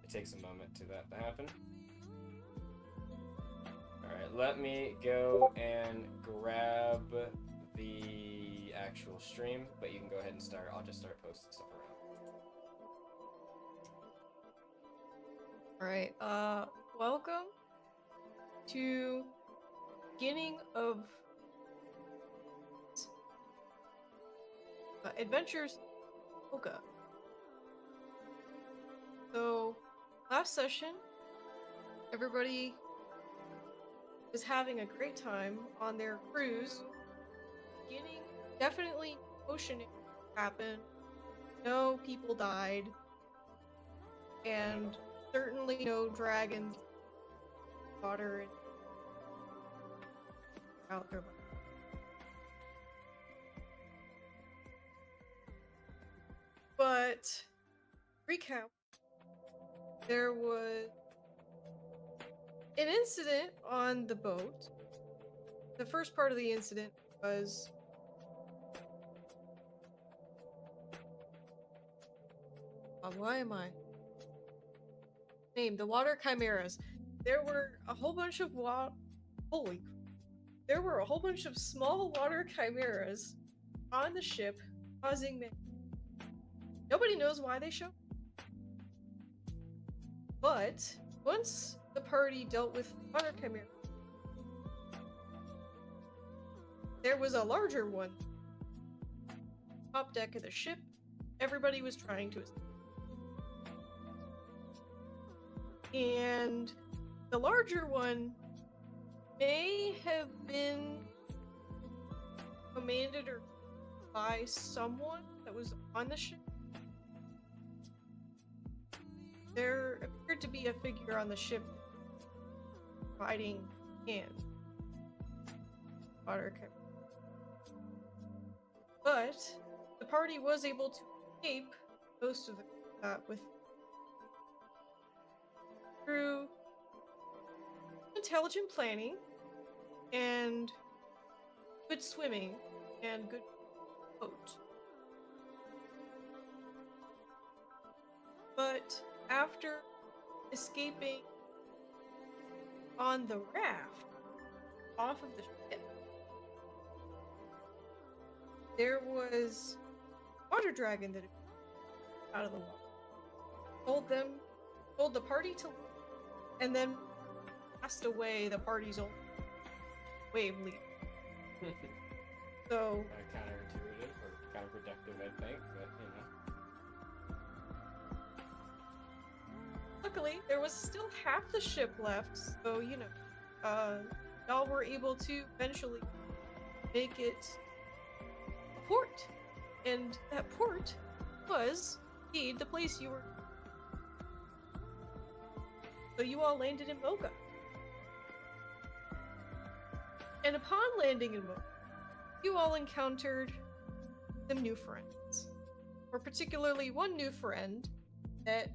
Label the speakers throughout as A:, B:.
A: It takes a moment to that to happen. Alright, let me go and grab the actual stream, but you can go ahead and start. I'll just start posting stuff around.
B: Alright, welcome to beginning of Adventures Oka. So, last session, everybody was having a great time on their cruise. Beginning, definitely ocean happened. No people died. And certainly no dragons, water, and out there. But recap, there was an incident on the boat. The first part of the incident was why am I named the water chimeras? There were a whole bunch of there were a whole bunch of small water chimeras on the ship, causing nobody knows why they showed. But once the party dealt with water chimera, there was a larger one. Top deck of the ship, everybody was trying to escape. And the larger one may have been commanded or by someone that was on the ship. There appeared to be a figure on the ship providing hand. Water chimera. But the party was able to escape most of that with through intelligent planning and good swimming and good boat. But after escaping on the raft off of the ship, there was a water dragon that out of the water. Told the party to leave, and then passed away the party's own way of leaving. So
A: counterintuitive or counterproductive, I think, but you know.
B: Luckily, there was still half the ship left, so you know, y'all were able to eventually make it a port, and that port was indeed the place you were. So you all landed in Mocha. And upon landing in Mocha, you all encountered some new friends. Or particularly one new friend that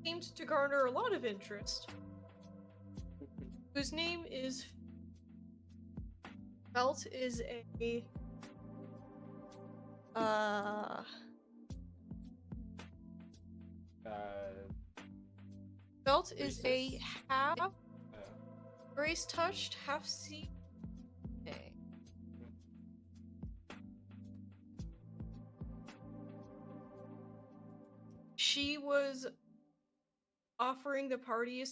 B: seemed to garner a lot of interest, whose name is Felt is a Felt is a half grace touched, half sea. She was offering the party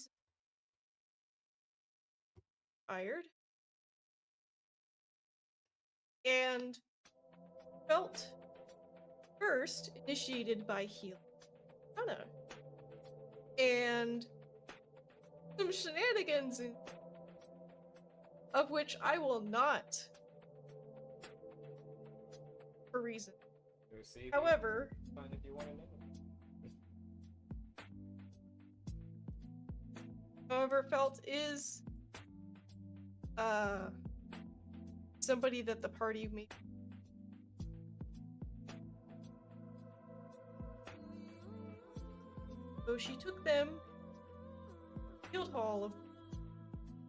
B: tired and Felt first initiated by healing Anna. And some shenanigans of which I will not for reason. However,
A: fine if you want to know.
B: However, Felt is somebody that the party may. So she took them to the guild hall of,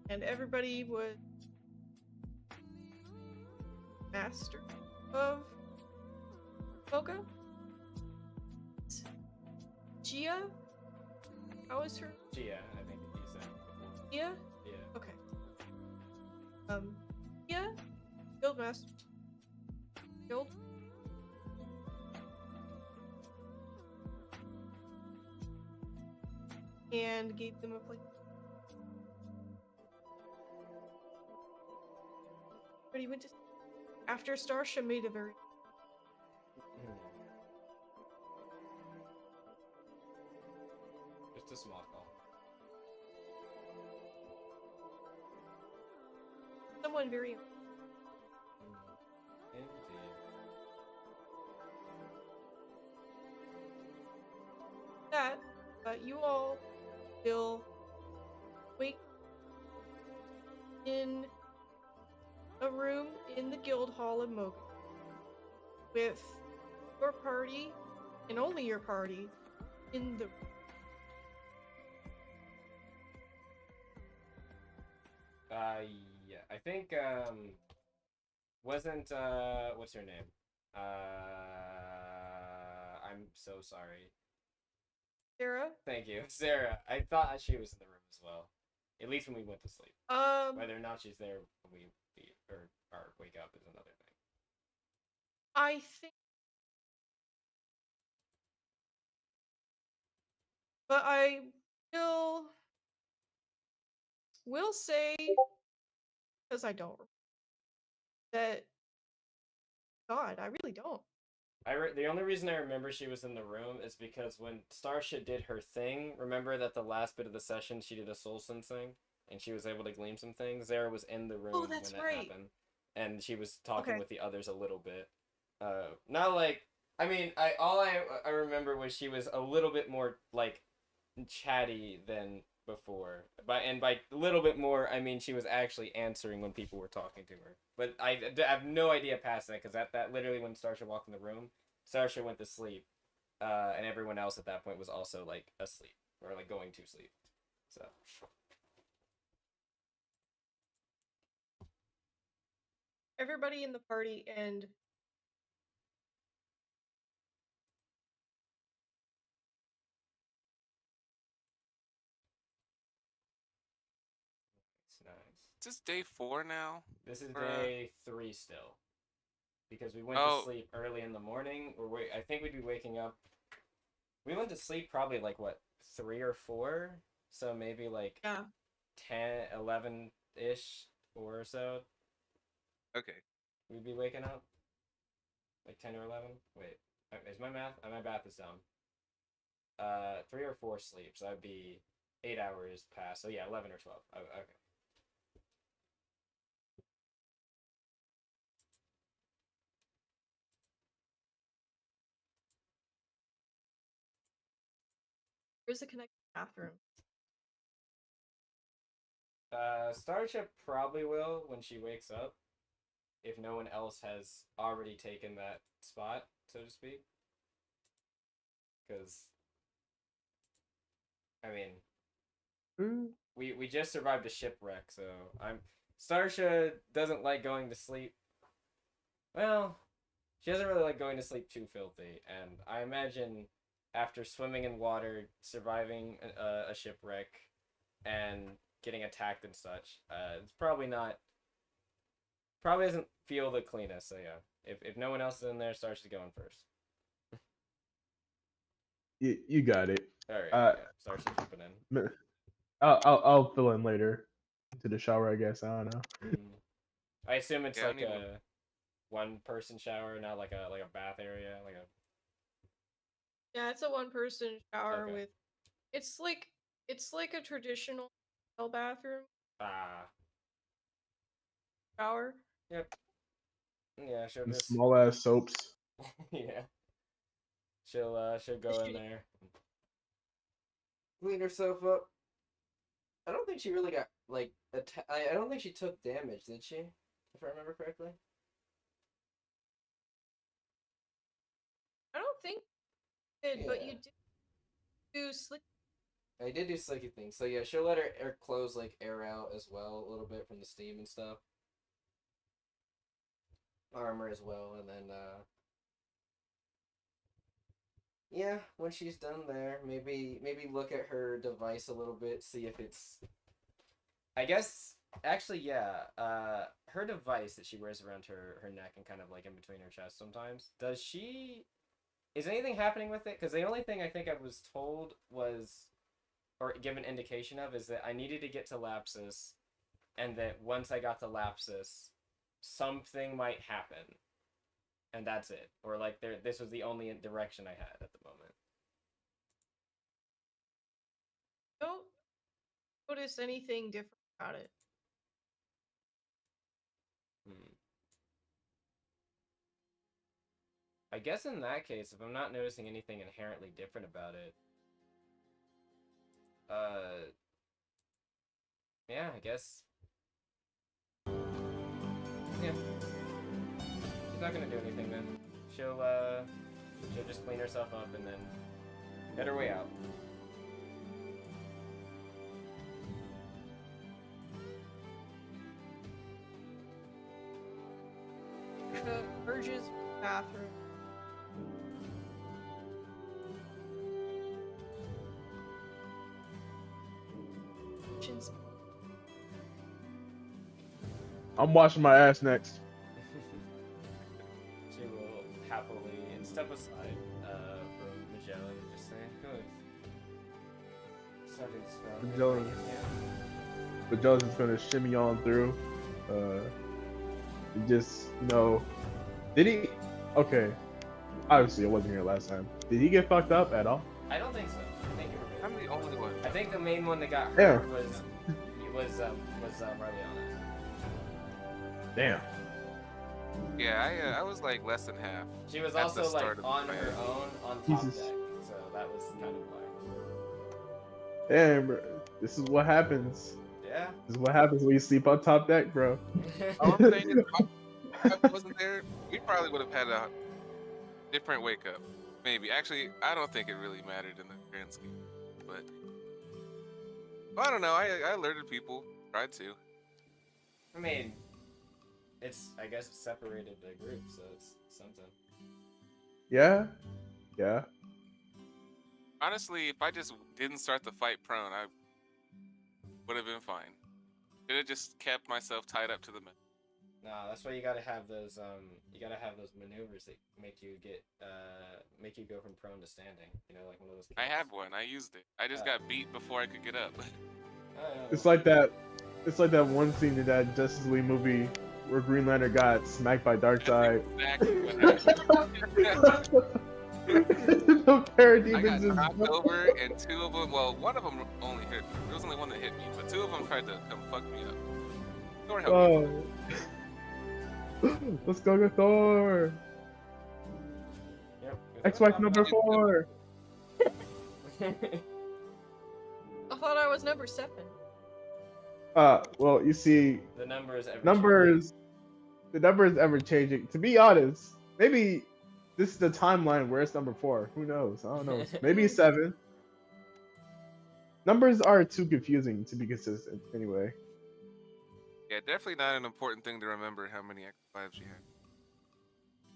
B: and everybody was master of Mocha. Gia, How is her?
A: Gia, I think you said before.
B: Yeah?
A: Yeah.
B: Okay. Yeah? Guildmaster. Guild? And gave them a place. But he went to after Starsha made a very
A: Just a small call.
B: someone very
A: Indeed.
B: that, but you all will wake in a room in the guild hall of Mogan with your party and only your party in the
A: Yeah, I think, wasn't, what's her name? I'm so sorry.
B: Sarah.
A: Thank you. Sarah, I thought she was in the room as well. At least when we went to sleep. Whether or not she's there when we or wake up is another thing.
B: I think, but I will say, because I don't, that God, I really don't.
A: The only reason I remember she was in the room is because when Starsha did her thing, remember that the last bit of the session she did a soul sensing and she was able to glean some things. Zara was in the room
B: Oh, that's
A: when that
B: right.
A: happened, and she was talking
B: Okay.
A: with the others a little bit. Not like I mean, I remember was she was a little bit more like chatty than before. By a little bit more, I mean she was actually answering when people were talking to her. But I have no idea past that because that literally when Starsha walked in the room, Starsha went to sleep, and everyone else at that point was also like asleep or like going to sleep. So.
B: Everybody in the party and
A: It's nice.
C: Is this day 4 now?
A: This is
C: Or,
A: day 3 still. Because we went to
C: Oh.
A: sleep early in the morning. I think we'd be waking up. We went to sleep probably like what 3 or 4, so maybe like
B: yeah.
A: 10, 11 ish or so.
C: Okay.
A: We'd be waking up like 10 or 11. Wait, is my math? My math is dumb. 3 or 4 sleeps. That'd be 8 hours past. So yeah, 11 or 12. Oh, okay.
B: There's a connected bathroom.
A: Starship probably will when she wakes up, if no one else has already taken that spot, so to speak. Because, I mean, we just survived a shipwreck, so Starsha doesn't like going to sleep. Well, she doesn't really like going to sleep too filthy, and I imagine after swimming in water, surviving a shipwreck, and getting attacked and such, it's probably doesn't feel the cleanest. So yeah, if no one else is in there, Starsha's going first.
D: You got it.
A: All right, yeah, Starsha's jumping in.
D: I'll fill in later into the shower. I guess I don't know.
A: I assume it's
C: Yeah, I
A: like
C: need
A: a one-person shower, not like a bath area, like a.
B: Yeah, it's a one-person shower
A: Okay.
B: with. It's like a traditional hotel bathroom
A: Ah.
B: shower.
A: Yep. Yeah, she'll
D: And
A: just.
D: small ass soaps.
A: Yeah. She'll go in there, clean herself up. I don't think she really got like I don't think she took damage, did she? If I remember correctly.
B: I don't think it, but
A: Yeah.
B: you did do slick.
A: I did do slicky things, so yeah, she'll let her clothes like air out as well a little bit from the steam and stuff. Armor as well, and then yeah, when she's done there, maybe look at her device a little bit, see if it's. I guess actually, yeah. Her device that she wears around her neck and kind of like in between her chest sometimes. Does she? Is anything happening with it? Because the only thing I think I was told was, or given indication of, is that I needed to get to Lapsus, and that once I got to Lapsus, something might happen, and that's it. Or like this was the only direction I had at the moment.
B: Don't notice anything different about it.
A: Hmm. I guess in that case, if I'm not noticing anything inherently different about it, yeah, I guess, yeah, she's not gonna do anything then. She'll just clean herself up and then head her way out.
B: Urges bathroom. Kitchen's
D: I'm washing my ass next.
A: She will happily step aside from Magellan and just say, "Good. Starting to smell good."
D: Magellan.
A: Yeah.
D: But Joe's just gonna shimmy on through. And just, did he? Okay. Obviously, I wasn't here last time. Did he get fucked up at all?
A: I don't think so. I think you were good.
C: I'm the only one.
A: I think the main one that got hurt
D: Yeah.
A: was Marliana.
D: Damn.
C: Yeah, I was like less than half.
A: She was
C: At the
A: also like
C: start of
A: on
C: the
A: her
C: fight.
A: own on top
D: Jesus.
A: deck, so that was kind of why.
D: Damn, bro. This is what happens.
A: Yeah.
D: This is what happens when you sleep on top deck, bro.
C: All I'm saying is, if I wasn't there, we probably would have had a different wake up. Maybe. Actually, I don't think it really mattered in the grand scheme. But I don't know. I alerted people. Tried to.
A: I mean, I guess it separated the group, so it's something.
D: Yeah. Yeah.
C: Honestly, if I just didn't start the fight prone, I would have been fine. Should have just kept myself tied up to the mat.
A: No, that's why you gotta have those maneuvers that make you go from prone to standing. You know, like one of those.
C: I have one. I used it. I just got beat before I could get up.
D: It's like that. It's like that one scene in that Justice League movie where Green Lantern got smacked by Darkseid.
C: Exactly what happened.
D: The parademons
C: I got
D: just
C: knocked over, and two of them. Well, one of them only hit. There was only one that hit me, but two of them tried to come fuck me up. Thor helped me.
D: Let's go get Thor.
A: Yep.
D: Ex-wife number 4.
B: I thought I was number 7.
D: Well, you see,
A: The numbers.
D: the numbers ever changing. To be honest, maybe this is the timeline where it's number 4. Who knows? I don't know. Maybe 7. Numbers are too confusing to be consistent. Anyway.
C: Yeah, definitely not an important thing to remember how many extra lives you have.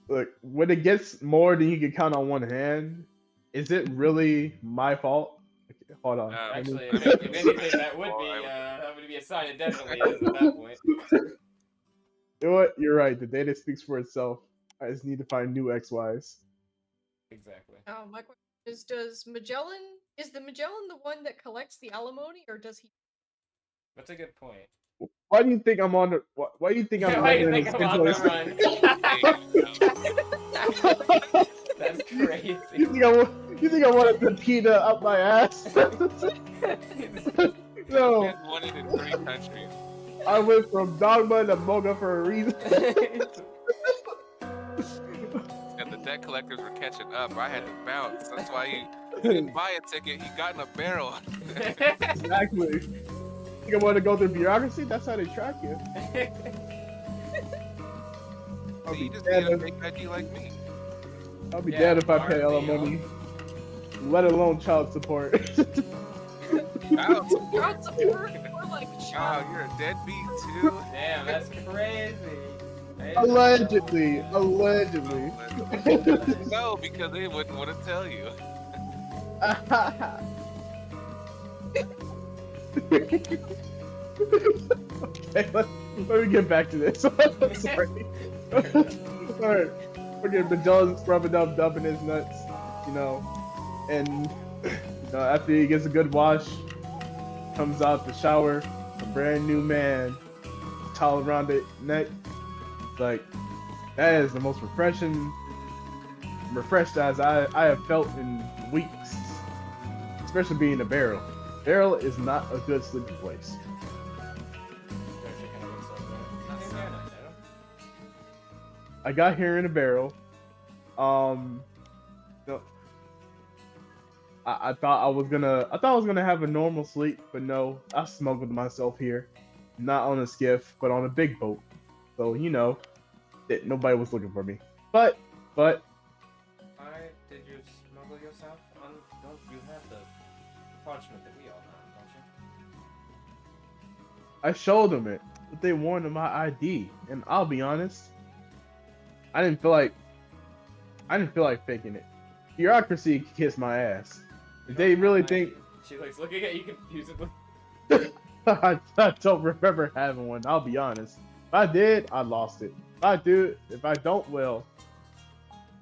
D: Look, when it gets more than you can count on one hand, is it really my fault? Okay, hold on.
A: Actually, I mean, if anything, that would be a sign. It definitely is at that point.
D: You know what? You're right. The data speaks for itself. I just need to find new XYs.
A: Exactly.
B: My question is, is the Magellan the one that collects the alimony, or does he?
A: That's a good point.
D: Why do you think I'm on the? Why do you think I'm?
A: Why do you think I'm on the run? That's crazy.
D: You think I wanted the pita up my ass? No.
C: Been wanted in 3 countries.
D: I went from dogma to moga for a reason.
C: And the debt collectors were catching up. I had to bounce. That's why he didn't buy a ticket. He got in a barrel.
D: Exactly. You think I want to go through bureaucracy? That's how they track you. I'll
C: So
D: be
C: you just
D: dead
C: need a
D: if,
C: fake ID like me.
D: I'll be
A: Yeah,
D: dead if I pay
A: RPO.
D: alimony, let alone child support.
C: Child support.
B: Child support? Or like
C: Wow,
B: child?
C: you're a deadbeat too.
A: Damn, that's crazy.
D: Allegedly.
C: No, because they wouldn't want to tell you.
D: Okay, let me get back to this. Sorry. Alright. Okay, Magellan's rubbing up, dumping his nuts, you know, and after he gets a good wash, comes out the shower, a brand new man, towel around the neck. Like, that is the most refreshed as I have felt in weeks, especially being a barrel. Barrel is not a good sleeping place. I got here in a barrel. No, I thought I was gonna have a normal sleep, but no, I smuggled myself here, not on a skiff, but on a big boat. So that nobody was looking for me. But
A: Why did you smuggle yourself? Don't you have the parchment that we all have, don't you?
D: I showed them it, but they wanted my ID, and I'll be honest, I didn't feel like faking it. Bureaucracy can kiss my ass. If they really think
A: She likes looking at you confusedly.
D: I don't remember having one, I'll be honest. If I did, I lost it. If I don't, well,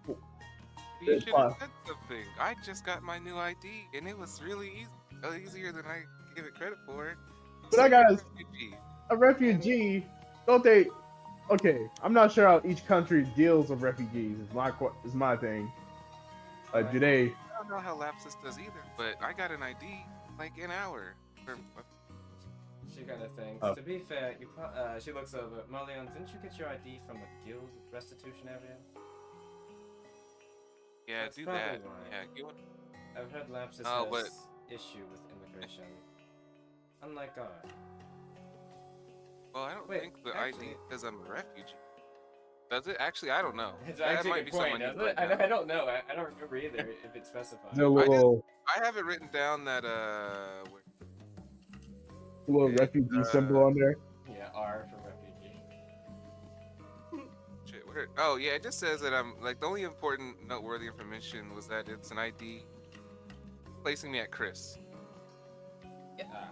C: You should have said something. I just got my new ID, and it was really easier than I gave it credit for.
D: But I got
C: refugee.
D: a refugee. Don't they? Okay, I'm not sure how each country deals with refugees. Is my thing. Do they?
C: I don't know how Lapsus does either, but I got an ID like an hour.
A: She kind of thinks.
D: Oh.
A: To be fair, she looks over. Marleon, didn't you get your ID from the guild restitution area?
C: Yeah,
A: That's
C: do
A: probably
C: that.
A: why.
C: Yeah, give it.
A: I've heard Lapsus
C: Oh,
A: has
C: but-
A: issue with immigration. Unlike ours.
C: Well, I don't
A: Wait,
C: think the
A: actually-
C: ID says I'm a refugee. Does it? Actually, I don't know.
A: It's
C: That
A: actually
C: might
A: a
C: be
A: good point,
C: something I need
A: doesn't
C: to
A: it?
C: write down.
A: I don't know. I don't remember either if it's specified.
D: The little
C: I have it written down that
D: refugee symbol on there.
A: Yeah, R for refugee.
C: shit, where? Oh yeah, it just says that I'm like the only important noteworthy information was that it's an ID placing me at Chris.
A: Ah.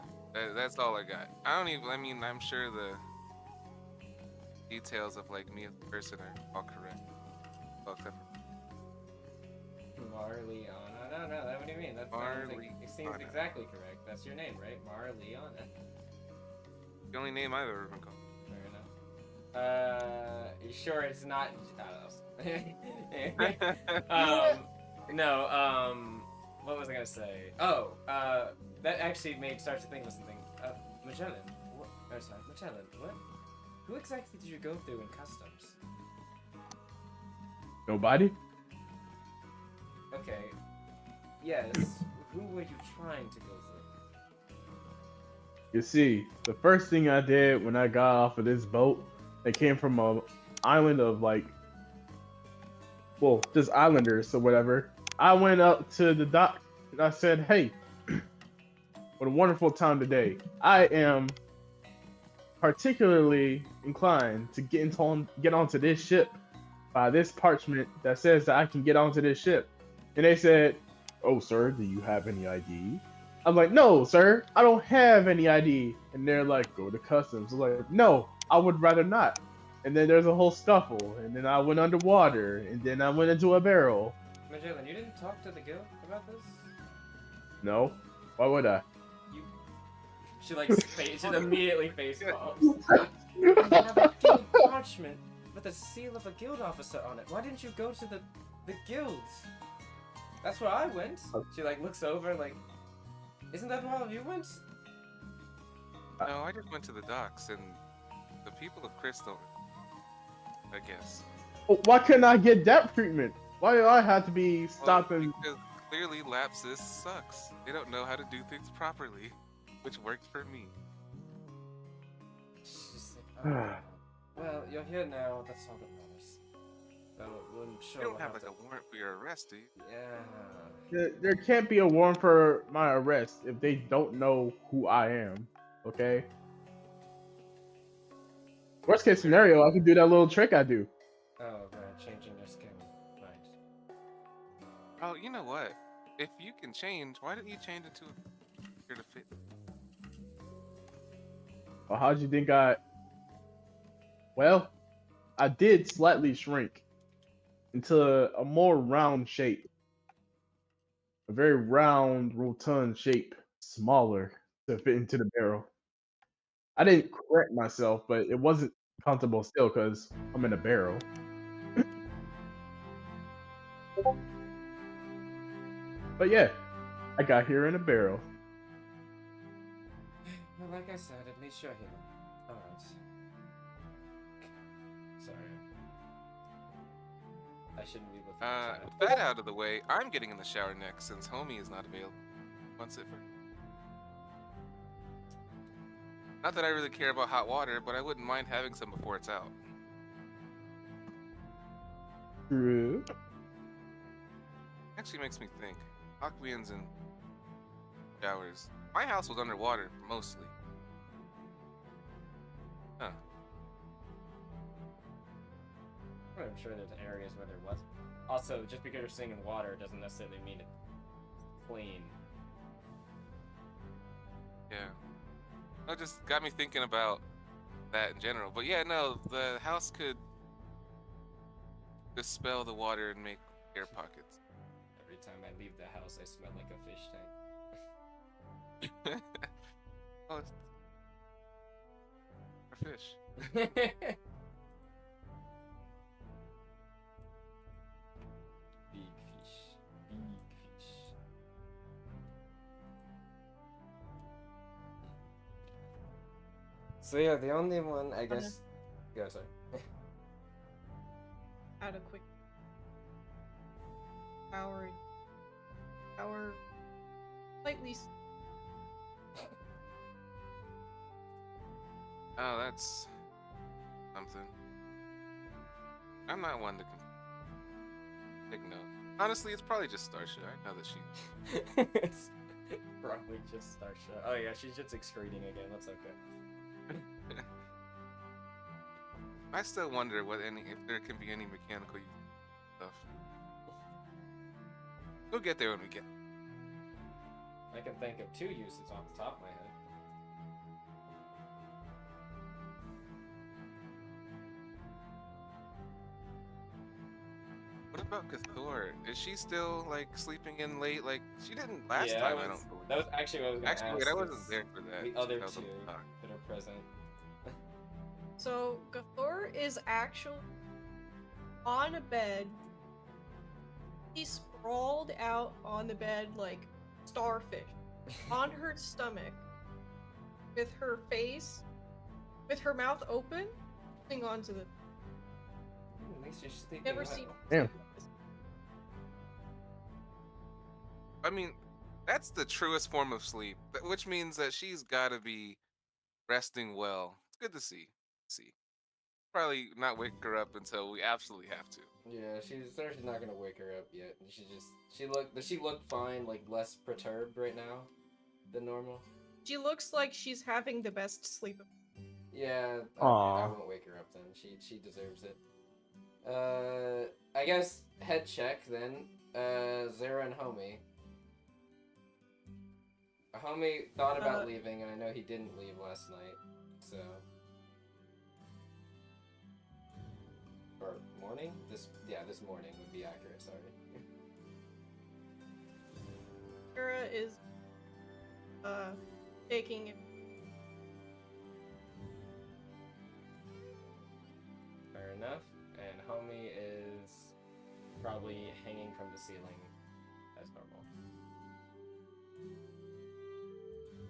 C: That's all I got. I don't even. I mean, I'm sure the details of like me as a person are all correct. Well, except for
A: Marleon. No. What do you mean? That sounds like, it seems
C: Marleon.
A: exactly correct. That's your name, right? Marleon.
C: the only name I've ever been called.
A: Fair enough. You sure it's not? I don't know. No. What was I gonna say? Oh. That actually starts to think of something. Magellan. What? Oh, sorry, Magellan. What? Who exactly did you go through in customs?
D: Nobody.
A: Okay. Yes. Who were you trying to go through?
D: You see, the first thing I did when I got off of this boat, that came from a island of just islanders or whatever. I went up to the dock and I said, "Hey, what a wonderful time today. I am particularly inclined to get onto this ship by this parchment that says that I can get onto this ship." And they said, "Oh, sir, do you have any ID?" I'm like, "No, sir, I don't have any ID." And they're like, "Go to customs." I'm like, "No, I would rather not." And then there's a whole scuffle, and then I went underwater, and then I went into a barrel.
A: Magellan, you didn't talk to the guild about this?
D: No, why would I?
A: She she immediately face palms. You have a guild parchment with the seal of a guild officer on it. Why didn't you go to the guilds? That's where I went. She looks over isn't that where all of you went?
C: No, I just went to the docks, and the people of Crystal, I guess.
D: Why couldn't I get that treatment? Why do I have to be stopping?
C: Because clearly Lapsus sucks. They don't know how to do things properly, which worked for me.
A: She's like, oh, well, you're here now. That's all that matters. So I'm sure
C: You don't
A: we'll
C: have
A: to...
C: a warrant for your arrest, do you?
A: Yeah.
D: There can't be a warrant for my arrest if they don't know who I am. Okay. Worst case scenario, I could do that little trick I do.
A: Oh, right, changing your skin. Right.
C: Oh, you know what? if you can change, why didn't you change into a figure to fit?
D: Well, how'd you think I? Well, I did slightly shrink into a more round shape, a very round, rotund shape, smaller to fit into the barrel. I didn't correct myself, but it wasn't comfortable still because I'm in a barrel. But yeah, I got here in a barrel.
A: Well, like I said, at least you're here. Alright. Sorry. I shouldn't be looking at chat.
C: With that out of the way, I'm getting in the shower next since homie is not available. Wants it for. Not that I really care about hot water, but I wouldn't mind having some before it's out.
D: True.
C: Actually makes me think. Aquians and showers. My house was underwater mostly. Huh.
A: I'm sure there's areas where there wasn't. Also, just because you're sitting in water doesn't necessarily mean it's clean.
C: Yeah. It just got me thinking about that in general. But yeah, no, the house could dispel the water and make air pockets.
A: Every time I leave the house, I smell like a fish tank.
C: Oh, it's a fish.
A: Big fish. Big fish. So yeah, the only one I guess. Yeah, sorry.
B: Had a quick hour, slightly.
C: Oh, that's something. I'm not one to take note. Honestly, it's probably just Starsha. I know that she.
A: It's probably just Starsha. Oh yeah, she's just excreting again. That's okay.
C: I still wonder if there can be any mechanical stuff. We'll get there when we get.
A: I can think of 2 uses off the top of my head.
C: What about Cathor? Is she still like sleeping in late? Like she didn't last
A: Yeah,
C: time.
A: that
C: I
A: was,
C: don't believe.
A: that was actually what I was gonna
C: Actually,
A: ask.
C: wait, I wasn't
A: is
C: there for that.
A: The other
C: That was
A: 2
C: on the dock.
A: that are present.
B: So Gathor is actually on a bed. He's sprawled out on the bed like starfish, on her stomach, with her mouth open, holding onto the.
A: At least you're sleeping
B: Never
A: well.
B: seen.
D: Damn.
C: I mean, that's the truest form of sleep, which means that she's got to be resting well. It's good to see. Probably not wake her up until we absolutely have to.
A: Yeah, she's not gonna wake her up yet. Does she look fine, like less perturbed right now than normal?
B: She looks like she's having the best sleep.
A: Yeah, okay, I
D: Aw.
A: won't wake her up then. She deserves it. I guess head check then. Zara and Homie. Homie thought about leaving, and I know he didn't leave last night, so. Or morning? This morning would be accurate, sorry.
B: Sarah is taking it.
A: Fair enough. And Homie is probably hanging from the ceiling as normal.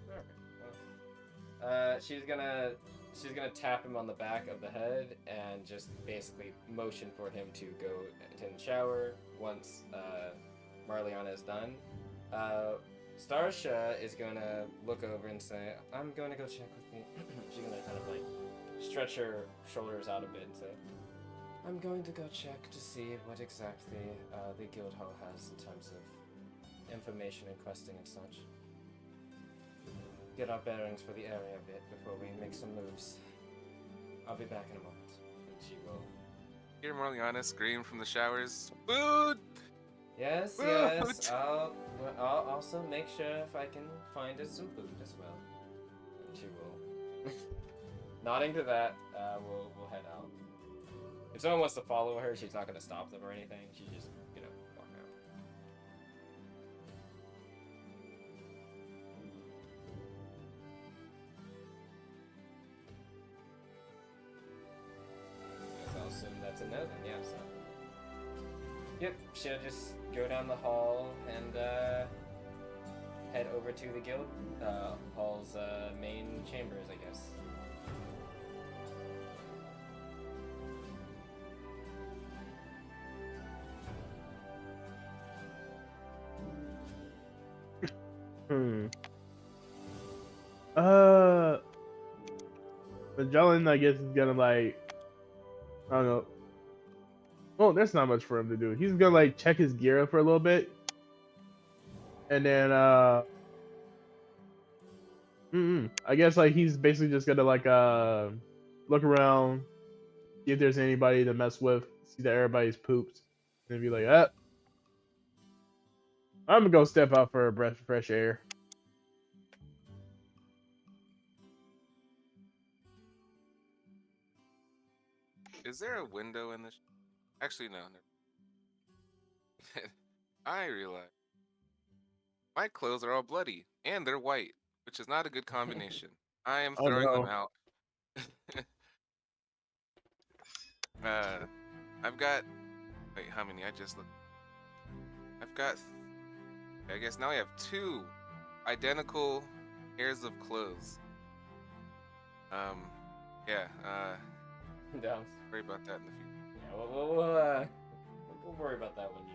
A: Alright, well. She's gonna tap him on the back of the head and just basically motion for him to go to the shower once Marliana is done. Starsha is gonna look over and say, I'm gonna go check with me. She's gonna kind of like stretch her shoulders out a bit and say, I'm going to go check to see what exactly the guild hall has in terms of information and questing and such. Get our bearings for the area a bit before we make some moves. I'll be back in a moment. And she will.
C: Hear Marliana scream from the showers. Food!
A: Yes, yes. I'll also make sure if I can find us some food as well. And she will. Nodding to that, we'll head out. If someone wants to follow her, she's not gonna stop them or anything. She just, walk out. Guess I'll assume that's a no then, yeah, so. Yep, she'll just go down the hall and head over to the guild hall's main chambers, I guess.
D: Magellan, I guess, is gonna like, I don't know. Well, there's not much for him to do. He's gonna like check his gear up for a little bit, and then I guess like he's basically just gonna like look around, see if there's anybody to mess with, see that everybody's pooped, and be like, I'm gonna go step out for a breath of fresh air.
C: Is there a window in this? Actually, no. I realize my clothes are all bloody and they're white, which is not a good combination. I am
D: Oh
C: throwing them
D: no.
C: out. I've got. Wait, how many? I just looked. I've got. I guess now I have 2 identical pairs of clothes. Yeah.
A: Down.
C: Worry about that in the future.
A: Yeah, we'll worry about that when you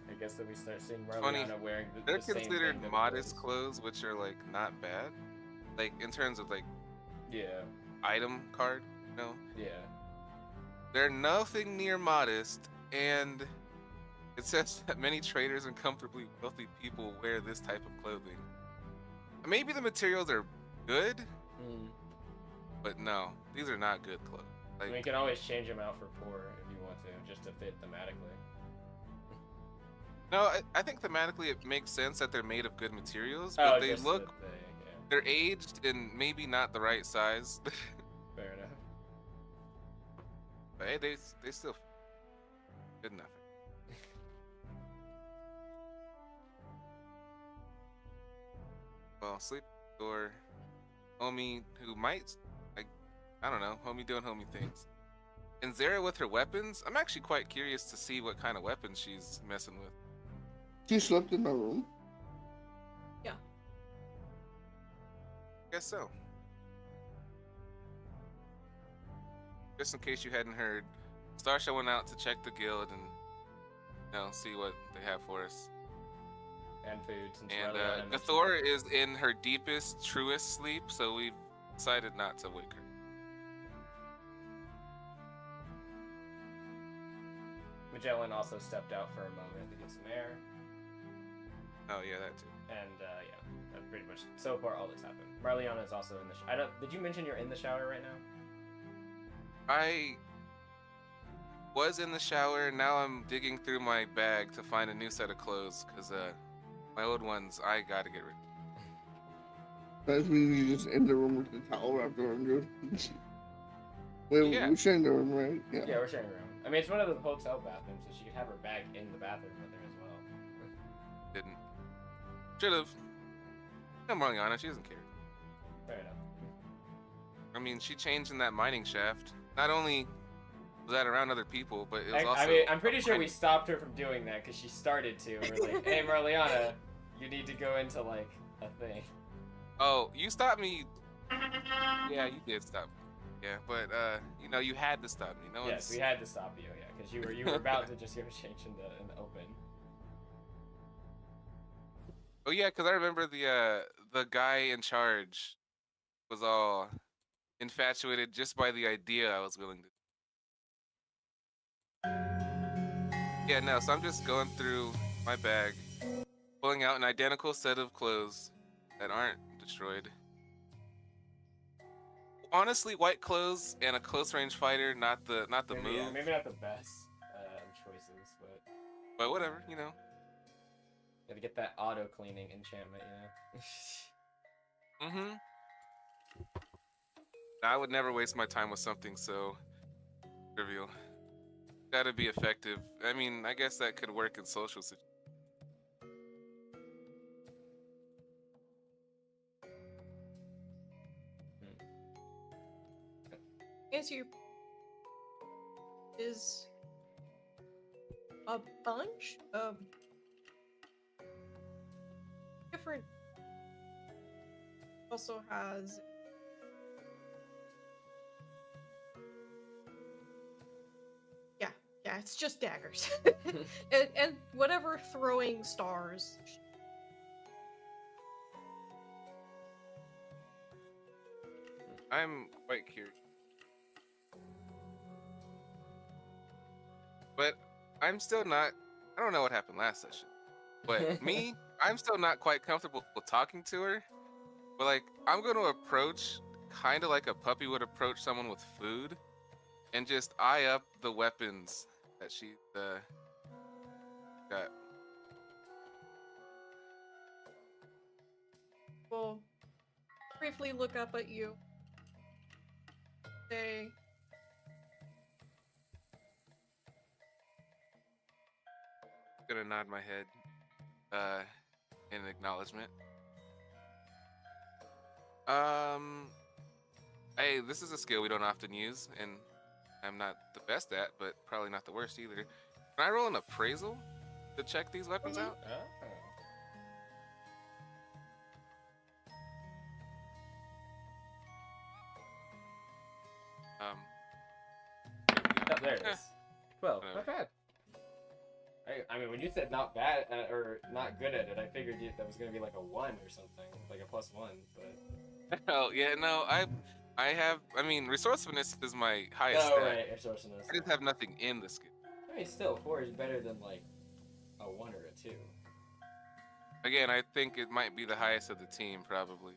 A: I guess that we start seeing
C: Funny,
A: Marliana wearing
C: They're
A: the same
C: considered
A: thing that
C: modest
A: was-
C: clothes, which are like not bad. Like in terms of like
A: Yeah,
C: item card, you know.
A: yeah.
C: They're nothing near modest, and it says that many traders and comfortably wealthy people wear this type of clothing. Maybe the materials are good, but no, these are not good clothes.
A: I mean, you
C: Like,
A: can always change them out for poor if you want to, just to fit thematically.
C: no, I think thematically it makes sense that they're made of good materials, but they
A: just
C: look,
A: yeah,
C: they're aged and maybe not the right size.
A: fair enough.
C: But hey, they still good enough. Well, sleep or homie who might, like, I don't know, homie doing homie things. And Zara with her weapons, I'm actually quite curious to see what kind of weapons she's messing with.
E: She slept in my room.
C: Guess so. Just in case you hadn't heard, Starsha went out to check the guild and, see what they have for us.
A: And food, since
C: And
A: Marliana mentioned
C: Gathor
A: it.
C: is in her deepest, truest sleep, so we've decided not to wake her.
A: Magellan also stepped out for a moment to get some air.
C: Oh yeah, that too.
A: And yeah, that's pretty much so far all that's happened. Marliana is also in the. Did you mention you're in the shower right now?
C: I was in the shower. Now I'm digging through my bag to find a new set of clothes because my old ones I gotta get rid of.
E: That means you just in the room with the towel wrapped around you. Wait,
C: Yeah.
E: we're sharing the room, right?
A: Yeah, we're sharing a room. I mean, it's one of the hotel bathrooms, so she could have her bag in the bathroom with her as well.
C: Didn't. Should've. No, Marliana, she doesn't care.
A: Fair enough.
C: I mean, she changed in that mining shaft. Not only was that around other people, but it was also.
A: I mean, I'm pretty sure we stopped her from doing that because she started to. And we're like, hey, Marliana, you need to go into like a thing.
C: Oh, you stopped me. Yeah, you did stop me. Yeah, but you had to stop me. No
A: Yes,
C: one's.
A: we had to stop you, yeah, because you were about to just go change in the open.
C: Oh yeah, because I remember the guy in charge was all infatuated just by the idea I was willing to. Yeah, no. So I'm just going through my bag, pulling out an identical set of clothes that aren't destroyed. Honestly, white clothes and a close range fighter, not the
A: Maybe,
C: move.
A: yeah, maybe not the best. choices, but
C: But whatever, you know.
A: gotta get that auto cleaning enchantment,
C: Mm-hmm. I would never waste my time with something so trivial. Gotta be effective. I mean, I guess that could work in social situations.
B: Answer your is a bunch of different. Also has yeah, it's just daggers and whatever throwing stars.
C: I'm quite curious. But I'm still not. I don't know what happened last session. But me, I'm still not quite comfortable with talking to her. But like, I'm going to approach kind of like a puppy would approach someone with food, and just eye up the weapons that she got.
B: Will briefly look up at you. Say,
C: Gonna nod my head in acknowledgement. Hey, this is a skill we don't often use, and I'm not the best at, but probably not the worst either. Can I roll an appraisal to check these weapons out?
A: Oh.
C: Um,
A: Oh, there it
C: Eh,
A: is. Well,
C: whatever.
A: not bad. I mean, when you said not bad or not good at it, I figured that was gonna be like a 1 or something, like a +1. But
C: Oh yeah, no, I have. I mean, resourcefulness is my highest
A: oh
C: stat.
A: right, resourcefulness.
C: I just have nothing in the skill.
A: I mean, still 4 is better than like a 1 or a 2.
C: Again, I think it might be the highest of the team, probably.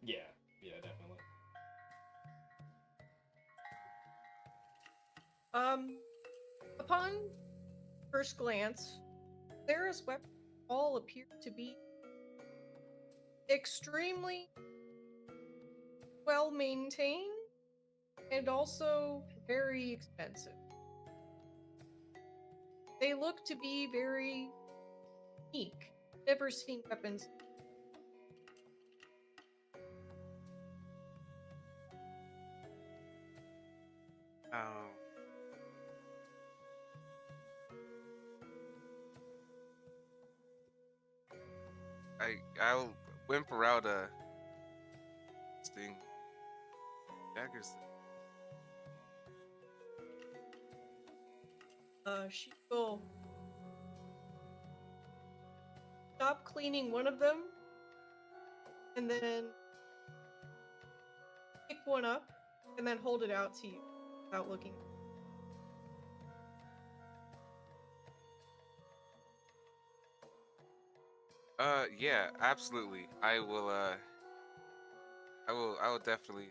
A: Yeah, definitely.
B: Upon first glance, Sarah's weapons all appear to be extremely well maintained and also very expensive. They look to be very unique. Never seen weapons.
C: Um, I'll whimper out a sting daggers.
B: She will stop cleaning one of them and then pick one up and then hold it out to you without looking.
C: Yeah, absolutely. I will. I will definitely.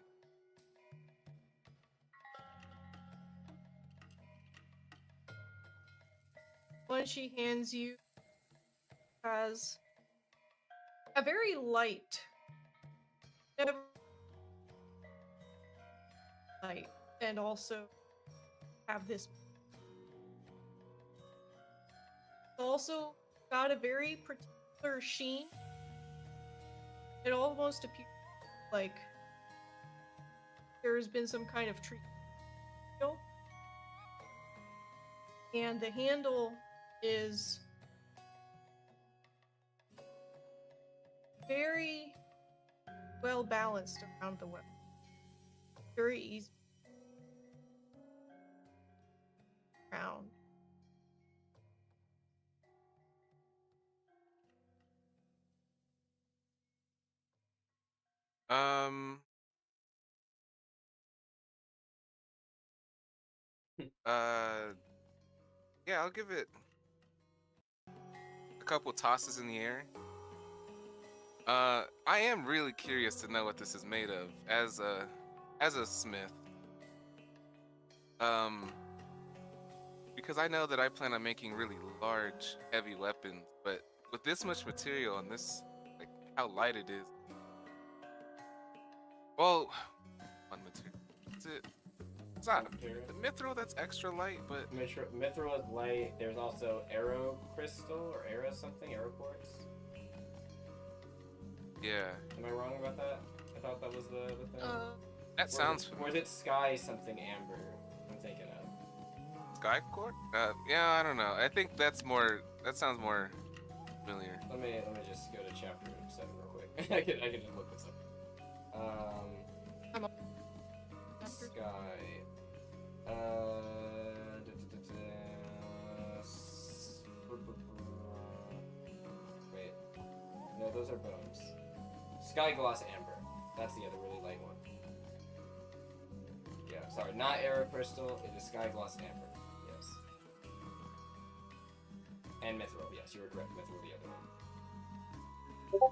B: One she hands you has a very light, never light, and also have this. Also got a very particular sheen. It almost appears like there has been some kind of treatment. And the handle is very well balanced around the weapon. Very easy around.
C: Um. Yeah, I'll give it a couple tosses in the air. I am really curious to know what this is made of as a smith. Um, because I know that I plan on making really large, heavy weapons, but with this much material and this, like, how light it is. Well, one material. Is it? It's not.
A: Material.
C: The mithril that's extra light, but
A: Mithril is light. There's also arrow crystal or arrow something, arrow quartz.
C: yeah,
A: Am I wrong about that? I thought that was the thing.
C: that sounds
A: Or is it sky something amber? I'm thinking of.
C: Skycore. Yeah, I don't know. I think that's more. That sounds more familiar.
A: Let me just go to chapter 7 real quick. I can just look this up.
B: I'm on chapter.
A: Sky. Wait. No, those are bones. Sky gloss amber. That's the other really light one. Yeah, sorry, not arrow crystal. It is sky gloss amber. Yes. And mithril. Yes, you were correct. Mithril, the other one.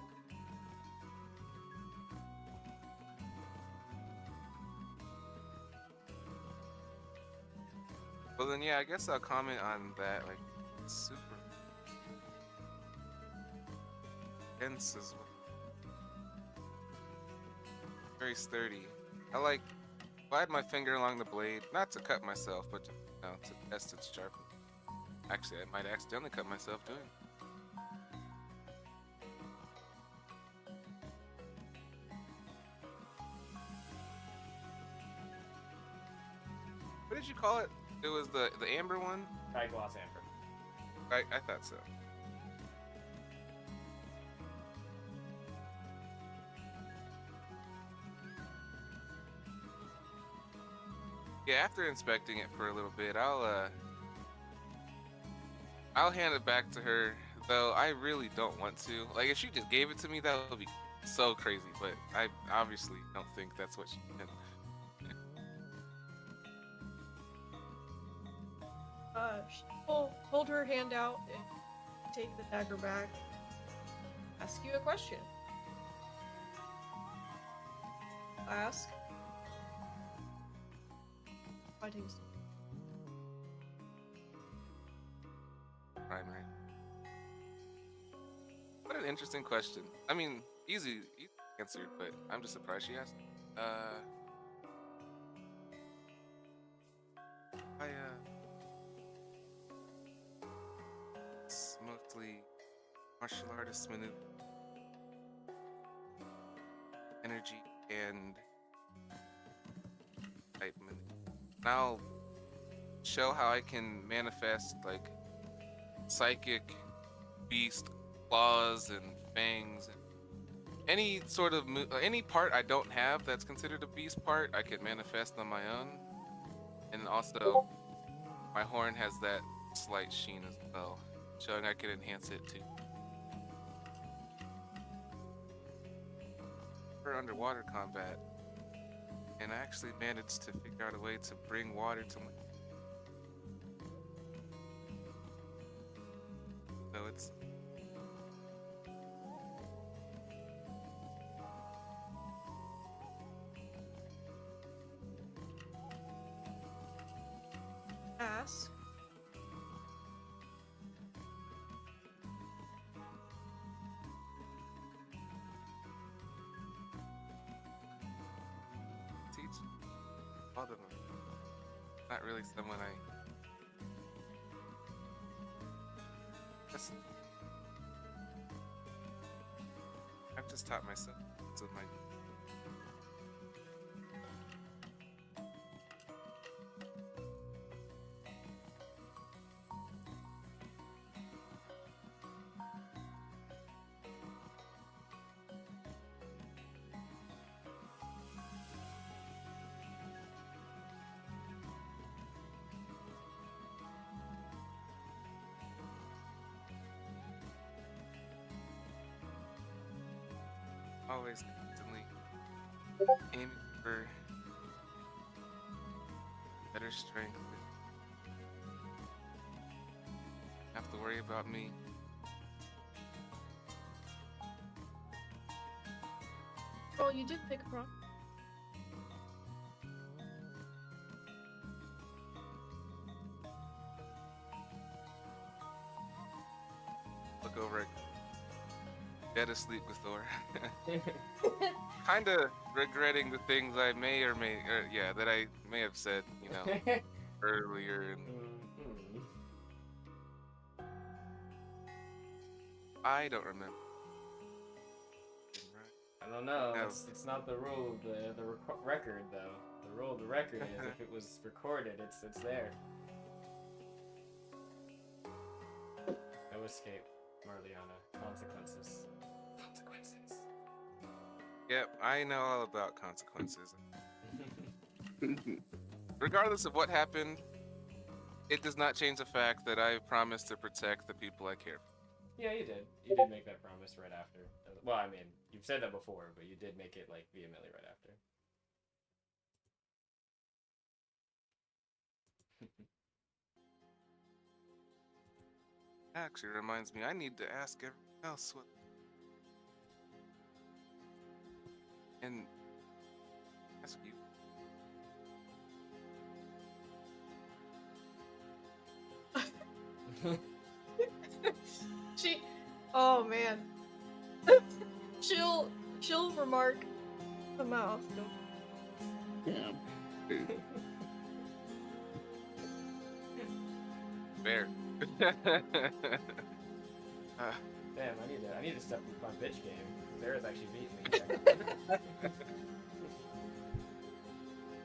C: Well then, yeah, I guess I'll comment on that. Like, it's super dense as well. Very sturdy. I like glide my finger along the blade, not to cut myself, but to, to test its sharpness. Actually, I might accidentally cut myself doing it. What did you call it? It was the amber one?
A: Sky gloss amber.
C: I thought so. Yeah, after inspecting it for a little bit, I'll hand it back to her. Though I really don't want to. Like, if she just gave it to me, that would be so crazy. But I obviously don't think that's what she meant.
B: She'll hold her hand out and take the dagger back. Ask you a question. Ask. Fightings.
C: Right. What an interesting question. I mean, easy answered, but I'm just surprised she asked. It's mostly martial artist maneuver, energy, and type maneuver. And I'll show how I can manifest like psychic beast claws and fangs and any sort of any part I don't have that's considered a beast part I could manifest on my own. And also my horn has that slight sheen as well, showing I could enhance it too. For underwater combat, and I actually managed to figure out a way to bring water to land. So it's
B: Ask.
C: teach all of them. Not really someone I've just taught myself with my always constantly aiming for better strength. Have to worry about me.
B: Well, you did make a promise.
C: to sleep, Thor. Kind of regretting the things I may or may, that I may have said, earlier. And
A: Mhm.
C: I don't remember.
A: I don't know.
C: No.
A: It's not the rule of the record though. The rule of the record is if it was recorded, it's there. No escape, Marliana. Consequences. Consequences.
C: Yep, I know all about consequences. Regardless of what happened, it does not change the fact that I promised to protect the people I care for.
A: Yeah, you did. You did make that promise right after. Well, I mean, you've said that before, but you did make it like vehemently right after.
C: Actually reminds me, I need to ask everyone else what. And ask you.
B: Oh man. she'll remark the mouth.
E: Yeah.
C: Fair.
A: Damn, I need to step up my bitch game. Zara's actually beating me.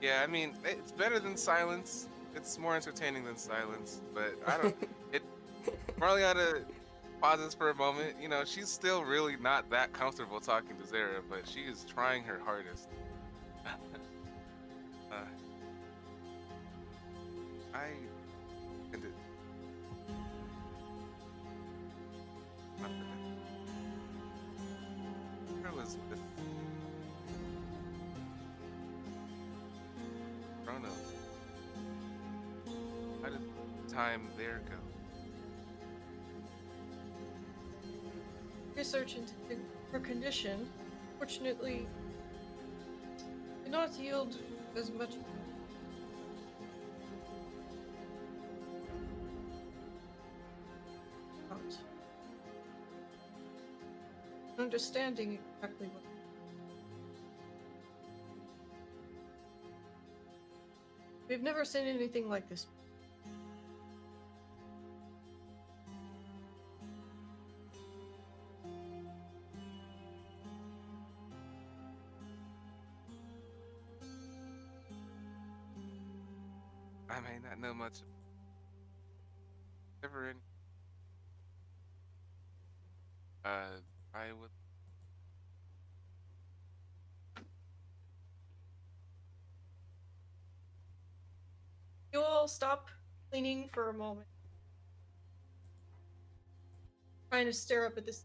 C: Yeah, I mean, it's better than silence. It's more entertaining than silence, but I don't. Marliana pauses for a moment. She's still really not that comfortable talking to Zara, but she is trying her hardest. I ended. I was with Chronos. How did time there go?
B: Research into her condition, fortunately, did not yield as much. Understanding exactly what. We've never seen anything like this.
C: I may not know much. Never in. I would.
B: You all stop cleaning for a moment, trying to stare up at this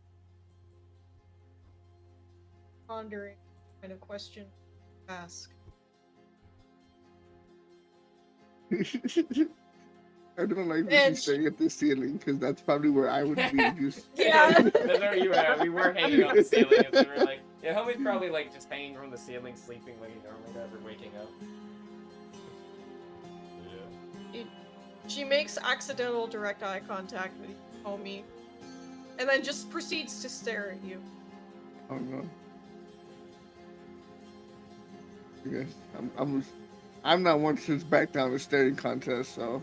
B: pondering kind of question to ask.
E: I don't like that
B: And
E: she's staring at the ceiling because that's probably where I would be. Just
B: Yeah.
A: That's where you were. We were hanging on the ceiling, and we were like, yeah, homie's probably like just hanging from the ceiling, sleeping like he normally does, or waking up. Yeah.
B: She makes accidental direct eye contact with you, homie, and then just proceeds to stare at you.
E: oh no. I guess I'm not one to back down the staring contest, so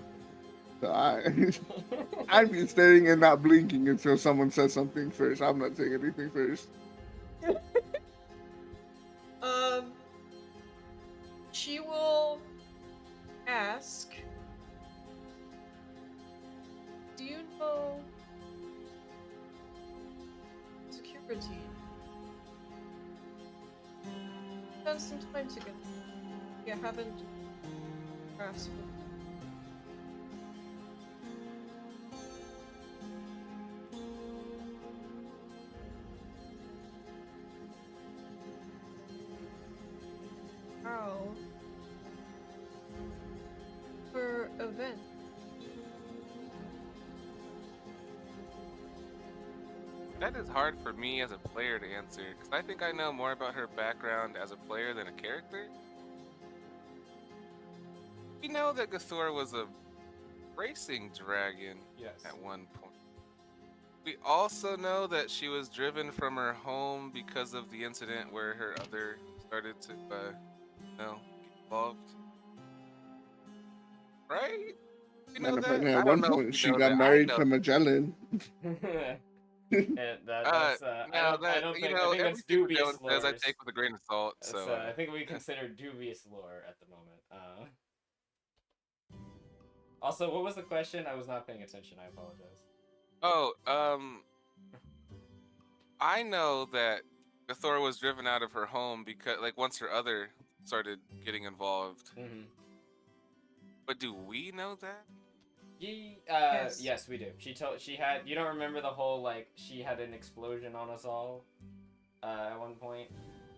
E: I'd be staring and not blinking until someone says something first. I'm not saying anything first.
B: She will ask, do you know security? Spent some time together. You haven't grasped it. How? Her event.
C: That is hard for me as a player to answer, because I think I know more about her background as a player than a character. We know that Gathor was a racing dragon
A: Yes.
C: at one point. We also know that she was driven from her home because of the incident where her other started to, get involved. Right? You know
E: Matter of fact,
C: that?
E: at
C: I don't
E: one
C: know if
E: point
C: you
E: she
C: know
E: got
C: that. I
E: married
C: know.
E: to Magellan.
A: And that's
C: Now
A: I
C: that
A: don't
C: you
A: think I
C: know
A: think that's
C: everything Magellan
A: dubious
C: says, I
A: lore.
C: take with a grain of salt. So,
A: I think we consider dubious lore at the moment. Also, what was the question? I was not paying attention. I apologize.
C: oh, I know that Gathor was driven out of her home because, like, once her other started getting involved.
A: Mm-hmm.
C: But do we know that?
B: Yes.
A: Yes, we do. She had. You don't remember the whole like she had an explosion on us all, at one point,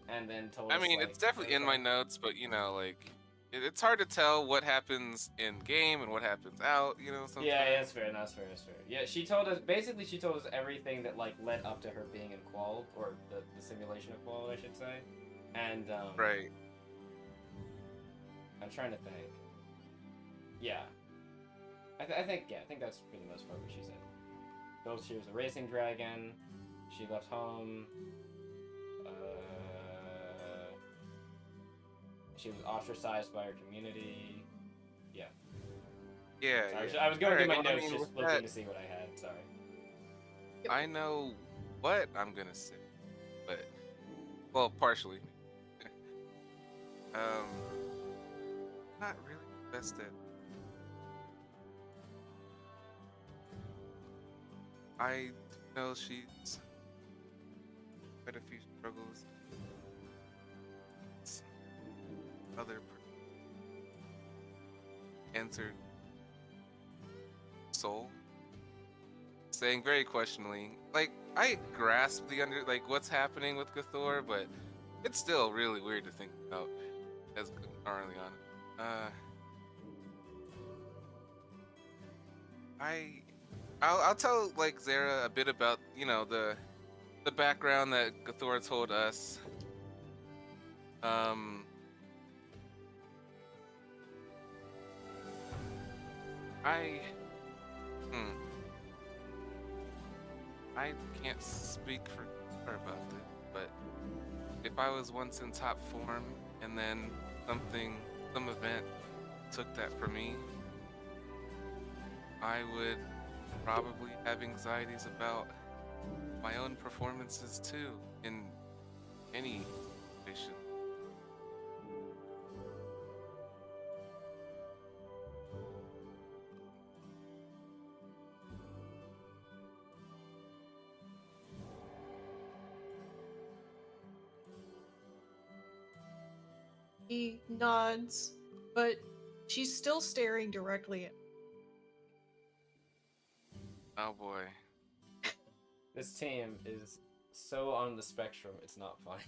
A: and then told
C: I
A: us
C: mean,
A: like
C: it's definitely in my
A: everything.
C: notes, but like, it's hard to tell what happens in game and what happens out. Sometimes.
A: Yeah, that's fair. That's fair. That's fair. Yeah, she told us basically. She told us everything that like led up to her being in Qual, or the simulation of Qual, I should say. And
C: Right.
A: I'm trying to think. Yeah, I think that's for the most part what she said. Told she was a racing dragon. She left home. She was ostracized by her community. Yeah.
C: Yeah.
A: Sorry,
C: Yeah.
A: I was going through
C: Alright,
A: my
C: well, I
A: notes
C: mean,
A: just
C: with
A: looking
C: that,
A: to see what I had. Sorry.
C: I know what I'm gonna say, but well, partially. um, not really the best at. I know she's quite a few struggles. Other answered soul, saying very questioningly, like I grasp like what's happening with Gathor, but it's still really weird to think about as gnarly on it. I'll tell like Zara a bit about the background that Gathor told us. Um, I hmm, I can't speak for her about that, but if I was once in top form and then some event took that from me, I would probably have anxieties about my own performances too in any situation.
B: He nods, but she's still staring directly at.
C: Oh boy.
A: This team is so on the spectrum. It's not funny.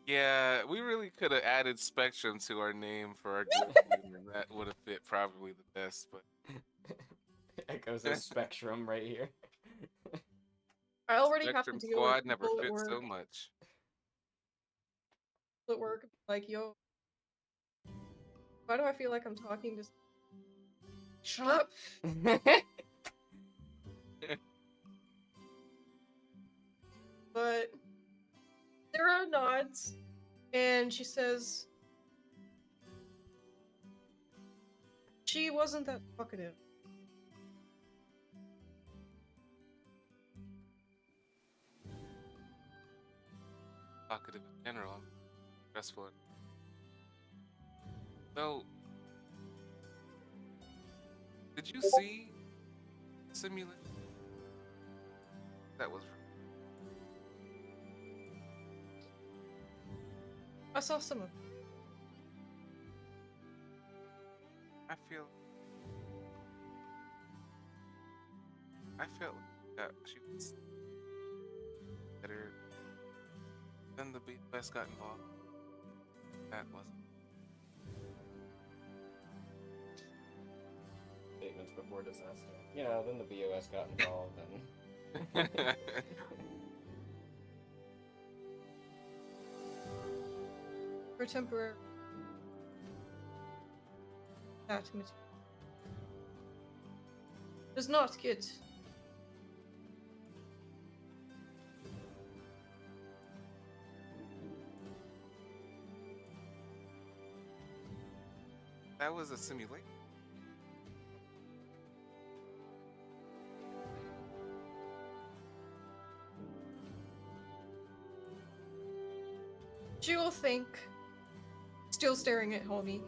C: Yeah, we really could have added Spectrum to our name for our guild name, and that would have fit probably the best. But
A: Echoes of spectrum right here.
B: I already have to
C: Spectrum
B: deal with
C: Squad never
B: people at
C: fit
B: work.
C: so much.
B: At work, like, yo, why do I feel like I'm talking to? Shut up. But Sarah nods, and she says, "She wasn't that talkative."
C: Talkative in general, stressful. So, did you see Simulate? That was.
B: I saw some of.
C: I felt that she was better than the BOS got involved. That wasn't.
A: Statements before disaster. Then the BOS got involved and.
B: For temporary. That material does not get
C: That was a simulation.
B: She will think, still staring at homie.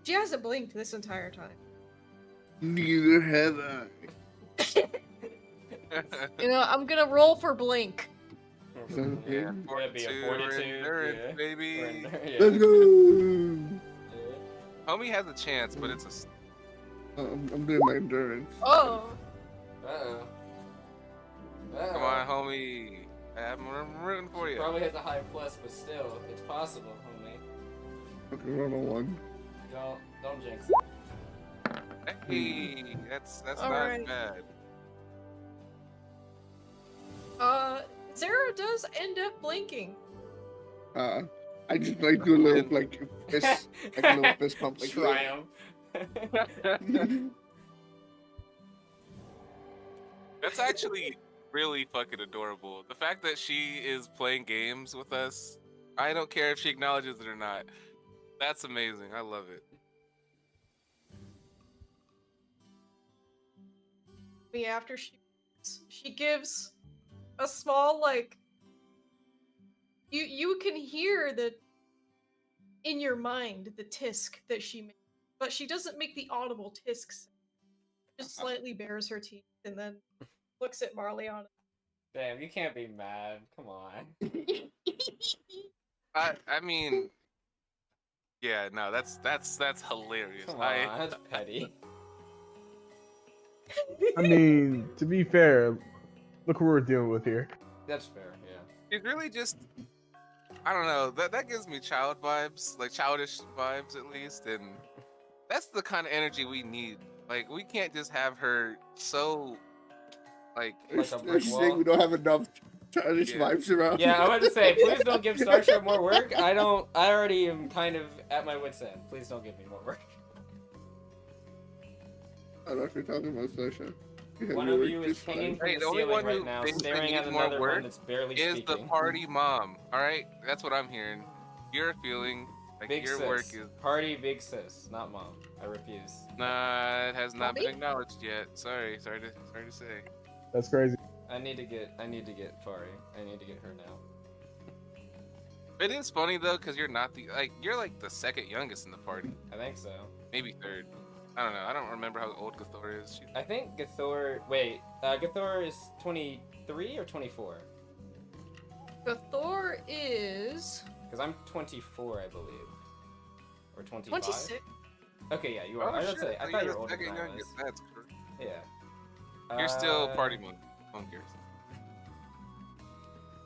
B: She hasn't blinked this entire time.
E: Neither have I.
B: You know, I'm gonna roll for blink.
C: Yeah,
A: That'd be a
C: 42
A: 42,
C: endurance,
A: yeah.
C: baby.
A: Yeah.
E: Let's go.
C: Homie has a chance, but it's a.
E: I'm doing my endurance.
B: Oh,
A: Uh-oh.
C: Come on, homie. I'm rooting for
A: She
C: you.
A: probably has a high plus, but still, it's possible, homie.
E: Okay, roll a 1.
A: Don't jinx it.
C: Hey, that's
B: All
C: not
B: right.
C: bad.
B: Zara does end up blinking.
E: I just like do a little like fist, like a little fist pump like
A: Triumph.
C: That's actually really fucking adorable. The fact that she is playing games with us, I don't care if she acknowledges it or not. That's amazing. I love it.
B: After she gives a small like you can hear the in your mind the tisk that she makes, but she doesn't make the audible tisks. Just slightly bares her teeth and then looks at Marley on
A: Damn, you can't be mad. Come on.
C: I mean, yeah, no, that's hilarious.
A: Come on, that's petty.
D: I mean, to be fair, look what we're dealing with here.
A: That's fair, yeah.
C: It really just, I don't know. That gives me child vibes, like childish vibes at least, and that's the kind of energy we need. Like we can't just have her so, like
A: Like a brick
E: She's
A: wall?
E: saying we don't have enough childish
C: Yeah.
E: vibes around.
A: Yeah, I'm about to say, please don't give Starship more work. I already am kind of at my wit's end. Please don't give me more work.
E: I don't know if you're talking about Sasha.
A: One of you is hanging from
C: Hey,
A: the
C: the only
A: ceiling
C: one
A: right
C: who
A: now,
C: thinks they
A: staring at
C: need more
A: another
C: work
A: one that's barely
C: is
A: speaking.
C: the party mom. All right, that's what I'm hearing. You're feeling like
A: Big
C: your
A: sis.
C: work is.
A: Party big sis, not mom. I refuse.
C: Nah, it has not been
B: Mommy?
C: acknowledged yet. Sorry to say.
D: That's crazy.
A: I need to get Pari. I need to get her now.
C: It is funny though, cause you're not you're like the second youngest in the party,
A: I think so.
C: maybe third. I don't know. I don't remember how old Gathor is.
A: I think Gathor. Wait, Gathor is 23 or 24?
B: Thor is
A: Because I'm 24, I believe, or 25.
B: 26.
A: Okay, yeah, you are. I was
C: shit,
A: say I
C: so
A: thought you
C: you're
A: were
C: the
A: older
C: second
A: than I was.
C: youngest. That's correct.
A: Yeah.
C: You're still party mode. Who cares?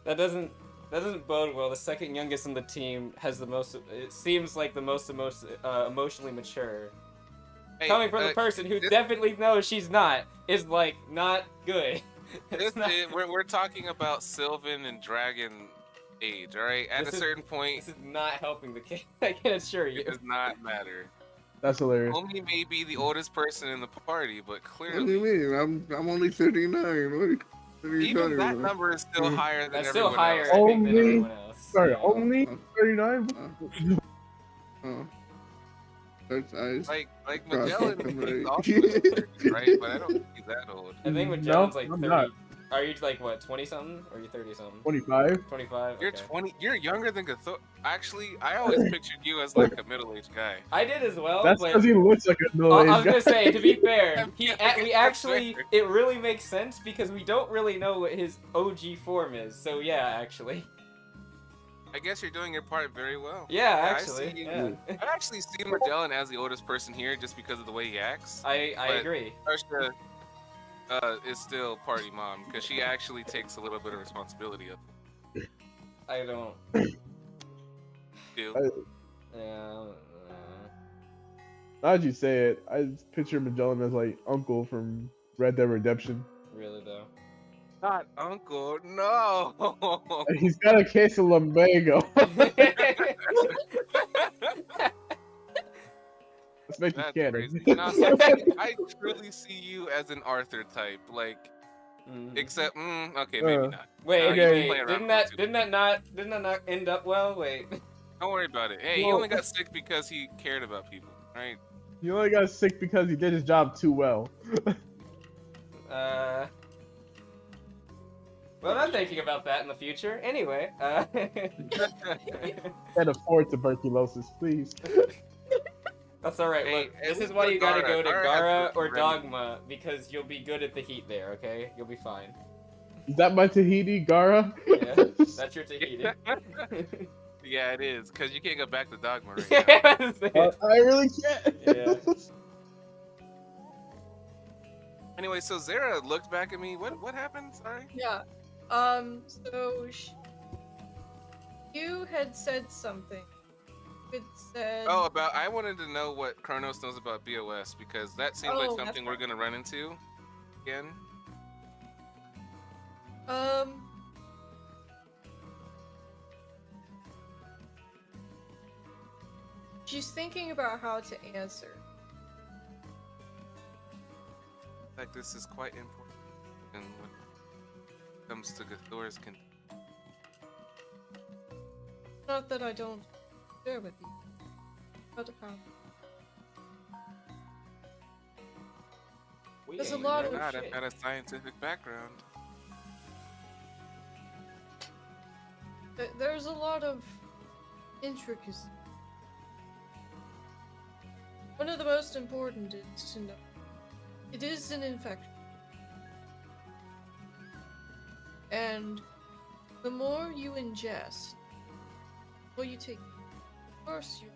A: That doesn't bode well. The second youngest in the team has the most. It seems like the most emotionally mature.
C: Hey,
A: Coming from the person who
C: this-
A: definitely knows she's not is like not good.
C: This is, we're talking about Sylvan and Dragon age, all right? At
A: This
C: a
A: is-
C: certain point,
A: This is not helping the kid. I can assure you.
C: it does not matter.
D: That's hilarious.
C: Homie may be the oldest person in the party, but
E: What do you
C: clearly,
E: mean? I'm only 39. What are you
C: even
E: talking
C: that
E: about?
C: number is still higher than
A: That's still
C: everyone
A: higher,
C: else.
A: I think, than
D: Only-
A: everyone else.
D: Sorry,
A: Yeah.
D: only 39?
E: Oh. That's eyes.
C: Like
E: Cross
C: Magellan
E: country.
C: is also in his 30s, right? But I don't think he's that old.
A: I think
D: No,
A: Magellan's like
D: I'm
A: 30.
D: not.
A: Are you like what, 20 something? Or are you 30 something?
D: 25?
A: 25?
C: You're
A: Okay.
C: 20. You're younger than Gathor. Actually, I always pictured you as like a middle-aged guy.
A: I did as well,
D: That's
A: but
D: because he looks like a
A: I
D: middle-aged
A: was gonna
D: guy.
A: say, to be fair, we
C: That's
A: actually,
C: fair.
A: it really makes sense because we don't really know what his OG form is. So yeah, actually.
C: I guess you're doing your part very well.
A: Yeah,
C: I
A: actually.
C: see.
A: Yeah.
C: I actually see Magellan as the oldest person here just because of the way he acts.
A: I
C: But-
A: agree.
C: Ursula is still party mom because she actually takes a little bit of responsibility of
A: I don't.
C: you.
A: Yeah.
D: Now that you say it, I just picture Magellan as like Uncle from Red Dead Redemption.
A: Really though.
C: Not Uncle, no.
D: He's got a case of lumbago. Let's make this
C: That's
D: canon.
C: crazy. No, I truly see you as an Arthur type, like
A: Mhm.
C: except okay, maybe not.
A: Wait,
C: you
D: okay.
C: play around
A: didn't
C: with
A: that
C: it too.
A: didn't that not end up well? Wait.
C: Don't worry about it. Hey, he
D: Well-
C: only got sick because he cared about people, right?
D: He only got sick because he did his job too well.
A: Well, I'm thinking about that in the future. Anyway,
D: Can't afford tuberculosis, please.
A: that's all right.
C: Hey,
A: Look,
C: hey,
A: this
C: we
A: is why
C: go
A: you gotta
C: Gara.
A: go to
C: Gara has
A: Gara
C: the
A: or
C: remedy.
A: Dogma because you'll be good at the heat there. Okay, you'll be fine.
D: Is that my Tahiti, Gara?
A: Yeah, that's your Tahiti.
C: Yeah, it is, because you can't go back to Dogma right now.
D: I really can't.
A: Yeah.
C: Anyway, so Zara looked back at me. What happened? Sorry.
B: Yeah. So you had said something. You had said.
C: Oh, I wanted to know what Kronos knows about BOS because that seems like
B: Oh, that's
C: something we're
B: right.
C: gonna run into again.
B: She's thinking about how to answer.
C: Like this is quite important, and when it comes to Gathor's
B: Not that I don't share with you, but
A: We
B: There's a
A: ain't
B: lot
A: know
B: of-
C: God,
A: shit.
C: I've got a scientific background.
B: there's a lot of intricacies. One of the most important is to know it is an infection. And the more you ingest, the more you take, the worse you.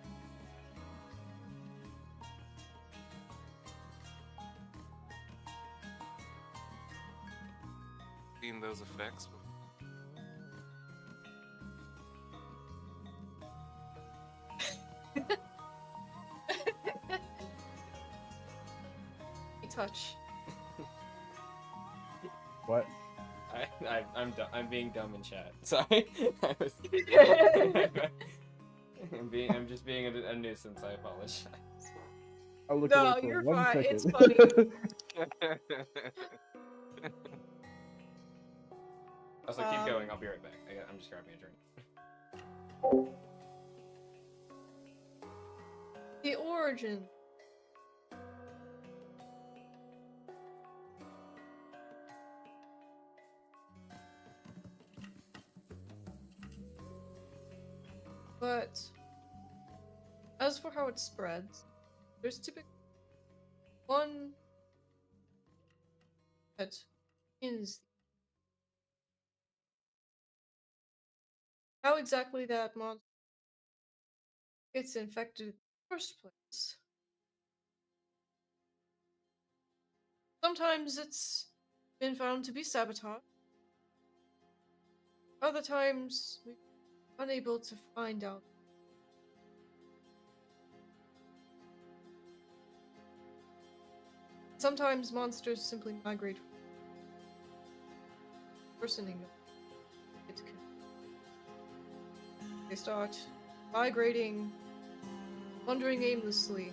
C: Seen those effects.
B: Touch.
D: What?
A: I'm being dumb in chat. Sorry. I'm just being a nuisance. I apologize.
D: I'll look
B: No,
D: away for
B: you're
D: 1
B: fine.
D: second.
B: It's funny.
A: Also, keep going. I'll be right back. I'm just grabbing a drink.
B: The origin. But as for how it spreads, there's typically one that is how exactly that monster gets infected in the first place. Sometimes it's been found to be sabotage. Other times we're unable to find out. Sometimes monsters simply migrate worsening it. They start migrating, wandering aimlessly,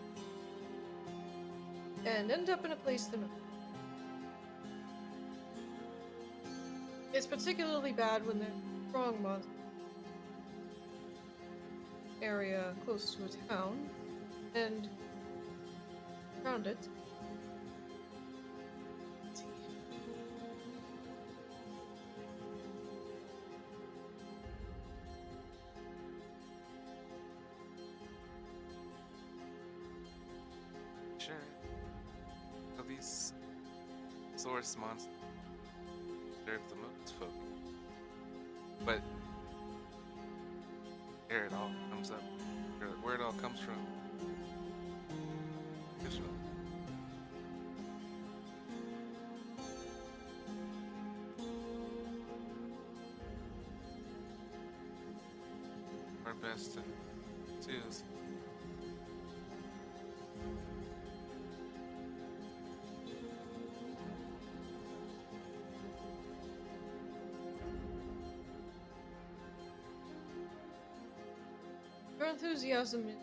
B: and end up in a place they're not. It's particularly bad when they're strong monsters. Area close to a town, and around it.
C: Sure. So these source monsters deserve the most folk. But where it all comes up, or where it all comes from. Originally. Our best to choose.
B: Your enthusiasm is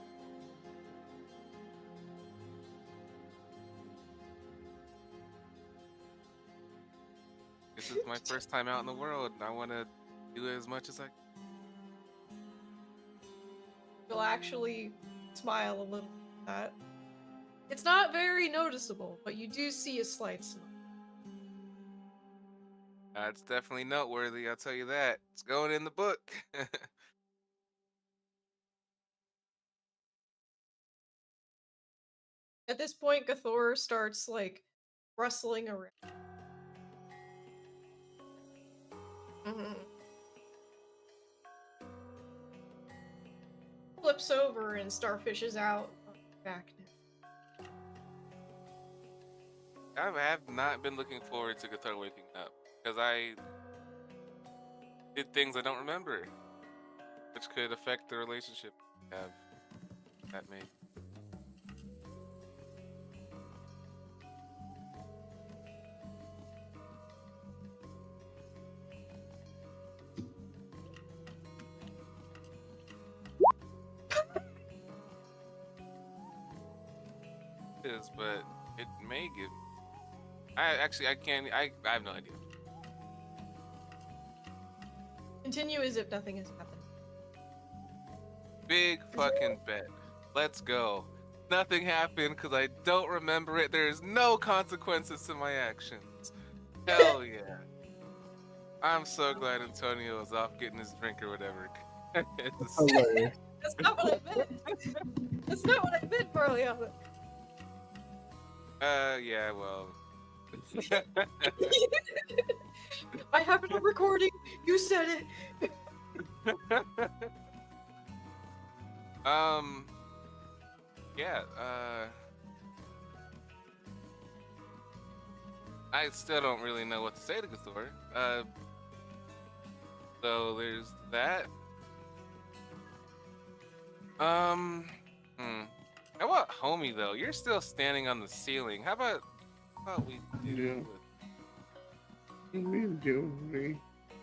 C: This is my first time out in the world, and I want to do as much as I can.
B: She'll actually smile a little at that. It's not very noticeable, but you do see a slight smile.
C: It's definitely noteworthy, I'll tell you that. It's going in the book.
B: At this point, Gathor starts like rustling around. Mhm. Flips over and Starfish is out on the back now.
C: I have not been looking forward to Guitar waking up because I did things I don't remember, which could affect the relationship we have that made. Is, but it may give. I can't. I have no idea.
B: Continue as if nothing has happened.
C: Big fucking bet. Let's go. Nothing happened because I don't remember it. There's no consequences to my actions. Hell yeah. I'm so glad Antonio was off getting his drink or whatever. It's-
D: Hilarious.
B: That's not what I meant. That's not what I meant, Barliana.
C: Yeah, well.
B: I have it on recording. You said it.
C: Yeah, I still don't really know what to say to Gathor. So there's that. How about homie though? You're still standing on the ceiling. How about we do?
E: Yeah. What do you do, me?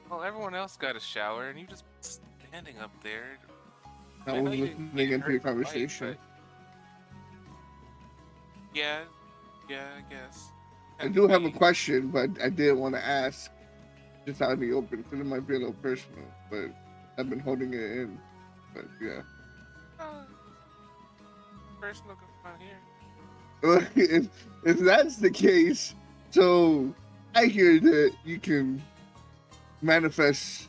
C: Well, everyone else got a shower, and you just standing up there.
E: I
C: know
E: was
C: you didn't
E: listening
C: get
E: into
C: hurt
E: your
C: in the fight,
E: conversation.
C: but- Yeah, I guess.
E: I do have a question, but I did want to ask just out in the open because it might be a little personal, but I've been holding it in. But yeah.
C: Personal going on here.
E: if that's the case, so I hear that you can manifest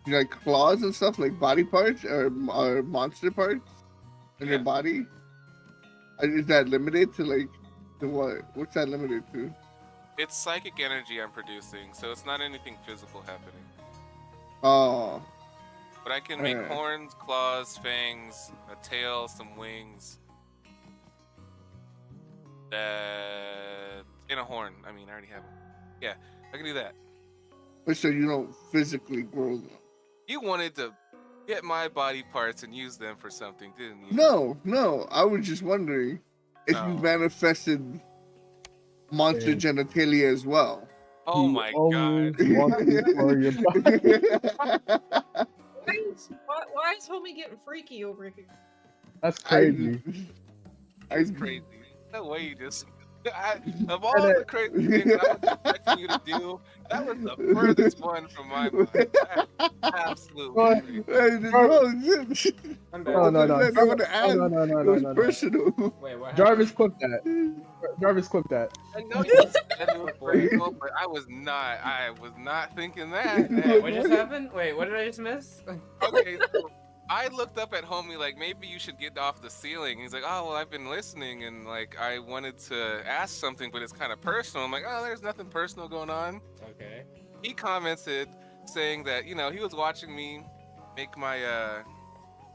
E: like claws and stuff, like body parts or monster parts in your
C: Yeah.
E: body. Is that limited to like to what? What's that limited to?
C: It's psychic energy I'm producing, so it's not anything physical happening.
E: Oh,
C: But I can make
E: Alright.
C: horns, claws, fangs, a tail, some wings. In a horn. I mean, I already have one. Yeah, I can do that.
E: but so you don't physically grow them?
C: You wanted to get my body parts and use them for something, didn't you?
E: No. I was just wondering if you
C: Oh.
E: manifested monster
D: Yeah.
E: genitalia as well.
C: Oh
D: You
C: my
D: always
C: god.
D: want to for your body.
B: Why is homie getting freaky over here?
D: That's crazy.
C: That's crazy. No way you just. Of all the crazy things I was expecting you to do, that was the furthest one from my mind. Absolutely.
A: I'm
D: No,
A: back.
D: no, no.
E: I want to ask.
D: No, no, no,
E: It
D: no,
E: was
D: no, no.
E: personal.
A: Wait, what happened?
D: Jarvis, clip that. Jarvis, clip that.
C: I know you said it was playful, but I was not thinking that.
A: Hey, what just happened? Wait, what did I just miss?
C: Okay, so I looked up at homie like maybe you should get off the ceiling. He's like, oh well, I've been listening and like I wanted to ask something, but it's kind of personal. I'm like, oh, there's nothing personal going on.
A: Okay.
C: He commented saying that he was watching me make my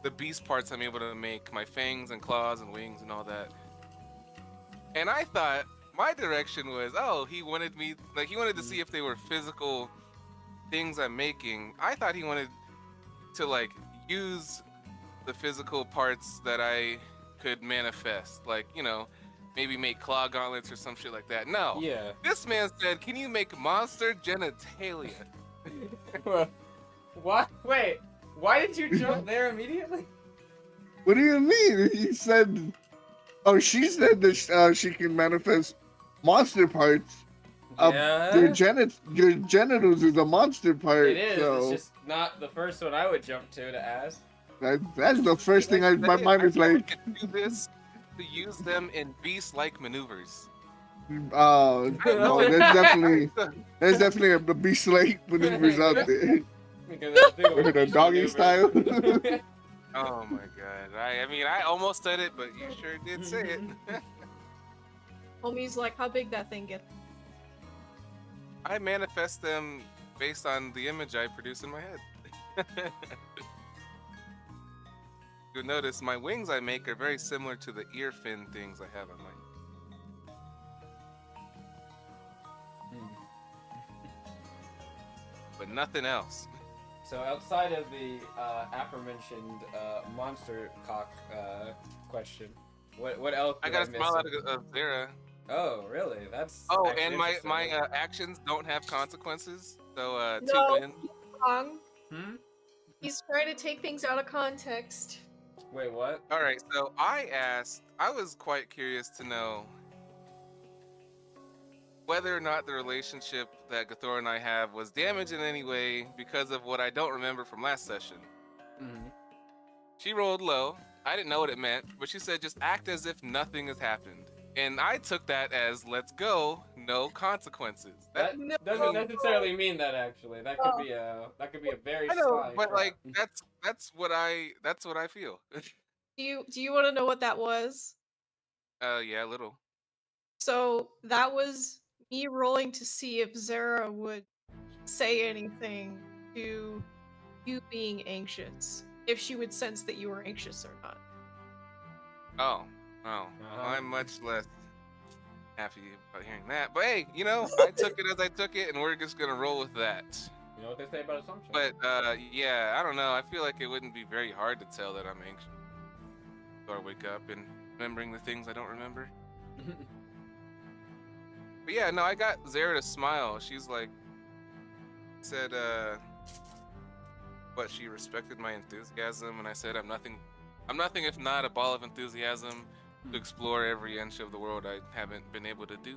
C: the beast parts I'm able to make, my fangs and claws and wings and all that. And I thought my direction was, oh, he wanted to see if they were physical things I'm making. I thought he wanted to like use the physical parts that I could manifest, like maybe make claw gauntlets or some shit like that. No,
A: Yeah.
C: this man said, can you make monster genitalia?
A: Well, what? Wait. Why did you jump there immediately?
E: What do you mean? He said, oh, she said that she can manifest monster parts.
A: Yeah.
E: Your genitals is a monster part.
A: It is.
E: So.
A: It's just not the first one I would jump to ask.
E: That's the first thing my mind is
C: I
E: like.
C: could do this to use them in beast-like maneuvers.
E: No, there's definitely a beast like maneuvers out there. Or the doggy style.
C: Oh my god! I mean, I almost said it, but you sure did say it.
B: Homie's like, how big that thing gets?
C: I manifest them based on the image I produce in my head. You'll notice my wings I make are very similar to the ear fin things I have on my. But nothing else.
A: So outside of the aforementioned monster cock question, what else?
C: I
A: did
C: got a
A: miss?
C: smile out of Zera.
A: Oh, really? That's.
C: Oh,
A: actually
C: and my
A: interesting.
C: actions don't have consequences. So
B: No.
C: to win.
B: Wrong. He's trying to take things out of context.
A: Wait, what?
C: All right. So I was quite curious to know whether or not the relationship that Gathor and I have was damaged in any way because of what I don't remember from last session.
A: Mm-hmm.
C: She rolled low. I didn't know what it meant, but she said just act as if nothing has happened. And I took that as let's go, no consequences.
A: That doesn't necessarily mean that actually. That could be a very
C: I know,
A: sly
C: but
A: trap.
C: like that's what I feel.
B: Do you want to know what that was?
C: Yeah, a little.
B: So that was me rolling to see if Zara would say anything to you being anxious. If she would sense that you were anxious or not.
C: Oh,
A: Uh-huh.
C: I'm much less happy about hearing that. But hey, I took it as I took it, and we're just gonna roll with that.
A: You know what they say about assumption.
C: But yeah, I don't know. I feel like it wouldn't be very hard to tell that I'm anxious. Or wake up and remembering the things I don't remember. But yeah, no, I got Zara to smile. She's like, said, but she respected my enthusiasm, and I said, I'm nothing if not a ball of enthusiasm to explore every inch of the world I haven't been able to do.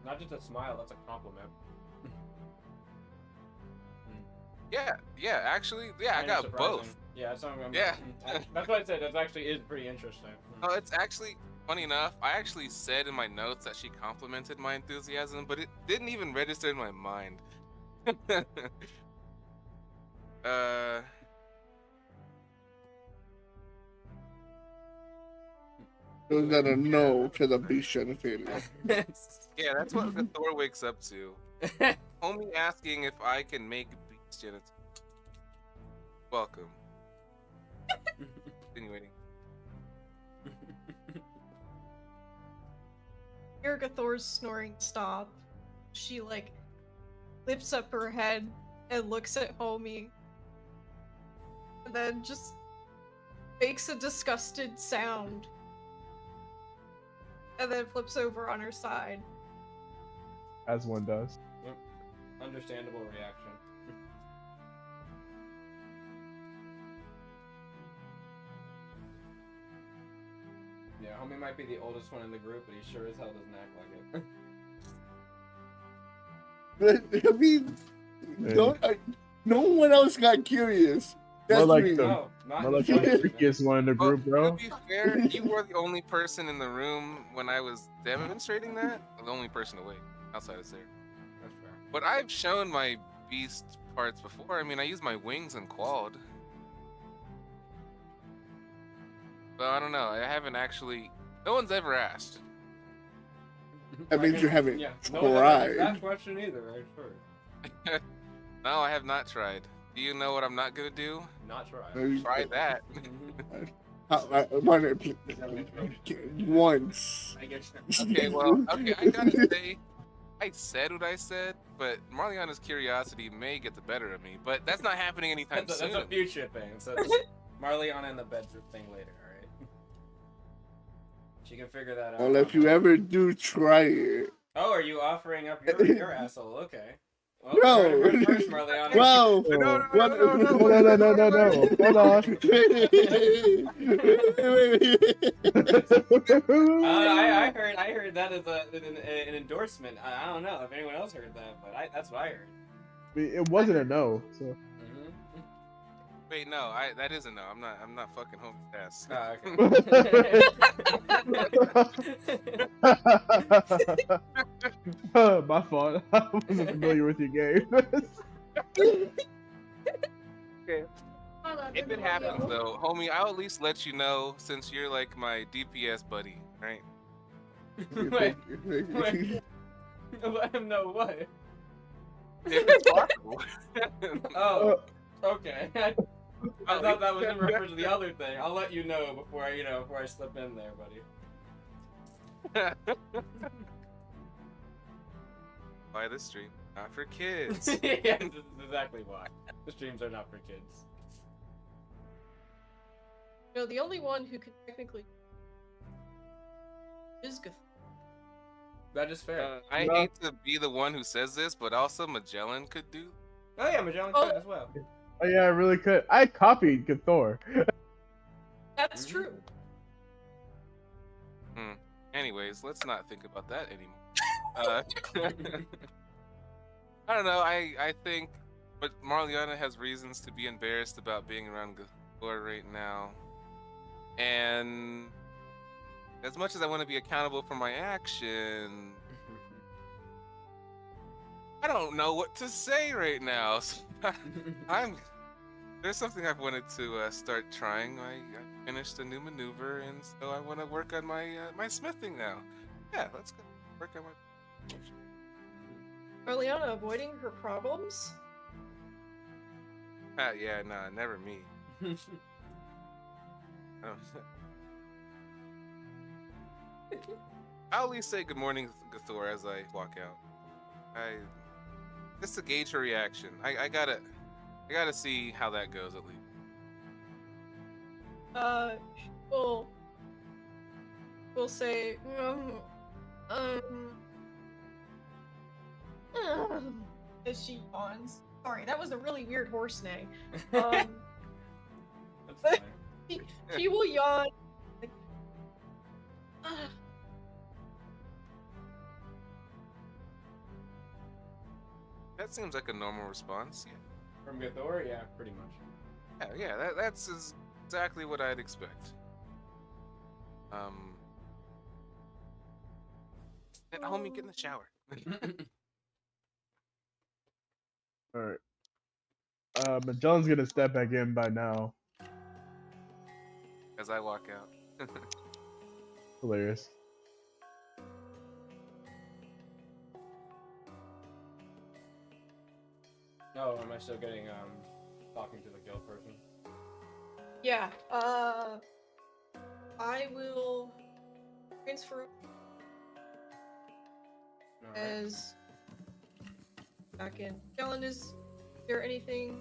A: Not just a smile, that's a compliment.
C: Yeah, actually, yeah, I
A: Kinda
C: got
A: surprising.
C: both.
A: Yeah, that's what
C: Yeah.
A: That's what I said. That actually is pretty interesting.
C: Oh, it's actually funny enough. I actually said in my notes that she complimented my enthusiasm, but it didn't even register in my mind.
E: Those that are no to the beast genitalia.
C: Yeah, that's what the Thor wakes up to. Homie asking if I can make beast genitalia. Welcome. Continuing.
B: Erica Thor's snoring stop. She lifts up her head and looks at Homie. And then just makes a disgusted sound. And then flips over on her side.
D: As one does.
A: Understandable reaction. Yeah, homie might be the oldest one in the group, but he sure as hell doesn't act like it.
E: But I mean, no one else got curious. That's
D: More like
E: me.
D: the-
A: No, not
D: More like
A: in
D: the
A: the
D: freakiest one in the group,
C: To
D: bro.
C: be fair, you were the only person in the room when I was demonstrating that. The only person awake outside of Sarah.
A: That's fair.
C: But I've shown my beast parts before. I mean, I use my wings and quad. But I don't know. I haven't actually. No one's ever asked.
E: That means you haven't
A: Yeah, no one ever asked
E: tried.
A: that question either, I'm sure.
C: No, I have not tried. Do you know what I'm not gonna do?
A: Not try.
C: Try that.
E: Once.
A: I guess.
C: Okay, well, okay, I gotta say, I said what I said, but Marliana's curiosity may get the better of me. But that's not happening anytime
A: That's
C: soon.
A: a future thing. So Marliana in the bedroom thing later, alright? She can figure that out.
E: Well, if you ever do try it.
A: Oh, are you offering up your asshole? Okay. Well,
E: No.
A: you heard it first, Marliana.
E: Well,
C: No, no,
E: what?
C: no, no, no,
D: No. Hold on.
A: I heard that as an endorsement. I don't know if anyone else heard that, but that's what I heard.
D: It wasn't a no, so.
C: Wait, no, that is a no. I'm not fucking homie's ass.
A: Ah, okay.
D: My fault. I wasn't familiar with your game.
C: Okay. If it happens though, homie, I'll at least let you know since you're like my DPS buddy, right?
A: Wait, wait. Let him know what.
C: If it's possible.
A: Oh, okay. I thought that was in reference to the other thing. I'll let you know before I slip in there, buddy.
C: Why this stream? Not for kids.
A: Yeah, this is exactly why. The streams are not for kids.
B: No, the only one who could technically is Cthulhu.
A: That is fair.
C: I hate to be the one who says this, but also Magellan could do.
A: Oh yeah, Magellan
B: Oh.
A: could as well.
D: Oh yeah, I really could. I copied Cthor.
B: That's true.
C: Anyways, let's not think about that anymore. I don't know. I think, but Marliana has reasons to be embarrassed about being around Cthor right now, and as much as I want to be accountable for my actions, I don't know what to say right now. So there's something I've wanted to start trying. I finished a new maneuver, and so I want to work on my my smithing now. Yeah, let's go work on my.
B: Arliana avoiding her problems?
C: Yeah, nah, never me. Oh. I'll at least say good morning, Cthor, as I walk out. Just to gauge her reaction. I gotta see how that goes at least.
B: We'll say, as she yawns. Sorry, that was a really weird horse neigh.
A: That's fine.
B: She will yawn. Like,
C: That seems like a normal response. Yeah,
A: From Gathor, yeah, pretty much.
C: yeah. That's exactly what I'd expect. Homie, get in the shower.
D: All right. Magellan's gonna step back in by now.
C: As I walk out.
D: Hilarious.
A: Oh, am I still getting talking to the guild person?
B: yeah, I will transfer
A: All right.
B: as back in. Kellen, is there anything?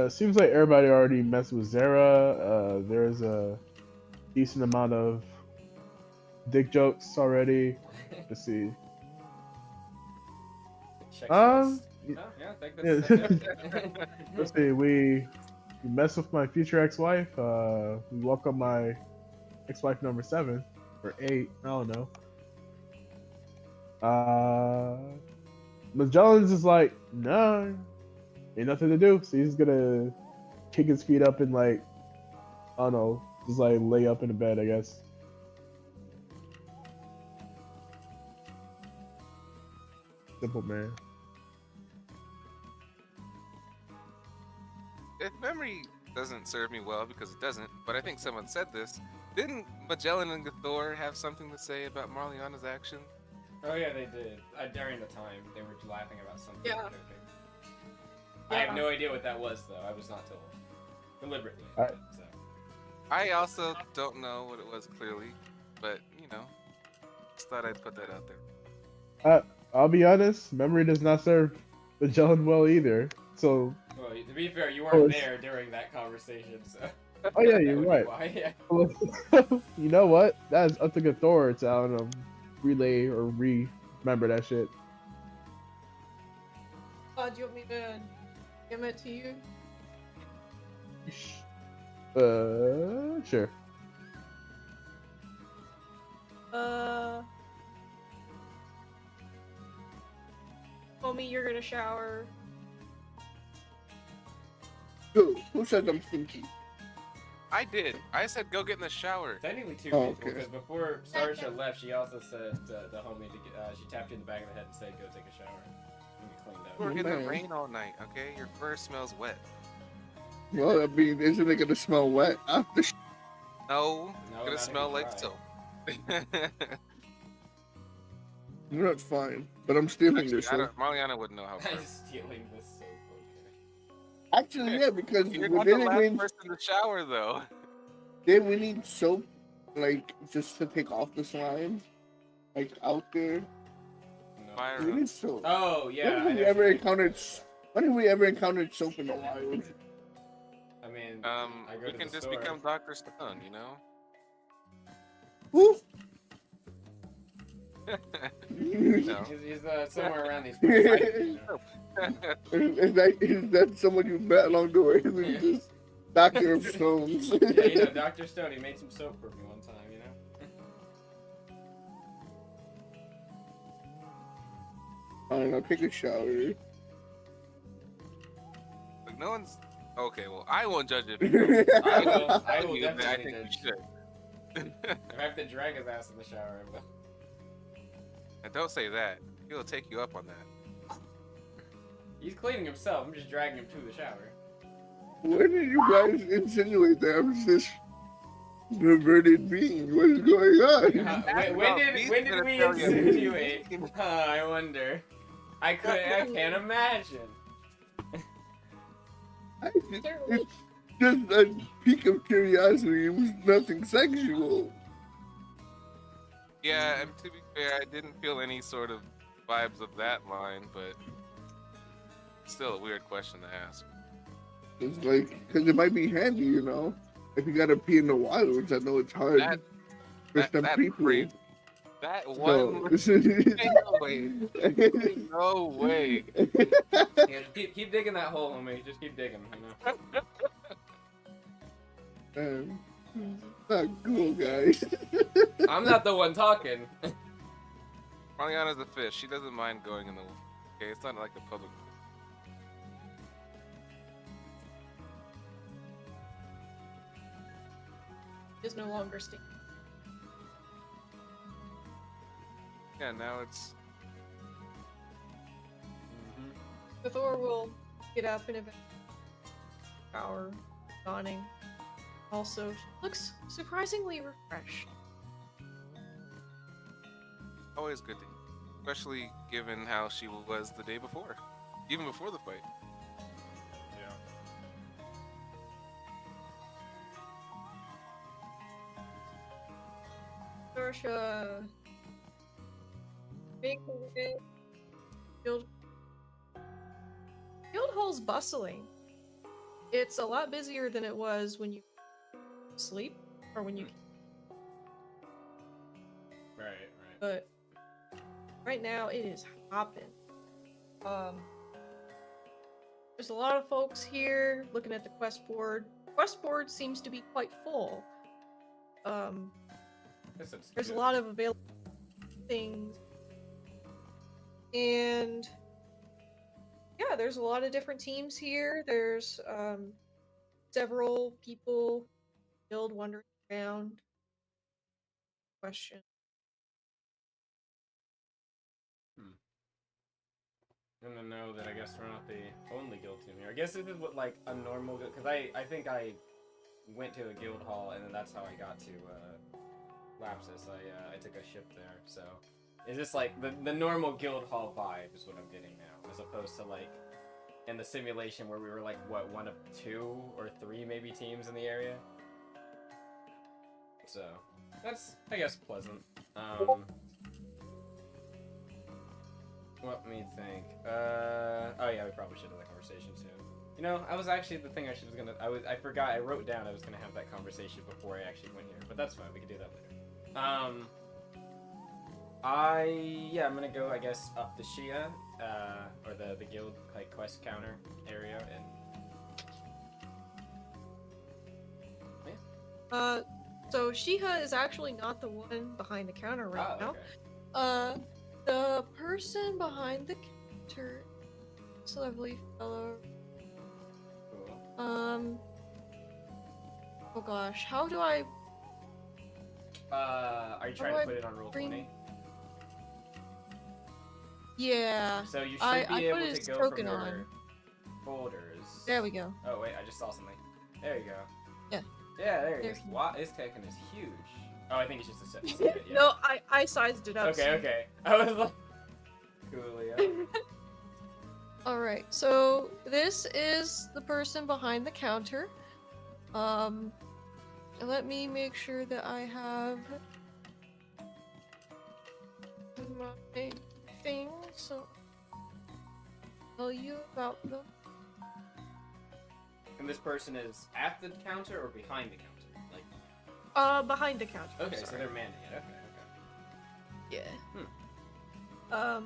D: Seems like everybody already messed with Zara. There's a decent amount of dick jokes already. Let's see.
A: Check
D: Um,
A: this. Oh, yeah, I think
D: yeah.
A: that's
D: Let's see. We messed with my future ex-wife. We welcome my ex-wife number 7 or 8. I don't know. Magellan's is like, nah, ain't nothing to do. So he's gonna kick his feet up and like, I don't know, just like lay up in the bed, I guess. Simple man.
C: If memory doesn't serve me well, because it doesn't, but I think someone said this, didn't Magellan and Gathor have something to say about Marliana's action?
A: Oh yeah, they did. During the time, they were laughing about something.
B: Yeah.
A: I have
B: Yeah.
A: no idea what that was though. I was not told. Deliberately.
D: Alright.
A: So.
C: I also don't know what it was clearly, but you know, just thought I'd put that out there.
D: I'll be honest, memory does not serve Magellan well either. So,
A: Well, to be fair, you
D: Oh,
A: weren't
D: it's-
A: there during that conversation, so.
D: oh yeah,
A: that
D: you're
A: would be
D: right.
A: why, yeah.
D: You know what? That's up to Gathor to, I don't know, relay or remember that shit.
B: Do you want me to give it to you?
D: Sure.
B: Homie, you're gonna shower.
E: Who said I'm stinky?
C: I did. I said go get in the shower.
A: Technically two
E: Oh,
A: people,
E: okay.
A: because before Sarsha left, she also said the homie to get, she tapped you in the back of the head and said go take a shower and get cleaned
C: We're
A: up.
C: in the
E: Man.
C: rain all night, okay? Your fur smells wet.
E: Well, I mean, isn't it gonna smell wet after?
C: No,
A: No,
C: gonna
A: not if
C: smell
A: you
C: like
A: try.
C: soap.
E: You're not fine, but I'm stealing
C: Actually,
E: this.
C: I don't, Mariana wouldn't know how far.
A: I'm stealing this soap.
E: Actually, yeah, because
C: You're
E: with
C: not the last
E: anything,
C: person to shower, though.
E: then we need soap, like just to take off the slime, like out there.
A: No.
E: We
C: Myra.
E: need soap.
A: Oh yeah.
E: When
A: I
E: have we
A: know
E: ever
A: what you
E: encountered? When have we ever encountered soap in the wild?
A: mean. I mean, I go
C: You
A: to
C: can
A: the
C: just
A: store.
C: become Dr. Stone, you know?
E: Who?
C: No.
A: He's somewhere around these parts. You know?
E: Is that someone you met along the way? Who's
A: Yeah.
E: just Doctor of Stones.
A: Yeah, you know, Dr. Stone, he made some soap for me one time, you know?
E: Fine, I'll take a shower.
C: Like, no one's. Okay, well, I won't judge it. if you don't.
A: I will
C: You, but I
A: definitely
C: think
A: judge.
C: you should.
A: If I have to drag his ass in the shower, I will.
C: And don't say that. He'll take you up on that.
A: He's cleaning himself, I'm just dragging him to the shower.
E: Where did you guys insinuate that I was this perverted being? What is going on?
A: When did we insinuate? I wonder. I can't imagine.
E: It's just a peak of curiosity. It was nothing sexual.
C: Yeah, and to be fair, I didn't feel any sort of vibes of that line, but still a weird question to ask.
E: It's like, because it might be handy, you know? If you gotta pee in the wilds, I know it's hard for some
C: That's
E: people.
C: crazy. That
E: So,
C: one. No way. No way.
A: Yeah, keep digging that hole, homie. Just keep digging, you know?
E: Not cool, guys.
A: I'm not the one talking.
C: Mariana's a fish. She doesn't mind going in the water. Okay, it's not like a public.
B: Is no longer stinky.
C: Yeah, now it's.
B: The Thor will get up in about shower, yawning. Also, looks surprisingly refreshed.
C: Always good to especially given how she was the day before, even before the fight.
A: Yeah.
B: Sarsha make her way. Guild Hall's bustling. It's a lot busier than it was when you sleep or when you.
A: Right.
B: But right now it is hopping. There's a lot of folks here looking at the quest board. Quest board seems to be quite full. There's a lot of available things, and yeah, there's a lot of different teams here. There's several people build wandering around. Question.
A: And to know that I guess we're not the only guild team here. I guess this is what like a normal guild, because I think I went to a guild hall and then that's how I got to Lapsus. I took a ship there. So is this like the normal guild hall vibe is what I'm getting now, as opposed to like in the simulation where we were like what, one of 2 or 3 maybe teams in the area. So that's, I guess, pleasant. Let me think. Oh yeah, we probably should have that conversation soon. You know, I was actually the thing I forgot. I wrote down I was gonna have that conversation before I actually went here, but that's fine. We can do that later. I'm gonna go, I guess, up the Shia, or the guild like quest counter area, and
B: So Shiha is actually not the one behind the counter right now.
A: Okay.
B: The person behind the encounter this lovely fellow.
A: Cool.
B: Oh gosh, how do I?
A: Are you trying
B: do
A: to
B: I
A: put it on roll
B: bring-
A: 20?
B: Yeah.
A: So you should
B: I
A: be
B: put
A: able to
B: his
A: go
B: token
A: from your
B: on.
A: folders.
B: There we go.
A: Oh wait, I just saw something. There you go.
B: Yeah.
A: Yeah, there it
B: There's-
A: is. Wow, his token is huge. Oh, I think it's just a set. Yeah.
B: No, I sized it up.
A: Okay,
B: so-
A: okay. I was like, Coolio.
B: Alright, so this is the person behind the counter. Let me make sure that I have my thing, so tell you about them.
A: And this person is at the counter or behind the counter? Like,
B: Behind the counter. I'm
A: okay, so
B: sorry.
A: they're manning it. Okay,
B: Yeah.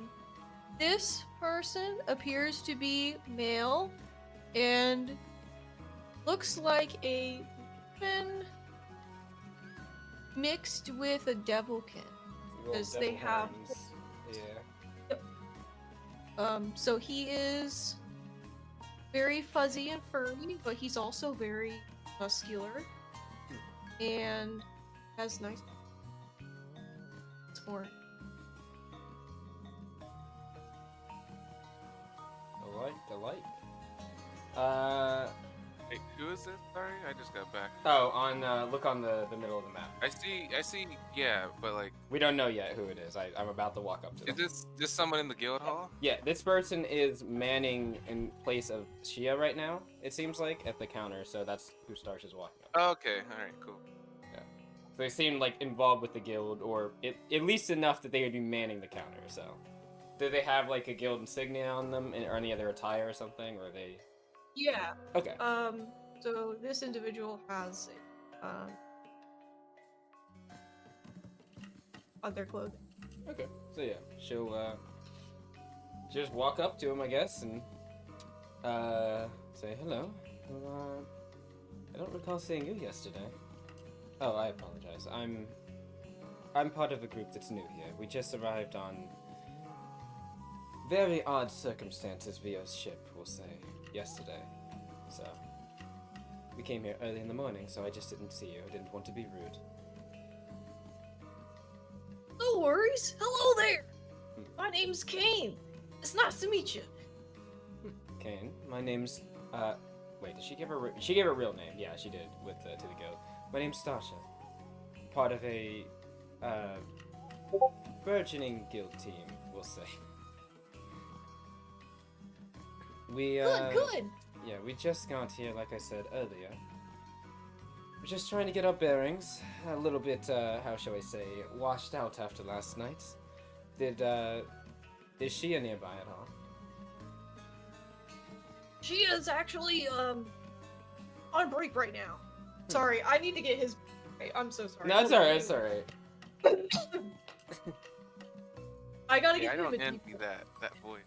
B: This person appears to be male and looks like a human mixed with a devilkin.
A: okay.
B: Because they have-
A: Yeah.
B: So he is very fuzzy and furry, but he's also very muscular and has nice horn.
A: I like.
C: Wait, who is this? Sorry, I just got back.
A: Oh, on look on the middle of the map.
C: I see. Yeah, but like,
A: We don't know yet who it is. I'm about to walk up to
C: is
A: them.
C: this someone in the guild hall?
A: Yeah, this person is manning in place of Shia right now. It seems like at the counter, so that's who Starch is walking up.
C: Oh, okay, all right, cool.
A: So they seem like involved with the guild, or at least enough that they would be manning the counter. So, do they have like a guild insignia on them, or any other attire or something, or are they?
B: Yeah.
A: Okay.
B: So this individual has other clothing.
A: Okay. So yeah, she'll just walk up to him, I guess, and say hello. Well, I don't recall seeing you yesterday. Oh, I apologize. I'm part of a group that's new here. We just arrived on very odd circumstances via ship, we'll say, yesterday. So we came here early in the morning, so I just didn't see you. I didn't want to be rude.
B: No worries. Hello there. My name's Kane. It's nice to meet you.
A: Kane, my name's wait, did she give her she gave her real name? Yeah, she did with to the guild. My name's Stasha. Part of a burgeoning guild team, we'll say. We
B: Good.
A: yeah, we just got here, like I said earlier. We're just trying to get our bearings. A little bit, how shall I say, washed out after last night. Is she nearby at all?
B: She is actually on break right now. Sorry, I need to get his. I'm so sorry.
A: No, it's
B: Hold on.
A: alright, it's alright.
B: I gotta
C: Yeah, I
B: get him
C: don't
B: a deep
C: envy
B: voice.
C: that voice.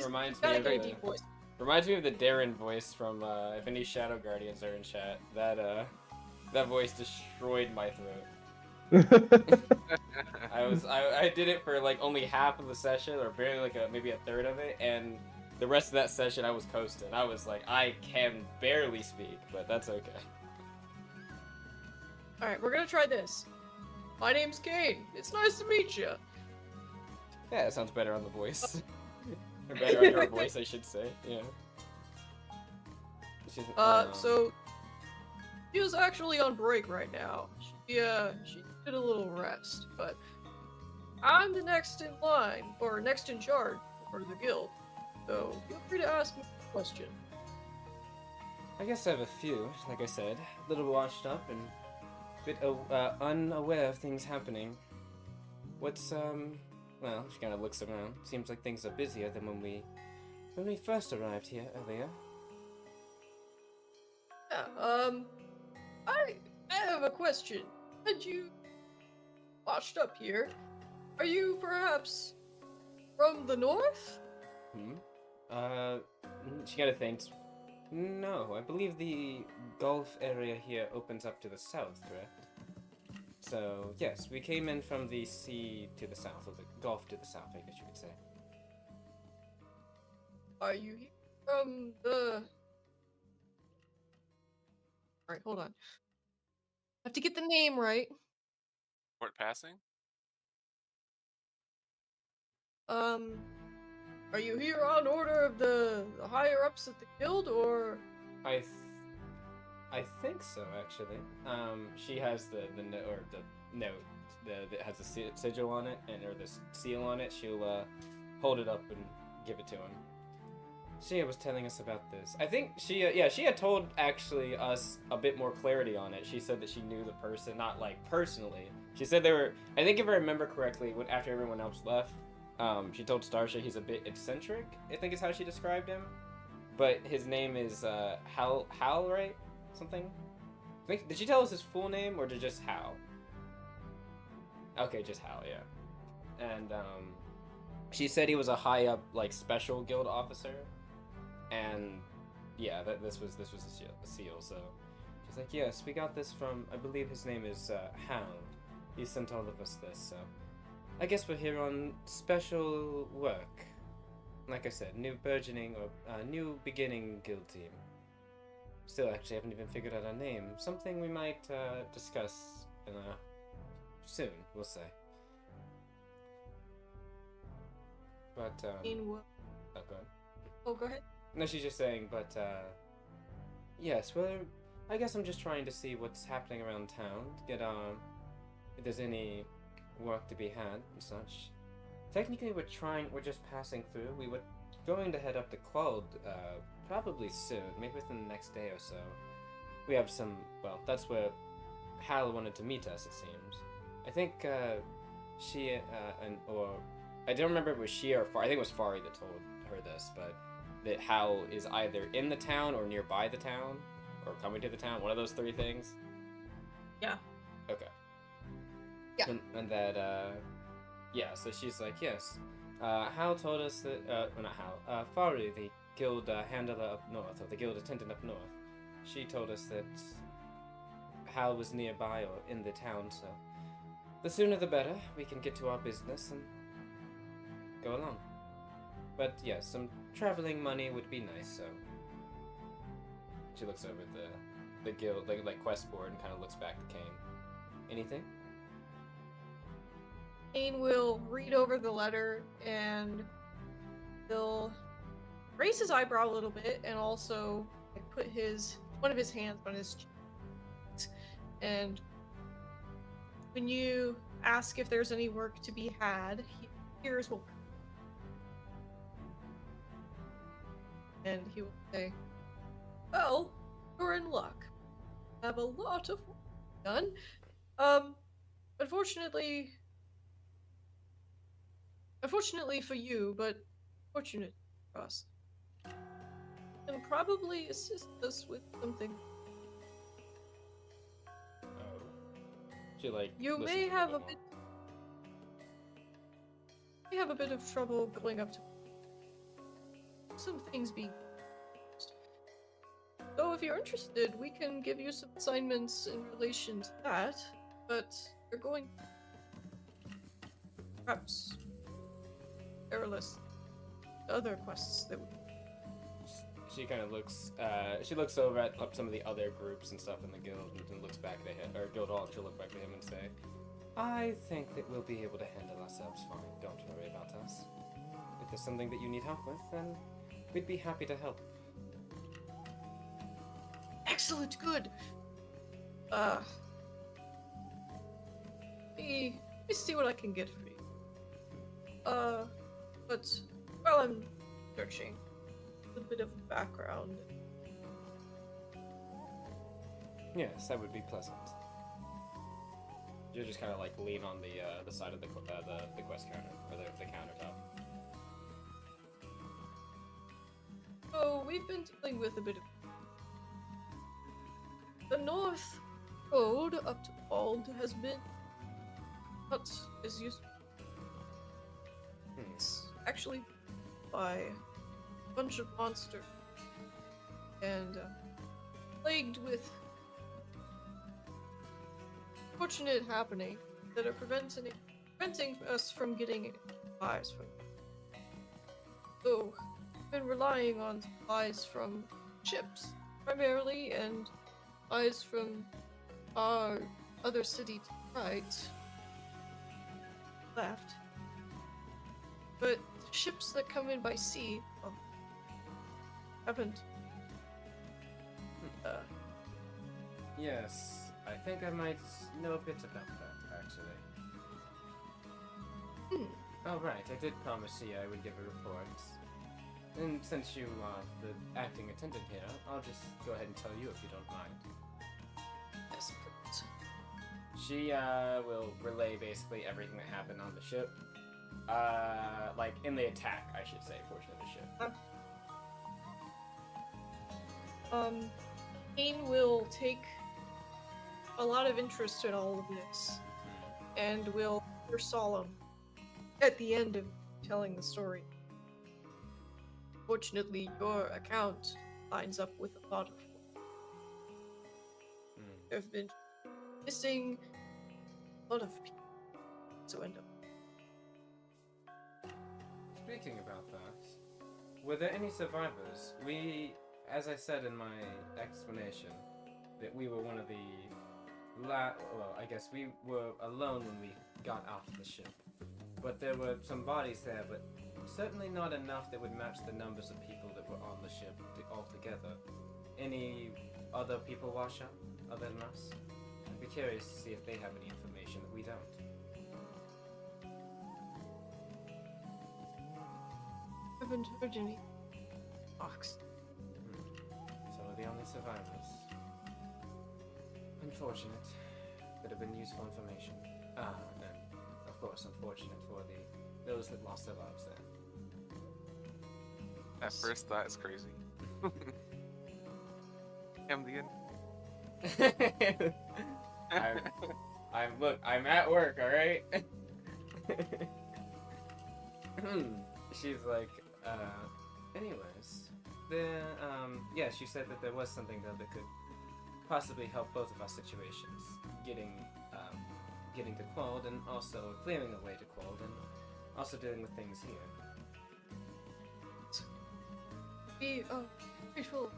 A: Reminds
B: Gotta
A: me
B: get a
A: of
B: deep voice.
A: Reminds me of the Darren voice from if any Shadow Guardians are in chat. That voice destroyed my throat. I did it for like only half of the session, or barely like maybe a third of it, and the rest of that session I was coasting. I was like, I can barely speak, but that's okay.
B: All right, we're gonna try this. My name's Kane. It's nice to meet you.
A: Yeah, it sounds better on the voice. Or better on your voice, I should say. Yeah.
B: So she is actually on break right now. She did a little rest, but I'm the next in line, or next in charge for the guild. So feel free to ask me a question.
A: I guess I have a few. Like I said, a little washed up and a bit unaware of things happening. What's Well, she kind of looks around. Seems like things are busier than when we first arrived here earlier.
B: Yeah, I have a question. Had you washed up here? Are you perhaps from the north?
A: She kind of thinks. No, I believe the Gulf area here opens up to the south, correct? So, yes, we came in from the sea to the south, or the Gulf to the south, I guess you could say.
B: Are you here from the... Alright, hold on. I have to get the name right.
C: Port passing?
B: Are you here on order of the higher-ups at the guild, or...
A: I think so, actually. She has the note that has the sigil on it, or the seal on it. She'll hold it up and give it to him. She was telling us about this. I think she had told actually us a bit more clarity on it. She said that she knew the person, not like personally. She said they were. I think if I remember correctly, after everyone else left, she told Starsha he's a bit eccentric. I think is how she described him. But his name is Hal, right? Something. Did she tell us his full name or just Hal? Okay, just Hal, yeah. And she said he was a high up like special guild officer. And yeah, this was a seal. So she's like, yes, we got this from, I believe his name is Hound. He sent all of us this. So I guess we're here on special work. Like I said, new burgeoning or new beginning guild team. Still, actually, haven't even figured out our name. Something we might discuss soon. We'll say. But
B: In what?
A: oh, go ahead.
B: Oh, go ahead.
A: No, she's just saying, but, yes, well, I guess I'm just trying to see what's happening around town, to get, if there's any work to be had and such. Technically, we're just passing through. We were going to head up to Quald, probably soon, maybe within the next day or so. We have some, well, that's where Hal wanted to meet us, it seems. I think, I don't remember if it was she or Fari. I think it was Fari that told her this, but that Hal is either in the town or nearby the town, or coming to the town, one of those three things.
B: Yeah.
A: Okay.
B: Yeah.
A: And that, yeah, so she's like, yes. Hal told us that, well, not Hal, Fari, the guild handler up north, or the guild attendant up north, she told us that Hal was nearby or in the town, so the sooner the better. We can get to our business and go along. But yes, some traveling money would be nice, so she looks over at the guild, like quest board, and kind of looks back to Kane. Anything?
B: Kane will read over the letter and he'll raise his eyebrow a little bit and also put one of his hands on his chest. And when you ask if there's any work to be had, here's what. And he will say, well, you're in luck. I have a lot of work done. Unfortunately for you, but fortunate for us. And probably assist us with something.
A: Oh. She
B: You
A: listens
B: may
A: a
B: have
A: little
B: a bit of trouble going up to some things being. So if you're interested, we can give you some assignments in relation to that, but you're going perhaps perilous other quests that
A: She kind of looks. She looks over at some of the other groups and stuff in the guild, and looks back to him, or guild hall. She'll look back to him and say, "I think that we'll be able to handle ourselves fine. Don't worry about us. If there's something that you need help with, then we'd be happy to help."
B: excellent, good. Let me see what I can get for you. But while I'm searching, a bit of background.
A: Yes, that would be pleasant. You just kind of lean on the side of the quest counter, or the countertop.
B: So we've been dealing with a bit of the North Road up to Ald has been not as useful. It's actually by a bunch of monsters and plagued with unfortunate happening that are preventing us from getting supplies from. So, we've been relying on supplies from ships primarily, and supplies from our other city to the right, left. But the ships that come in by sea haven't.
A: Yes, I think I might know a bit about that, actually. Oh, right, I did promise you I would give a report. And since you are the acting attendant here, I'll just go ahead and tell you if you don't mind.
B: Yes, please.
A: She will relay basically everything that happened on the ship. Like in the attack, I should say, portion of the ship.
B: Kane will take a lot of interest in all of this, and will appear solemn at the end of telling the story. Fortunately, your account lines up with a lot of there have been missing a lot of people to end up.
A: Speaking about that, were there any survivors? As I said in my explanation, that we were one of the well, I guess we were alone when we got off the ship. But there were some bodies there, but certainly not enough that would match the numbers of people that were on the ship altogether. Any other people wash up, other than us? I'd be curious to see if they have any information that we don't.
B: Haven't heard any talks.
A: So we're the only survivors. Unfortunate. Could have been useful information. And of course unfortunate for those that lost their lives there.
C: At first thought, it's crazy. I'm the end.
A: I'm at work, alright? She's like, anyways, yeah, she said that there was something though that could possibly help both of our situations. Getting to Quald and also clearing the way to Quald and also dealing with things here.
B: Be grateful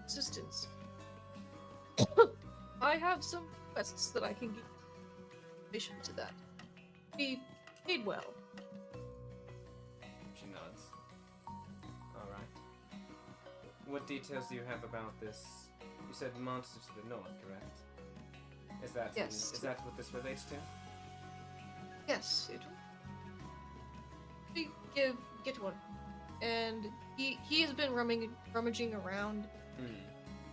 B: assistance. I have some quests that I can give in addition to that. Be paid well.
A: She nods. Alright. What details do you have about this? You said monsters to the north, correct?
B: Yes.
A: Is that what this relates to?
B: Yes, it will. We get one. And he has been rummaging around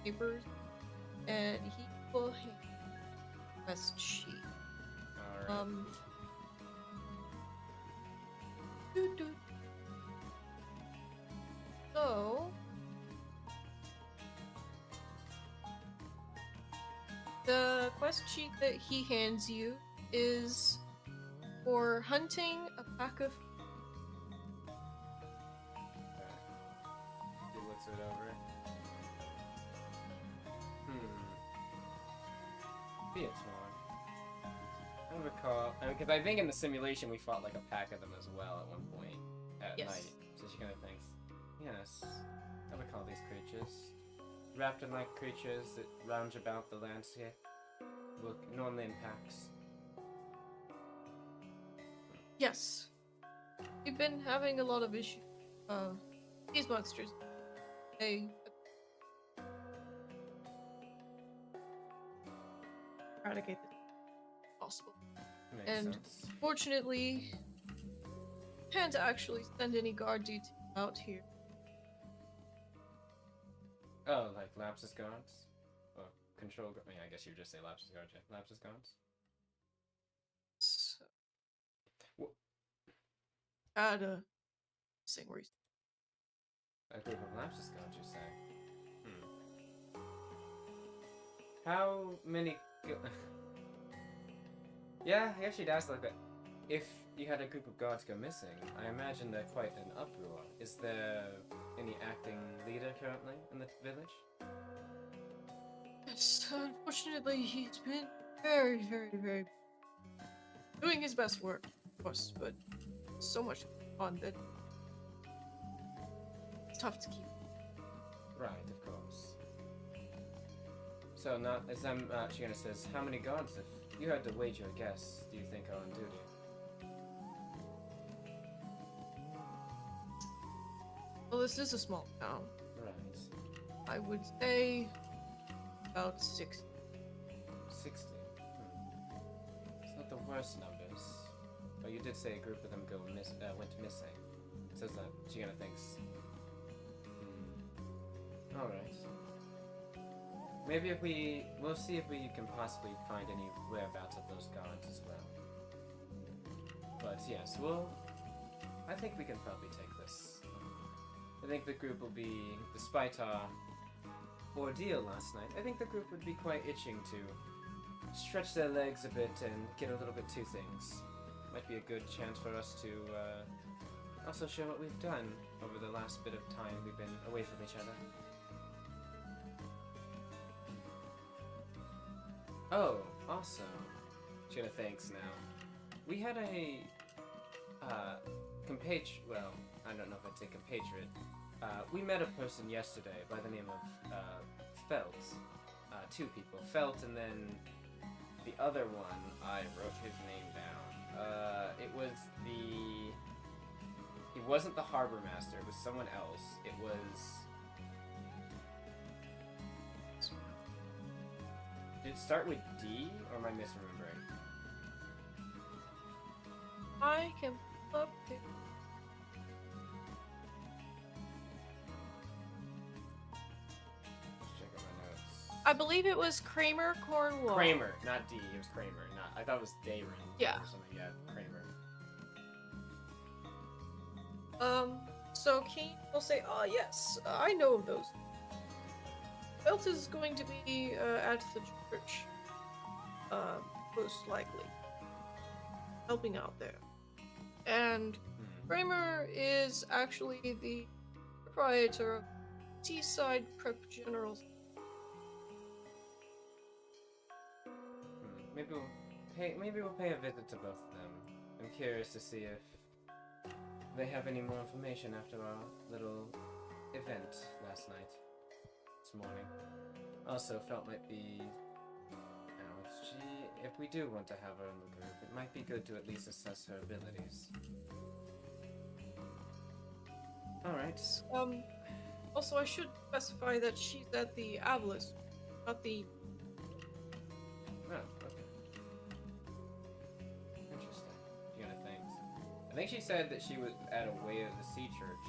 B: papers, and he will hand a quest sheet.
A: Alright.
B: So the quest sheet that he hands you is for hunting a pack of.
A: He looks it over. Be it small. I recall, because I think in the simulation we fought like a pack of them as well at one point at
B: Yes.
A: night. So she kind of thinks, yes, I recall these creatures. Raptor-like creatures that lounge about the landscape. Look normally in packs.
B: Yes. We've been having a lot of issues. These monsters. They eradicate them if possible.
A: Makes
B: And
A: sense.
B: fortunately, can't actually send any guard detail out here.
A: Oh, like Lapsus guards? Or control guards? I mean, I guess you would just say Lapsus guards, yeah. Lapsus guards?
B: So,
A: Wh-
B: had a thing where he's
A: A group of Lapsus guards, you say? How many... Yeah, I guess you'd ask like that. If you had a group of guards go missing, I imagine they're quite an uproar. Is there any acting leader currently in the village?
B: Yes, unfortunately, he's been very, very, very doing his best work, of course, but so much on that it's tough to keep.
A: Right, of course. So, not as Shiona says, how many guards, if you had to wager a guess, do you think are on duty?
B: Well, this is a small town.
A: Right.
B: I would say about 6.
A: 60. It's not the worst numbers. But you did say a group of them went missing. Says that Shiona thinks. Alright. Maybe we'll see if we can possibly find any whereabouts of those guards as well. But yes, I think we can probably take this. I think the group will be, despite our ordeal last night, I think the group would be quite itching to stretch their legs a bit and get a little bit to things. Might be a good chance for us to also show what we've done over the last bit of time we've been away from each other. Oh, awesome. Shiona thanks now. We had a well, I don't know if I'd say compatriot. We met a person yesterday by the name of Felt. 2 people. Felt, and then the other one, I wrote his name down. It wasn't the harbor master, it was someone else. It was... Did it start with D, or am I misremembering?
B: I can pull up the...
A: Let's check out my notes.
B: I believe it was Kramer Cornwall.
A: Kramer, not D, it was Kramer. I thought it was Dayron.
B: Yeah.
A: Or something, yeah, Kramer.
B: So Keen will say, oh yes, I know of those. Belt is going to be at the church, most likely, helping out there. And Kramer is actually the proprietor of Seaside Prep General.
A: Maybe we'll pay a visit to both of them. I'm curious to see if they have any more information after our little event last night. This morning. Also, Felt might be... if we do want to have her in the group, it might be good to at least assess her abilities. Alright.
B: Also, I should specify that she's at the Avalis, not the...
A: Oh, okay. Interesting. Fiona, thanks. I think she said that she was at a Way of the Sea church.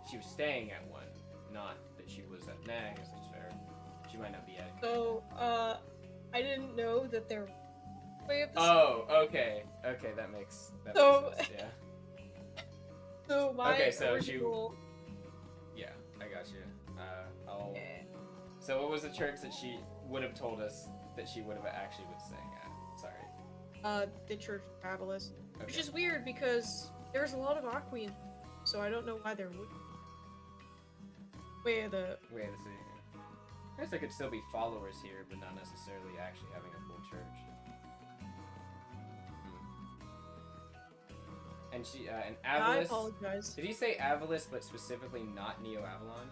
A: She was staying at one, not that she was at Nag, as it's fair. She might not be at...
B: So, I didn't know that there was a Way of the Sea.
A: Oh, okay. Okay, that makes sense, yeah.
B: So my
A: Okay, so
B: original...
A: Yeah, I got you. So what was the church that she would have told us that she would have actually been staying at? Sorry.
B: The Church of Avalis.
A: Okay.
B: Which is weird because there's a lot of Aqui, so I don't know why there would. Way of the
A: Sea. I guess there could still be followers here, but not necessarily actually having a full church. And she, and
B: I
A: Avalis...
B: apologize.
A: Did he say Avalis, but specifically not Neo-Avalon?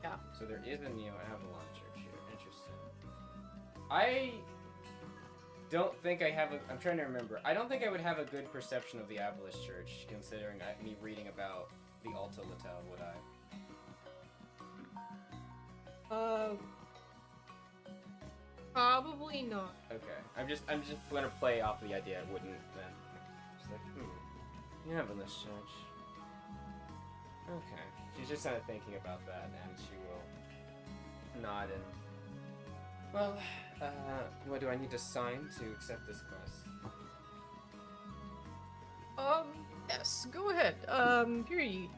B: Yeah.
A: So there is a Neo-Avalon church here. Interesting. I don't think I have a... I'm trying to remember. I don't think I would have a good perception of the Avalis church, considering me reading about the Alta Latel, would I?
B: Probably not.
A: Okay. I'm just gonna play off the idea I wouldn't then. Just like, Avalis church. Okay. She's just kind of thinking about that, and she will nod and... Well, what do I need to sign to accept this quest?
B: Yes, go ahead. Here you.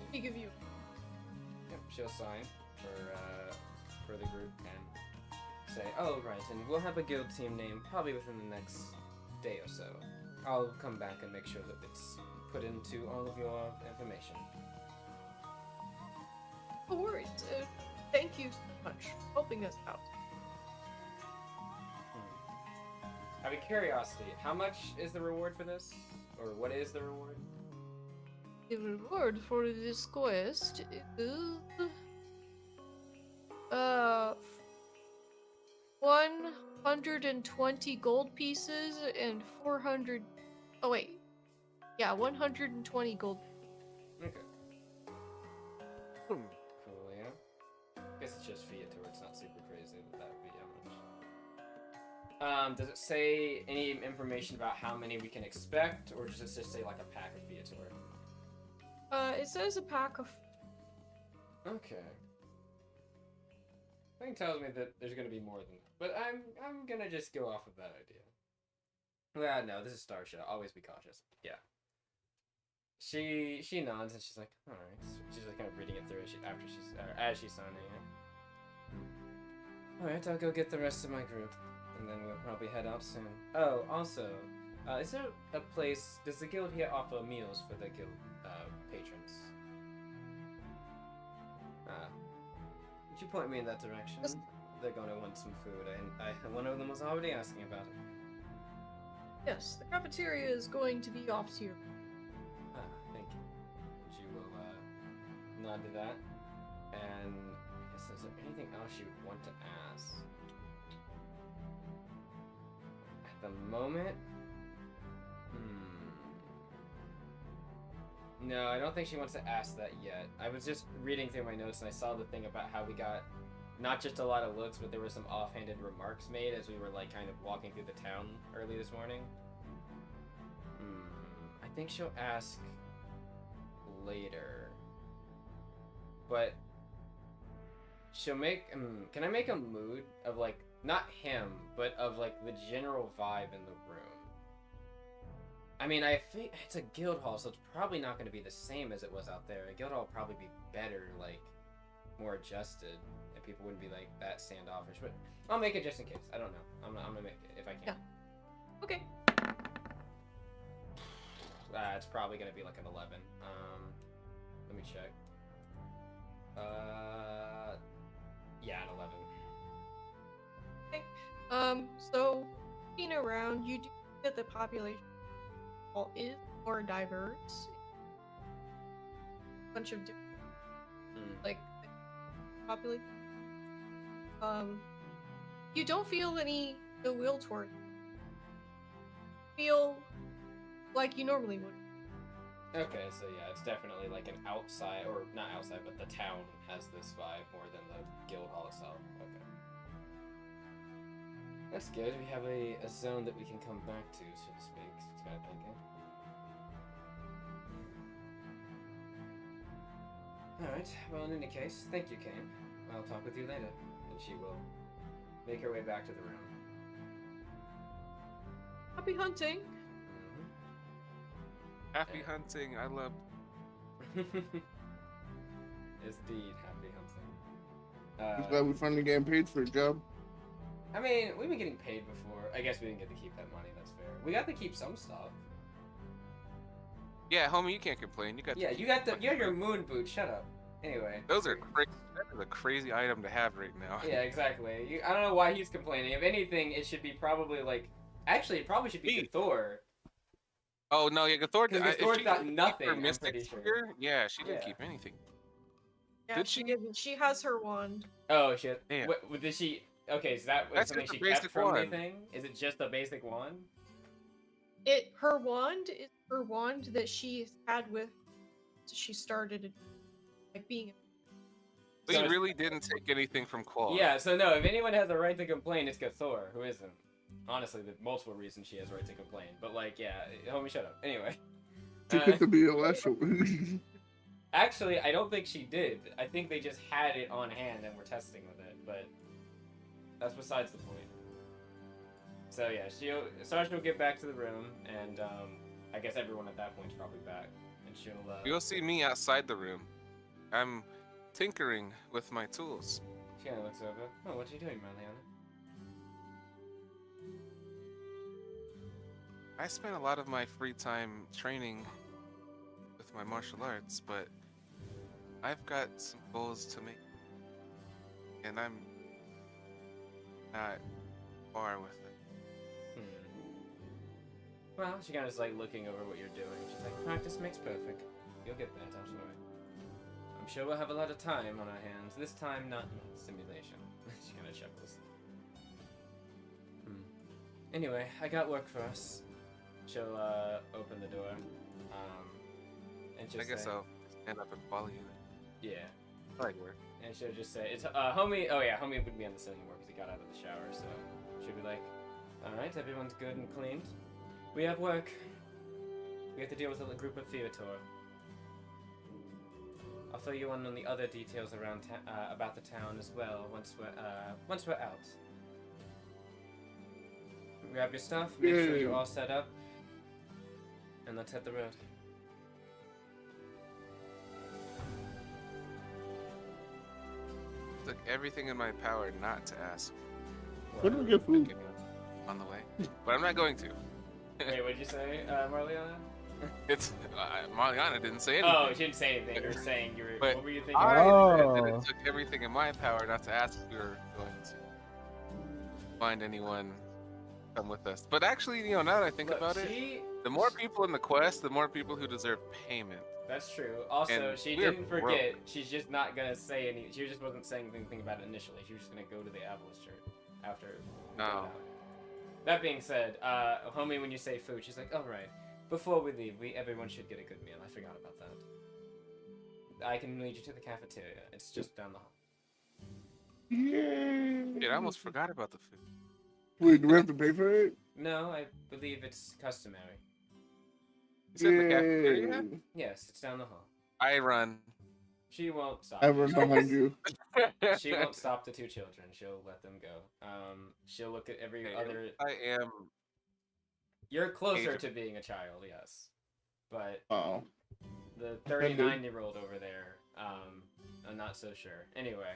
B: Let me give you.
A: Yep, she'll sign for the group and say, oh, right, and we'll have a guild team name probably within the next day or so. I'll come back and make sure that it's put into all of your information.
B: No worries. Thank you so much for helping us out.
A: Out of curiosity, how much is the reward for this? Or what is the reward?
B: The reward for this quest is 120 gold pieces and 400. Oh wait, yeah, 120 gold.
A: Okay.
C: Hmm.
A: Cool, yeah. Guess it's just Fiator, it's not super crazy that would be how much. Does it say any information about how many we can expect, or does it just say like a pack of Fiator?
B: It says a pack of.
A: Okay. Thing tells me that there's gonna be more than that, but I'm gonna just go off of that idea. Yeah, no, this is Starship. Always be cautious. Yeah. She nods and she's like, all right. She's like kind of reading it through as she's signing it. All right, I'll go get the rest of my group, and then we'll probably head out soon. Oh, also, is there a place? Does the guild here offer meals for the guild patrons? Would you point me in that direction? They're gonna want some food, and one of them was already asking about it.
B: Yes, the cafeteria is going to be off to your.
A: Thank you. She will nod to that, and I guess is there anything else she would want to ask? At the moment, no, I don't think she wants to ask that yet. I was just reading through my notes and I saw the thing about how we got not just a lot of looks, but there were some offhanded remarks made as we were like kind of walking through the town early this morning. I think she'll ask later, but she'll make. Can I make a mood of like not him, but of like the general vibe in the room? I mean, I think it's a guild hall, so it's probably not going to be the same as it was out there. A guild hall will probably be better, like more adjusted, and people wouldn't be like that standoffish. But I'll make it just in case. I don't know. I'm gonna make it if I can.
B: Yeah. Okay.
A: It's probably gonna be like an 11. Let me check. Yeah, an 11.
B: Okay. So looking around, you do see that the population is more diverse. A bunch of different, like, population. You don't feel any ill will toward it. Feel like you normally would.
A: Okay, so yeah, it's definitely like an outside, or not outside, but the town has this vibe more than the guild hall itself. Okay. That's good. We have a zone that we can come back to, so to speak. It's kind of thinking. Alright, well, in any case, thank you, Kane. I'll talk with you later. And she will make her way back to the room.
B: Happy hunting.
C: Happy hunting. I love.
A: Indeed, happy hunting.
E: I'm glad we finally getting paid for a job.
A: I mean, we've been getting paid before. I guess we didn't get to keep that money, that's fair. We got to keep some stuff.
C: Yeah, homie, you can't complain. You got.
A: Yeah, you got your moon boots. Shut up. Anyway.
C: Those are crazy. That is a crazy item to have right now.
A: Yeah, exactly. I don't know why he's complaining. If anything, it should be probably like. Actually, it probably should be Thor.
C: Oh no, yeah, Thor.
A: Thor's got nothing. I'm pretty sure.
C: Yeah, she didn't
A: Yeah.
C: keep anything.
B: Yeah,
C: Did
B: she
C: she?
B: didn't. She has her wand.
A: Oh shit.
C: Damn.
A: What did she? Okay, so that was
C: That's
A: something
C: just
A: she
C: a
A: kept
C: basic
A: from the
C: wand.
A: thing. Is it just a basic wand?
B: Her wand is her wand that she had with. She started like being.
C: We
A: So it's-
C: really didn't take anything from Qual.
A: Yeah. So no, if anyone has a right to complain, it's Thor, who isn't. Honestly, the multiple reasons she has a right to complain. But like, yeah, homie, shut up. Anyway.
E: She took the BOS.
A: Actually, I don't think she did. I think they just had it on hand and were testing with it, but that's besides the point. So yeah, Sarge will get back to the room, and I guess everyone at that point's probably back, and she'll.
C: You'll see me outside the room. I'm tinkering with my tools.
A: She kind of looks over. Oh, what are you doing, Mariana?
C: I spent a lot of my free time training with my martial arts, but I've got some goals to make, and I'm not far with it.
A: Well, she kind of is like looking over what you're doing. She's like, practice makes perfect. You'll get there, don't worry. I'm sure we'll have a lot of time on our hands. This time, not simulation. She kind of chuckles. Anyway, I got work for us. She'll open the door. And just
C: I guess
A: say,
C: I'll stand up and follow you.
A: yeah.
C: I like work.
A: And she'll just say, it's homie. Oh yeah, homie would be on the scene more because he got out of the shower. So she'll be like, all right, everyone's good and cleaned. We have work. We have to deal with a group of Theator. I'll fill you in on the other details around about the town as well once we're out. Grab your stuff, make sure you're all set up, and let's hit the road.
C: Took everything in my power not to ask.
E: Where do we get food?
C: On the way, but I'm not going to.
A: Wait, what'd you say, Marliana?
C: It's Marliana didn't say anything.
A: Oh, she didn't say anything. You were saying you were.
C: But
A: what were you thinking?
C: I
D: Oh.
C: said that it took everything in my power not to ask if we were going to find anyone to come with us. But actually, now that I think
A: Look,
C: about it, the more people in the quest, the more people who deserve payment.
A: That's true. Also,
C: And
A: she
C: we're
A: didn't
C: broke.
A: forget. She's just not gonna say any. She just wasn't saying anything about it initially. She was just gonna go to the Avalanche church after. we got
C: Oh.
A: out. That being said, homie, when you say food, she's like, "All right. Before we leave, everyone should get a good meal. I forgot about that. I can lead you to the cafeteria. It's just down the hall."
E: Yeah.
C: Dude, I almost forgot about the food.
E: Wait, do we have to pay for it?
A: No, I believe it's customary.
C: You said the cafeteria?
A: Yes, it's down the hall.
C: I run.
A: She won't stop.
E: I run behind you.
A: She won't stop the two children. She'll let them go. She'll look at every
C: Okay,
A: other.
C: I am.
A: You're closer
C: Age-
A: to being a child, yes. But
E: Oh.
A: the 39-year-old over there, I'm not so sure. Anyway,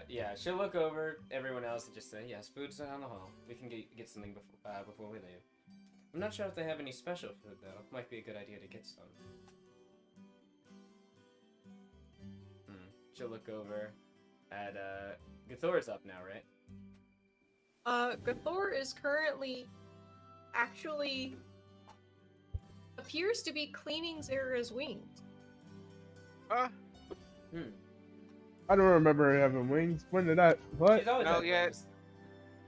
A: yeah, she'll look over everyone else and just say, yes, food's down the hall. We can get something before we leave. I'm not sure if they have any special food, though. Might be a good idea to get some. She'll look over at, Gathor's up now, right?
B: Gathor is currently actually appears to be cleaning Zera's wings.
C: Huh?
D: I don't remember her having wings. When did I? What?
A: She's always
C: No,
A: had
C: yeah.
A: wings.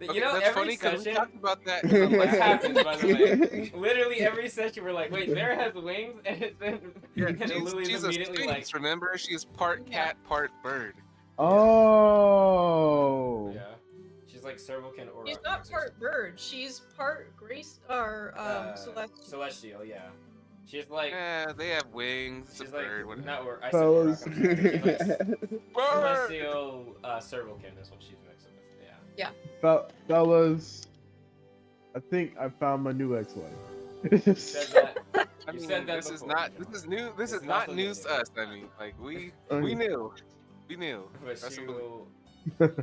C: Okay,
A: You know,
C: that's
A: every
C: funny because we
A: session,
C: talked about that.
A: what happens, by the way, literally every session we're like, wait, Zera has wings, and then Lily's
C: she's a
A: immediately like,
C: sphinx, remember? She's part cat, part bird.
D: Oh.
A: yeah, she's like Servalkin or
B: She's not part bird. She's part grace or celestial.
A: celestial, yeah. She's like,
C: Yeah, they have wings. It's a
A: she's like,
C: bird. Whatever.
A: not or I said
D: Fellas.
A: Rock, I'm sorry. She's like
C: Bird!
A: celestial Servalkin is what she's mixing with, yeah.
D: Fellas, I think I found my new ex-wife.
A: You said that.
C: I
A: You
C: mean,
A: said that
C: this is
A: before.
C: not. This is new. This
A: It's
C: is not
A: nothing
C: news
A: new.
C: to us. I mean, like we
D: Okay.
C: knew. We knew.
A: But
C: That's
A: she
C: unbelievable.
A: will,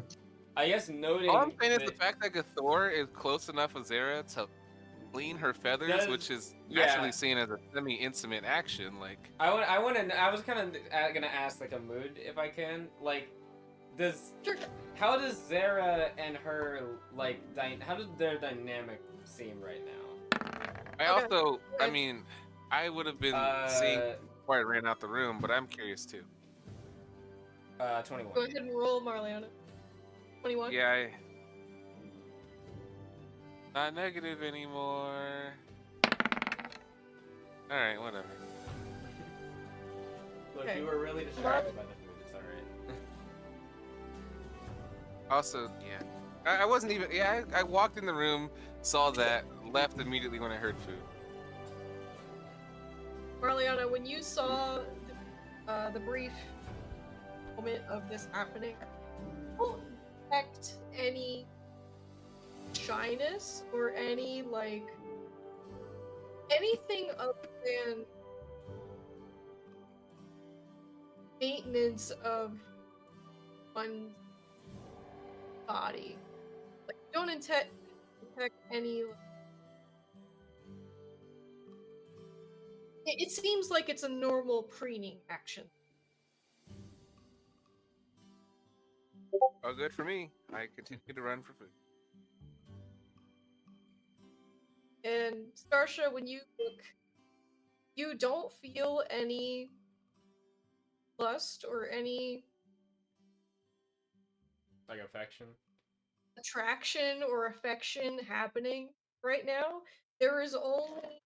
A: I guess noting
C: All I'm saying is
A: that-
C: the fact that Gathor is close enough with Zera to clean her feathers,
A: Does-
C: which is
A: yeah.
C: naturally seen as a semi-intimate action. Like,
A: I was kind of gonna ask like a mood if I can. Like, how does Zera and her like how does their dynamic seem right now?
C: I
B: Okay.
C: also, I
B: It's-
C: mean, I would have been seeing before I ran out the room, but I'm curious too.
A: 21.
B: Go ahead and roll, Marliana. 21.
C: Yeah, not negative anymore. All right, whatever.
A: Look,
B: Okay.
A: you were really distracted by the food. It's alright.
C: Also, yeah, I wasn't even. Yeah, I walked in the room, saw that, left immediately when I heard food.
B: Marliana, when you saw the brief moment of this happening, don't detect any shyness or any anything other than maintenance of one's body. Like, don't detect any. It seems like it's a normal preening action.
C: Oh, good for me. I continue to run for food.
B: And Starsha, when you look, you don't feel any lust or any
A: Like affection.
B: attraction or affection happening right now. There is only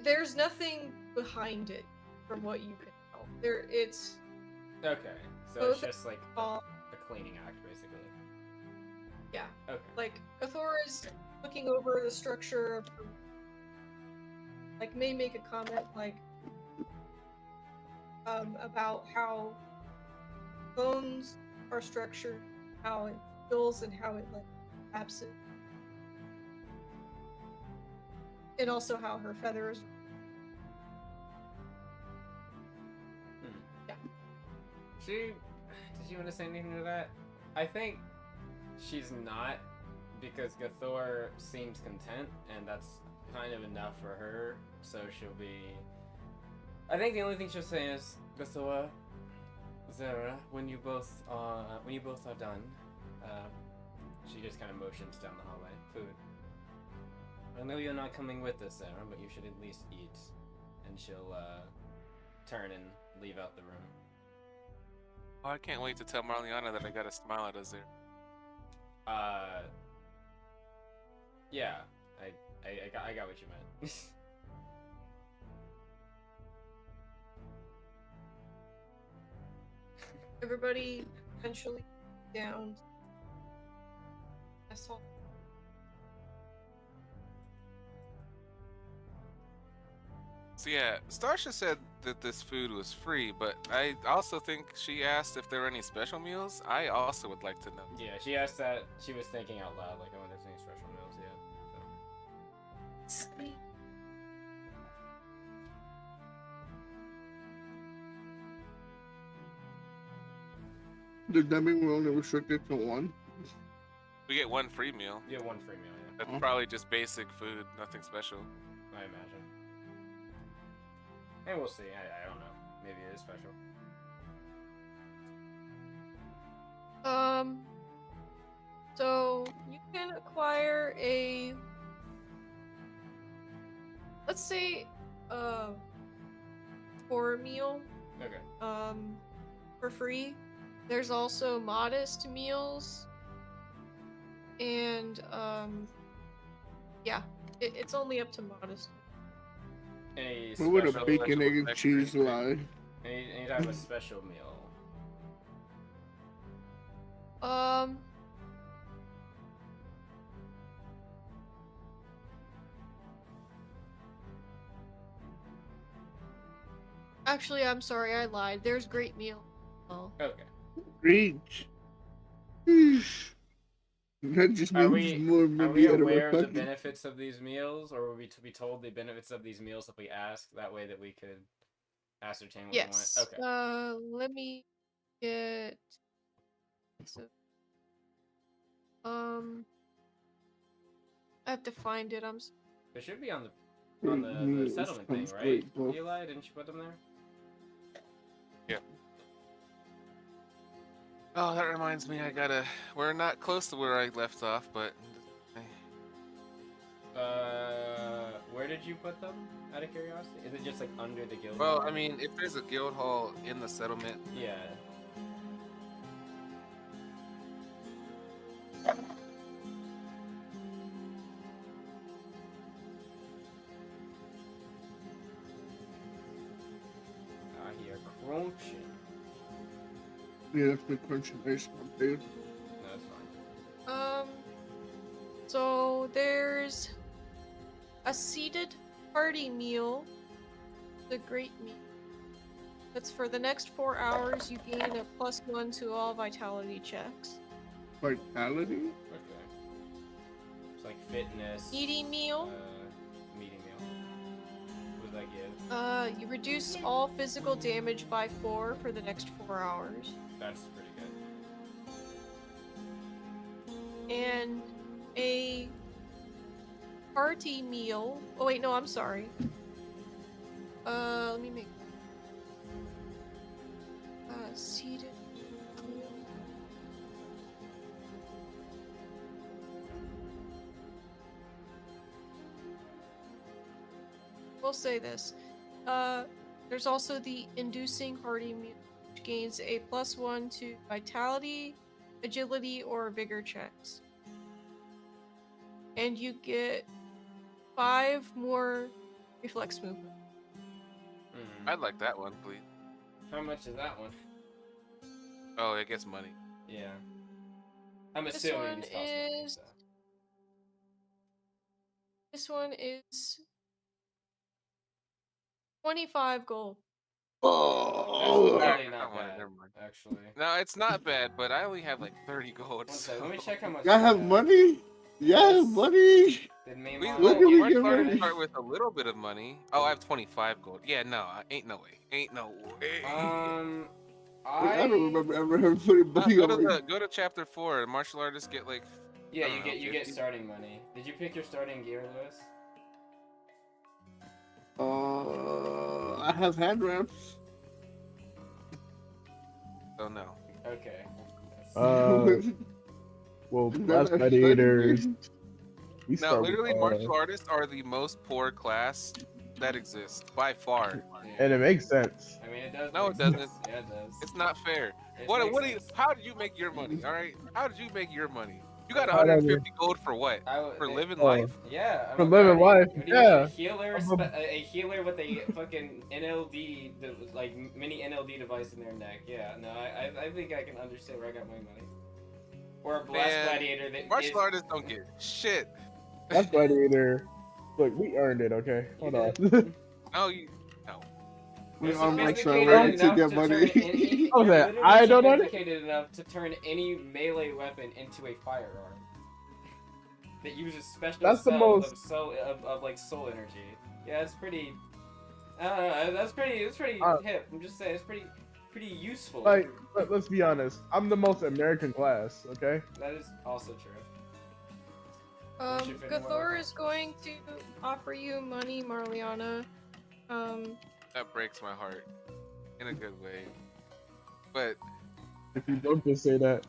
B: there's nothing behind it from what you can tell. It's
A: Okay, so
B: both
A: it's just like
B: all
A: a cleaning act, basically.
B: yeah.
A: Okay.
B: Like Athor is looking over the structure of her, like may make a comment like about how bones are structured, how it feels and how it like absent. And also how her feathers. Yeah.
A: Did you want to say anything to that? I think she's not, because Gathor seems content, and that's kind of enough for her. So she'll be. I think the only thing she'll say is, Gathor, Zara, when you both are done, she just kind of motions down the hallway. Food. I know you're not coming with us, Sarah, but you should at least eat. And she'll turn and leave out the room.
C: Oh, I can't wait to tell Marliana that I got a smile at us there.
A: Yeah, I got what you meant.
B: Everybody eventually down. I saw.
C: So yeah, Starsha said that this food was free, but I also think she asked if there were any special meals. I also would like to know.
A: Yeah, she asked that. She was thinking out loud, like, I wonder if there's any special meals yet. So.
E: Does that mean we're only restricted to one?
C: We get one free meal.
A: Yeah, one free meal, yeah.
C: That's probably just basic food, nothing special.
A: I imagine. And we'll see. I don't know. Maybe it is special.
B: So you can acquire a, let's say, for a meal,
A: Okay.
B: for free. There's also modest meals, and yeah, it's only up to modest.
A: Any
E: What would a
A: special,
E: bacon, egg, and cheese lie?
A: any type of special meal?
B: Actually, I'm sorry, I lied. There's great meal. Oh.
A: Okay.
E: Reach. That just
A: Are
E: means
A: we
E: more
A: are
E: maybe
A: we
E: out of
A: aware
E: our
A: of the
E: pocket.
A: benefits of these meals, or were we to be told the benefits of these meals if we ask? That way that we could ascertain what
B: Yes.
A: we want. Okay.
B: Let me get. So, I have to find it.
A: It should be on the settlement thing, right? Eli, didn't you put them there?
C: Yeah. Oh, that reminds me, we're not close to where I left off, but.
A: Where did you put them? Out of curiosity, is it just like under the guild?
C: Well, I mean, if there's a guild hall in the settlement.
A: Yeah. I hear crunching.
E: Yeah, that's my crunching ice cream, dude.
A: No, that's fine.
B: So there's a seated party meal, the great meal. That's for the next 4 hours. You gain a +1 to all vitality checks.
E: Vitality?
A: Okay. It's like fitness.
B: Meaty meal.
A: Meaty meal. What does that give?
B: You reduce all physical damage by 4 for the next 4 hours.
A: That's pretty good.
B: And a party meal. Oh wait, no, I'm sorry. Let me make seated meal. will say this. There's also the inducing hardy mule, which gains a +1 to vitality, agility, or vigor checks. And you get 5 more reflex movement.
C: I'd like that one, please.
A: How much is that one?
C: Oh, it gets money.
A: Yeah. I'm
B: This
A: assuming
B: one
A: it's cost money,
B: is-
A: so.
B: This one is 25 gold.
A: That's
E: Oh,
A: really
C: I
A: not
C: don't want it,
A: bad,
C: never mind.
A: actually.
C: No, it's not bad, but I only have like 30 gold.
A: One second, let me
C: so-
A: check how much.
E: y'all
A: we
E: have money? Yeah,
A: Yes.
E: money.
A: Did me
C: We,
A: and
E: When
C: well,
E: do we
C: we're
E: get
C: starting
E: money?
C: to start with a little bit of money. Oh, I have 25 gold. Yeah, no, ain't no way. Ain't no way.
E: I don't remember ever having putting money
C: go,
E: on
C: to
E: my.
C: go to chapter 4. Martial artists get like.
A: Yeah,
C: I don't know,
A: you get
C: 50?
A: starting money. Did you pick your starting gear, Lewis?
E: I have hand wraps.
C: Oh no.
A: Okay.
D: Well,
E: Is that
D: Blast
E: a
D: Gladiators.
E: starting
D: We
C: No,
D: start
C: literally,
D: with,
C: martial artists are the most poor class that exists by far.
D: and it makes sense.
A: I mean, it does.
C: No,
A: make
C: it doesn't.
A: sense. Yeah, it does.
C: It's not fair.
A: It
C: What?
A: makes
C: What? Do you,
A: sense.
C: how did you make your money? All right. How did you make your money? You got
D: How did I
C: 150 gold for what? For
A: they-
C: living
D: Oh.
C: life?
A: Yeah, I'm
D: For
A: a
D: living
A: guardian.
D: life,
A: What do you
D: yeah.
A: mean? Healer,
D: I'm
A: a healer with a fucking NLD, like mini NLD device in their neck. Yeah, no, I think I can understand where I got my money. Or a blast
C: Man,
A: gladiator that
C: Martial
A: is-
C: artists don't get shit.
D: Blast Gladiator. Look, we earned it, okay?
A: You
D: Hold on.
A: did.
C: No, you. No.
E: We
A: They're
E: are martial
A: sophisticated
E: artists to
A: enough
E: get
A: to
E: money.
A: turn any,
D: Oh,
A: they're
D: that-
A: literally
D: I don't know that-
A: sophisticated enough to turn any melee weapon into a firearm that uses special
D: That's the
A: cells
D: most-
A: of like soul energy. Yeah, it's pretty. I don't know. That's pretty. It's pretty hip. I'm just saying, it's pretty useful.
D: Like, let's be honest. I'm the most American class, okay?
A: That is also true. should fit in more
B: Gathor
A: with
B: is going to offer you money, Marliana.
C: That breaks my heart. In a good way. But
D: If you don't just say that.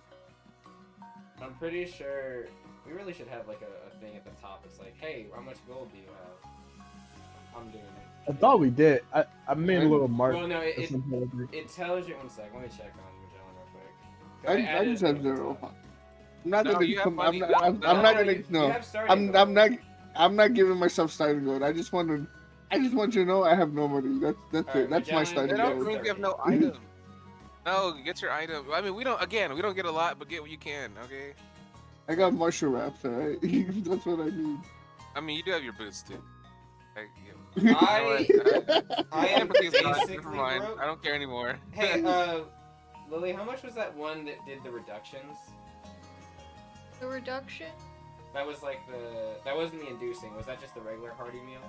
A: I'm pretty sure we really should have like a thing at the top. It's like, hey, how much gold do you have? I'm doing it.
D: I thought we did. I made a little mark.
A: Well, no,
D: or
A: it
D: something like that.
A: it tells you. One sec. Let me check on Magellan real quick.
E: I
A: added
E: just
A: it
E: have
A: at the
E: 0.
A: top.
E: I'm not
C: No,
E: gonna
C: you have
E: come.
C: money.
E: I'm not. I'm
C: No,
E: not
A: no,
E: gonna.
A: you
E: No.
A: have starting
E: I'm
A: gold.
E: not. I'm not giving myself starting gold. I just want to. I just want you to know I have no money. That's
A: Alright,
E: it. That's my
A: Magellan,
E: starting
C: they don't
E: gold.
C: mean you have no item. No, get your item. I mean, we don't get a lot, but get what you can, okay?
E: I got martial wraps. Alright. That's what I need.
C: I mean, you do have your boots too. Like,
A: I am
C: Empathy's gone.
A: basically
C: Never mind.
A: broke.
C: I don't care anymore.
A: Hey, Lily, how much was that one that did the reductions?
B: The reduction?
A: That was like that wasn't the inducing. Was that just the regular hearty meal?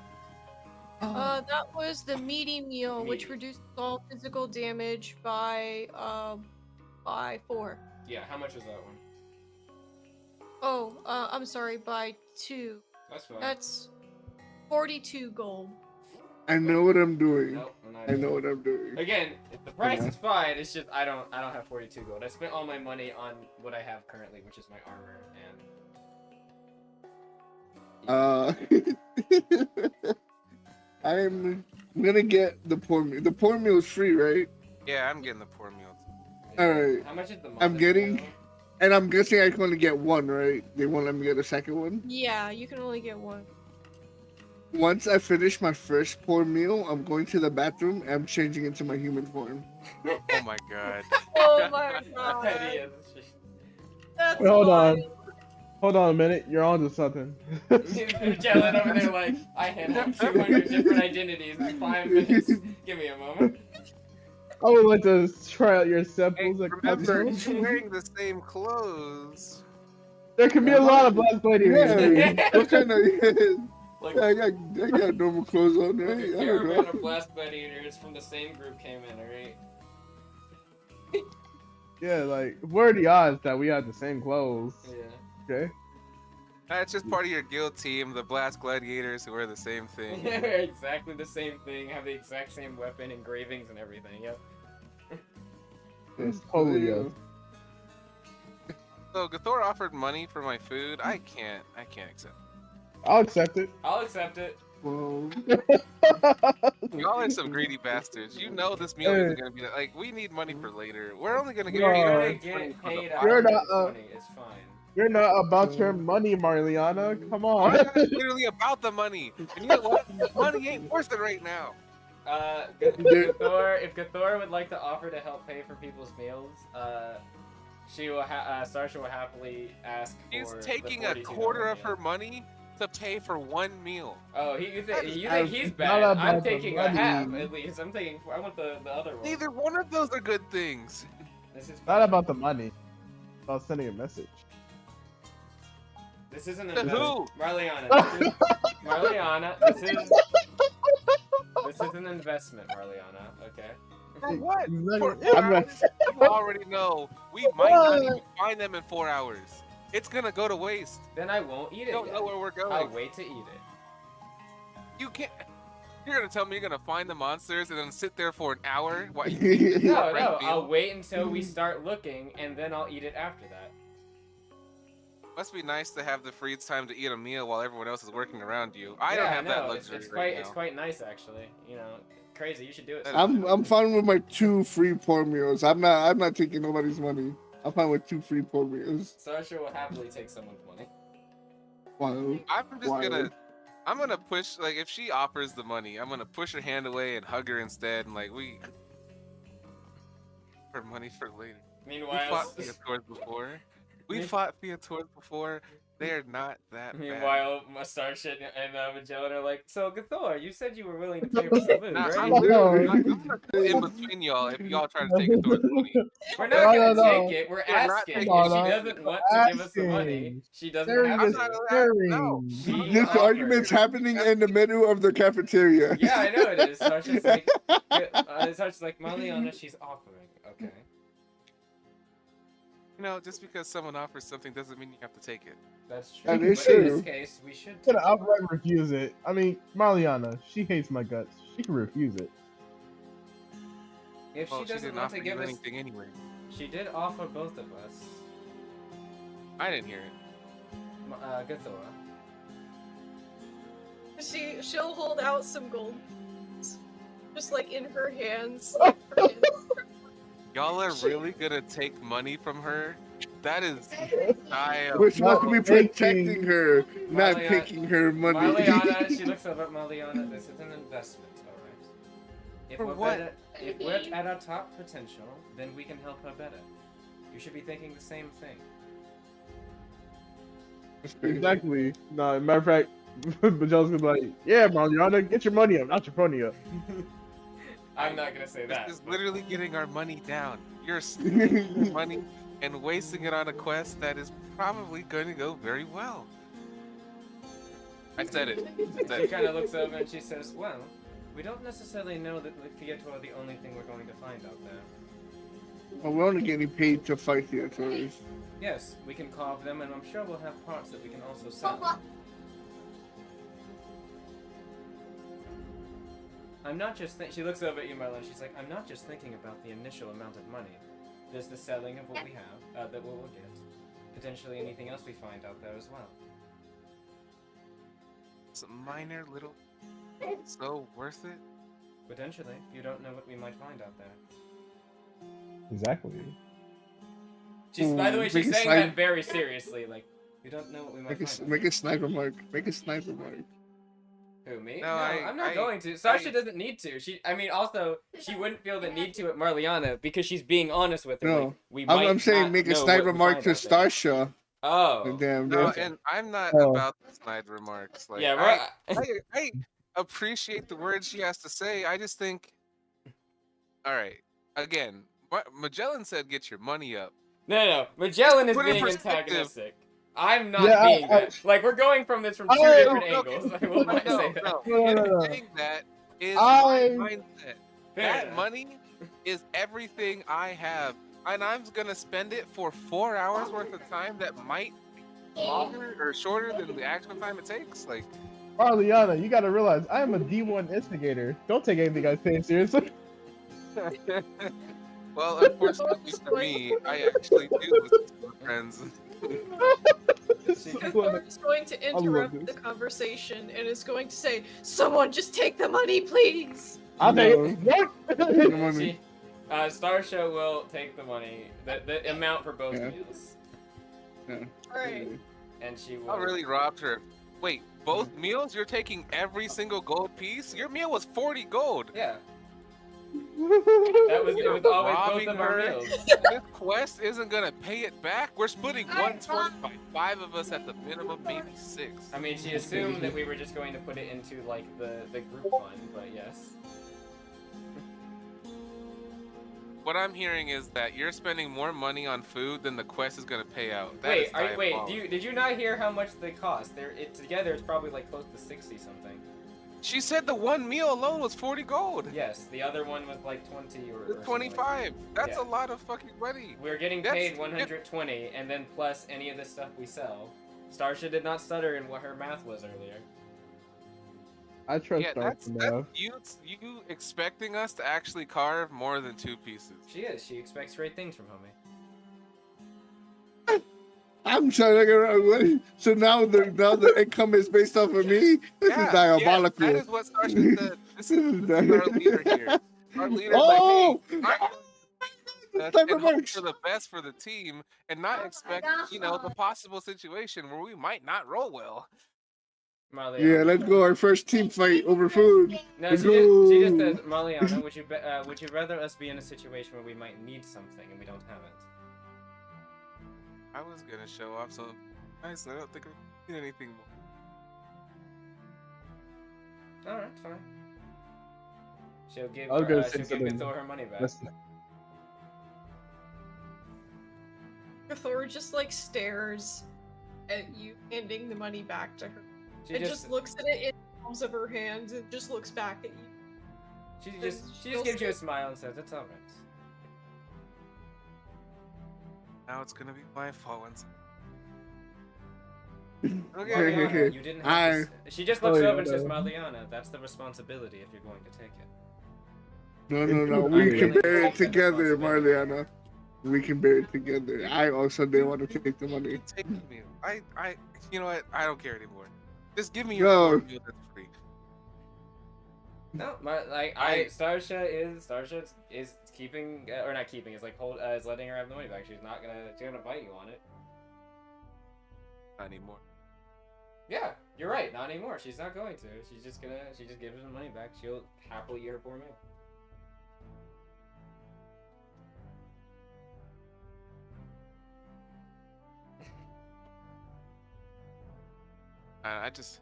B: That was the meaty meal, which
A: Meaty.
B: reduced all physical damage by 4.
A: Yeah. How much was that one?
B: Oh, I'm sorry, by 2.
A: That's fine.
B: That's 42 gold.
E: I know what I'm doing.
A: Nope, I'm not
E: I know
A: doing
E: what I'm doing.
A: it. Again, the price
E: Yeah.
A: is fine. It's just I don't have 42 gold. I spent all my money on what I have currently, which is my armor and.
E: I'm gonna get the poor meal. The poor meal is free, right?
C: Yeah, I'm getting the poor meal.
E: Alright.
A: How much is the?
E: I'm getting-
A: Montesano?
E: And I'm guessing I can only get one, right? They won't let me get a second one.
B: Yeah, you can only get one.
E: Once I finish my first poor meal, I'm going to the bathroom and I'm changing into my human form.
C: Oh my god.
B: Oh my
A: That
B: god.
A: is just-
B: That's
D: Wait, hold on.
B: wild.
D: Hold on a minute. You're on to something.
A: Magellan over there like, I hand out 200 different identities in 5 minutes. Give me a moment.
D: I would like to try out your
C: Hey,
D: samples at
C: remember,
D: Costco.
C: you're wearing the same clothes.
D: There can be a lot of Blast Gladiators.
E: Yeah, what kind of?
A: Like,
E: I got normal clothes on,
A: like
E: right?
A: a
E: I don't
A: caravan
E: know.
A: of blast gladiators from the same group came in, alright?
D: Yeah, like, what are the odds that we have the same clothes?
A: Yeah.
D: Okay.
C: That's just part of your guild team, the Blast Gladiators, who wear the same thing.
A: Exactly the same thing, have the exact same weapon, engravings, and everything, yep.
D: It's totally
E: Yeah.
D: us.
C: So Gathor offered money for my food. I can't accept.
D: I'll accept it.
A: I'll accept it.
E: Well,
C: Y'all are some greedy bastards. You know this meal isn't gonna be like. We need money for later. We're only gonna get
D: No.
A: You're
C: paid.
A: gonna get paid
D: You're not,
A: 120. It's fine.
D: You're not about your money, Marliana. Come on.
C: I'm not literally about the money. And you know what? Money ain't worth it right now.
A: Gathor, if Gathor would like to offer to help pay for people's meals, she will Sarsha will happily ask for.
C: She's taking
A: the
C: a quarter of
A: meal.
C: her money to pay for one meal.
A: Oh, you think he's
D: Not
A: bad?
D: about
A: I'm
D: the
A: taking a
D: money.
A: half at least. I want the other one.
C: Neither one of those are good things.
A: This is
D: Not about the money. It's about sending a message.
A: This isn't an
C: To
A: investment.
C: who?
A: Marliana, this is an investment, Marliana. Okay.
C: For what?
D: I'm
C: For
D: not-
C: 4 hours? You already know. We might not even find them in 4 hours. It's gonna go to waste.
A: Then I won't eat
C: You
A: it.
C: don't
A: yet.
C: know where we're going.
A: I'll wait to eat it.
C: You can't. You're gonna tell me you're gonna find the monsters and then sit there for an hour? While
A: No,
C: you
A: no. I'll wait until we start looking, and then I'll eat it after that.
C: Must be nice to have the free time to eat a meal while everyone else is working around you. I don't have that luxury
A: It's
C: right
A: It's
C: now.
A: quite nice, actually. You know, crazy. You should do it.
E: I'm fine with my 2 free pour meals. I'm not taking nobody's money. I'm fine with 2 free pour meals.
A: Sarsha will happily take someone's money.
E: Wow.
C: I'm gonna push, like, if she offers the money, I'm gonna push her hand away and hug her instead, and like for money for later. We
A: Meanwhile,
C: fought Theators before. They are not that bad.
A: meanwhile, Sarsha and Magellan are like, so Gathor, you said you were willing to pay for some food,
C: Nah,
A: right?
C: I'm gonna sit in between y'all if y'all try to take Theators' money.
A: We're not gonna
D: No.
A: take it. We're
C: We're not
A: asking.
C: taking
A: If
C: it.
A: she
D: No,
A: doesn't want to give us the money,
D: asking.
A: she doesn't
D: Sharing
A: have
D: is
A: to.
C: No.
A: She
E: This
A: offered.
E: argument's happening in the middle of the cafeteria.
A: Yeah, I know it is. Sarsha's like, Maliana, she's offering. Okay.
C: You know, just because someone offers something doesn't mean you have to take it.
A: That's true.
E: That
A: But
E: is
A: in
E: true.
A: this case, we should.
D: I'm gonna outright refuse it. I mean, Marliana, she hates my guts. She can refuse it.
A: If
C: Well,
A: she
C: she
A: doesn't
C: didn't
A: want
C: offer
A: to
C: you
A: give us,
C: anything anyway.
A: she did offer both of us.
C: I didn't hear it.
A: Gathora.
B: She'll hold out some gold, just like in her hands.
C: Y'all are really gonna take money from her? That is style.
E: We're supposed to be
D: No,
E: protecting her, not
A: Marliana-
E: taking her money.
A: Marliana, she looks up at Marliana. This is an investment, alright? If
C: For
A: we're
C: what?
A: if we're at our top potential, then we can help her better. You should be thinking the same thing.
D: Exactly. No, matter of fact, Magellan's gonna be like, yeah, Marliana, get your money up, not your pony up.
A: I'm not gonna say that.
C: This is literally getting our money down. You're stealing your money and wasting it on a quest that is probably going to go very well. I said it. I said
A: She
C: it.
A: kind of looks over and she says, well, we don't necessarily know that the Theater are the only thing we're going to find out there.
E: Well, we're only getting paid to fight the authorities.
A: Yes, we can carve them, and I'm sure we'll have parts that we can also sell. I'm not just she looks over at you, Marlon, she's like, I'm not just thinking about the initial amount of money. There's the selling of what we have, that we'll get. Potentially anything else we find out there as well.
C: It's a minor little, so worth it.
A: Potentially. You don't know what we might find out there.
D: Exactly.
A: She's, by the way,
E: Make
A: she's
E: a
A: saying
E: side-
A: that very seriously. Like, you don't know what we might find out.
E: Make a sniper mark. Make a sniper mark.
A: Who, me?
C: No,
A: I'm not going to. Sasha doesn't need to. Also, she wouldn't feel the need to at Marliana because she's being honest with her.
E: No,
A: like, we might
E: I'm saying
A: not
E: make a
A: know
E: sniper
A: what we
E: mark
A: find
E: to
A: out there.
E: Starsha.
A: Oh.
E: Damn,
C: No,
E: dude.
C: and I'm not
D: Oh.
C: about the snide remarks. Like,
A: Yeah,
C: I appreciate the words she has to say. I just think, all right, again, Magellan said get your money up.
A: No. Magellan is
C: Put it in
A: being
C: perspective.
A: antagonistic. I'm not
D: Yeah,
A: being that. Like, we're going from this from two
D: I-
A: different
C: No,
A: angles. I will not say that.
C: No.
D: No.
C: Saying that is
D: I-
C: my mindset.
A: Fair
C: That
A: enough.
C: money is everything I have, and I'm gonna spend it for 4 hours worth of time that might be longer or shorter than the actual time it takes. Like,
D: Marliana, you gotta realize I am a D1 instigator. Don't take anything I say seriously.
C: well, unfortunately for me, I actually do listen to my friends.
B: Githor is going to
D: love
B: interrupt
D: this.
B: the conversation and is going to say, "Someone just take the money, please."
D: I'll take
E: No.
D: it. What?
E: The money.
A: Starsha will take the money, the amount for both
E: Yeah.
A: meals,
E: Yeah.
B: All right.
A: and she will.
C: I really robbed her. Wait, both meals? You're taking every single gold piece? Your meal was 40 gold.
A: Yeah, it was always both
C: Robbing
A: of our
C: her.
A: meals.
C: This quest isn't gonna pay it back. We're splitting 125. 5 of us at the minimum, maybe 6.
A: I mean, she assumed that we were just going to put it into like the group fund, but yes.
C: What I'm hearing is that you're spending more money on food than the quest is gonna pay out. That
A: Wait,
C: is
A: wait,
C: diabolical.
A: did you not hear how much they cost? Together it's probably like close to 60 something.
C: She said the one meal alone was 40 gold.
A: Yes, the other one was like 20 or something like
C: 25. That's
A: Yeah.
C: a lot of fucking money.
A: We're getting
C: That's-
A: paid 120, and then plus any of the stuff we sell. Starsha did not stutter in what her math was earlier.
D: I trust
C: Yeah,
D: Dark
C: that's
D: enough.
C: you expecting us to actually carve more than 2 pieces.
A: She is. She expects great things from homie.
E: I'm trying to get around way. So now the income is based off of me? This is diabolical.
C: That is what Starsha said. This is our leader here. Our leader
E: Oh!
C: and
E: Type of
C: hope
E: works.
C: for the best for the team and not expect, the possible situation where we might not roll well.
A: Marliana.
E: Yeah, let's go. Our first team fight over food.
A: No,
E: Let's
A: she just
E: go.
A: says, Marliana, would you rather us be in a situation where we might need something and we don't have it?
C: I was gonna show off something nice. I don't think I need anything more.
A: Alright, fine. She'll give,
D: I was gonna say
A: she'll give
D: something.
A: Githor her money back.
D: That's-
B: Githor just like stares at you, handing the money back to her,
A: She
B: and just looks at it in the palms of her hands and just looks back at you.
A: she just gives you a smile and says, "It's alright."
C: Now it's gonna be my fault once.
E: Okay,
A: Marliana,
E: okay.
A: you didn't have to She just looks
D: Oh, yeah,
A: over and says,
D: whatever.
A: Marliana, that's the responsibility if you're going to take it.
E: No.
D: I'm
E: We can
A: really
E: bear it
A: taking
E: together,
A: responsibility.
E: Mariana. We can bear it together. I also didn't want to take the money.
C: Take the meal. You know what? I don't care anymore. Just give me
E: No.
C: your meal that's free.
A: No, Starsha is keeping or not keeping. Is like is letting her have the money back. She's gonna bite you on it.
C: Not anymore.
A: Yeah, you're right. Not anymore. She's not going to. She just gives her the money back. She'll happily eat her poor meal.
C: I just.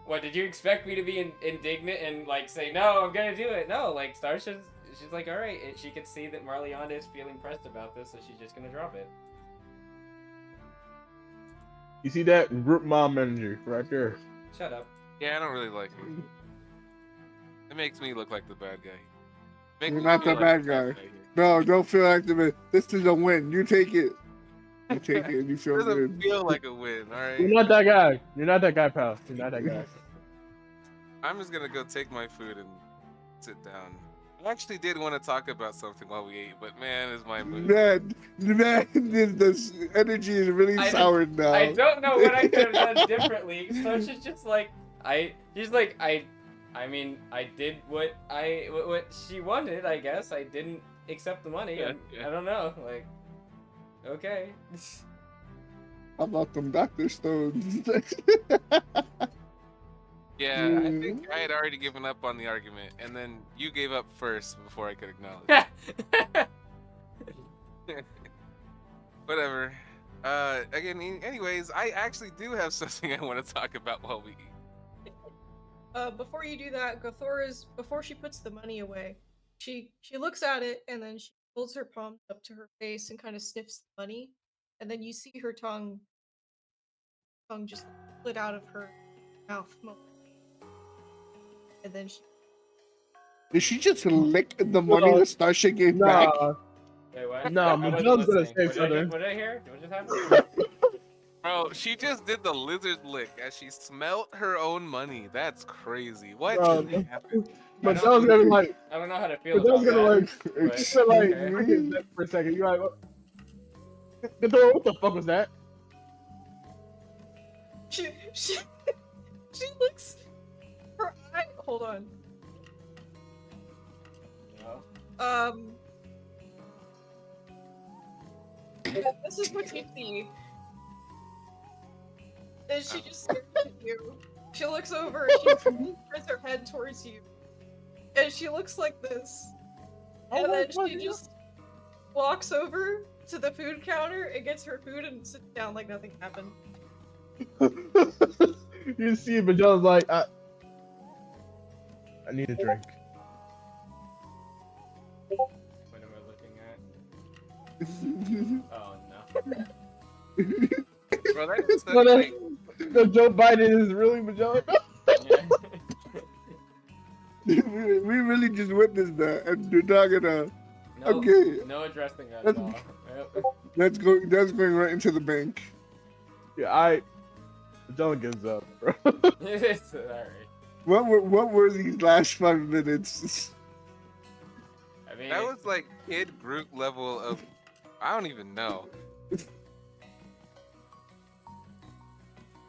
A: What, did you expect me to be indignant and like say no, I'm gonna do it? No, like she's like, all right. She can see that Marliana is feeling pressed about this, so she's just gonna drop it.
D: You see that group mom energy right there?
A: Shut up.
C: Yeah, I don't really like it. It makes me look like the bad guy. Makes
E: You're
C: me
E: not
C: feel
E: the
C: like
E: bad guy.
C: here.
E: No, don't feel activated. This is a win. You take it. You take it and you
C: It
E: feel
C: doesn't
E: good.
C: feel like a win, alright?
D: You're not that guy. You're not that guy, pal. You're not that guy.
C: I'm just gonna go take my food and sit down. I actually did want to talk about something while we ate, but man, is my mood.
E: Man, this energy is really
A: I
E: soured now.
A: I don't know what I could have done differently. So she's just like, I mean, I did what she wanted. I guess I didn't accept the money.
C: Yeah,
A: and
C: yeah.
A: I don't know. Like, okay.
E: How about them doctor stones?
C: Yeah, I think I had already given up on the argument, and then you gave up first before I could acknowledge it. Whatever. Again, anyways, I actually do have something I want to talk about while we eat.
B: Before you do that, before she puts the money away, she looks at it and then she holds her palm up to her face and kind of sniffs the money, and then you see her tongue just split out of her mouth, and then she.
E: Did she just lick the money that Starsha gave back?
D: Nah,
A: Wait, what?
D: No,
A: I
D: Miguel's
A: wasn't
D: gonna
A: listening.
D: say
A: What did I-
D: something.
A: What did I hear? What just happened?
C: Bro, she just did the lizard lick as she smelt her own money. That's crazy. What
D: Bro,
C: just happened?
D: But that was gonna be like,
A: I don't know how to feel
D: but that was
A: about
D: gonna
A: that.
D: like,
A: but-
D: so like,
A: okay.
D: look at that for a second. You're like, what the fuck was that?
B: She looks. Her eye. Hold on.
A: No.
B: This is what you see. And she just stares at you. She looks over and she turns her head towards you. And she looks like this. And then she just walks over to the food counter and gets her food and sits down like nothing happened.
D: You see, but John's like, I need a drink.
A: What am I looking at? Oh no.
C: Bro, that's
D: No,
C: like,
D: the Joe Biden is really Magellan.
A: Yeah.
E: we really just witnessed that, and you're not gonna.
A: No,
E: Okay.
A: no addressing that at all. Yep.
E: That's going right into the bank.
D: Yeah, Magellan gives up, bro.
A: It's alright.
E: What were these last 5 minutes?
A: I mean,
C: that was like kid group level of, I don't even know.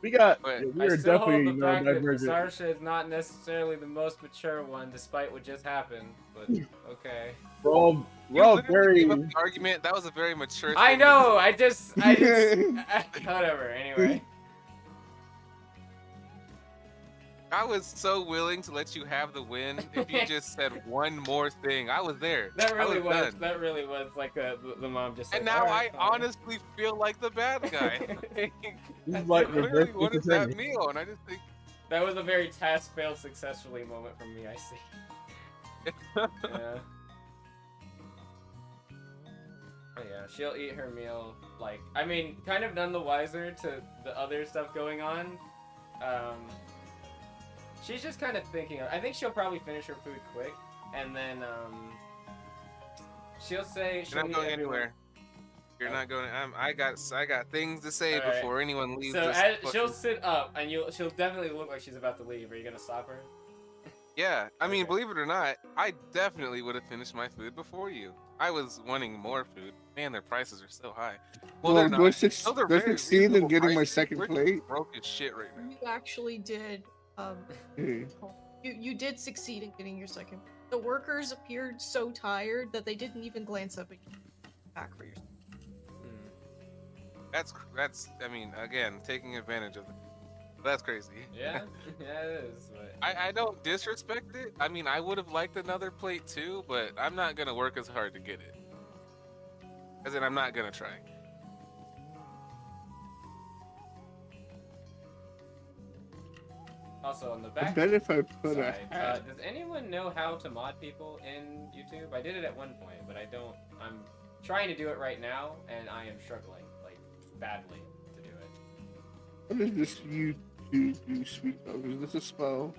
D: We got.
C: But
D: Yeah, we
A: I
D: are
A: still hold
D: definitely
A: the fact that
D: neurodivergent.
A: Sarsha is not necessarily the most mature one, despite what just happened. But okay.
D: We're all
C: You literally
D: very.
C: gave up the argument. That was a very mature.
A: I
C: thing to
A: know.
C: do.
A: I just whatever. Anyway.
C: I was so willing to let you have the win if you just said one more thing. I was there.
A: That
C: I
A: really was.
C: done.
A: That really was like the mom just.
C: And
A: like,
C: now
A: "Alright,
C: I
A: fine."
C: honestly feel like the bad guy.
D: This
C: I
D: is like
C: clearly
D: reverse
C: wanted that
D: Mississippi.
C: meal, and I just think
A: That was a very task failed successfully moment from me. I see. Yeah. Oh, yeah, she'll eat her meal, like, I mean, kind of none the wiser to the other stuff going on. She's just kind of thinking, I think she'll probably finish her food quick, and then, she'll say,
C: you're not
A: meet
C: going
A: everyone-
C: anywhere. You're not going. I got things to say
A: Alright.
C: before anyone leaves.
A: So
C: this
A: she'll
C: fucking-
A: sit up, and she'll definitely look like she's about to leave. Are you gonna stop her?
C: Yeah, I mean,
A: Okay.
C: believe it or not, I definitely would have finished my food before you. I was wanting more food. Man, their prices are so high. Well, they're not.
E: do I
C: Those are
E: do I
C: very
E: succeed in
C: reasonable
E: getting my
C: prices.
E: second
C: We're
E: plate?
C: broke as shit right now.
B: You actually did.
E: Hey.
B: You did succeed in getting your second. The workers appeared so tired that they didn't even glance up at you. Back for your.
C: That's. I mean, again, taking advantage of it. That's crazy.
A: Yeah, yeah, it is. But
C: I don't disrespect it. I mean, I would have liked another plate too, but I'm not gonna work as hard to get it. As in, I'm not gonna try.
A: also on the
E: I
A: back
E: bet if I put a
A: side, does anyone know how to mod people in YouTube? I did it at one point, but I don't. I'm trying to do it right now, and I am struggling like badly to do it.
E: what is this you speak of? Is this a spell?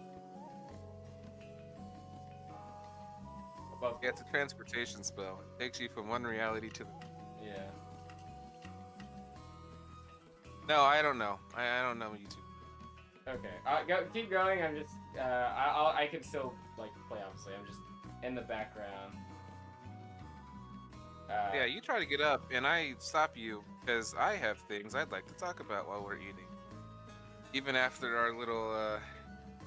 A: Above,
C: Yeah, it's a transportation spell. It takes you from one reality to the.
A: yeah.
C: No, I don't know. I don't know YouTube.
A: Okay, keep going. I'm just. I can still like play. Obviously, I'm just in the background.
C: Yeah, you try to get up, and I stop you because I have things I'd like to talk about while we're eating. Even after our little our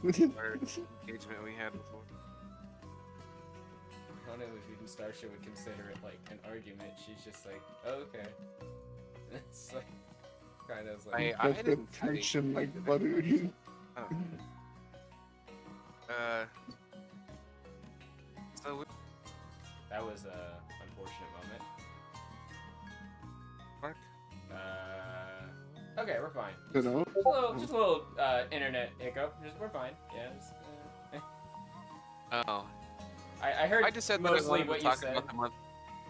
C: engagement we had before.
A: I don't know if even Starsha would consider it like an argument. She's just like, oh, okay. It's like kind of like.
C: I
E: Put the
C: didn't say-
E: tension like butter.
C: I don't know. So
A: That was a unfortunate moment.
C: Mark,
A: Okay, we're fine.
E: You know?
A: Just a little internet hiccup. We're fine. Yeah.
C: oh,
A: I heard
C: I just said that I
A: mostly
C: wanted to
A: what you
C: talk
A: said.
C: about the month.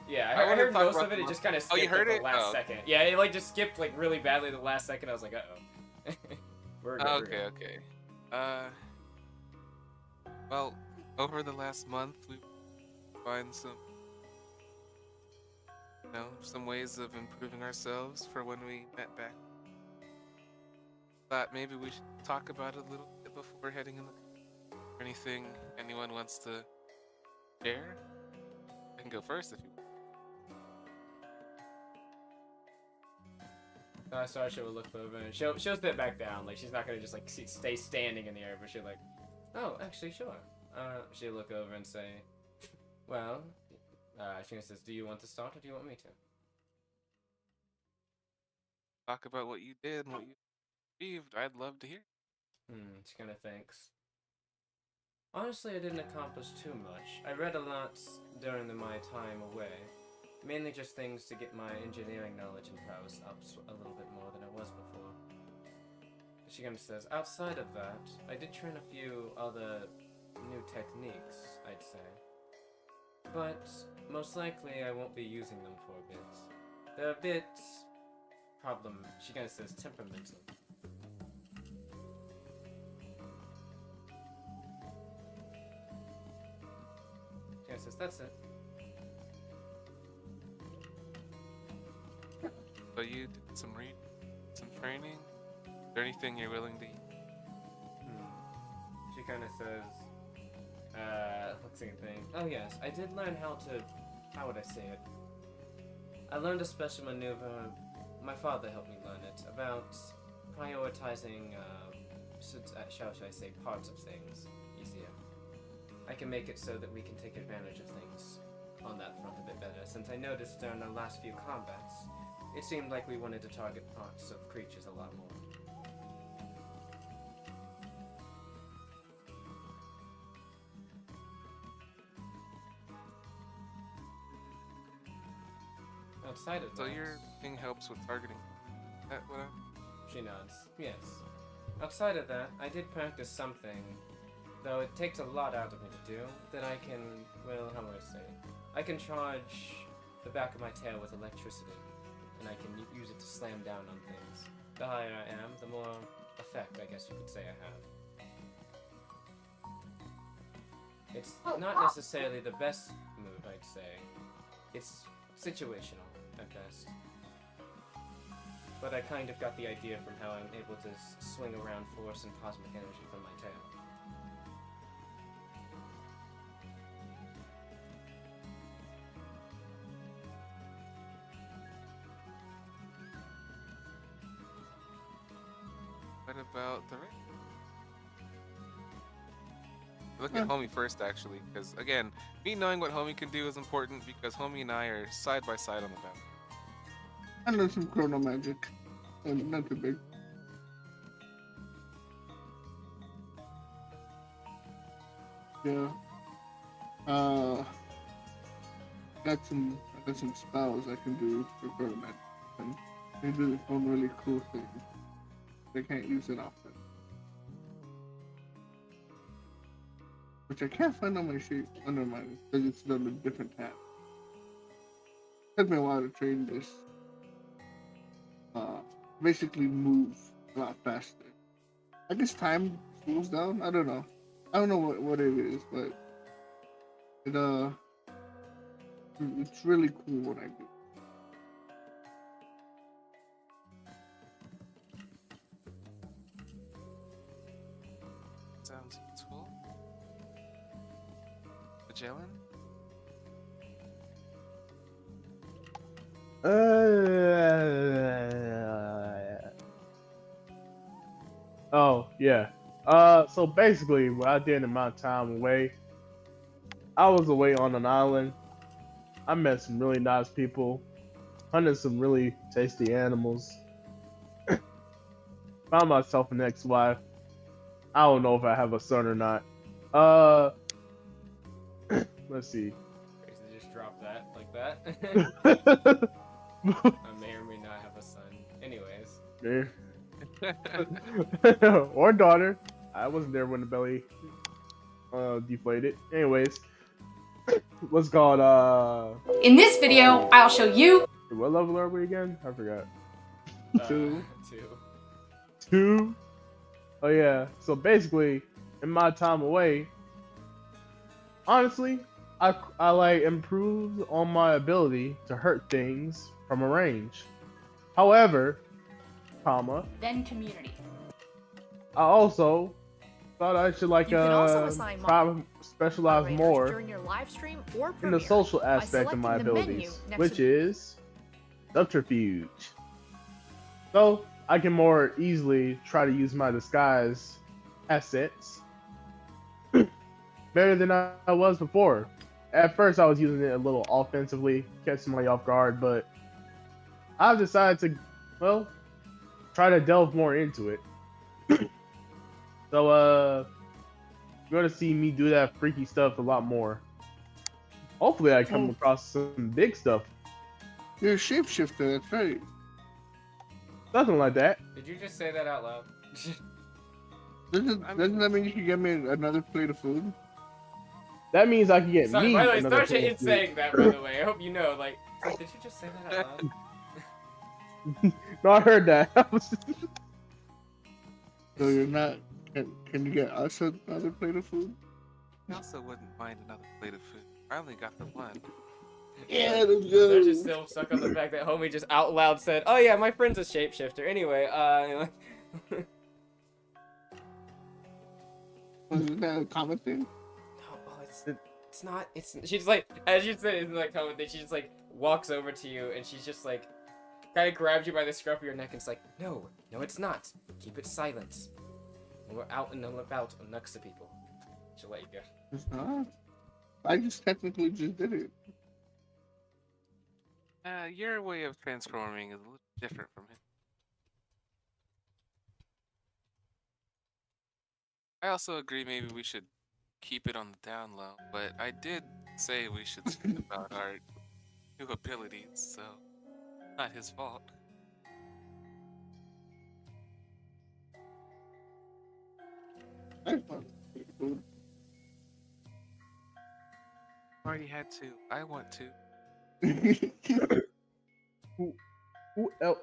A: Yeah,
C: I
A: I
C: wanted to
A: heard
C: talk
A: most
C: about
A: of it.
C: the
A: It just kind of
C: Oh,
A: skipped
C: you heard
A: at
C: it?
A: the last
C: Oh.
A: second. Yeah, it like just skipped like really badly at the last second. I was like, uh oh. We're good. we're
C: Okay,
A: good.
C: okay. Well, over the last month, we find some, some ways of improving ourselves for when we met back. Thought maybe we should talk about it a little bit before heading in the. Anything anyone wants to share? I can go first if you want.
A: Sarsha will look over and she'll sit back down. Like she's not gonna just like stay standing in the air, but she'll like, oh, actually, sure. She'll look over and say, well, she says, do you want to start or do you want me to?
C: Talk about what you did and what you achieved. I'd love to hear.
A: She kind of thinks. Honestly, I didn't accomplish too much. I read a lot during my time away. Mainly just things to get my engineering knowledge and prowess up a little bit more than it was before. She kind of says, outside of that, I did train a few other new techniques, I'd say. But most likely I won't be using them for a bit. They're a bit she kind of says temperamental. She kind of says, that's it.
C: So you did some reading, some training. Is there anything you're willing to eat?
A: She kind of says, looks like a thing. Oh yes, I did learn how would I say it? I learned a special maneuver. My father helped me learn it about prioritizing, shall I say, parts of things easier. I can make it so that we can take advantage of things on that front a bit better, since I noticed during our last few combats, it seemed like we wanted to target parts of creatures a lot more. Outside of that...
C: So your thing helps with targeting. Is that what
A: She nods. Yes. Outside of that, I did practice something, though it takes a lot out of me to do, that I can, well, how would I say? I can charge the back of my tail with electricity, and I can use it to slam down on things. The higher I am, the more effect, I guess you could say, I have. It's not necessarily the best move, I'd say. It's situational, at best. But I kind of got the idea from how I'm able to swing around force and cosmic energy from my tail.
C: What about the rest? Look at Homie first, actually, because again, me knowing what Homie can do is important because Homie and I are side by side on the battle.
E: I know some chrono magic, and not too big. Yeah. Got some spells I can do for chrono magic, and they do some really cool things. They can't use it often. Which I can't find on my sheet under mine because it's done a different tab. Took me a while to train this. Basically move a lot faster. I guess time slows down. I don't know. I don't know what it is, but it's really cool what I do.
C: Sounds useful. Magellan?
D: Oh yeah. So basically, what I did in my time away, I was away on an island. I met some really nice people, hunted some really tasty animals. Found myself an ex-wife. I don't know if I have a son or not. Let's see.
A: Basically just drop that like that. I may or may not have a son. Anyways.
D: Or daughter. I wasn't there when the belly deflated. Anyways, what's called
F: In this video, I'll show you.
D: what level are we again? I forgot. Two.
A: Two.
D: Oh yeah. So basically, in my time away, honestly, I like improved on my ability to hurt things from a range. However,
F: Then community.
D: I also thought I should like
F: You can also assign
D: specialize
F: moderators
D: more
F: during your live stream or
D: in the
F: premiere
D: social
F: by
D: aspect of my
F: selecting the menu
D: abilities,
F: next
D: which
F: to
D: is subterfuge. So I can more easily try to use my disguise assets better than I was before. At first, I was using it a little offensively, catch somebody off guard, but I've decided to, well, try to delve more into it. So, you're gonna see me do that freaky stuff a lot more. Hopefully, I come across some big stuff.
E: You're a shapeshifter, that's right.
D: Something like that.
A: Did you just say that out loud?
E: Doesn't that mean you can get me another plate of food?
D: That means I can get
A: Sorry,
D: me
A: by the way,
D: another
A: Starsha
D: plate of
A: is
D: food.
A: saying that, by the way. I hope you know. Like, did you just say that out loud?
D: No, I heard that.
E: So you're not. Can you get us another plate of food?
C: I also wouldn't mind another plate of food. I only got the one.
E: Yeah, let's go.
A: They're just still stuck on the fact that homie just out loud said, "Oh yeah, my friend's a shapeshifter." Anyway,
E: Isn't that a common thing?
A: No, it's not. She's like, as you said, it's like common thing. She just like walks over to you and she's just like, kind of grabs you by the scruff of your neck and it's like, no, it's not. Keep it silent. When we're out and about amongst the people, she'll let you go.
E: It's not. I just technically just did it.
C: Your way of transforming is a little different from him. I also agree maybe we should keep it on the down low, but I did say we should speak about our new abilities, so not his fault.
E: I want food.
C: Already had to. I want to.
D: Who else?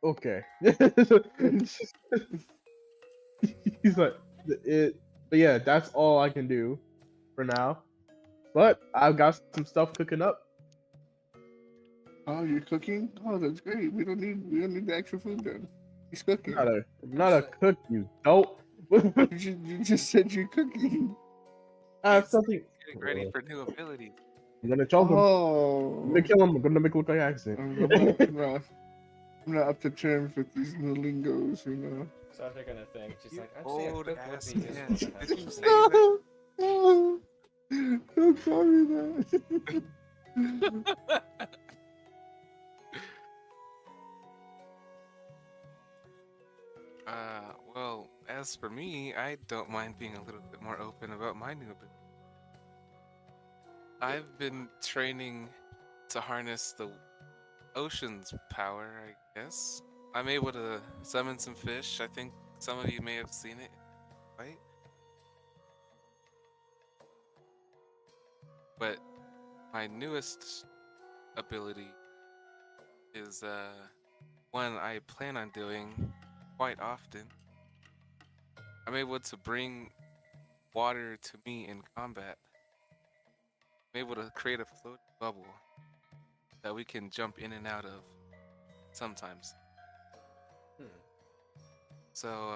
D: Okay. He's like, but yeah, that's all I can do for now. But I've got some stuff cooking up.
E: Oh, you're cooking? Oh, that's great. We don't need the extra food then. He's cooking.
D: I'm not a cook, you dope.
E: You just said you're cooking.
D: I have something.
C: Getting ready for new abilities.
D: I'm gonna choke him.
E: Oh.
D: I'm gonna kill him. I'm gonna make it look like an accident.
E: I'm not up to terms with these new lingos, you know.
A: So they're gonna think she's like,
C: Old
A: actually, a cook would
C: ass
A: be
C: man.
A: useful to have.
C: Did you say that?
E: No, don't call me that.
C: Well, as for me, I don't mind being a little bit more open about my new ability. I've been training to harness the ocean's power, I guess. I'm able to summon some fish. I think some of you may have seen it, right? But my newest ability is one I plan on doing quite often. I'm able to bring water to me in combat. I'm able to create a floating bubble that we can jump in and out of sometimes. So,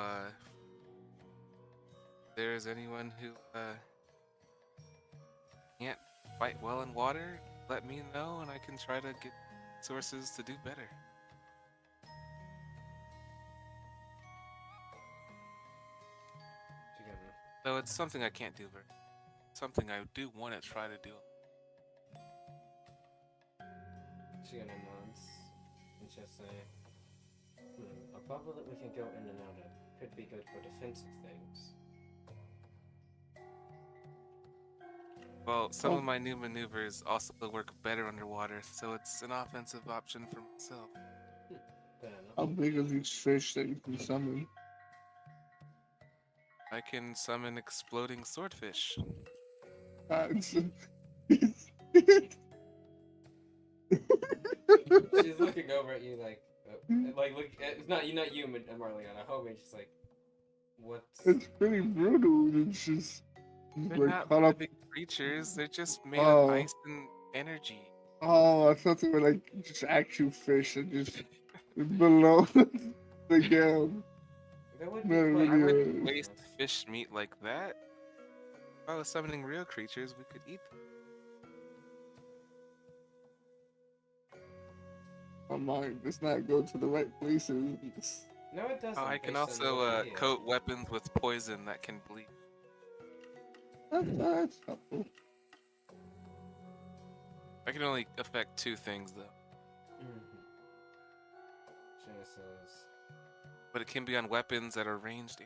C: if there's anyone who can't fight well in water, let me know and I can try to get sources to do better. So it's something I can't do, but something I do want to try to do.
A: She's gonna nonce and just say, a bubble that we can go in and out of could be good for defensive things.
C: Well, some of my new maneuvers also work better underwater, so it's an offensive option for myself.
E: How big are these fish that you can summon?
C: I can summon exploding swordfish.
A: She's looking over at you like look. It's not you, Marliana. Homie, she's like, what?
E: It's pretty brutal. It's just
C: They're not
E: caught up.
C: living creatures. They're just made of ice and energy.
E: Oh, I thought they were like just actual fish and just below the ground.
A: That would be
E: Very
A: quite
C: I
E: good.
C: wouldn't
A: convenient.
C: waste fish meat like that. If I was summoning real creatures, we could eat them.
E: My mind does not go to the right places.
A: No, it doesn't.
C: Oh, I can
A: based on
C: also
A: what we hear.
C: coat weapons with poison that can bleed.
E: That's helpful.
C: I can only affect two things though,
A: Mhm. Jenna says,
C: but it can be on weapons that are ranged.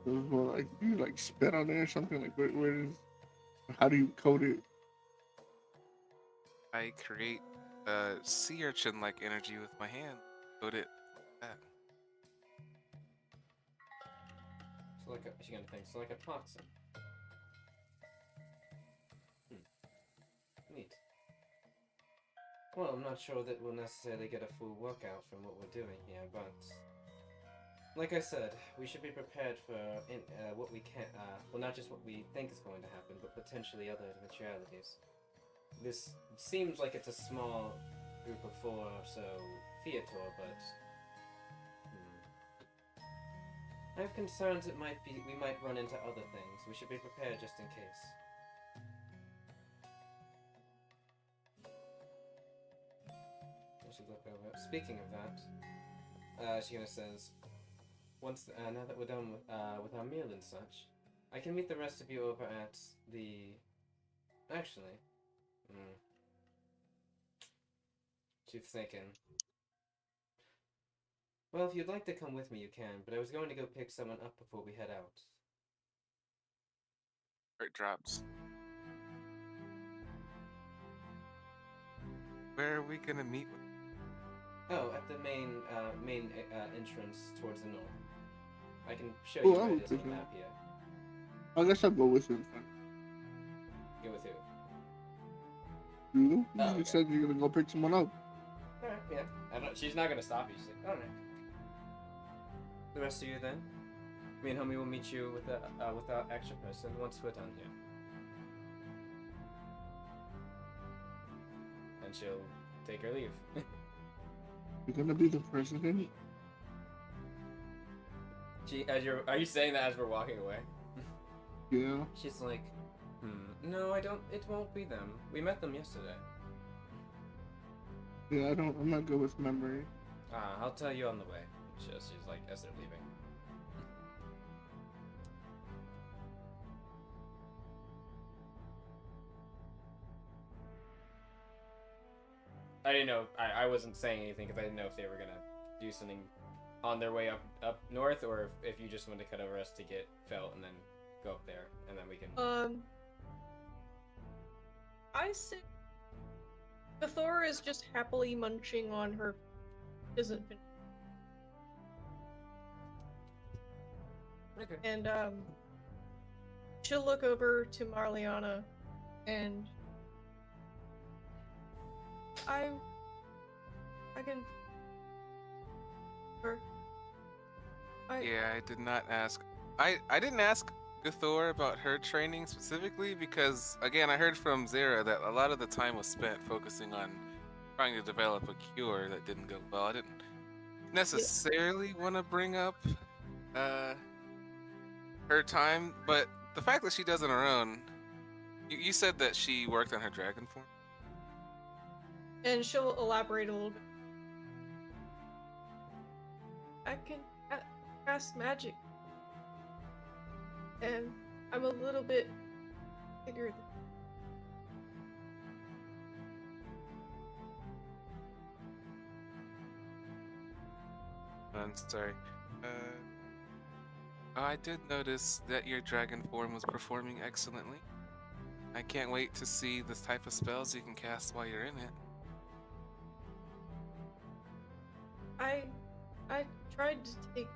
E: Well, like you like spit on it or something. Like where is? How do you code it?
C: I create sea urchin-like energy with my hand. Coat it like that.
A: so like she's gonna think, so like a toxin. Neat. Well, I'm not sure that we'll necessarily get a full workout from what we're doing here, but like I said, we should be prepared for what we can. Well, not just what we think is going to happen, but potentially other eventualities. This seems like it's a small group of 4 or so theater, but I have concerns we might run into other things. We should be prepared just in case. I should look over. Speaking of that, Shiona says, now that we're done with our meal and such, I can meet the rest of you over at the. Actually, she's thinking. Well, if you'd like to come with me, you can. But I was going to go pick someone up before we head out.
C: Where it drops. Where are we gonna meet with?
A: Oh, at the main entrance towards the north. I can show you where it is on the map here.
E: I guess I'll go with him.
A: Go with who?
E: You?
A: Oh,
E: You
A: okay.
E: said you're gonna go pick someone up.
A: Alright, yeah. I don't. She's not gonna stop you. She's like, alright. The rest of you then? Me and homie will meet you with our extra person once we're done here. And she'll take her leave.
E: You're gonna be the president.
A: Are you saying that as we're walking away?
E: Yeah.
A: She's like, no, I don't. It won't be them. We met them yesterday.
E: Yeah, I'm not good with memory.
A: I'll tell you on the way. She's like, as they're leaving. I didn't know. I wasn't saying anything because I didn't know if they were gonna do something on their way up north, or if you just wanted to cut over us to get Felt and then go up there, and then we can.
B: I say Thora is just happily munching on her. Isn't finished.
A: Okay.
B: And she'll look over to Marliana, and I can.
C: Yeah, I did not ask. I didn't ask Gathor about her training specifically because, again, I heard from Zara that a lot of the time was spent focusing on trying to develop a cure that didn't go well. I didn't necessarily want to bring up her time, but the fact that she does it on her own. You said that she worked on her dragon form?
B: And she'll elaborate a little bit. I can cast magic. And I'm a little bit bigger
C: I'm sorry. I did notice that your dragon form was performing excellently. I can't wait to see the type of spells you can cast while you're in it.
B: I tried to take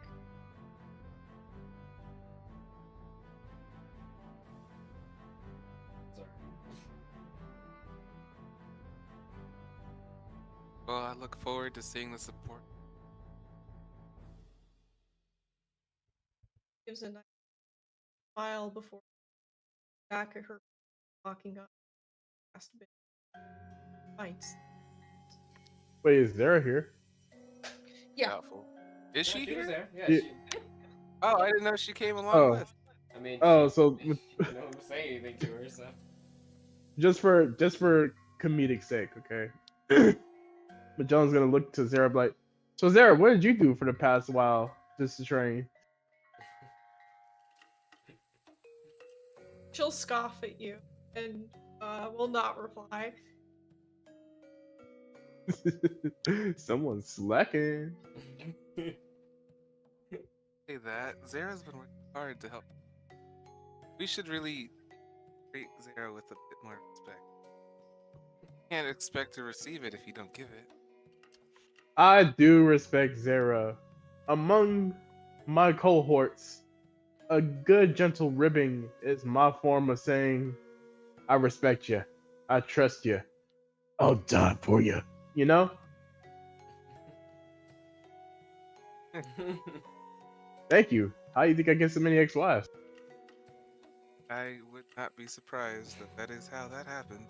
A: Sorry.
C: Well, I look forward to seeing the support.
B: gives a nice smile before back at her walking up past a bit. Fights.
D: Wait, is Zara here?
B: Yeah.
C: Doubtful. Is
A: No,
C: she
A: she was
C: here?
A: there. Yeah,
D: Yeah.
A: she.
C: Oh, I didn't know she came along
D: Oh.
C: with.
A: I mean,
D: Oh,
A: she,
D: so
A: you know, say anything to her, so.
D: just for comedic sake, okay. But John's gonna look to Zara like, so Zara, what did you do for the past while just to train?
B: She'll scoff at you and will not reply.
D: Someone's slacking.
C: Say that. Zara's been working hard to help. We should really treat Zara with a bit more respect. Can't expect to receive it if you don't give it.
D: I do respect Zara. Among my cohorts, a good gentle ribbing is my form of saying, I respect you. I trust you. I'll die for you. You know? Thank you. How do you think I get so many ex-wives?
C: I would not be surprised that that is how that happened.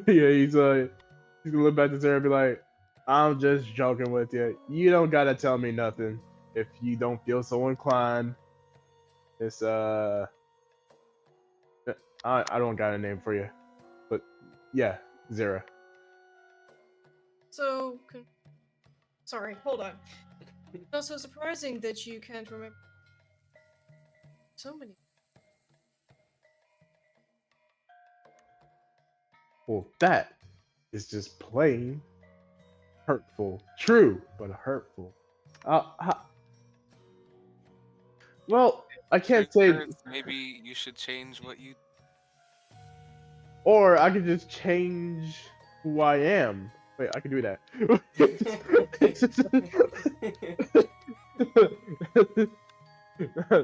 D: Yeah, he's gonna look back to Zara and be like, I'm just joking with you. You don't gotta tell me nothing if you don't feel so inclined. It's I don't got a name for you, but yeah, Zara.
B: So, sorry, hold on. Not so surprising that you can't remember so many.
D: Well, that is just plain hurtful. True, but hurtful. How, well, I can't say,
C: Truth hurts. Maybe you should change what you.
D: or I could just change who I am. Wait, I can do that.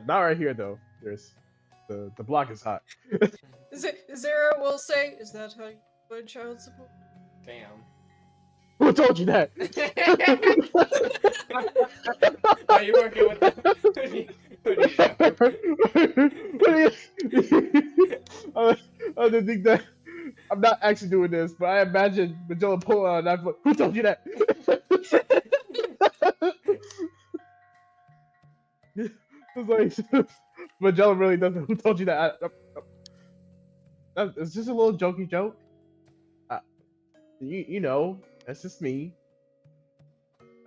D: Not right here though. There's the block is hot.
B: Zara will say, "Is that how you put child support?"
A: Damn.
D: Who told you that?
A: Are you working with them? What do you do?
D: I didn't think that. I'm not actually doing this, but I imagine Magellan pull out a knife. Like, who told you that? It's like Magellan really doesn't. Who told you that? It's just a little jokey joke. You know, that's just me.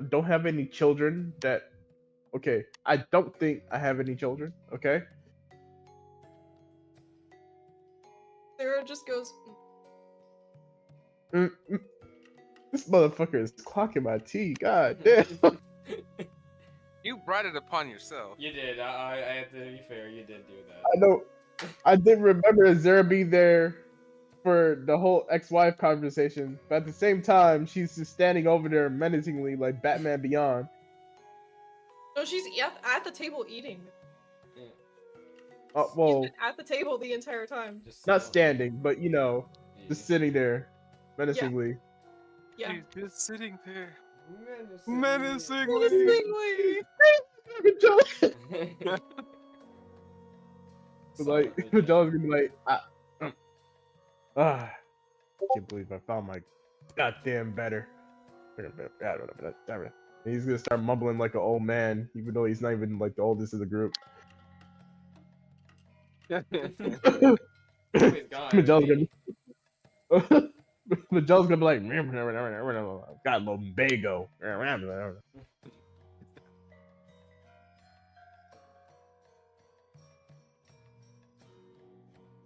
D: I don't have any children that. Okay, I don't think I have any children. Okay.
B: Zara just goes,
D: Mm, mm. This motherfucker is clocking my tea. God damn.
C: You brought it upon yourself.
A: You did. I have to be fair. You did do that.
D: I know. I didn't remember Zara being there for the whole ex-wife conversation, but at the same time, she's just standing over there menacingly like Batman Beyond.
B: "No, she's at the table eating.
D: Oh,
B: She's
D: well,
B: been at the table the entire time."
A: Just
D: not
A: so-
D: standing, but you know,
A: Yeah.
D: just sitting there menacingly.
B: Yeah.
C: She's just sitting there.
A: Menacingly.
C: Menacingly.
D: Like,
A: Solid
D: John's gonna be like, I can't believe I found my goddamn better. And he's gonna start mumbling like an old man, even though he's not even like the oldest of the group.
A: He's gone.
D: Magellan's gonna, Magellan's gonna be like, got lumbago.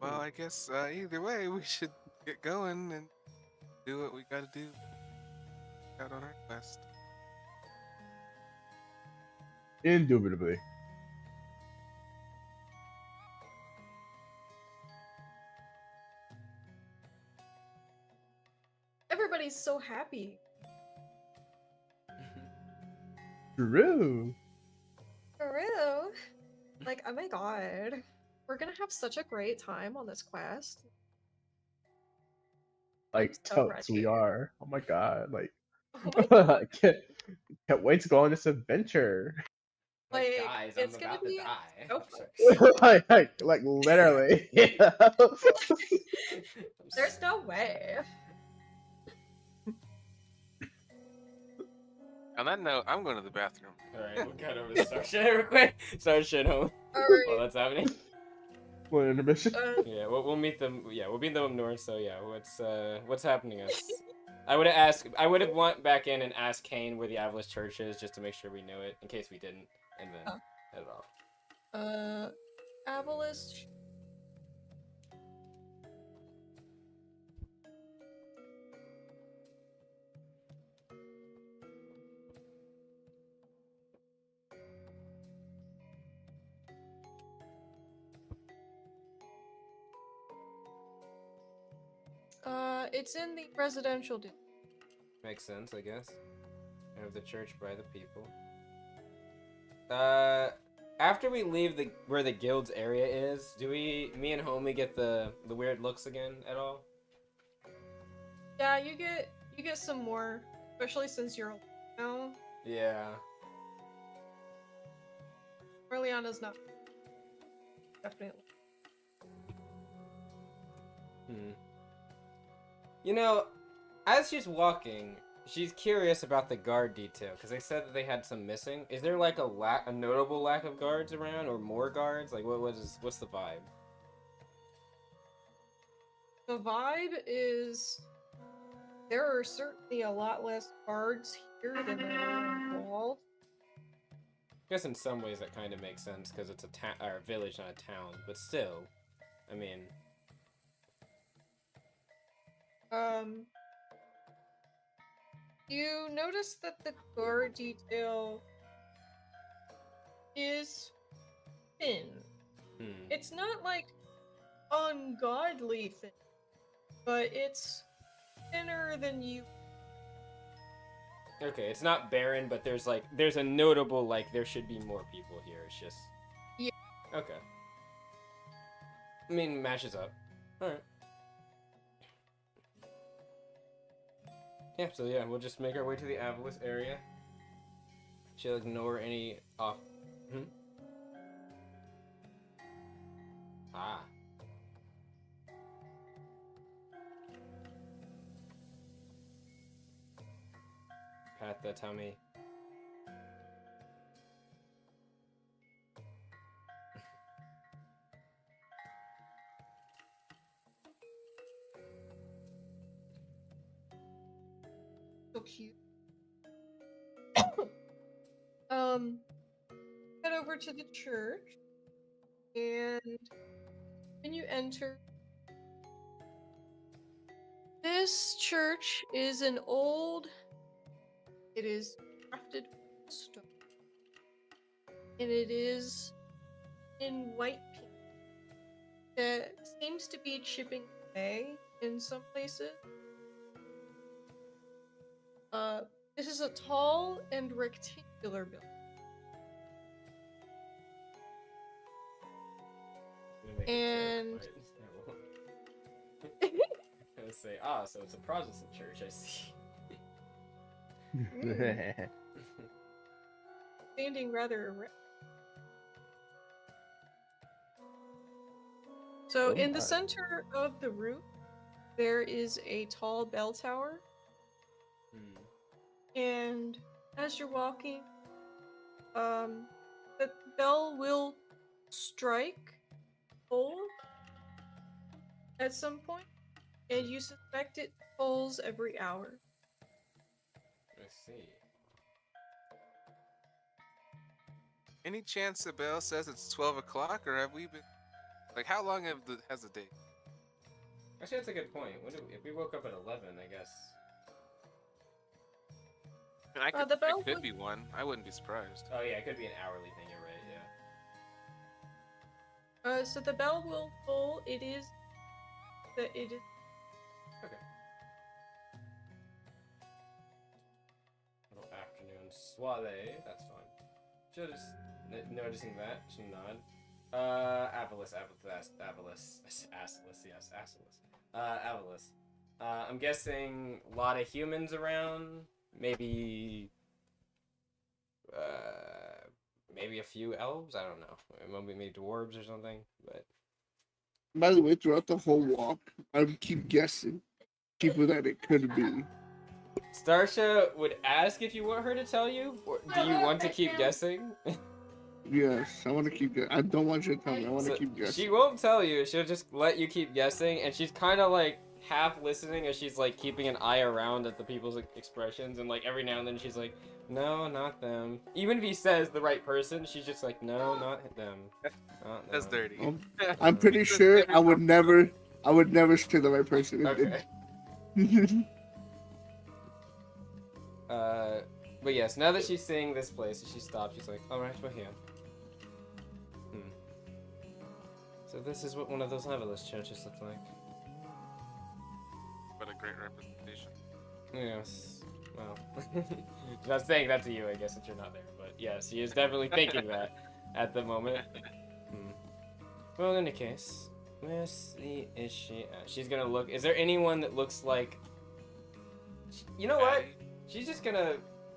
C: Well, I guess either way, we should get going and do what we gotta do out on our quest.
D: Indubitably.
B: Everybody's so happy.
D: True.
B: For real. Like, oh my god. We're gonna have such a great time on this quest.
D: Like
B: so
D: totes we
B: ready.
D: are. Oh my god. Like
B: Oh my god.
D: I can't wait to go on this adventure.
B: Like,
A: guys, I'm
B: it's gonna
A: about to
B: be
A: die.
B: so fun.
D: like literally.
B: There's no way.
C: On that note, I'm going to the bathroom.
A: Alright, we'll cut over to start shit real quick. Start shit home while
B: Alright.
A: that's happening.
D: What intermission?
A: Yeah, we'll meet them. Yeah, we'll meet them up north. So yeah, what's happening? I would have went back in and asked Kane where the Avalis Church is just to make sure we knew it in case we didn't, and then
B: Oh.
A: head off.
B: Abalist. It's in the residential district.
A: Makes sense, I guess. Have the church by the people. After we leave where the guild's area is, do me and Homie get the weird looks again at all?
B: Yeah, you get some more, especially since you're now.
A: Yeah.
B: Orleana's not. Definitely.
A: You know, as she's walking, she's curious about the guard detail because they said that they had some missing. Is there like a notable lack of guards around, or more guards? Like, what's the vibe?
B: The vibe is there are certainly a lot less guards here than there are in the wall.
A: I guess in some ways that kind of makes sense because it's a town or a village, not a town. But still, I mean,
B: you notice that the guard detail is thin. It's not like ungodly thin, but it's thinner than you.
A: Okay, it's not barren, but there's a notable there should be more people here. It's just
B: Yeah.
A: Okay. I mean, matches up. All right. Yeah, so yeah, we'll just make our way to the Avalis area. She'll ignore any off. Ah. Pat the tummy.
B: So cute. Head over to the church, and when you enter, this church is an old. It is crafted with stone, and it is in white paint that seems to be chipping away in some places. This is a tall and rectangular building. And
A: I was gonna say, so it's a Protestant church, I see.
B: Standing rather erect. So in the center of the roof, there is a tall bell tower. And as you're walking, the bell will strike toll at some point, and you suspect it tolls every hour.
A: I see.
C: Any chance the bell says it's 12 o'clock, or have we been... Like, how long has the day?
A: Actually, that's a good point. If we woke up at 11, I guess.
C: And I
B: the bell
C: could
B: would-
C: be one. I wouldn't be surprised.
A: Oh yeah, it could be an hourly thing. You're right. Yeah.
B: So the bell will toll. It is. Okay.
A: Little afternoon soiree. That's fun. Just noticing that. She'll nod. Avalis. I'm guessing a lot of humans around. Maybe a few elves. I don't know. Maybe dwarves or something. But
E: By the way, throughout the whole walk, I keep guessing people that it could be.
A: Starsha would ask if you want her to tell you, or do you want to keep guessing?
E: Yes, I want to keep guessing. I don't want you to tell me. I want to
A: So,
E: keep guessing.
A: she won't tell you. She'll just let you keep guessing, and she's kind of like half listening as she's like keeping an eye around at the people's expressions, and like every now and then she's like, "No, not them." Even if he says the right person, she's just like, "No, not them." Not
C: That's
A: them."
C: dirty.
E: I'm pretty sure I would never say the right person.
A: Okay. But yes, now that she's seeing this place, she stops. She's like, "All right, we're here." So this is what one of those Evelyn churches look like.
C: What a great representation.
A: Yes. Well, not saying that to you, I guess, since you're not there. But yes, she is definitely thinking that at the moment. Well, in any case, where is she at? She's gonna look. Is there anyone that looks like? You know what? She's just gonna,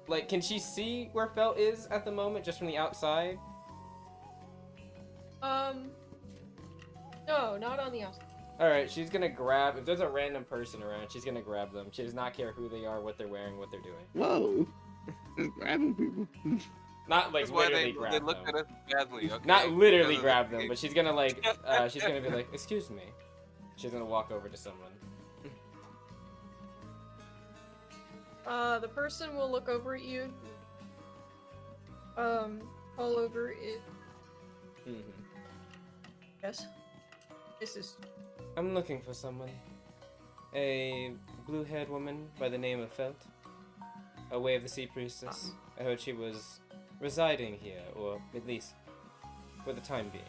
A: like, can she see where Felt is at the moment, just from the outside?
B: No, not on the outside.
A: Alright, she's gonna grab, if there's a random person around, she's gonna grab them. She does not care who they are, what they're wearing, what they're doing.
E: Whoa. Just grabbing people.
A: Not like
C: That's why
A: literally
C: they
A: grab
C: looked
A: them.
C: at us badly. Okay?
A: Not literally
C: Because of
A: grab
C: the-
A: them, but she's gonna like, she's gonna be like, excuse me. She's gonna walk over to someone.
B: The person will look over at you. All over it. Yes. This is.
A: I'm looking for someone. A blue-haired woman by the name of Felt. A Way of the Sea Priestess. I heard she was residing here, or at least for the time being.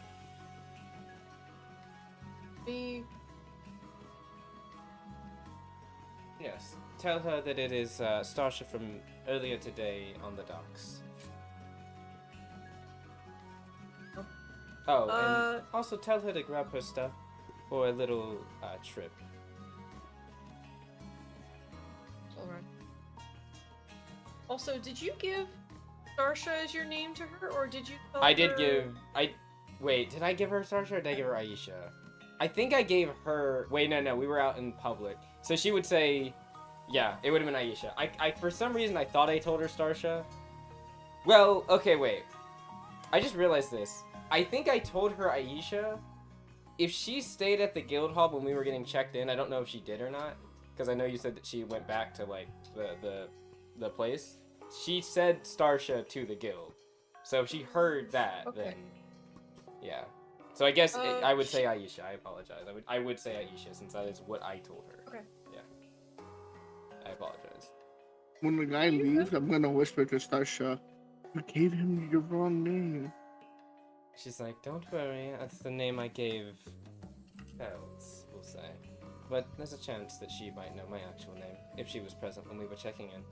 B: Me.
A: Yes. Tell her that it is Starsha from earlier today on the docks. Oh, and also tell her to grab her stuff for a little trip.
B: Alright. Also, did you give Starsha as your name to her, or did you tell
A: I did
B: her-
A: give. Wait, did I give her Starsha or did I give her Aisha? I think I gave her. Wait, no, we were out in public. So she would say. Yeah, it would have been Aisha. I for some reason, I thought I told her Starsha. Well, okay, wait. I just realized this. I think I told her Aisha. If she stayed at the guild hall when we were getting checked in, I don't know if she did or not. Because I know you said that she went back to, like, the place. She said Starsha to the guild. So if she heard that,
B: Okay.
A: then... Yeah. So I guess I would say
B: she-
A: Aisha. I apologize. I would say Aisha since that is what I told her.
B: Okay.
A: Yeah. I apologize.
E: When the guy leaves, I'm gonna whisper to Starsha, "You gave him your wrong name."
A: She's like, don't worry, that's the name I gave Bells, we'll say. But there's a chance that she might know my actual name, if she was present when we were checking in.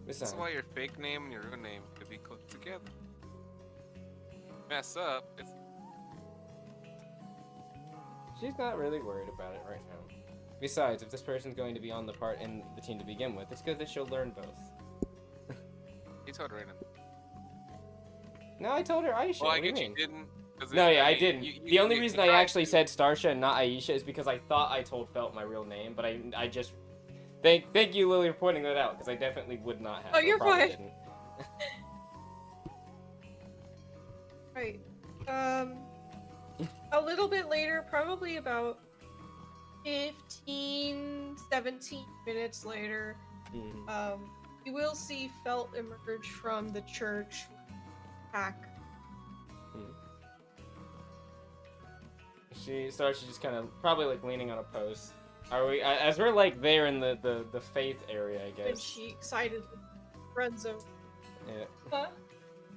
A: Besides,
C: That's why your fake name and your real name could be close together. Mess up. It's
A: she's not really worried about it right now. Besides, if this person's going to be on the part in the team to begin with, it's good that she'll learn both.
C: you told her random.
A: No, I told her Aisha.
C: Well,
A: what
C: I
A: do you
C: guess
A: mean?
C: you didn't. 'Cause
A: No, yeah, I
C: mean,
A: didn't.
C: you-
A: The only
C: you
A: reason I
C: tried
A: actually
C: to.
A: said Starsha and not Aisha is because I thought I told Felt my real name, but I just thank you, Lily, for pointing that out because I definitely would not have.
B: Oh,
A: I
B: you're
A: probably
B: fine.
A: didn't.
B: Right. A little bit later, probably about 15, 17 minutes later,
A: Mhm.
B: you will see Felt emerge from the church pack.
A: Starsha just kind of probably like leaning on a post. Are we as we're like there in the faith area? I
B: And
A: guess.
B: she excited friend zone.
A: Yeah.
B: Huh?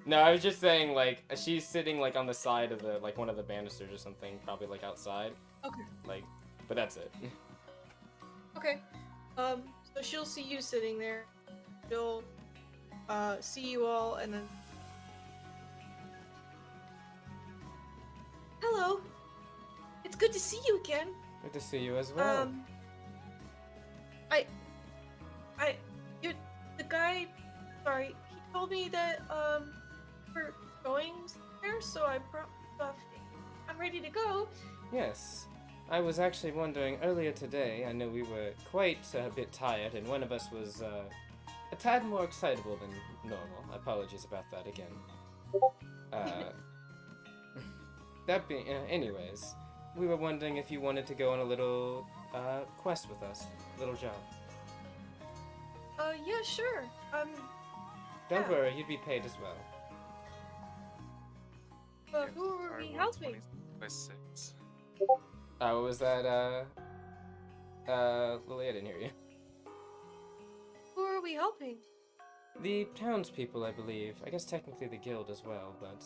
A: No, I was just saying like she's sitting like on the side of the like one of the banisters or something, probably like outside.
B: Okay.
A: Like, but that's it.
B: Okay. So she'll see you sitting there. She'll see you all and then hello. It's good to see you again.
A: Good to see you as well.
B: You, the guy, sorry, he told me that, we're going there, so I brought stuff. I'm ready to go.
A: Yes. I was actually wondering earlier today, I know we were quite a bit tired, and one of us was a tad more excitable than normal. Apologies about that again. That being, anyways, we were wondering if you wanted to go on a little quest with us, little job.
B: Yeah, sure.
A: Don't
B: Yeah.
A: worry, you'd be paid as well.
B: Who are we helping?
C: By 6.
A: What was that, Lily, I didn't hear you.
B: Who are we helping?
A: The townspeople, I believe. I guess technically the guild as well, but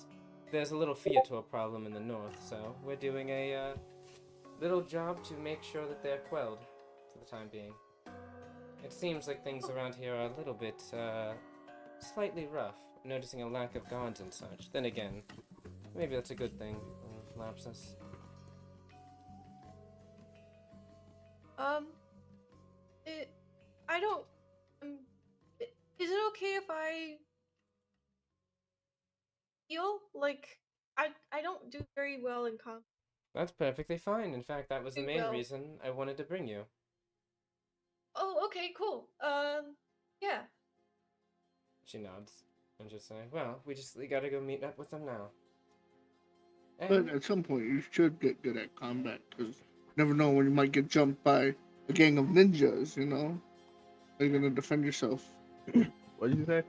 A: there's a little Fiator problem in the north, so we're doing a little job to make sure that they're quelled for the time being. It seems like things around here are a little bit slightly rough, noticing a lack of guards and such. Then again, maybe that's a good thing, lapsus.
B: I don't. Is it okay if I feel like I don't do very well in combat?
A: That's perfectly fine. In fact, that was the main
B: Well-
A: reason I wanted to bring you.
B: Oh, okay, cool. Yeah.
A: She nods and just say, well, we gotta go meet up with them now.
E: But
A: And
E: at some point, you should get good at combat, because you never know when you might get jumped by a gang of ninjas, you know? How you gonna defend yourself?
D: What did you say?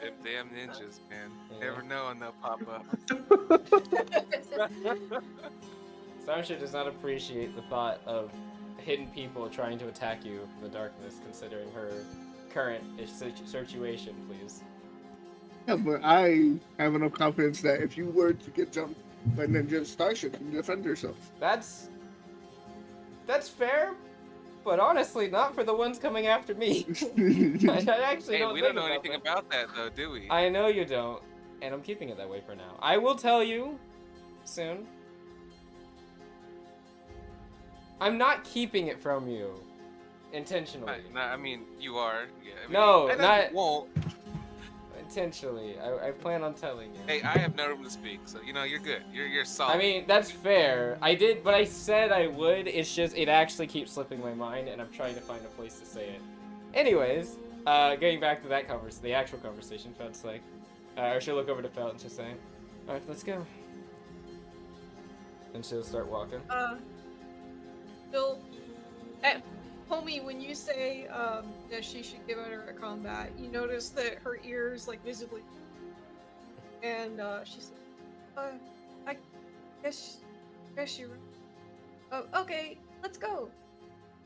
C: Them damn ninjas, man.
A: Yeah.
C: Never know when they'll pop up.
A: Starsha does not appreciate the thought of hidden people trying to attack you from the darkness, considering her current situation, please.
E: Yeah, but I have enough confidence that if you were to get jumped by ninjas, Starship can defend herself.
A: That's fair, but honestly, not for the ones coming after me. I actually
C: Hey,
A: don't
C: we
A: think
C: don't know anything
A: that.
C: about that, though, do we?
A: I know you don't, and I'm keeping it that way for now. I will tell you soon. I'm not keeping it from you intentionally.
C: I mean, you are. Yeah, I mean,
A: No,
C: I know
A: not-
C: you won't.
A: Intentionally, I plan on telling you.
C: Hey, I have no room to speak, so you know you're good. You're solid.
A: I mean, that's fair. I did, but I said I would. It's just, it actually keeps slipping my mind, and I'm trying to find a place to say it. Anyways, getting back to that the actual conversation, Felt's like, or she'll look over to Felt and she'll say, alright, let's go. And she'll start walking.
B: Bill, homie, when you say that she should get better at combat, you notice that her ears like visibly, and she's like, I guess you're right. Oh, okay, let's go.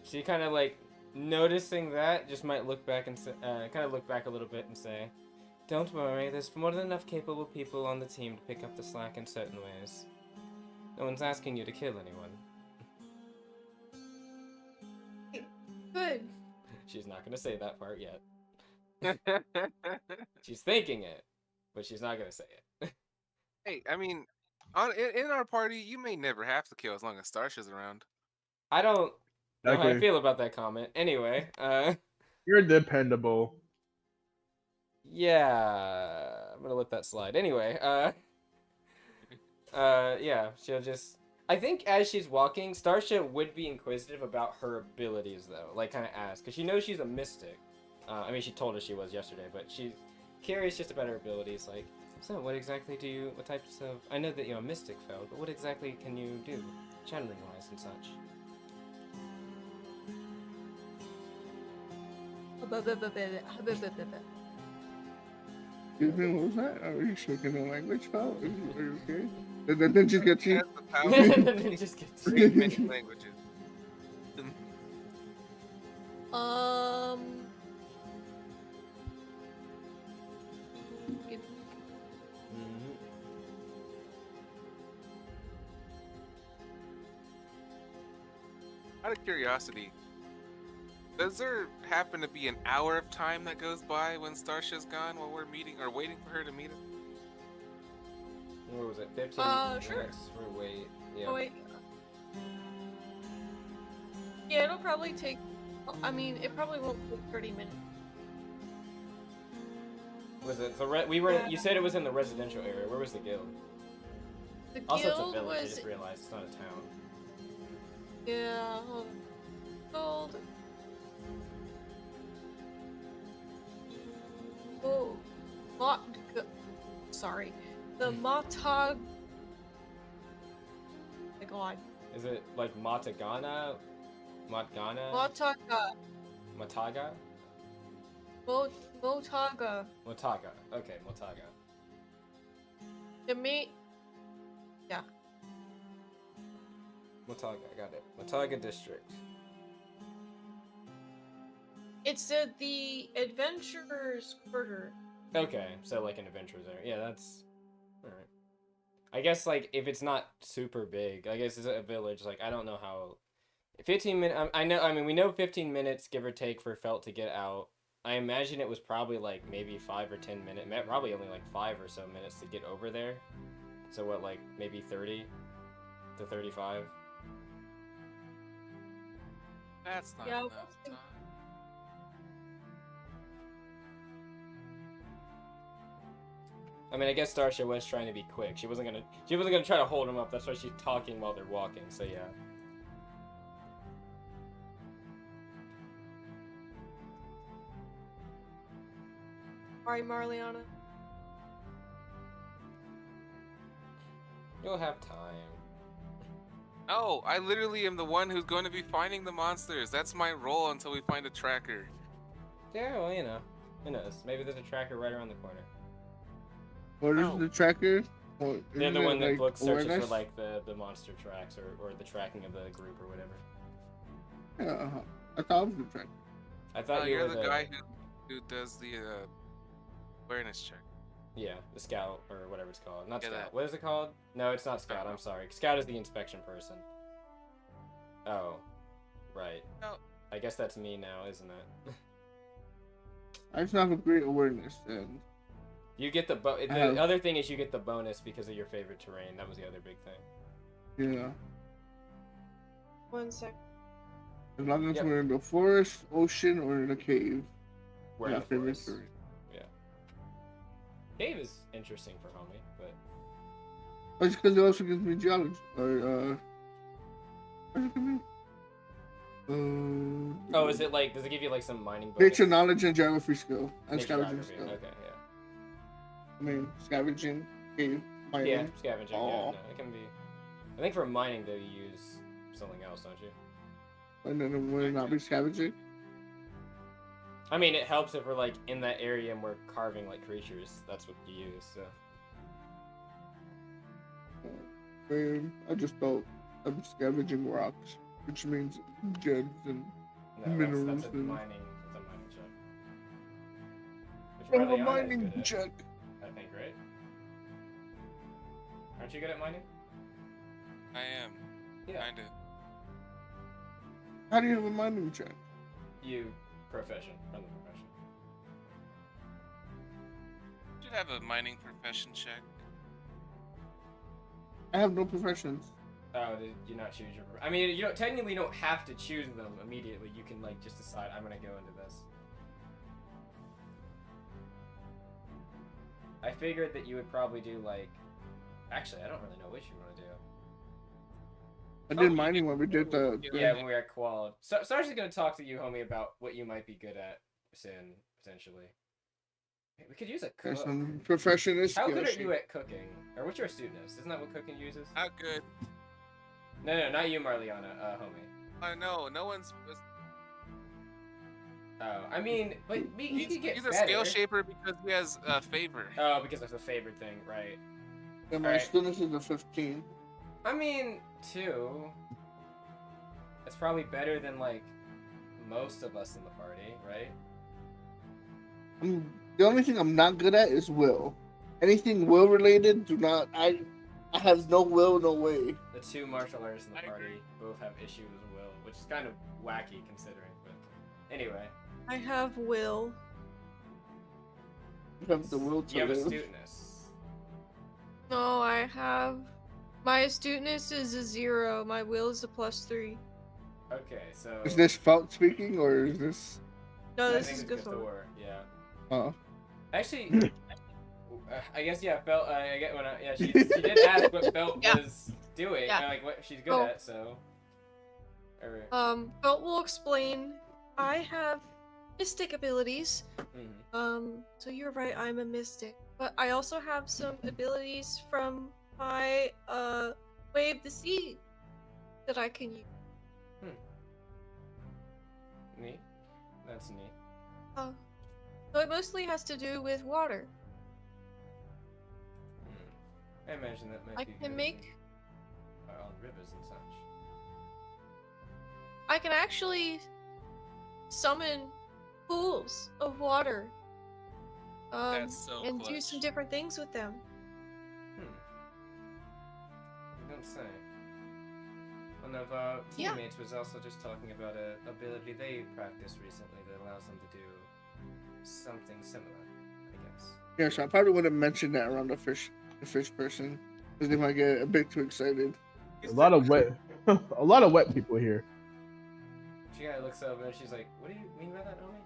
A: She kind of like, noticing that, just might look back and say, kind of look back a little bit and say, don't worry, there's more than enough capable people on the team to pick up the slack in certain ways. No one's asking you to kill anyone.
B: Good.
A: She's not gonna say that part yet. She's thinking it, but she's not gonna say it.
C: Hey, I mean, in our party, you may never have to kill as long as Starsha's around.
A: I don't know how I
D: Exactly.
A: feel about that comment. Anyway,
D: You're dependable.
A: yeah, I'm gonna let that slide. Anyway, yeah, she'll just. I think as she's walking, Starsha would be inquisitive about her abilities, though. Like, kind of ask, because she knows she's a mystic. I mean, she told us she was yesterday, but she's curious just about her abilities. Like, so what exactly do you? What types of? I know that you're a mystic, Fel, but what exactly can you do, channeling-wise and such?
E: Excuse me, what was that? Are you speaking the language, pal? Are you okay? Did the ninjas get you?
C: That's the power
A: And then just gets.
C: of speak many languages.
B: Give-
A: Mhm.
C: Out of curiosity, does there happen to be an hour of time that goes by when Starsha's gone while we're meeting or waiting for her to meet us?
A: What was it? 15
B: sure.
A: minutes for wait. Yeah.
B: Oh wait. Yeah, it'll probably take. I mean, it probably won't take 30 minutes.
A: Was it the we were? You said it was in the residential area. Where was the guild?
B: The
A: Also, it's a
B: guild
A: village. I
B: was
A: just realized it's not a town.
B: yeah. Hold on. Gold. Oh, Mot. Sorry, the Motag. My God.
A: Is it like Matagana? Matgana?
B: Motaga.
A: Mataga?
B: Motaga.
A: Motaga. Okay, Motaga.
B: The main. Yeah.
A: Motaga, got it. Motaga district.
B: It's the adventurers' quarter.
A: Okay, so like an adventure there. Yeah, that's alright. I guess like if it's not super big, I guess it's a village. Like I don't know how. 15 minutes. I know. I mean, we know 15 minutes, give or take, for Felt to get out. I imagine it was probably like maybe 5 or 10 minutes. Probably only like 5 or so minutes to get over there. So what, like maybe 30 to 35.
C: That's not
B: Yeah,
C: enough
B: we'll
C: time.
A: I mean, I guess Starsha was trying to be quick. She wasn't gonna try to hold him up. That's why she's talking while they're walking. So yeah.
B: Sorry, Marliana.
A: You'll have time.
C: No, I literally am the one who's going to be finding the monsters. That's my role until we find a tracker.
A: Yeah, well, you know. Who knows? Maybe there's a tracker right around the corner.
E: What is
C: Oh.
E: the tracker? Or
A: They're
E: isn't
A: the
E: it,
A: one that
E: like,
A: looks searches
E: awareness?
A: for like the monster tracks or the tracking of the group or whatever.
E: Yeah, I thought it was the tracker.
A: I thought you
C: You're
A: were
C: the guy who does the awareness check.
A: Yeah, the scout or whatever it's called. Not
C: Yeah,
A: scout.
C: that.
A: What is it called? No, it's not scout.
C: know.
A: I'm sorry. Scout is the inspection person. Oh, right.
C: No.
A: I guess that's me now, isn't it?
E: I just have a great awareness, and
A: You get the
E: have-
A: other thing is you get the bonus because of your favorite terrain. That was the other big thing.
E: yeah.
B: 1 sec.
E: As long as
A: Yep.
E: we're in the forest, ocean, or in a cave.
A: We're
E: yeah,
A: in the
E: favorite
A: forest.
E: terrain.
A: Cave is interesting for homie, but
E: Oh, it's because it also gives me geology. Or, what does it give me?
A: oh, is it like does it give you like some mining bonus?
E: Nature knowledge and geography skill. And
A: Nature
E: scavenging
A: geography,
E: skill.
A: Okay, yeah.
E: I mean, scavenging, cave, mining.
A: Yeah, scavenging. Yeah,
E: Aw.
A: no, it can be. I think for mining though, you use something else, don't you?
E: And then would it not be scavenging?
A: I mean, it helps if we're like in that area and we're carving like creatures. That's what you use. So
E: Man, I just thought I'm scavenging rocks, which means gems and
A: no,
E: Minerals
A: that's a
E: and-
A: mining. That's a mining check. Which
E: I'm a
A: Marliana is
E: mining
A: good at,
E: check.
A: I think, right? Aren't you good at mining?
C: I am.
A: Yeah.
C: Kinda.
E: How do you have a mining check?
A: You profession from the profession.
C: Should have a mining profession check.
E: I have no professions.
A: Oh, did you not choose your? I mean, you don't technically don't have to choose them immediately. You can like just decide I'm gonna go into this. I figured that you would probably do like. Actually, I don't really know what you want to do.
E: I
C: Oh,
E: did
C: you
E: mining when we did the.
A: Yeah, when we were at Qual. Sarge's gonna talk to you, homie, about what you might be good at soon, potentially. We could use a cook.
E: There's some profession is
A: How
E: skill
A: good are
E: sheet.
A: you at cooking? Or what's your astuteness? Isn't that what cooking uses?
C: Not good.
A: No, not you, Marliana, homie.
C: I know. No one's.
A: Oh, I mean, but he could get
C: He's a
A: better.
C: scale shaper because he has favor.
A: Oh, because of the favorite thing, right?
E: Yeah, my
A: Alright.
E: students is a 15.
A: I mean, 2. That's probably better than like most of us in the party, right?
E: The only thing I'm not good at is will. Anything will related, do not. I have no will, no way.
A: The 2 martial artists in the
C: I
A: party
C: agree.
A: both have issues with will, which is kind of wacky considering. But anyway,
B: I have will.
E: You have the will to
A: you have
E: live.
A: astuteness.
B: No, I have. My astuteness is a 0. My will is a +3.
A: Okay, so
E: Is this Felt speaking or is this?
B: No,
A: I
B: this
A: think
B: is
A: it's
B: good.
A: Gathor, yeah.
E: Uh,
A: Actually, I guess yeah. Felt I get when yeah. She did ask what Felt
B: Yeah.
A: was doing,
B: Yeah.
A: like what she's good
B: Oh.
A: at. So. Or,
B: Felt will explain. I have mystic abilities.
A: mhm.
B: So you're right, I'm a mystic. But I also have some abilities from my Wave the Sea that I can use.
A: Neat. That's neat.
B: So it mostly has to do with water.
A: I imagine that might
B: I
A: be
B: can
A: good
B: make
A: on rivers and such.
B: I can actually summon pools of water.
C: That's so
B: And do
C: clutch.
B: some different things with them.
A: You don't say. One of our
B: Yeah.
A: teammates was also just talking about a ability they practiced recently that allows them to do something similar, I guess.
E: Yeah, so I probably wouldn't mention that around the fish person, because they might get a bit too excited.
D: A lot of wet, a lot of wet people here.
A: She kind of looks over and she's like, "What do you mean by that, Omi?"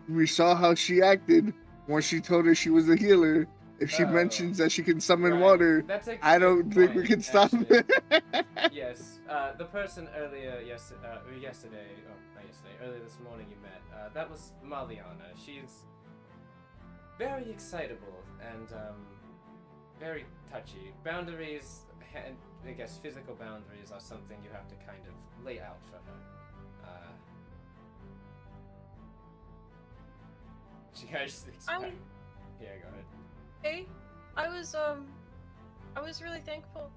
E: We saw how she acted when she told her she was a healer. If she
A: Oh,
E: mentions that she can summon
A: right.
E: water,
A: That's a
E: I
A: good
E: don't think we
A: point,
E: can stop
A: actually.
E: it.
A: Yes, the person earlier yesterday, earlier this morning you met, that was Maliana. She's very excitable and very touchy. Boundaries, and I guess physical boundaries, are something you have to kind of lay out for her. She kind of just yeah, go ahead.
B: Hey, I was really thankful.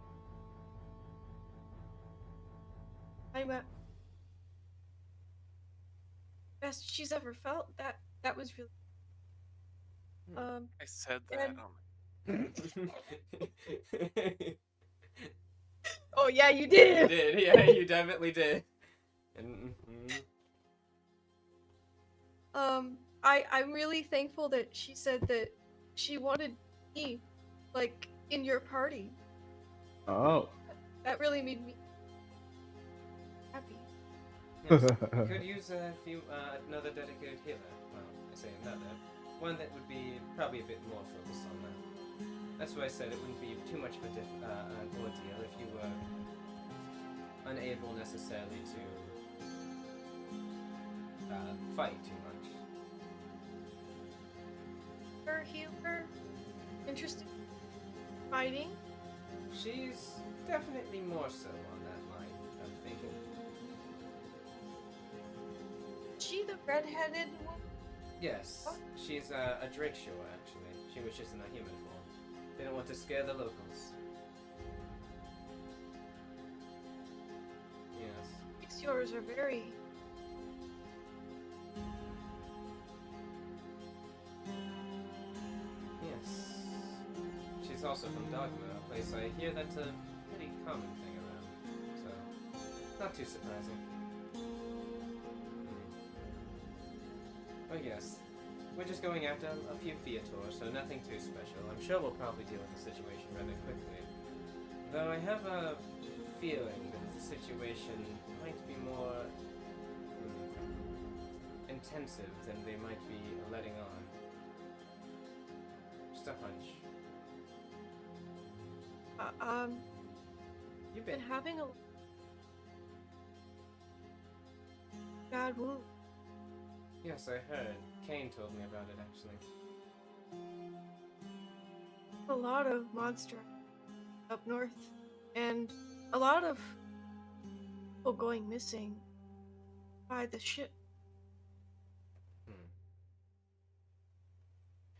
B: I met best she's ever felt. That was really
C: I said that.
B: and-
A: You
B: Oh yeah, you did.
A: did, yeah, you definitely did. And,
B: I'm really thankful that she said that she wanted me, like, in your party.
D: Oh.
B: That really made me happy.
A: yes, we could use another dedicated healer. Well, I say another. One that would be probably a bit more focused on that. That's why I said it wouldn't be too much of an ordeal if you were unable necessarily to fight too much.
B: Her healer, interested in fighting.
A: She's definitely more so on that line, I'm thinking.
B: She the redheaded one.
A: Yes, she's a Drake Shore, actually. She was just in a human form. Didn't want to scare the locals. Yes.
B: These yours are very.
A: Yes. She's also from Dogma, a place I hear that's a pretty common thing around. So, not too surprising. Oh yes, we're just going after a few theaters, so nothing too special. I'm sure we'll probably deal with the situation rather quickly. Though I have a feeling that the situation might be more intensive than they might be letting on. Just a hunch. You've
B: Been
A: been
B: having a bad wound.
A: Yes, I heard. Kane told me about it, actually.
B: A lot of monster up north, and a lot of people going missing by the ship.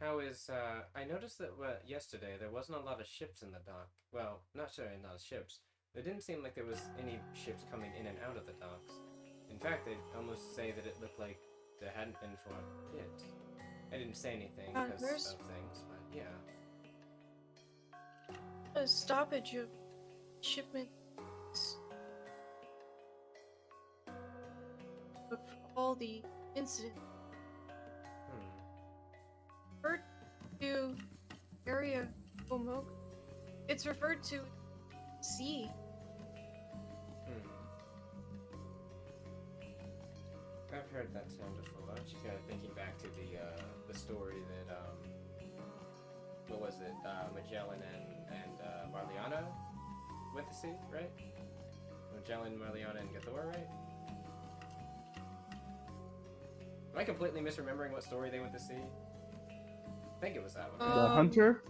A: How is, I noticed that yesterday there wasn't a lot of ships in the dock. Well, not ships. There didn't seem like there was any ships coming in and out of the docks. In fact, they'd almost say that it looked like there hadn't been for a bit. I didn't say anything because
B: there's-
A: of things, but yeah.
B: A stoppage of shipments of all the incidents. Referred to area Omoga. It's referred to sea.
A: I've heard that term before. She's kind of thinking back to the story that what was it? Magellan and Marliana went to sea, right? Magellan, Marliana, and Gathor, right? Am I completely misremembering what story they went to see? I think it was that one. Right?
D: The hunter?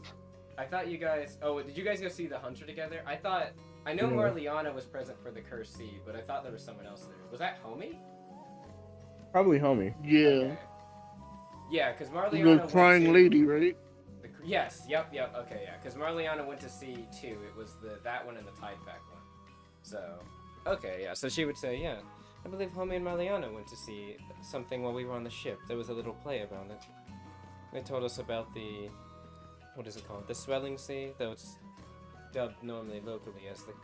A: I thought you guys. Oh, did you guys go see the hunter together? I know
D: Yeah.
A: Marliana was present for the Cursed Sea, but I thought there was someone else there. Was that Homie?
D: Probably homie.
E: Yeah.
A: Okay. Yeah, because Marliana.
E: The
A: went
E: crying
A: to-
E: lady, right?
A: Yes. Yep. Okay. Yeah. Because Marliana went to see two. It was that one and the Tide Pack one. So. Okay. Yeah. So she would say, yeah. I believe Homie and Marliana went to see something while we were on the ship. There was a little play about it. They told us about the, what is it called? The Swelling Sea, though it's dubbed normally locally as the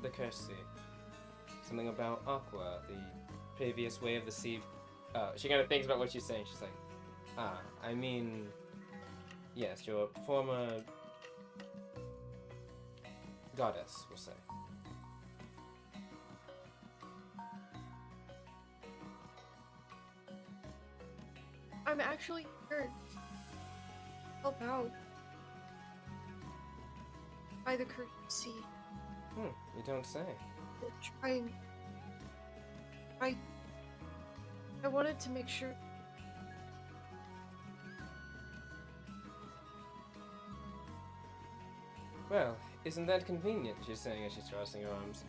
A: Cursed Sea. Something about Aqua, the previous way of the sea. She kind of thinks about what she's saying. She's like, I mean, yes, your former goddess, we'll say.
B: I'm actually here to help out by the Cursed Sea.
A: You don't say.
B: Trying. I wanted to make sure.
A: Well, isn't that convenient, she's saying as she's crossing her arms.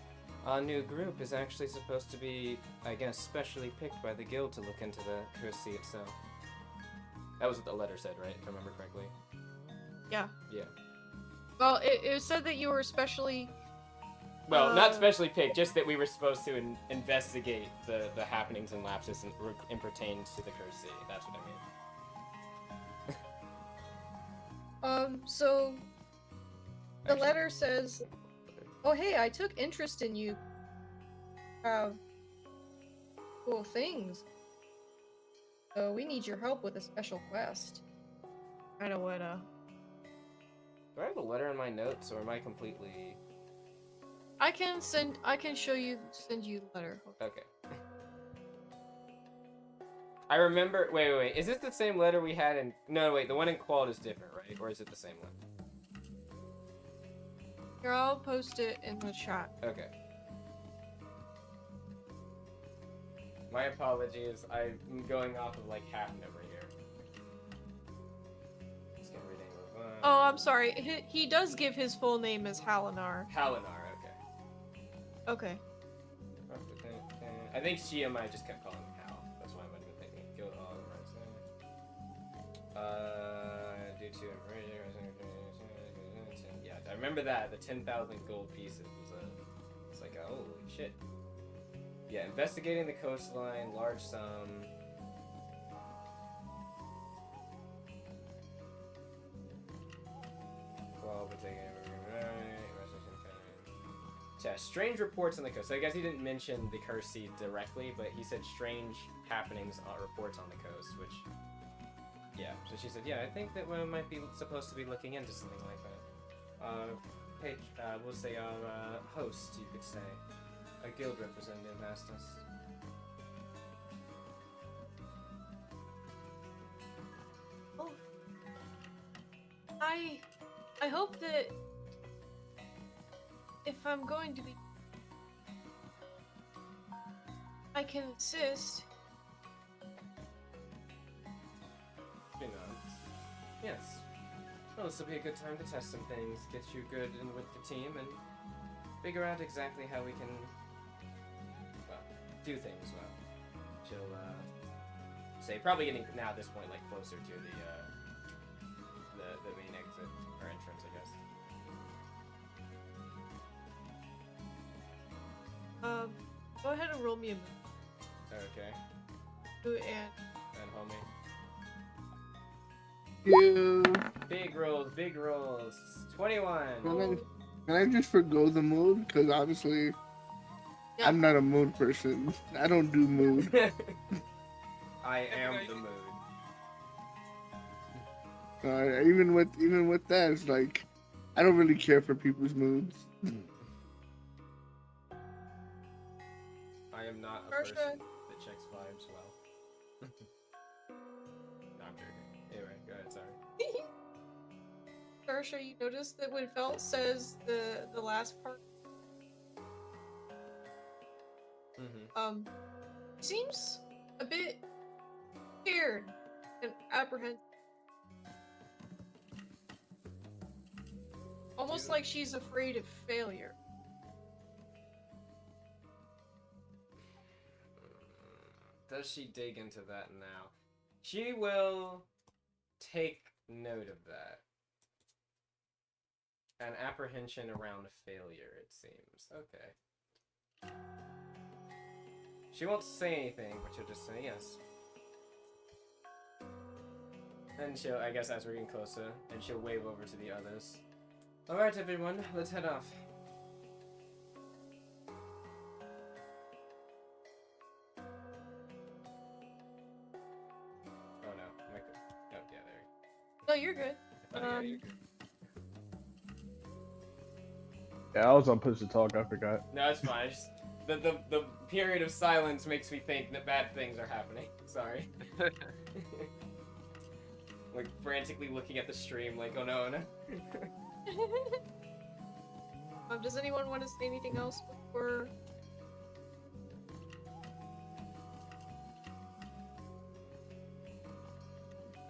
A: Our new group is actually supposed to be, I guess, specially picked by the guild to look into the Cursed Sea itself. That was what the letter said, right? If I remember correctly.
B: Yeah.
A: Yeah.
B: Well, it said that you were especially.
A: Well, not specially picked, just that we were supposed to investigate the happenings and lapses and pertains to the Cursed Sea. That's what I mean.
B: So the
A: Actually-
B: letter says, "Oh, hey, I took interest in you. Have cool things. So we need your help with a special quest." Kind of what
A: Do I have a letter in my notes, or am I completely...
B: I can send you the letter.
A: Okay. I remember... Wait. Is this the same letter we had in... No, wait. The one in Quad is different, right? Or is it the same one?
B: Here, I'll post it in the chat.
A: Okay. My apologies. I'm going off of, like, half memory here. Let's get reading with one.
B: Oh, I'm sorry. He does give his full name as Halinar.
A: Halinar, okay.
B: Okay.
A: I think Shia might have just kept calling him Hal. That's why I might have been thinking Guildhall. Due to yeah, I remember that. The 10,000 gold pieces was it's like a holy shit. Yeah, investigating the coastline, large sum. Yeah, strange reports on the coast. So I guess he didn't mention the Cursed Sea directly, but he said strange happenings reports on the coast, which, yeah. So she said, yeah, I think that we might be supposed to be looking into something like that. We'll say our host, you could say, a guild representative asked us.
B: Oh. I hope that if I'm going to be, I can assist.
A: You know, yes. Well, this will be a good time to test some things, get you good in with the team, and figure out exactly how we can, well, do things well. She'll, say, probably getting, now at this point, like, closer to the main exit, or entrance, I guess.
B: Go ahead and roll me a
A: Okay.
B: move.
A: And homie.
E: You.
A: Big rolls. 21.
E: Can I just forgo the mood? Because obviously,
B: Yeah.
E: I'm not a mood person. I don't do mood.
A: I am the mood.
E: Even with that, it's like I don't really care for people's moods.
A: I am not a
B: Marsha.
A: person that checks vibes well. No, I'm joking. Anyway, go ahead. Sorry.
B: Tarsha, you notice that when Felt says the last part, seems a bit scared and apprehensive. Almost like she's afraid of failure.
A: Does she dig into that now? She will take note of that. An apprehension around failure, it seems. Okay. She won't say anything, but she'll just say yes. And she'll, I guess, as we're getting closer, and she'll wave over to the others. Alright, everyone, let's head off. Oh no, am I good? Oh, yeah, there.
B: No, you're good.
A: Yeah, you're good.
D: Yeah, I was on push to talk. I forgot.
A: No, it's fine. Just, the period of silence makes me think that bad things are happening. Sorry. Like frantically looking at the stream, like, oh no, no.
B: Does anyone want to say anything else before?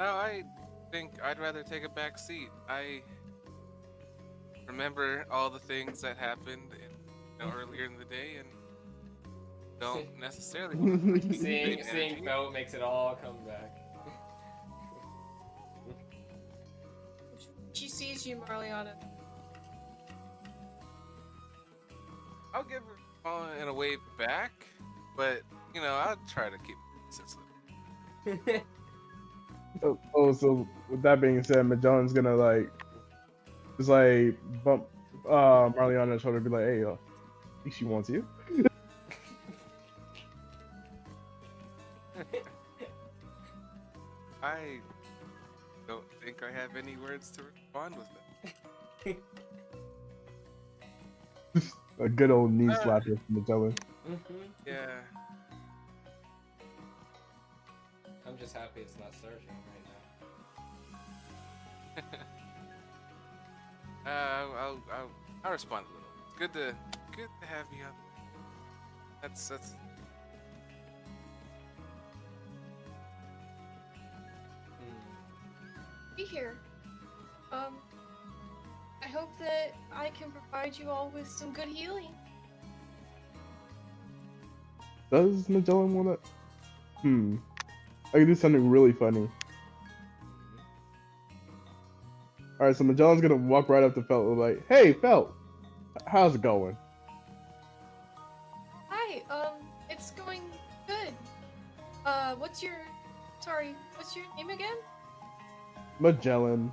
C: No, I think I'd rather take a back seat. I remember all the things that happened earlier in the day and don't necessarily want to
A: Seeing Belle makes it all come back.
B: She sees you, Marliana.
C: I'll give her in a wave back, but I'll try to keep it sensitive.
D: So with that being said, Magellan's gonna just bump Marley on the shoulder and be like, hey, I think she wants you.
C: I don't think I have any words to respond with that.
D: A good old knee slapper from Magellan.
C: Yeah.
A: I'm just happy it's not surging right now.
C: I'll respond a little. It's good to have you up. That's
B: Be here. I hope that I can provide you all with some good healing.
D: Does Magellan wanna? I can do something really funny. Alright, so Magellan's gonna walk right up to Felt and be like, hey, Felt! How's it going?
B: Hi, it's going good. What's your name again?
D: Magellan.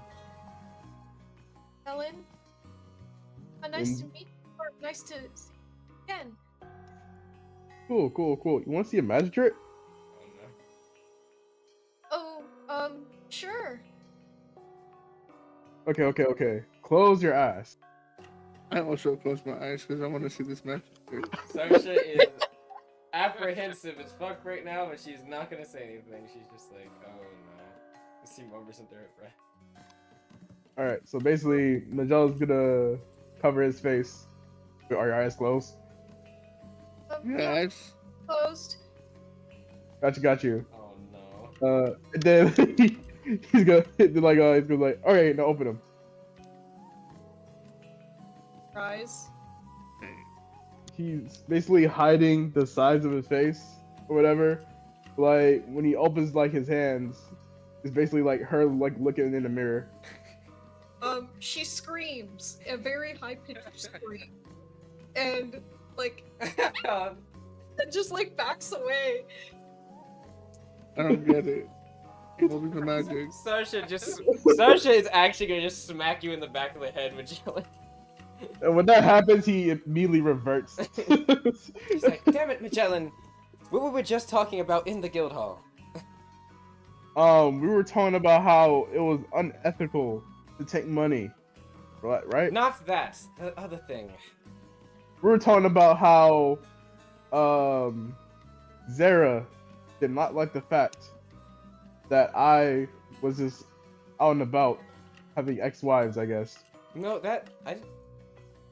B: Ellen? Nice to meet you, or nice to see you again.
D: Cool. You wanna see a magic trick?
B: Oh, sure.
D: Okay. Close your eyes.
E: I also close my eyes because I want to see this match.
A: Sarsha is apprehensive as fuck right now, but she's not gonna say anything. She's just like, oh no. She mumbles under her breath.
D: Alright, so basically, Magellan's gonna cover his face. Are your eyes closed?
E: Yes.
B: Closed.
D: Got you.
A: Oh no.
D: And then he's gonna okay, now open them.
B: Rise.
D: He's basically hiding the sides of his face or whatever. Like when he opens his hands, it's basically her looking in the mirror.
B: She screams a very high-pitched scream, and just backs away.
E: I don't get it. What was the magic?
A: Sarsha is actually gonna just smack you in the back of the head with Magellan.
D: And when that happens, he immediately reverts.
A: She's like, damn it, Magellan. What were we just talking about in the guild hall?
D: We were talking about how it was unethical to take money, right?
A: Not that. The other thing.
D: We were talking about how, Zara did not like the fact that I was just out and about having ex-wives, I guess.
A: No, that I.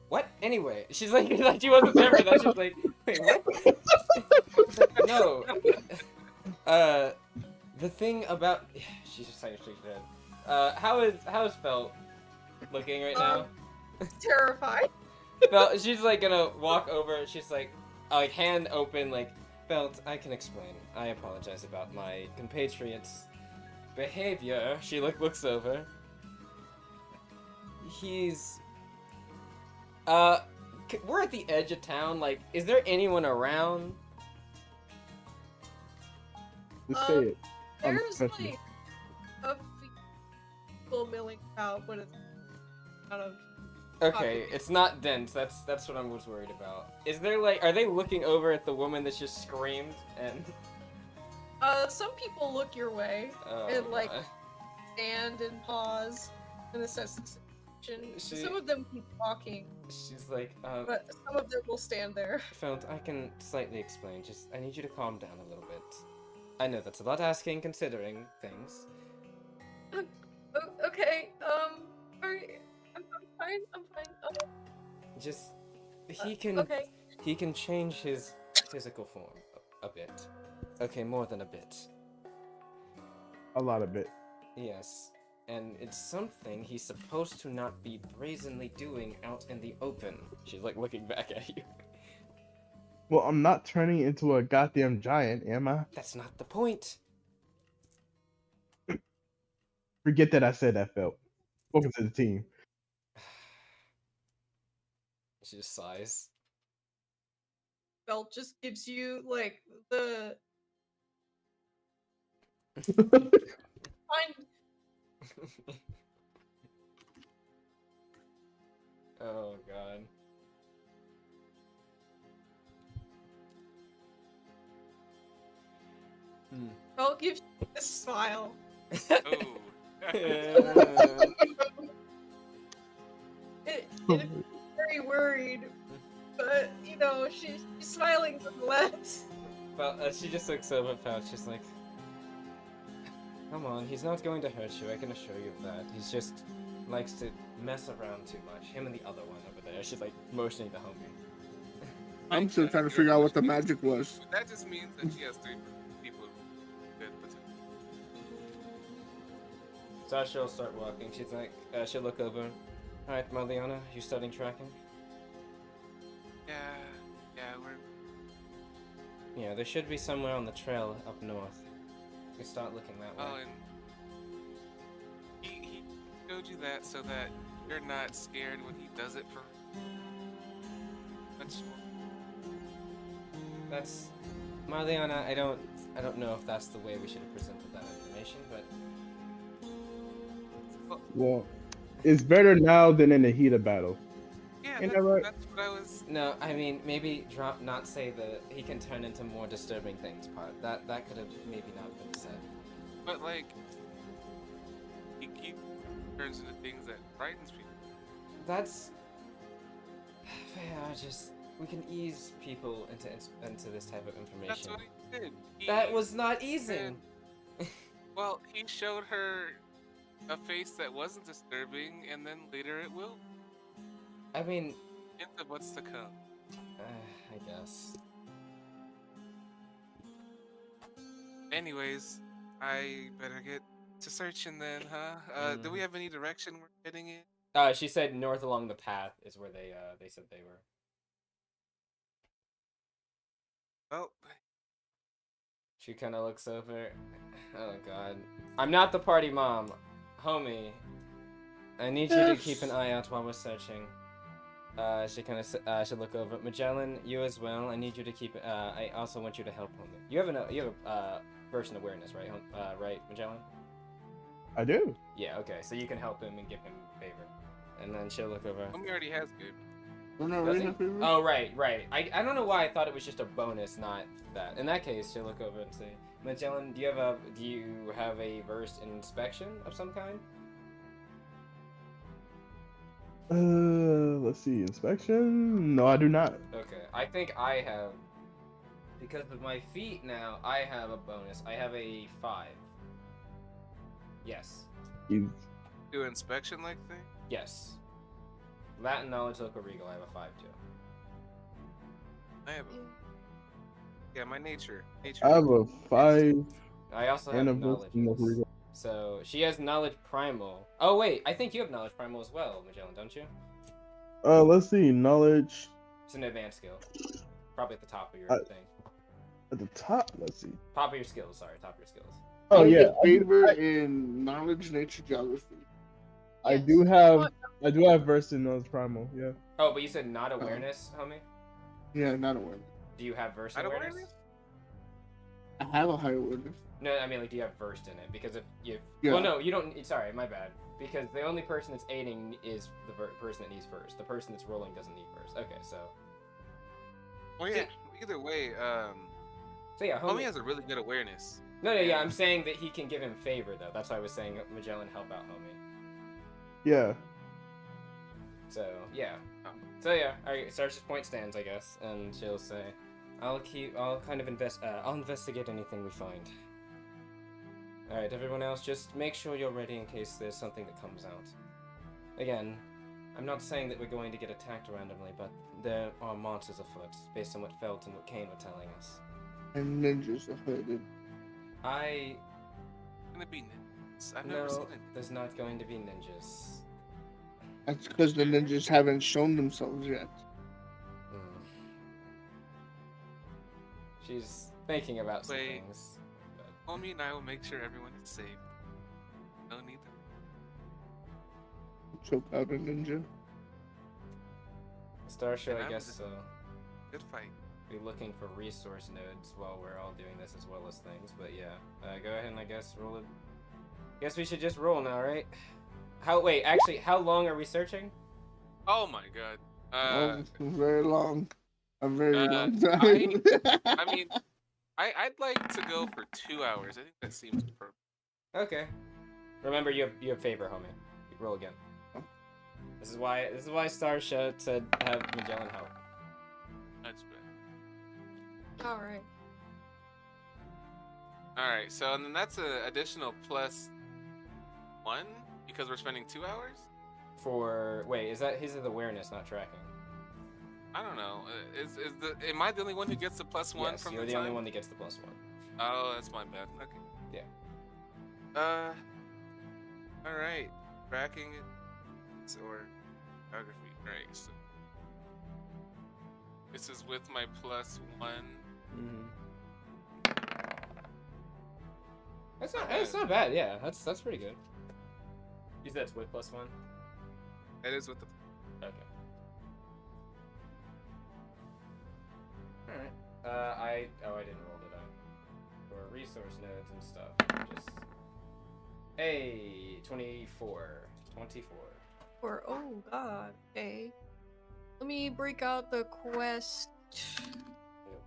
A: What? Anyway, she's like, like she wasn't there for that. She's like, wait, what? She's like, no. The thing about she's just like shaking her head. How is Felt looking right now?
B: Terrified.
A: Felt, she's like gonna walk over. She's like hand open, like, Felt, I can explain. I apologize about my compatriot's behavior. She looks over. He's we're at the edge of town. Like, is there anyone around?
D: Just say it. I'm
B: There's
D: professional.
B: like a few people milling about, but it's kind of
A: Okay, it's not dense. That's what I was worried about. Is there like, are they looking over at the woman that's just screamed and?
B: some people look your way and like stand and pause and assess the situation. Some of them keep walking,
A: She's like,
B: but some of them will stand there.
A: Felt, I can slightly explain. Just, I need you to calm down a little bit. I know that's a lot asking considering things.
B: Okay, alright, I'm fine, I'm fine.
A: Just, he can,
B: Okay.
A: he can change his physical form a bit. Okay, more than a bit.
D: A lot of it.
A: Yes, and it's something he's supposed to not be brazenly doing out in the open. She's like looking back at you.
D: Well, I'm not turning into a goddamn giant, am I?
A: That's not the point.
D: Forget that I said that, Felt. Welcome to the team.
A: She just sighs.
B: Belt just gives you like the fine.
A: Oh god.
B: Belt gives you a smile.
C: Oh.
B: It very worried, but you know she's smiling nonetheless.
A: Well, she just looks over at Pouch. She's like, "Come on, he's not going to hurt you. I can assure you of that. He's just likes to mess around too much. Him and the other one over there." She's like motioning to homie.
E: I'm still trying to figure out what the magic was.
C: That just means that she has 3 people good potential.
A: Sasha will start walking. She's like, she'll look over. All right, Maliana, you starting tracking?
C: Yeah, we're.
A: Yeah, there should be somewhere on the trail up north. You start looking that way.
C: Oh, and he showed you that so that you're not scared when he does it for much more.
A: That's Maliana. I don't know if that's the way we should have presented that information, but
D: Well, it's better now than in the heat of battle.
C: Yeah,
D: Ain't
C: that's,
D: that right?
C: that's what I was.
A: no. I mean, maybe not say the he can turn into more disturbing things part. That could have maybe not been said.
C: But like, he turns into things that frightens people.
A: That's yeah. Just we can ease people into this type of information.
C: That's what he did.
A: That was not easing.
C: Well, he showed her a face that wasn't disturbing, and then later it will.
A: I mean,
C: Into what's to come.
A: I guess.
C: Anyways, I better get to searching then, huh? Do we have any direction we're heading in?
A: She said north along the path is where they said they were.
C: Oh,
A: She kind of looks over. Oh god. I'm not the party mom. Homie, I need you to keep an eye out while we're searching. She kind of should look over. Magellan, you as well. I need you to keep. I also want you to help homie. You have a person awareness, right? Right, Magellan?
D: I do.
A: Yeah. Okay. So you can help him and give him favor. And then she'll look over.
C: Homie already has good.
A: Does he? Oh, right. I don't know why I thought it was just a bonus, not that. In that case, she'll look over and say, Magellan, do you have a versed inspection of some kind?
D: Let's see. Inspection? No, I do not.
A: Okay. I think I have Because of my feet now, I have a bonus. I have a 5. Yes.
D: You
C: Do inspection like thing?
A: Yes. Latin knowledge, local regal. I have a 5 too.
C: I have yeah, my nature.
D: I have a 5
A: I also
D: and
A: have
D: a
A: knowledge.
D: verse.
A: So she has knowledge primal. Oh wait, I think you have knowledge primal as well, Magellan, don't you?
D: Let's see, knowledge
A: It's an advanced skill. Probably at the top of your
D: I-
A: thing.
D: at the top. Let's see.
A: Top of your skills. Sorry, top of your skills.
D: Oh
E: I
D: yeah,
E: get favor in knowledge, nature, geography.
D: I
B: Yes.
D: do have verse in knowledge primal. Yeah.
A: Oh, but you said not awareness, homie.
E: Yeah, not awareness.
A: Do you have verse
C: Not
A: awareness?
C: awareness?
E: I have a high awareness.
A: No, I mean like, do you have versed in it? Because if you,
E: Yeah.
A: well, no, you don't. Sorry, my bad. Because the only person that's aiding is the person that needs first. The person that's rolling doesn't need first. Okay, so
C: Well, yeah. Either way,
A: yeah,
C: homie has a really good awareness.
A: No, yeah, I'm saying that he can give him favor though. That's why I was saying Magellan help out homie.
D: Yeah.
A: So yeah. Alright, Sarsha's point stands, I guess, and she'll say, I'll investigate anything we find. Alright, everyone else, just make sure you're ready in case there's something that comes out. Again, I'm not saying that we're going to get attacked randomly, but there are monsters afoot, based on what Felt and what Kane were telling us.
E: And ninjas are hooded.
C: Gonna be ninjas. I've never seen
A: No,
C: it.
A: there's not going to be ninjas.
E: That's because the ninjas haven't shown themselves yet.
A: Hmm. She's thinking about some
C: Wait.
A: things. But...
C: Homie and I will make sure everyone is safe. No need to.
E: Choke out a ninja.
A: Starshow,
C: And
A: I
C: I'm
A: guess,
C: just- Good fight.
A: be looking for resource nodes while we're all doing this as well as things. But yeah, go ahead and I guess roll it. Guess we should just roll now, right? Actually, how long are we searching?
C: Oh my god.
E: Very long. A very long time.
C: I mean, I'd like to go for 2 hours. I think that seems appropriate.
A: Okay. Remember, you have favor, homie. Roll again. This is why Starshow said have Magellan help.
C: That's good.
B: Alright.
C: Alright, so and then that's an additional +1 because we're spending 2 hours?
A: Is that his awareness not tracking?
C: I don't know. Am I the only one who gets the +1
A: Yes,
C: from
A: you're
C: the
A: the only
C: time?
A: one that gets the +1.
C: Oh, that's my bad. Okay.
A: Yeah.
C: Alright. Tracking or geography. Right. So this is with my +1.
A: Mm-hmm. That's not bad. Yeah, that's pretty good. You said it's with +1.
C: That is with the.
A: Okay. Alright. I didn't roll it out. For resource nodes and stuff. Just. Hey, 24. 24.
B: Or oh god, okay. Let me break out the quest.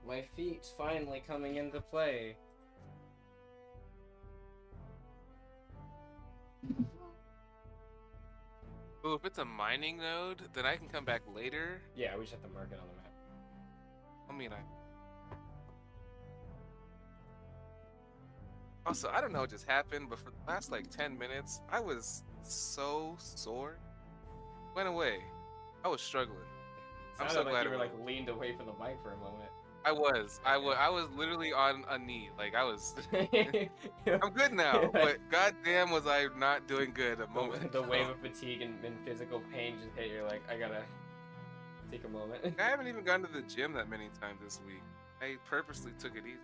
A: My feet's finally coming into play.
C: Oh, if it's a mining node, then I can come back later.
A: Yeah, we just have to mark it on the map.
C: I mean, Also, I don't know what just happened, but for the last like 10 minutes, I was so sore. Went away. I was struggling. I'm
A: Sounded
C: so
A: like
C: glad
A: you
C: it
A: were
C: went
A: like leaned away from the mic for a moment.
C: I was literally on a knee. Like I was. I'm good now, but goddamn, was I not doing good a moment
A: The
C: ago.
A: wave of fatigue and physical pain just hit. You're like, I gotta take a moment.
C: I haven't even gone to the gym that many times this week. I purposely took it easy.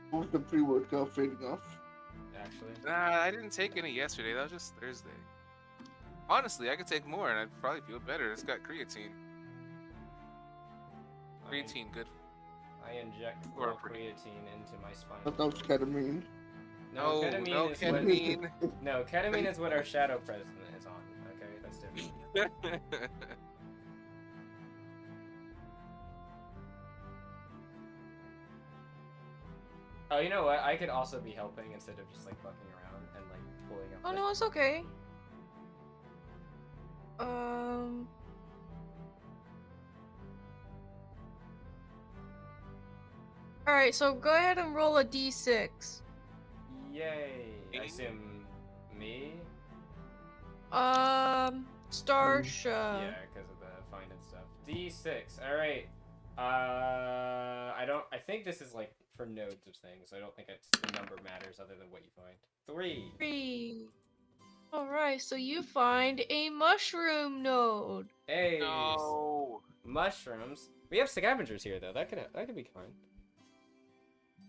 E: What was the pre-workout fading off?
A: Actually,
C: Nah, I didn't take any yesterday. That was just Thursday. Honestly, I could take more and I'd probably feel better. It's got creatine. Creatine, good.
A: I inject
C: Or
A: full
C: pretty-
A: creatine into my spine.
E: I thought that was ketamine.
A: No, ketamine
C: no
A: is
C: ketamine.
A: what. No, ketamine is what our shadow president is on. Okay, that's different. Oh, you know what? I could also be helping instead of just like fucking around and like pulling up.
B: Oh
A: the-
B: no, it's okay. All right, so go ahead and roll a d6.
A: Yay! I
C: Me?
A: assume me.
B: Starsha.
A: Yeah, because of the finding stuff. D6. All right. I think this is like for nodes of things. I don't think it's the number matters other than what you find. 3.
B: 3. All right, so you find a mushroom node.
A: Hey.
C: No.
A: Mushrooms. We have scavengers here though. That could be fine.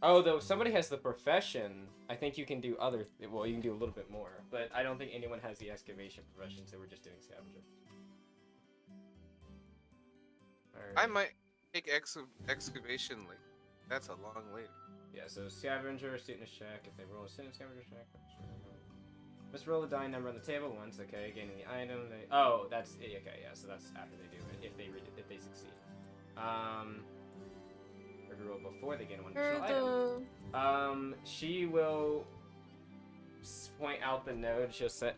A: Oh, though somebody has the profession, I think you can do other. Well, you can do a little bit more, but I don't think anyone has the excavation profession, so we're just doing scavenger.
C: I might take excavation. Like that's a long way.
A: Yeah, so scavenger, student check. If they roll a student scavenger check, must roll the die number on the table once. Okay, gaining the item. Oh, that's okay. Yeah, so that's after they do it. If they succeed. Or to roll before they gain one additional item. She will point out the node. She'll say,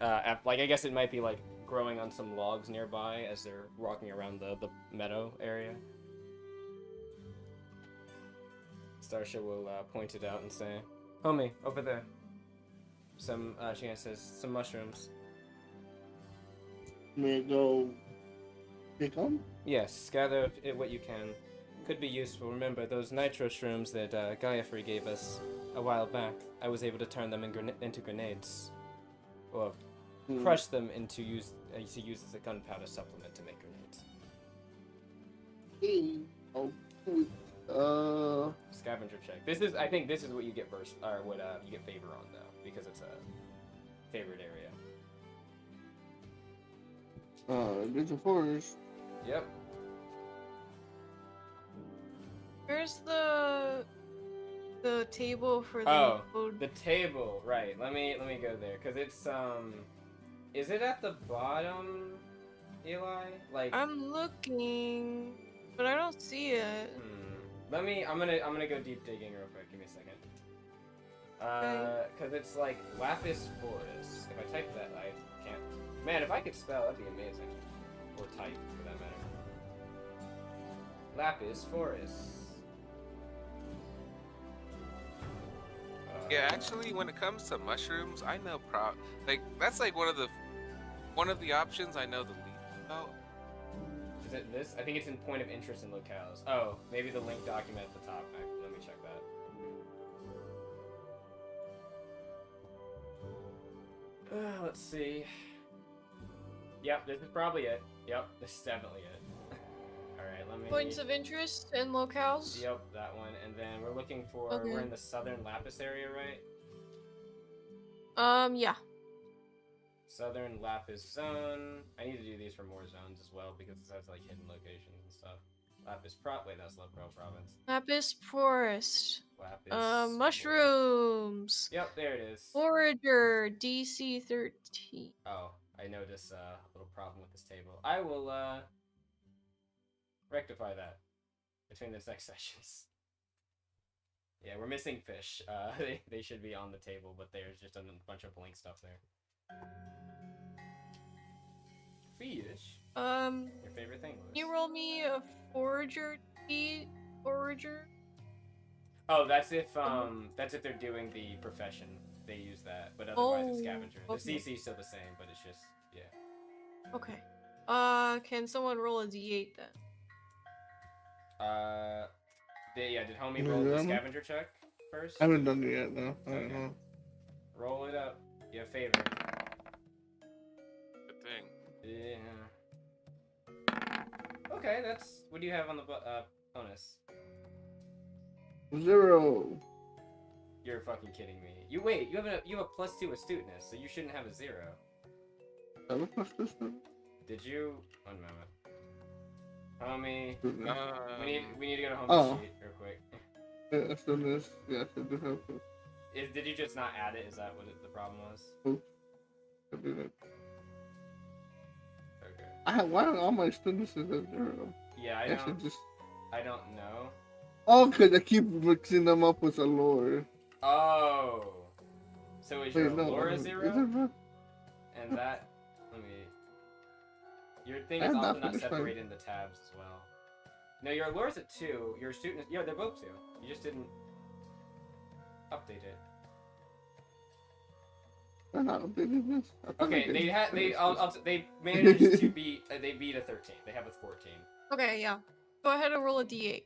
A: like I guess it might be like growing on some logs nearby as they're walking around the meadow area. Starsha will point it out and say, "Homie, over there. Some." She says, "Some mushrooms."
E: May I go pick them?
A: Yes, gather what you can. Could be useful. Remember those nitro shrooms that Gaiafree gave us a while back? I was able to turn them into grenades, or crush them into use as a gunpowder supplement to make grenades. Scavenger check. I think this is what you get burst, or what you get favor on though, because it's a favored area.
E: There's a forest.
A: Yep.
B: Where's the table for the node?
A: The table, right? Let me go there, cause it's is it at the bottom, Eli? Like
B: I'm looking, but I don't see it.
A: I'm gonna go deep digging real quick. Give me a second. Cause it's like lapis forest. If I type that, I can't. Man, if I could spell, that'd be amazing. Or type, for that matter. Lapis forest.
C: Yeah, actually, when it comes to mushrooms, I know that's like one of the options I know the least about.
A: Is it this? I think it's in point of interest in locales. Oh, maybe the link document at the top. Let me check that. Let's see. Yep, this is probably it. Yep, this is definitely it. Alright, let me...
B: Points of interest and locales?
A: Yep, that one. And then we're looking for...
B: Okay.
A: We're in the southern Lapis area, right?
B: Yeah.
A: Southern Lapis zone. I need to do these for more zones as well, because it has, like, hidden locations and stuff. Lapis Wait, that's Lepro Province.
B: Lapis forest.
A: Lapis...
B: Mushrooms.
A: Yep, there it is.
B: Forager, DC 13.
A: Oh, I noticed a little problem with this table. I will, rectify that between the next sessions. Yeah, we're missing fish. They should be on the table, but there's just a bunch of blank stuff there. Fish? Your favorite thing, Lewis?
B: Can you roll me a forager? Forager?
A: Oh, that's if they're doing the profession. They use that, but otherwise it's scavenger.
B: Okay.
A: The CC is still the same, but it's just, yeah.
B: Okay. Can someone roll a D8 then?
A: Did homie roll the scavenger check first?
E: I haven't done it yet, no. I don't
A: Okay.
E: know.
A: Roll it up. You have favor.
C: Good thing.
A: Yeah. Okay, that's... What do you have on the bonus?
E: 0.
A: You're fucking kidding me. You have a +2 astuteness, so you shouldn't have a 0.
E: I have a plus this one.
A: Did you? One moment. Homie,
E: Astuteness.
A: we need to go to homie sheet real quick.
E: Yeah, astuteness. Yes, I do have to.
A: Did you just not add it? Is that what the problem was?
E: I do that.
A: Okay.
E: Why are all my astutenesses at 0?
A: Yeah, I don't know.
E: Oh, because I keep mixing them up with a lore.
A: Oh. So is your
E: Wait, no,
A: lore a
E: is
A: 0?
E: it not?
A: And that... Let me... Your thing
E: I
A: is
E: have
A: also
E: not
A: not
E: finished
A: separated in the tabs as well. No, your lure's at 2. Your student is... Yeah, they're both 2. You just didn't update it.
E: I'm not updated this. I thought
A: Okay,
E: I
A: they
E: did.
A: had they managed to beat they beat a 13. They have a 14.
B: Okay, yeah. Go ahead and roll a d8.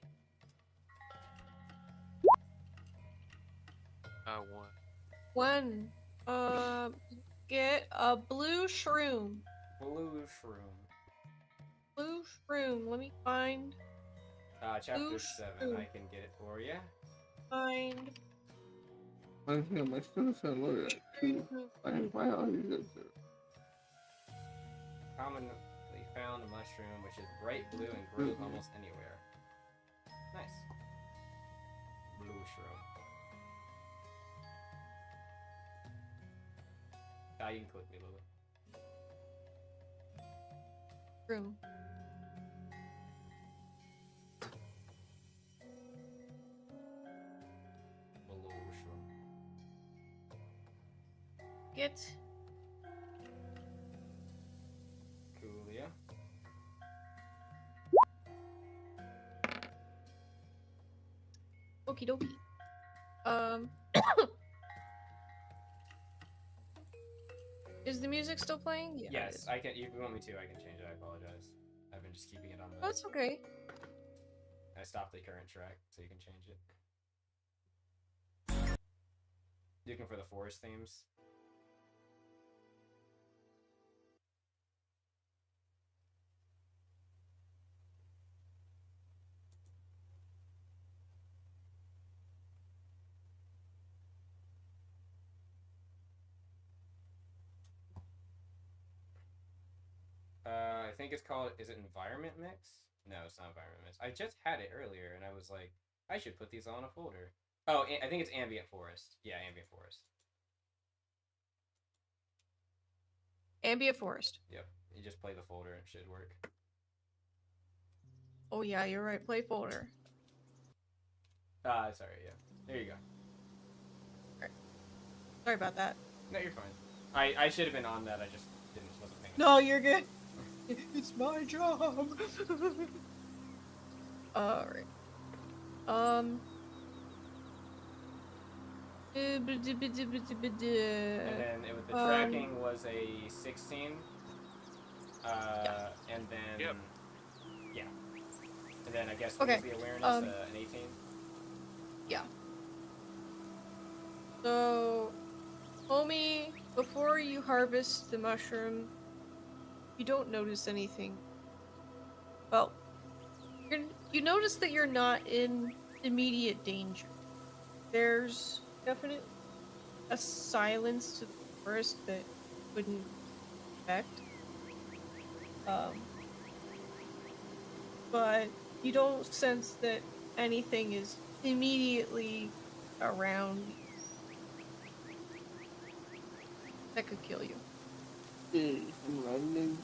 C: 1.
B: 1. Get a blue shroom.
A: Blue shroom.
B: Blue shroom. Let me find.
A: Chapter
B: Blue
A: 7.
B: shroom.
A: I can get it for you.
B: Find.
E: My students are loaded at 2. Why are these at 0?
A: Commonly found mushroom, which is bright blue and grows almost anywhere. Nice. Blue shroom. You can click me, Lily.
B: Shroom.
A: Blue shroom.
B: Get.
A: Coolio.
B: Okie dokie. Is the music still playing? Yeah. It
A: Yes,
B: is.
A: I can. If you want me to, I can change it. I apologize. I've been just keeping it on the.
B: That's okay.
A: I stopped the current track, so you can change it. Looking for the forest themes. I think it's called. Is it environment mix? No, it's not environment mix. I just had it earlier, and I was like, I should put these all in a folder. Oh, I think it's ambient forest. Yeah, ambient forest.
B: Ambient forest.
A: Yep. You just play the folder and it should work.
B: Oh yeah, you're right. Play folder.
A: Sorry, yeah. There you go.
B: Sorry about that.
A: No, you're fine. I should have been on that. I just wasn't paying attention.
B: No, you're good. It's my job. Alright.
A: And then the tracking was a 16. And then
C: Yep.
A: yeah. And then I guess what was the awareness? An 18.
B: Yeah. So, homie, before you harvest the mushroom, you don't notice anything. Well, you notice that you're not in immediate danger. There's definitely a silence to the forest that wouldn't affect. But you don't sense that anything is immediately around that could kill you.
E: I'm running.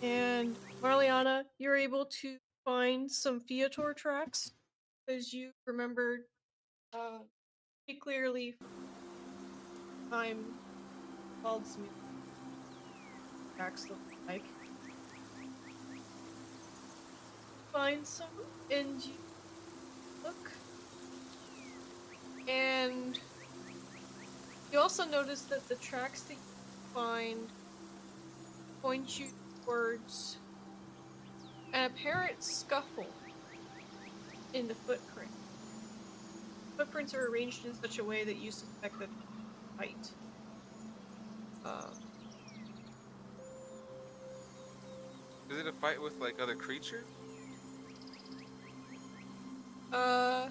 B: And Marliana, you're able to find some Feator tracks as you remembered pretty clearly time called some tracks look like. Find some and you look. And you also notice that the tracks that you find point you towards an apparent scuffle in the footprint. Footprints are arranged in such a way that you suspect that they're fight.
C: Is it a fight with like other creatures?
B: Go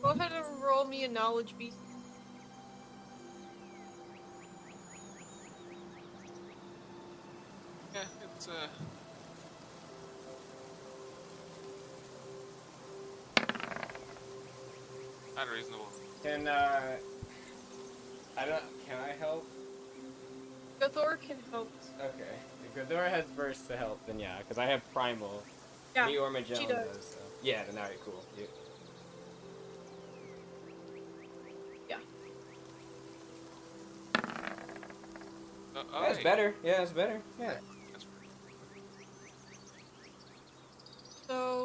B: ahead and roll me a knowledge beast.
C: Yeah, it's not reasonable.
A: Can can I help?
B: Gathor can help.
A: Okay. If Godora has burst to help, then yeah, because I have primal.
B: Yeah,
A: Me or Magellan
B: she does.
A: So. Yeah, then alright, cool. You...
B: Yeah.
C: Oh,
A: That's
C: hey.
A: better. Yeah, that's better. Yeah.
C: That's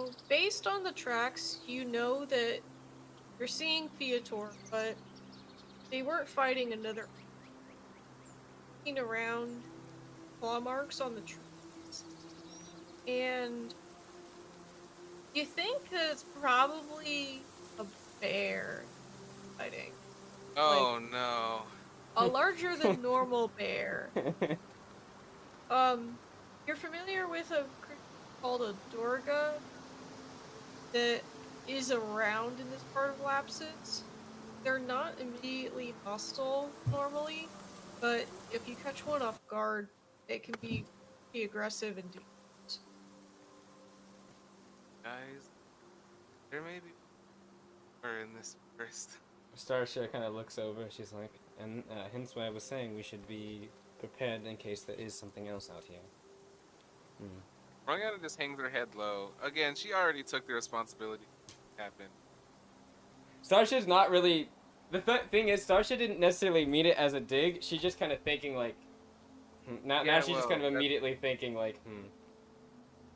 B: So, based on the tracks, you know that you're seeing Feator, but they weren't fighting another. Looking around, claw marks on the trees, and you think that it's probably a bear fighting.
C: Oh no.
B: A larger than normal bear. You're familiar with a creature called a Dorga that is around in this part of Lapsus? They're not immediately hostile normally, but if you catch one off guard, it can be aggressive and dangerous.
C: Guys, there may be more in this first.
A: Starsha kind of looks over. She's like, and hence why I was saying we should be prepared in case there is something else out here.
C: Rongana just hangs her head low. Again, she already took the responsibility. Happened.
A: Starsha's not really. The thing is, Starsha didn't necessarily mean it as a dig. She's just kind of thinking like. Now she's just kind of immediately thinking like,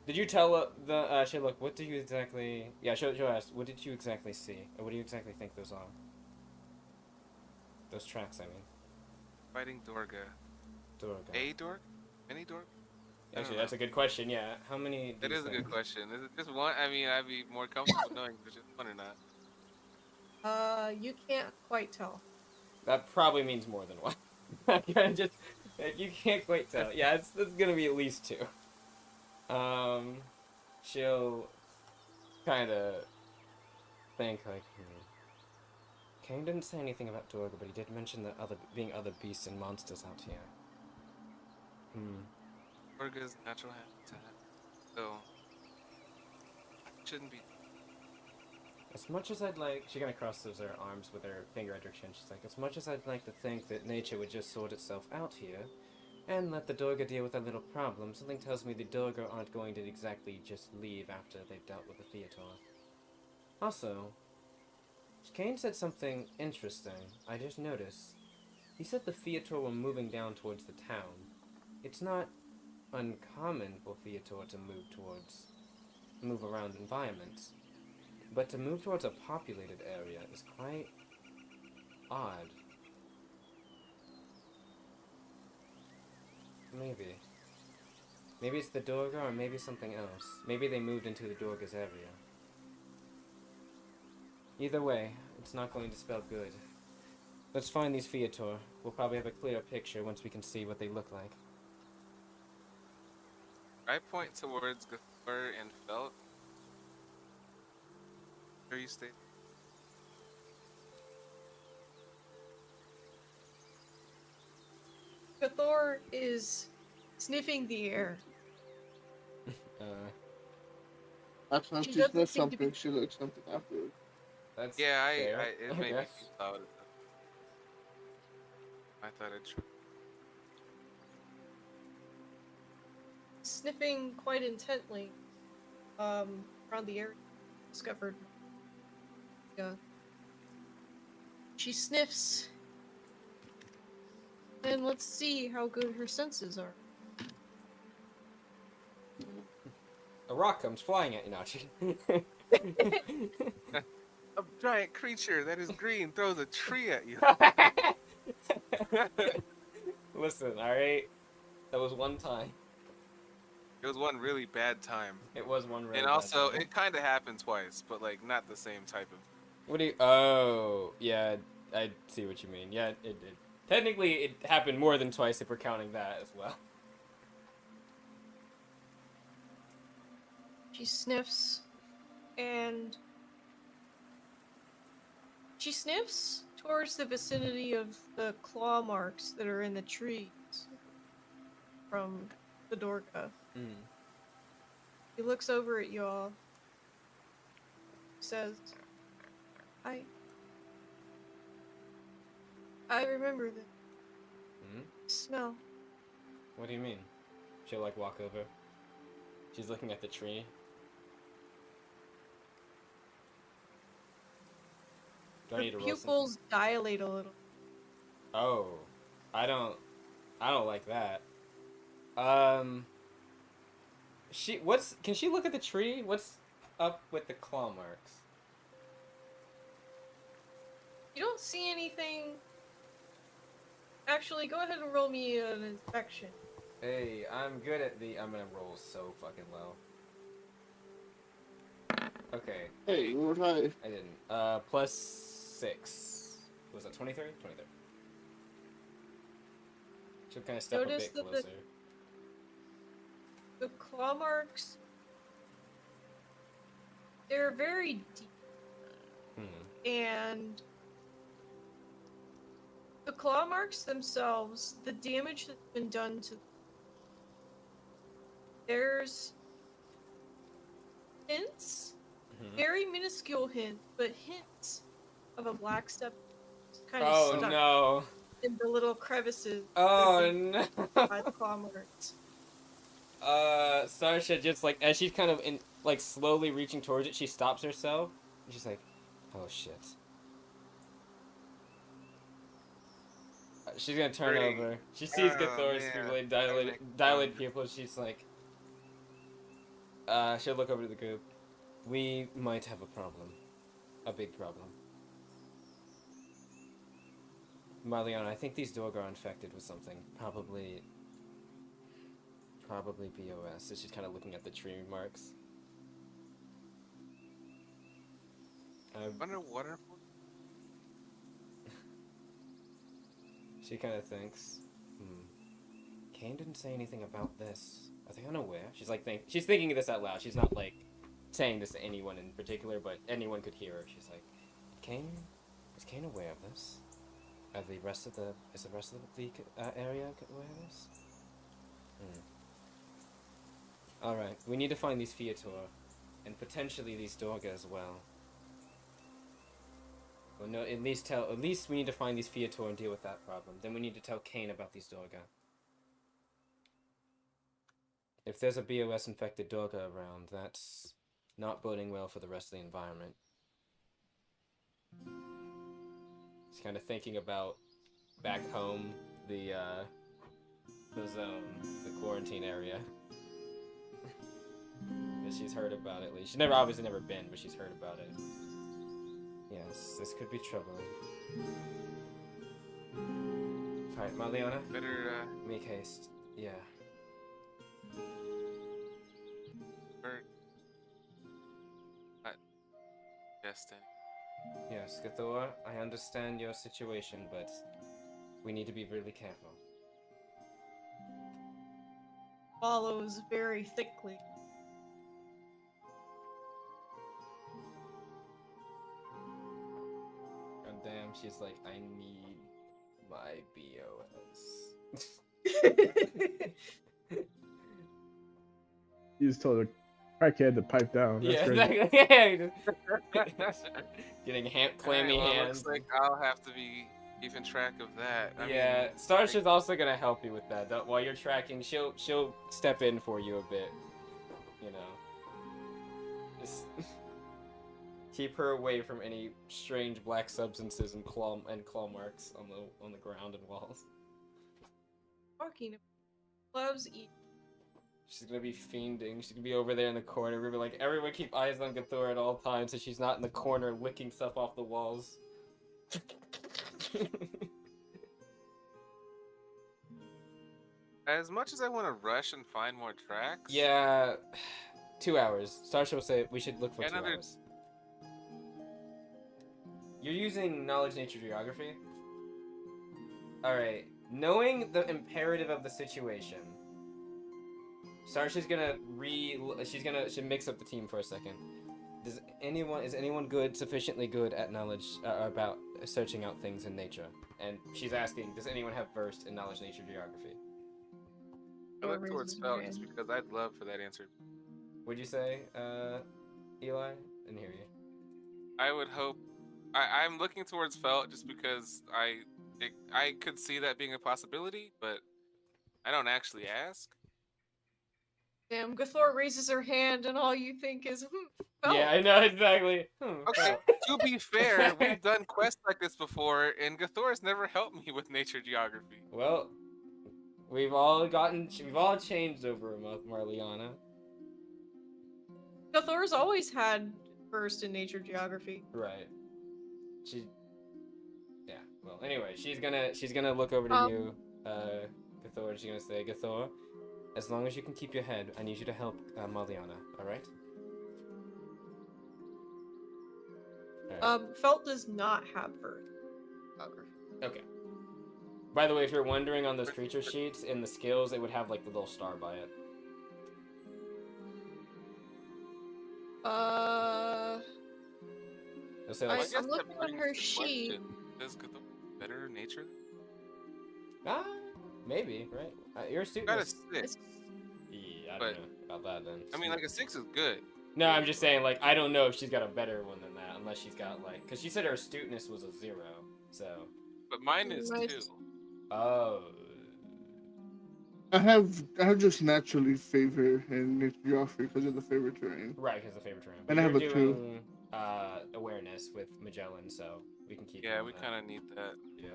A: Did you tell she'll look, what do you exactly... Yeah, she'll ask, what did you exactly see? Or what do you exactly think those are? Those tracks, I mean.
C: Fighting Dorga.
A: Dorga.
C: A Dorg? Many Dorg?
A: Actually, that's a good question, yeah. How many...
C: That is a good question. Is it just one? I mean, I'd be more comfortable knowing if it's just one or not.
B: You can't quite tell.
A: That probably means more than one. Just... You can't quite tell. Yeah, it's gonna be at least two. She'll kind of think like, Kane didn't say anything about Dorga, but he did mention that being other beasts and monsters out here.
C: Dorga's natural habitat, so shouldn't be.
A: As much as I'd like, she kind of crosses her arms with her finger at her chin. She's like, as much as I'd like to think that nature would just sort itself out here, and let the Dorga deal with their little problems, something tells me the Dorga aren't going to exactly just leave after they've dealt with the Theator. Also, Kane said something interesting. I just noticed. He said the Theator were moving down towards the town. It's not uncommon for Theator to move around environments. But to move towards a populated area is quite odd. Maybe. Maybe it's the Dorga, or maybe something else. Maybe they moved into the Dorga's area. Either way, it's not going to spell good. Let's find these Feator. We'll probably have a clearer picture once we can see what they look like.
C: I point towards Gathor and Felt. Where you stay?
B: Gathor is sniffing the air.
E: That's not
B: She
E: she
B: doesn't
E: sniffed
B: seem to be-
E: something. She looked something afterwards.
A: That's
C: Yeah,
A: fair,
C: it made me
A: guess.
C: feel loud. I thought I'd try.
B: Sniffing quite intently around the area discovered. Yeah. She sniffs. And let's see how good her senses are.
A: A rock comes flying at you now.
C: A giant creature that is green throws a tree at you.
A: Listen, alright? That was one time.
C: It was one really bad time.
A: It was one really
C: And
A: bad
C: also,
A: time.
C: it kind of happened twice, but like not the same type of.
A: What do you... Oh, yeah, I see what you mean. Yeah, it did. Technically, it happened more than twice if we're counting that as well.
B: She sniffs, and she sniffs towards the vicinity of the claw marks that are in the trees from the Dorga. He looks over at y'all. Says, I remember the smell.
A: What do you mean? She'll, like, walk over. She's looking at the tree. Do I
B: Her
A: need to roll some?
B: pupils dilate a little.
A: Oh. I don't like that. Can she look at the tree? up with the claw marks?
B: You don't see anything. Actually, go ahead and roll me an inspection.
A: Hey, I'm good at the. I'm gonna roll so fucking low. Okay,
E: Hey, one more time.
A: I didn't. Plus 6. Was that 23? 23. Should kind of step
B: Notice
A: a bit
B: that
A: closer.
B: The claw marks, they're very deep, and the claw marks themselves, the damage that's been done to them, there's hints, very minuscule hints, but hints of a black step kind of
A: Oh
B: stuck
A: no!
B: in the little crevices
A: Oh no!
B: by the claw marks.
A: Starsha just like as she's kind of in like slowly reaching towards it, she stops herself. And she's like, "Oh shit." She's gonna turn
C: Great.
A: over. She sees
C: Oh,
A: Gathor's
C: man.
A: really
C: That makes
A: dilated pupils. She's like, she'll look over to the group. We might have a problem. A big problem. Marliana, I think these Dorg are infected with something. Probably BOS. So she's kind of looking at the tree marks.
C: Underwater.
A: She kind of thinks, Kane didn't say anything about this. Are they unaware? She's like, she's thinking this out loud. She's not like saying this to anyone in particular, but anyone could hear her. She's like, is Kane aware of this? Is the rest of the area aware of this? All right, we need to find these Fiator, and potentially these Dorga as well. Well, no, at least we need to find these Fiator and deal with that problem. Then we need to tell Kane about these Dorga. If there's a BOS infected Dorga around, that's not boding well for the rest of the environment. Just kind of thinking about back home, the zone, the quarantine area. That she's heard about at least. She's obviously never been, but she's heard about it. Yes, this could be troubling. Alright, Marliana,
C: Better,
A: make haste. Yeah.
C: Destiny.
A: Yes, Gathor, I understand your situation, but we need to be really careful.
B: Follows very thickly.
A: God damn, she's like, I need my BOS.
D: You just told a crackhead to pipe down. That's
A: Yeah,
D: crazy.
A: exactly. Getting clammy
C: Alright, well,
A: hands.
C: looks like I'll have to be keeping track of that. I
A: Yeah,
C: mean,
A: Starsha's also gonna help you with that. While you're tracking, she'll step in for you a bit. You know, just keep her away from any strange black substances and claw marks on the ground and walls.
B: Talking about loves eat.
A: She's gonna be fiending. She's gonna be over there in the corner. We're gonna be like, everyone keep eyes on Gathor at all times so she's not in the corner licking stuff off the walls.
C: as much as I want to rush and find more tracks,
A: Yeah, 2 hours. Starsha will say we should look for 2
C: Another-
A: hours. You're using knowledge, nature, geography? Alright, knowing the imperative of the situation, Starsha's gonna she'll mix up the team for a second. Is anyone sufficiently good at knowledge about searching out things in nature? And she's asking, does anyone have versed in knowledge, nature, geography?
C: I look towards
B: Raises
C: spell
B: her
C: just
B: hand.
C: because I'd love for that answer.
A: Would you say, Eli? I didn't hear you.
C: I would hope. I'm looking towards felt just because I could see that being a possibility, but I don't actually ask.
B: Damn, Gathor raises her hand, and all you think is, felt.
A: Yeah, I know exactly.
C: Okay, to be fair, we've done quests like this before, and Gathor's never helped me with nature geography.
A: Well, we've all changed over a month, Marliana.
B: Thor's always had first in nature geography.
A: Right. She. Yeah. Well, anyway, she's gonna look over to
B: Um,
A: you, Gathor. She's gonna say, Gathor, as long as you can keep your head, I need you to help Maliana. All right.
B: Felt does not have first geography.
A: Okay. By the way, if you're wondering on those creature sheets in the skills, it would have like the little star by it. It'll say, like,
B: I'm looking at her sheet.
C: Does Cthulhu better nature?
A: Maybe, right? Your student
C: Got a
A: is...
C: 6.
A: Yeah, I
C: but-
A: don't know about that then.
C: I mean, like a 6 is good.
A: No, I'm just saying, like, I don't know if she's got a better one than that, unless she's got, like... Because she said her astuteness was a 0, so...
C: But mine is
B: Nice.
C: 2.
A: Oh...
E: I have just naturally favor in geography because of the favorite terrain.
A: Right, because the favorite terrain.
E: And I have
A: you're
E: a 2.
A: doing, awareness with Magellan, so we can keep
C: Yeah,
A: going
C: we
A: with
C: kind of need that.
A: Yeah.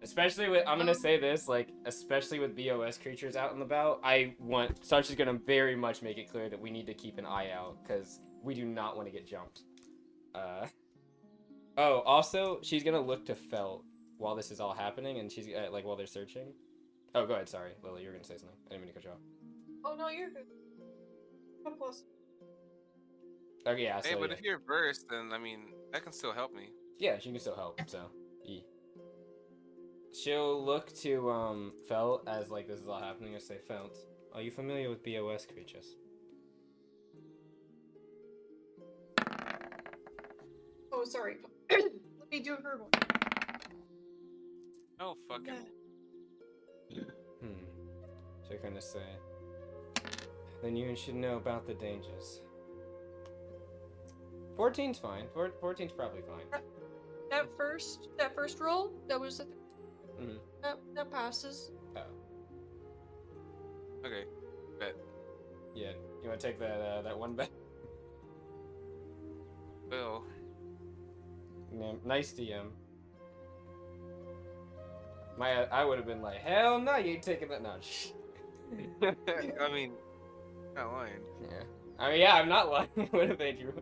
A: Especially with, I'm gonna say this, like, especially with BOS creatures out and about, Sarchi's gonna very much make it clear that we need to keep an eye out, because we do not want to get jumped. Oh, also, she's gonna look to Felt while this is all happening, and she's, like, while they're searching. Oh, go ahead, sorry, Lily, you were gonna say something. I didn't mean to cut you off.
B: Oh no, you're good. God bless.
A: Okay, yeah, so,
C: Hey, but
A: yeah.
C: if you're versed, then I mean that can still help me.
A: Yeah, she can still help, so, She'll look to, Felt as, like, this is all happening, and say, Felt, are you familiar with BOS creatures?
B: Oh, sorry. Let me do her one.
C: Oh fucking.
A: So kind of say, then you should know about the dangers. 14's fine. 14's probably fine.
B: That first roll, that was
A: Mhm.
B: that passes.
A: Oh,
C: Okay. Bet.
A: yeah. You want to take that one bet?
C: Well,
A: Yeah, nice DM. I would have been like, hell no, you ain't taking that. No.
C: I mean, not lying.
A: Yeah. I mean, yeah, I'm not lying. What if they do?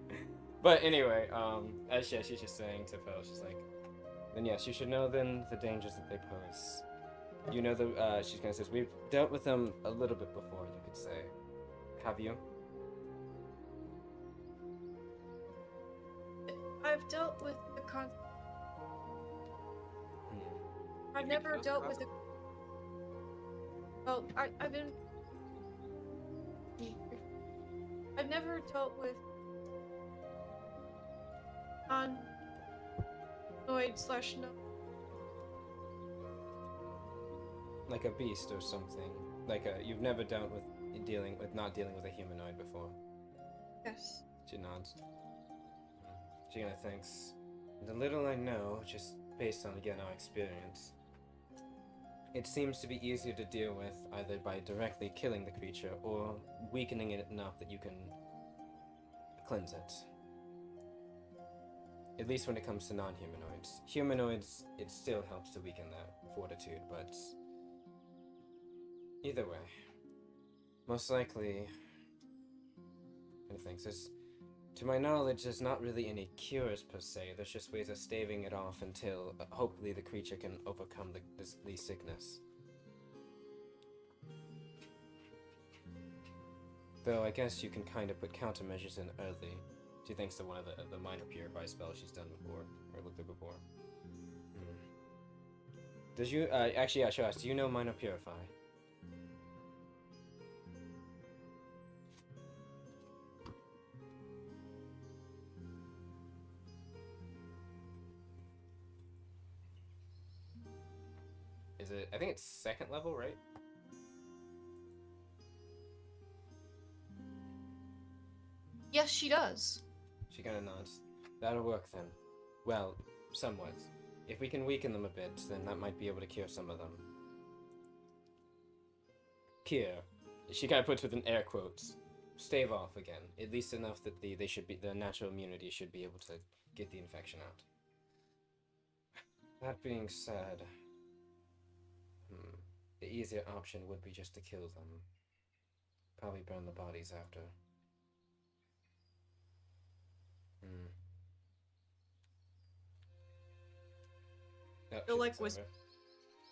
A: But anyway, as she's just saying to Phil, she's like, then yes, you should know then the dangers that they pose. You know she's gonna say, we've dealt with them a little bit before, you could say. Have you?
B: I've dealt with the I've never dealt with the. Well, I've been. I've never dealt with non-noid / no.
A: Like a beast or something. Like you've never dealt with not dealing with a humanoid before.
B: Yes.
A: She nods. She kinda thinks, the little I know, just based on again our experience, it seems to be easier to deal with either by directly killing the creature or weakening it enough that you can cleanse it. At least when it comes to non-humanoids. Humanoids, it still helps to weaken their fortitude, but either way, most likely, I think to my knowledge, there's not really any cures per se. There's just ways of staving it off until hopefully the creature can overcome the sickness. Though I guess you can kind of put countermeasures in early. She thinks to one of the minor purify spells she's done before, or looked at before. Does you actually I should ask, do you know minor purify? Is it? I think it's 2nd level, right?
B: Yes, she does.
A: She kind of nods. That'll work then. Well, somewhat. If we can weaken them a bit, then that might be able to cure some of them. Cure. She kind of puts with an air quotes. Stave off again. At least enough that the natural immunity should be able to get the infection out. That being said, the easier option would be just to kill them. Probably burn the bodies after. Oh,
B: Feel
A: she
B: like
A: looks
B: whisper.
A: over.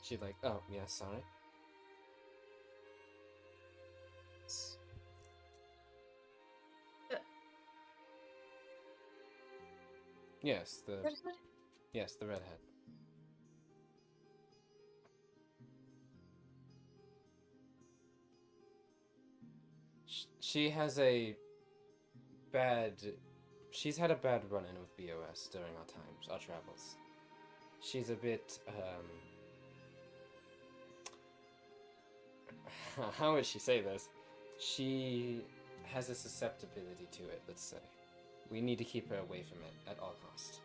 A: She's like, oh, yeah, sorry. Yes, the redhead. She has a bad. She's had a bad run-in with BOS during our travels. She's a bit, how would she say this? She has a susceptibility to it, let's say. We need to keep her away from it at all costs.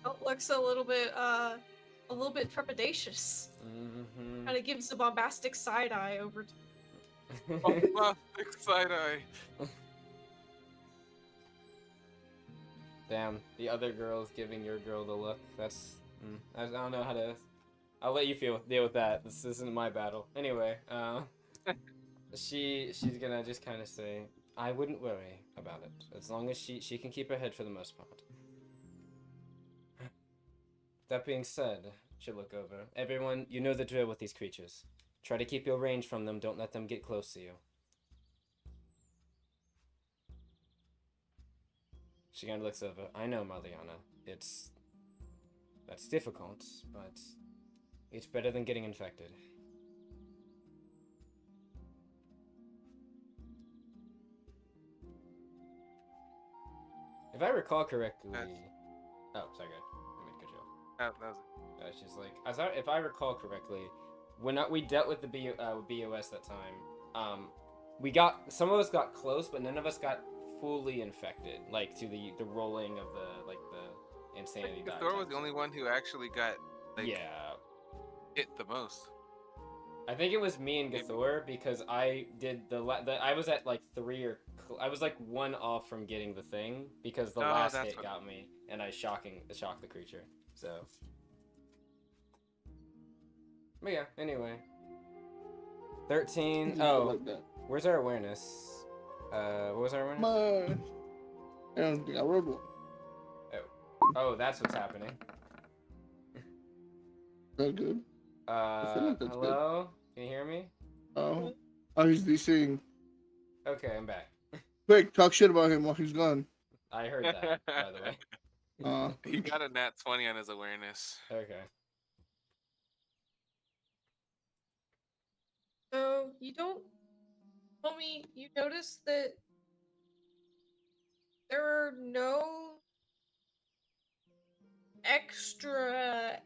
B: Oh, looks a little bit trepidatious.
A: Mm-hmm.
B: Kind of gives the bombastic side eye over to
C: My thick side eye.
A: Damn, the other girl's giving your girl the look. That's... I don't know how to... I'll let you deal with that. This isn't my battle. Anyway, she's gonna just kind of say, I wouldn't worry about it. As long as she can keep her head for the most part. That being said, she'll look over. Everyone, you know the drill with these creatures. Try to keep your range from them. Don't let them get close to you. She kind of looks over. I know, Mariana. That's difficult, but it's better than getting infected. If I recall correctly... Oh, sorry, good. I mean, good job.
C: That was it.
A: She's like, if I recall correctly, when we dealt with the BOS that time, some of us got close, but none of us got fully infected, like to the rolling of the insanity.
C: Thor was the only one who actually got hit the most.
A: I think it was me and Gathor because I did I was at like 3 or I was like 1 off from getting the thing because the last hit got me and I shocked the creature. So, but yeah. Anyway, 13. Oh,
E: like that.
A: Where's our awareness? What was our awareness?
E: I don't think I rolled one.
A: Oh, that's what's happening.
E: That good? feel like that's
A: Hello? Can you hear me?
E: Oh, he's DCing.
A: Okay, I'm back.
E: Quick, talk shit about him while he's gone.
A: I heard that, by the way.
C: He got a nat 20 on his awareness.
A: Okay.
B: So you don't, homie. You notice that there are no extra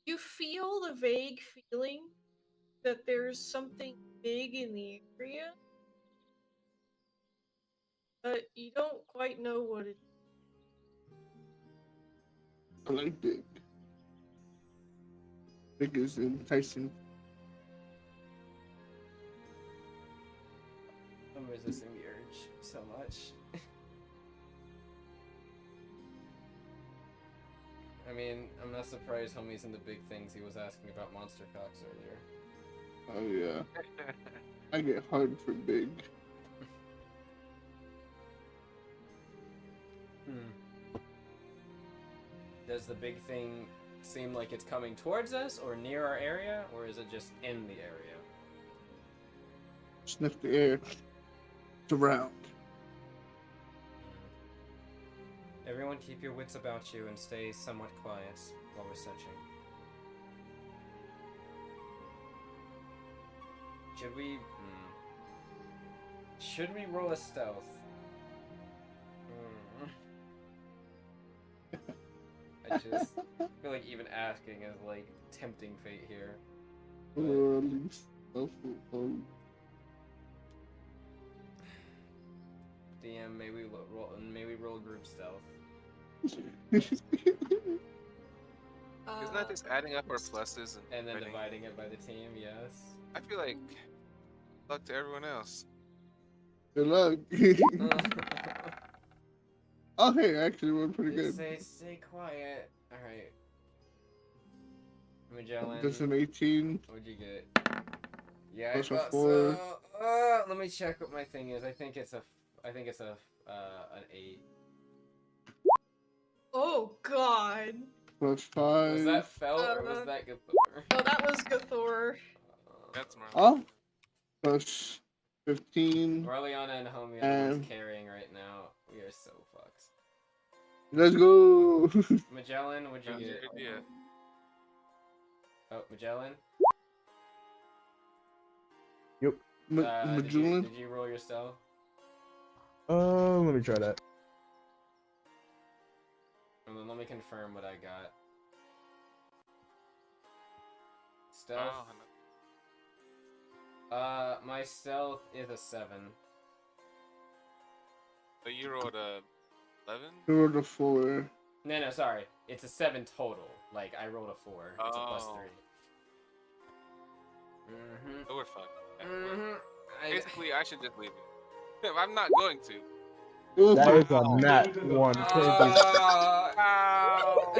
B: You feel the vague feeling that there's something big in the area, but you don't quite know what it is.
E: I like big. Big is enticing.
A: I'm resisting the urge so much. I mean, I'm not surprised homie's in the big things. He was asking about monster cocks earlier.
E: Oh yeah. I get hard for big.
A: Does the big thing seem like it's coming towards us or near our area, or is it just in the area?
E: Sniff the air. It's around.
A: Everyone keep your wits about you and stay somewhat quiet while we're searching. Should we roll a stealth? I just feel like even asking is like tempting fate here.
E: Or at least
A: DM, may we roll group stealth.
C: Isn't that just adding up our pluses
A: And then
C: winning?
A: dividing it by the team, yes.
C: I feel like luck to everyone else.
E: Good luck. Oh, hey, actually, we're pretty good.
A: Stay quiet. Alright. Magellan.
E: Just an 18.
A: What'd you get? Yeah, I
E: Plus a
A: thought
E: 4.
A: so. Let me check what my thing is. I think it's a an 8.
B: Oh God.
E: Plus
A: Was
E: 5.
A: that Felt or was
B: Uh,
A: that Gathor?
B: No, that was Gathor.
C: That's Marley.
E: Oh. Plus 15.
A: Marliana and Homie are the
E: And
A: ones carrying right now. We are so fucked.
E: let's go.
A: Magellan, what'd you
C: Sounds
A: get?
C: good, yeah.
A: Oh, Magellan?
E: Magellan.
A: Did you roll your stealth?
D: Let me try that.
A: And then let me confirm what I got. Stealth.
C: Oh,
A: My stealth is a 7.
C: so you rolled a 11?
E: You rolled a 4.
A: No, sorry. It's a 7 total. Like, I rolled a 4. It's a plus
C: Oh.
A: 3. Mm-hmm.
C: So we're fucked. Yeah,
A: Mm-hmm.
C: basically, I should just leave it. I'm not going to.
E: Ooh,
D: That is a nat 1.
C: Ow!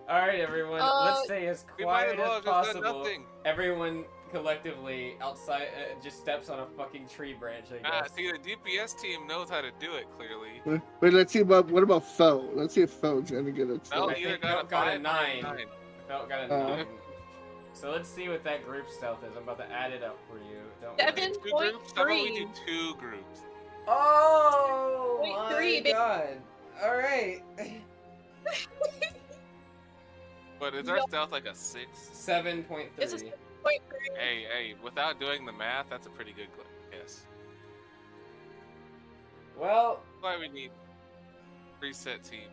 A: Alright, everyone. Let's stay as
C: We might
A: quiet
C: as well
A: as
C: have just done
A: possible.
C: nothing.
A: Everyone collectively outside just steps on a fucking tree branch, I guess.
C: See, the DPS team knows how to do it, clearly.
E: Wait, let's see about what about Fel? Let's see if Fel's gonna get it.
C: Fel
A: I
C: either
A: think
C: got a
A: Felt got a
C: 5 or
A: 9.
C: 9.
A: Felt got a 9. So let's see what that group stealth is. I'm about to add it up for you. Don't worry.
C: 2 groups? How about we do
B: 7.3.
C: 2 groups?
A: Oh
B: 0.3,
A: my
B: baby.
A: god. Alright.
C: But is our stealth like a 6?
A: 7.3.
B: It's a 7.3.
C: Hey, without doing the math, that's a pretty good guess.
A: Well,
C: That's why we need preset team.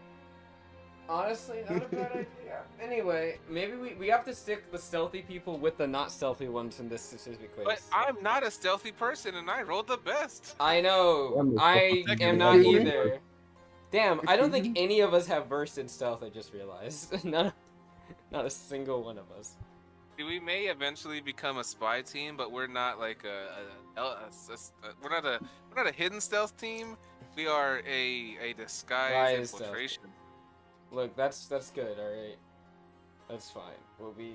A: honestly, not a bad idea. Anyway, maybe we have to stick the stealthy people with the not stealthy ones in this specific case.
C: But I'm not a stealthy person, and I rolled the best.
A: I know.
D: I'm the
A: I
C: stealthy
A: am
C: person.
A: not
E: Really?
A: either. Damn, I don't think any of us have burst in stealth, I just realized. Not a single one of us.
C: See, we may eventually become a spy team, but we're not like we're not a hidden stealth team. We are a disguise
A: Rise stealth.
C: infiltration.
A: Look, that's good, alright? That's fine. We'll be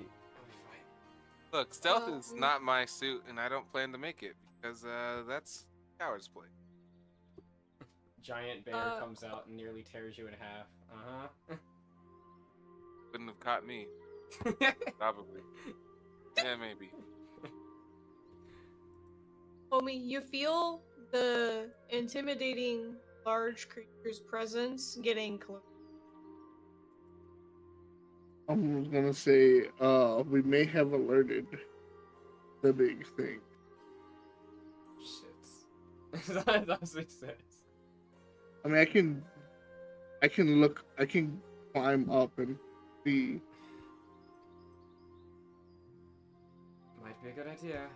A: fine.
C: Look, stealth is not my suit, and I don't plan to make it because that's coward's play.
A: Giant bear comes out and nearly tears you in half. Uh-huh.
C: Wouldn't have caught me, probably. Yeah, maybe.
B: Homie, you feel the intimidating large creature's presence getting close.
E: I'm gonna say, we may have alerted the big thing.
A: Shit. That's what he says.
E: I mean, I can climb up and see.
A: Might be a good idea.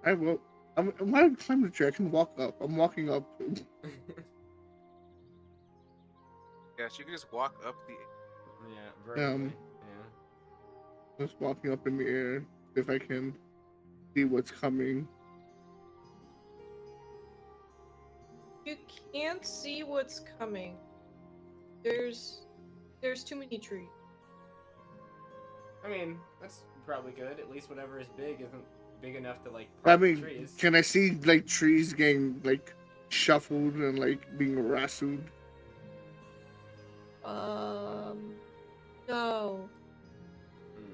E: I will. I'm not climbing the tree. I can walk up. I'm walking up.
C: Yeah, she could just walk up the.
A: Yeah, vertically. Yeah.
E: Just walking up in the air. If I can see what's coming.
B: You can't see what's coming. There's too many trees.
A: I mean, that's probably good. At least whatever is big isn't big enough to, like,
E: I
A: part the
E: mean,
A: trees.
E: can I see like trees getting like shuffled and like being rassled?
B: No.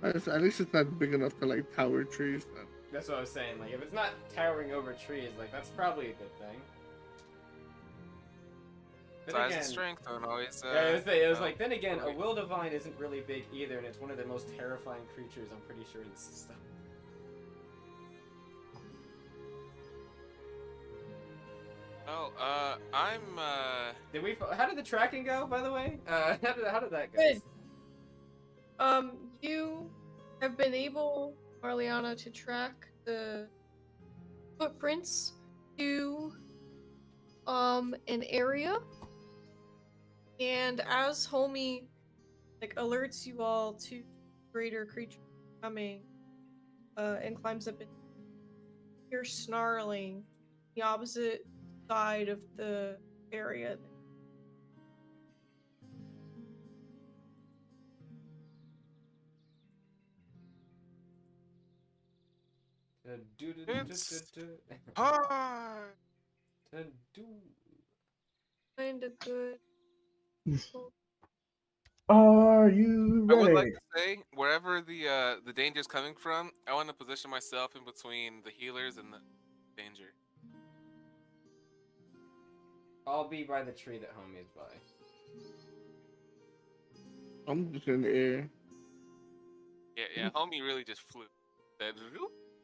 E: At least it's not big enough to like tower trees. Then.
A: That's what I was saying. Like, if it's not towering over trees, like, that's probably a good thing. Then
C: Size
A: again,
C: and strength don't always.
A: yeah, it was
C: no.
A: like, then again, a
C: Right.
A: will divine isn't really big either, and it's one of the most terrifying creatures, I'm pretty sure, in the system.
C: Oh, I'm
A: How did the tracking go, by the way? How did that go?
B: Good. You have been able, Marliana, to track the footprints to an area, and as Homie like alerts you all to greater creature coming, and climbs up, and you're snarling the opposite side of the area.
C: Hi.
B: Kinda good.
D: Are you
C: I would like
D: ready?
C: to say, wherever the danger is coming from, I want to position myself in between the healers and the danger.
A: I'll be by the tree that homie's by.
E: I'm just in the air.
C: Yeah, homie really just flew. That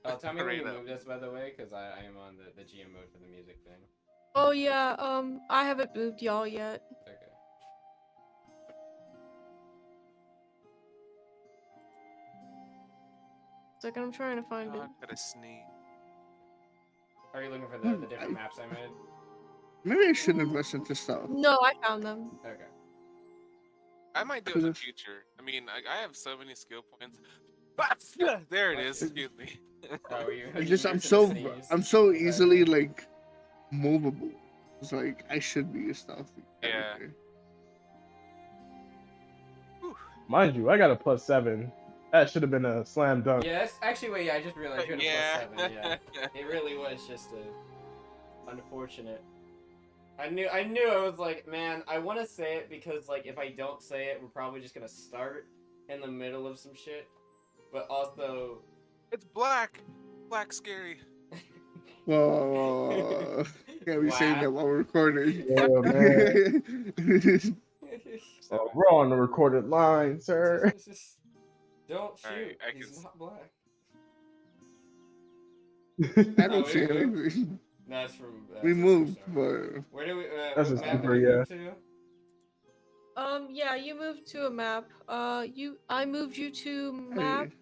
A: Oh, tell me when
C: right
A: you
C: up.
A: moved us, by the way, because I am on the GM mode for the music thing.
B: Oh yeah, I haven't moved y'all yet.
A: Okay.
B: Second, I'm trying to find
C: Oh,
B: it.
C: I gotta sneeze.
A: Are you looking for the different maps I made?
E: Maybe I should invest into stuff.
B: No, I found them.
A: Okay.
C: I might do it in the future. I mean, I have so many skill points. There it is. Excuse me.
A: Oh, are you?
E: I just I'm so easily like movable. It's like I should be a stuff.
C: Yeah.
D: Mind you, I got a +7. That should have been a slam dunk.
A: Yes. Actually, wait. Yeah, I just realized you had a
C: Yeah.
A: +7. Yeah. It really was just unfortunate. I knew. I was like, man, I want to say it because like if I don't say it, we're probably just gonna start in the middle of some shit. But also,
C: It's black. Black scary.
E: Whoa. Can't be saying that while we're recording.
D: Yeah, man. Oh, we're on the recorded line, sir.
A: Don't shoot.
C: Alright,
A: He's not black.
E: I don't see anything.
A: That's from.
E: We moved, but
A: Where do we?
D: That's
A: what
D: a
A: map
D: super,
A: did we
D: yeah.
A: move to?
B: Yeah, you moved to a map. I moved you to map
E: hey,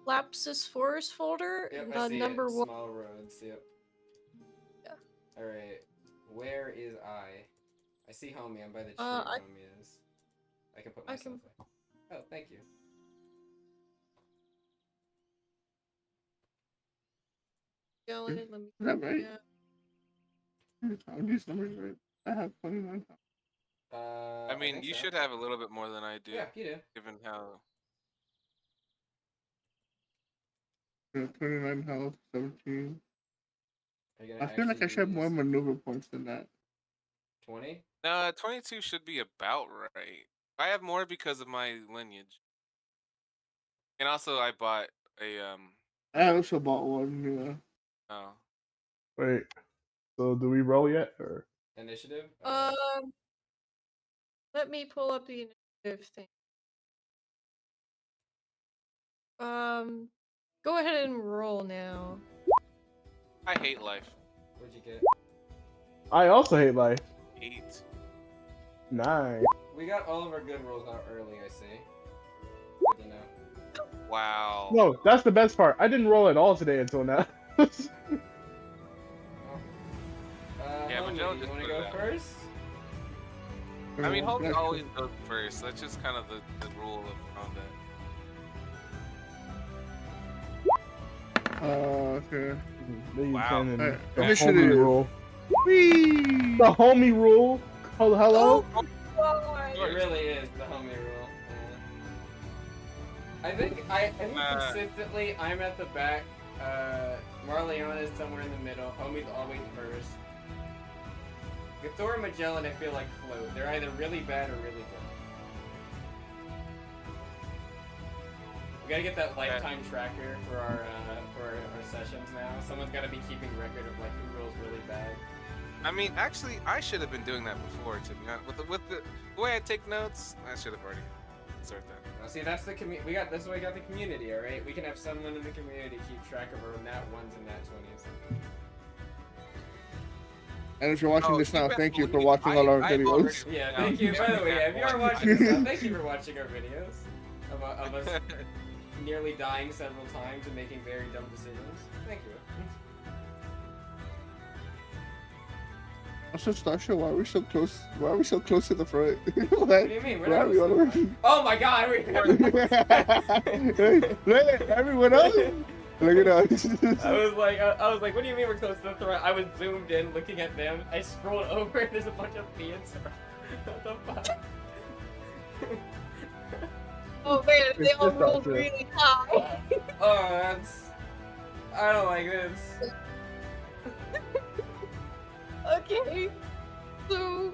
B: Lapsus Forest folder.
A: Yep, I see
B: number
A: it.
B: 1.
A: Small roads. Yep.
B: Yeah.
A: All right. Where is I? I see homie. I'm by the tree.
B: I-
A: Homie is. I can put
B: I
A: myself
B: can-
A: there. Oh, thank you.
B: Let me.
E: is that right?
B: Yeah.
E: Found these numbers right. I have 29.
C: I mean,
A: think
C: you
A: so.
C: should have a little bit more than I do,
A: Yeah, you do.
C: given how.
E: 29 health, 17.
A: Are you
E: I
A: gonna
E: feel like I should have
A: actually
E: more
A: use
E: maneuver points than that.
A: 20?
C: No, 22 should be about right. I have more because of my lineage, and also I bought a
E: I also bought one,
C: Oh,
D: Wait, so do we roll yet? Or
A: Initiative?
B: Let me pull up the initiative thing. Go ahead and roll now.
C: I hate life.
A: What'd you get?
D: I also hate life.
C: 8.
D: 9.
A: We got all of our good rolls out early, I see. Good to know.
C: Wow.
D: No, that's the best part. I didn't roll at all today until now.
C: Yeah, but
A: homie,
C: Joe
A: you
C: just
A: wanna
C: put
A: go
C: it out.
A: first?
C: I mean,
E: That's
C: homie
E: cool.
C: always goes first. That's just kind of the rule of combat.
E: Okay.
D: Then you
C: Wow.
D: can and
E: Alright,
D: the
E: initiative.
D: homie rule.
E: Whee!
D: The homie rule. Hello.
B: Oh, God.
A: It really is the homie rule. Yeah. I think consistently I'm at the back. Marleon is somewhere in the middle. Homie's always first. Thor and Magellan, I feel like float. They're either really bad or really good. We gotta get that lifetime tracker for our sessions now. Someone's gotta be keeping record of like who rolls really bad.
C: I mean, actually, I should have been doing that before. To be honest, with the way I take notes, I should have already started that.
A: Now, see, that's the community. That's why we got the community. All right, we can have someone in the community keep track of our nat 1s and nat 20s.
E: And if you're watching this now,
C: best
E: thank you for
C: believe
E: watching all our
C: I've
E: videos.
C: already-
A: Yeah, thank you. By the way, if you are watching this now, thank you for watching our videos of us nearly dying several times and making very dumb decisions. Thank you.
E: Also, Stasha, why are we so close? Why are we so close to the front?
A: What do you mean? We're
E: Why
A: not
E: are we all
A: close to the front. Oh my God!
E: Look, everyone else. Look at us.
A: I was like, what do you mean we're close to the front? I was zoomed in, looking at them. I scrolled over, and there's a bunch of fiends. What the fuck?
B: Oh man, they all
D: It's not
B: rolled
D: true.
B: really high.
A: Oh, that's. I don't like this.
B: Okay. So,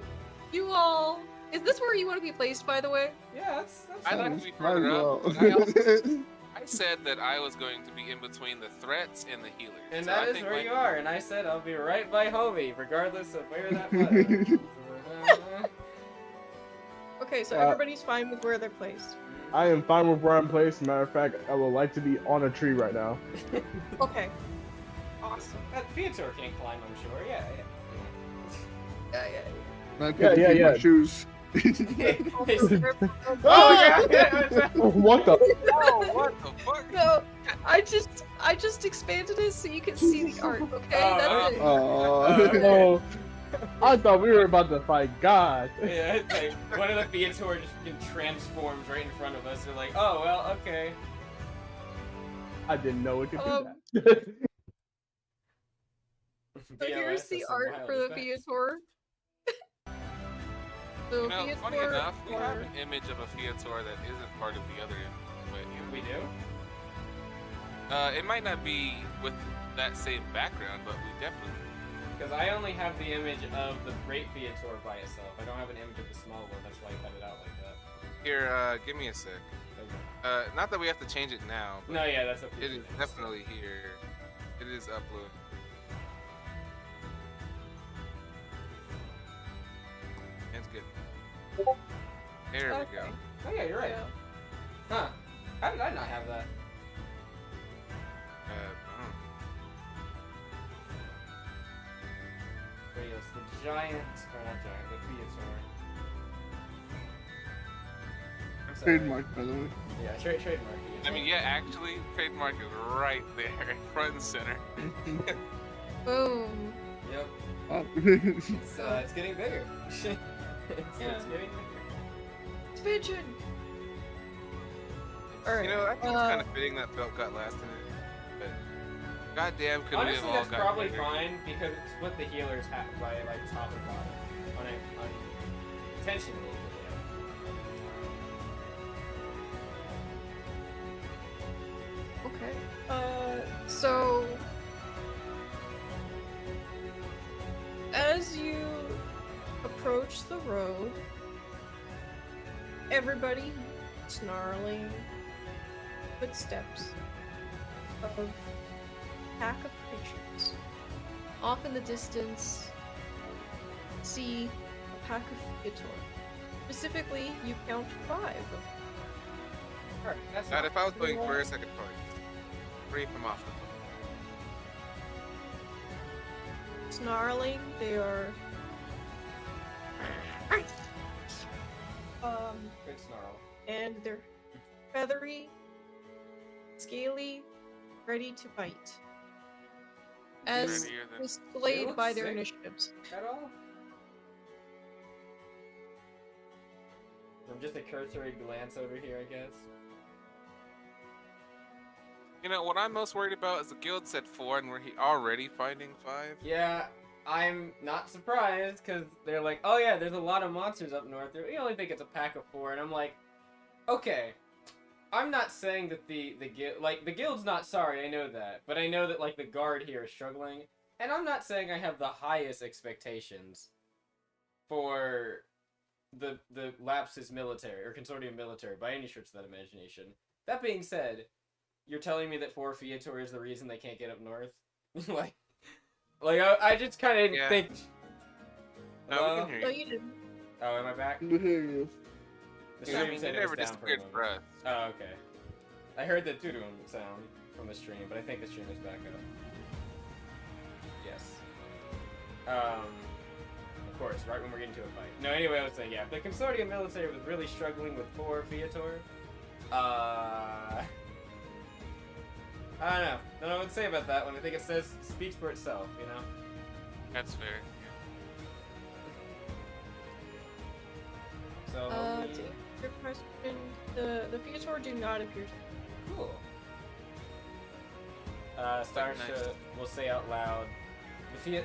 B: you all. Is this where you want to be placed, by the way?
A: Yeah, that's
C: I'd like
A: fine.
C: to be
E: Might as
C: further up.
E: well.
C: But I, also, I said that I was going to be in between the threats and the healers.
A: And
C: So
A: that
C: I
A: is
C: think
A: where
C: my-
A: you are, and I said I'll be right by homie, regardless of where that was.
B: Okay, so
D: Uh,
B: everybody's fine with where they're placed.
D: I am fine with where I'm placed. Matter of fact, I would like to be on a tree right now.
B: Okay. Awesome.
A: That Viator can't climb, I'm sure. Yeah,
B: Yeah.
E: I
D: Yeah,
E: to keep
D: yeah.
E: my shoes.
A: yeah.
D: Oh,
A: yeah.
D: What the?
C: Oh, what the fuck?
B: No, I just expanded it so you can see the art. Okay,
A: Oh,
B: that's
A: okay.
B: it.
A: okay.
D: Oh, I thought we were about to fight God.
A: Yeah, it's like one of the Viator just fucking transforms right in front of us. They're like, oh well, okay.
D: I didn't know it could do
B: Um,
D: that.
B: So here's
A: BLS
B: the
A: has some
B: art
A: wild
B: for the
A: effects.
B: Viator. So
C: You know, funny
B: Viator
C: enough, we have
B: are-
C: an image of a Viator that isn't part of the other image. But you know,
A: We do?
C: it might not be with that same background, but we definitely.
A: Because I only have the image of the Great Viator by itself. I don't have an image of the small one. That's why I cut it out like that.
C: Here, give me a sec. Not that we have to change it now. But
A: No, yeah, that's up to
C: it
A: you.
C: is definitely here. It is uploaded. It's good. There we go.
B: Okay.
A: Oh yeah, you're right.
B: Yeah.
A: Huh? How did I not have that?
C: Oh.
A: Radios, the giant, or not giant, the Viator. I'm sorry.
E: Trademark, by the way.
A: Yeah, trademark.
C: I mean, yeah, actually, trademark is right there, front and center.
B: Boom.
A: Yep.
E: Oh.
A: It's getting bigger. It's
B: Yeah.
A: getting bigger.
B: Expansion. Alright.
C: You know, I think it's kind of fitting that Felt got last in it. But goddamn, could we
A: Honestly,
C: have all
A: that's
C: got
A: probably
C: bigger?
A: fine because it's what the healers have by like top and bottom. Intentionally.
B: Okay. So as you approach the road, everybody snarling footsteps of a pack of creatures. Off in the distance, see a pack of Viator. Specifically, you count 5 of them.
A: Alright, that's
C: God, if I was going
B: Yeah.
C: first, I could probably rape him off the
B: Snarling, they are
A: good snarl.
B: and they're feathery, scaly, ready to bite. As
C: Readier than-
B: displayed
A: look
B: by their
A: sick.
B: initiatives.
A: At all? From just a cursory glance over here, I guess.
C: You know, what I'm most worried about is the guild said 4 and we're already finding 5.
A: Yeah, I'm not surprised because they're like, oh yeah, there's a lot of monsters up north. We only think it's a pack of 4, and I'm like, okay. I'm not saying that the guild, like, the guild's not sorry, I know that, but I know that, like, the guard here is struggling, and I'm not saying I have the highest expectations for the Lapsus military, or Consortium military, by any stretch of that imagination. That being said, you're telling me that 4 Viator is the reason they can't get up north? like I just kind of didn't
C: Yeah.
A: think...
C: No,
A: Hello?
C: we can hear
B: No,
C: you.
B: you didn't.
A: Oh, am I back?
E: I hear you.
A: The
C: Yeah, I
A: stream
C: mean,
A: said
C: you
A: it was
C: never
A: down for a
C: disappeared
A: moment.
C: for us.
A: Oh, okay. I heard the tutum sound from the stream, but I think the stream is back up. Yes. Of course, right when we're getting to a fight. No, anyway, I was saying, yeah, the Consortium military was really struggling with 4 Viator. I don't know. Don't know what to say about that one. I think it speaks for itself, you know?
C: That's fair.
A: So,
B: To
A: hopefully-
B: answer your question, the Viator do not appear.
A: Cool. Starsha will say out loud,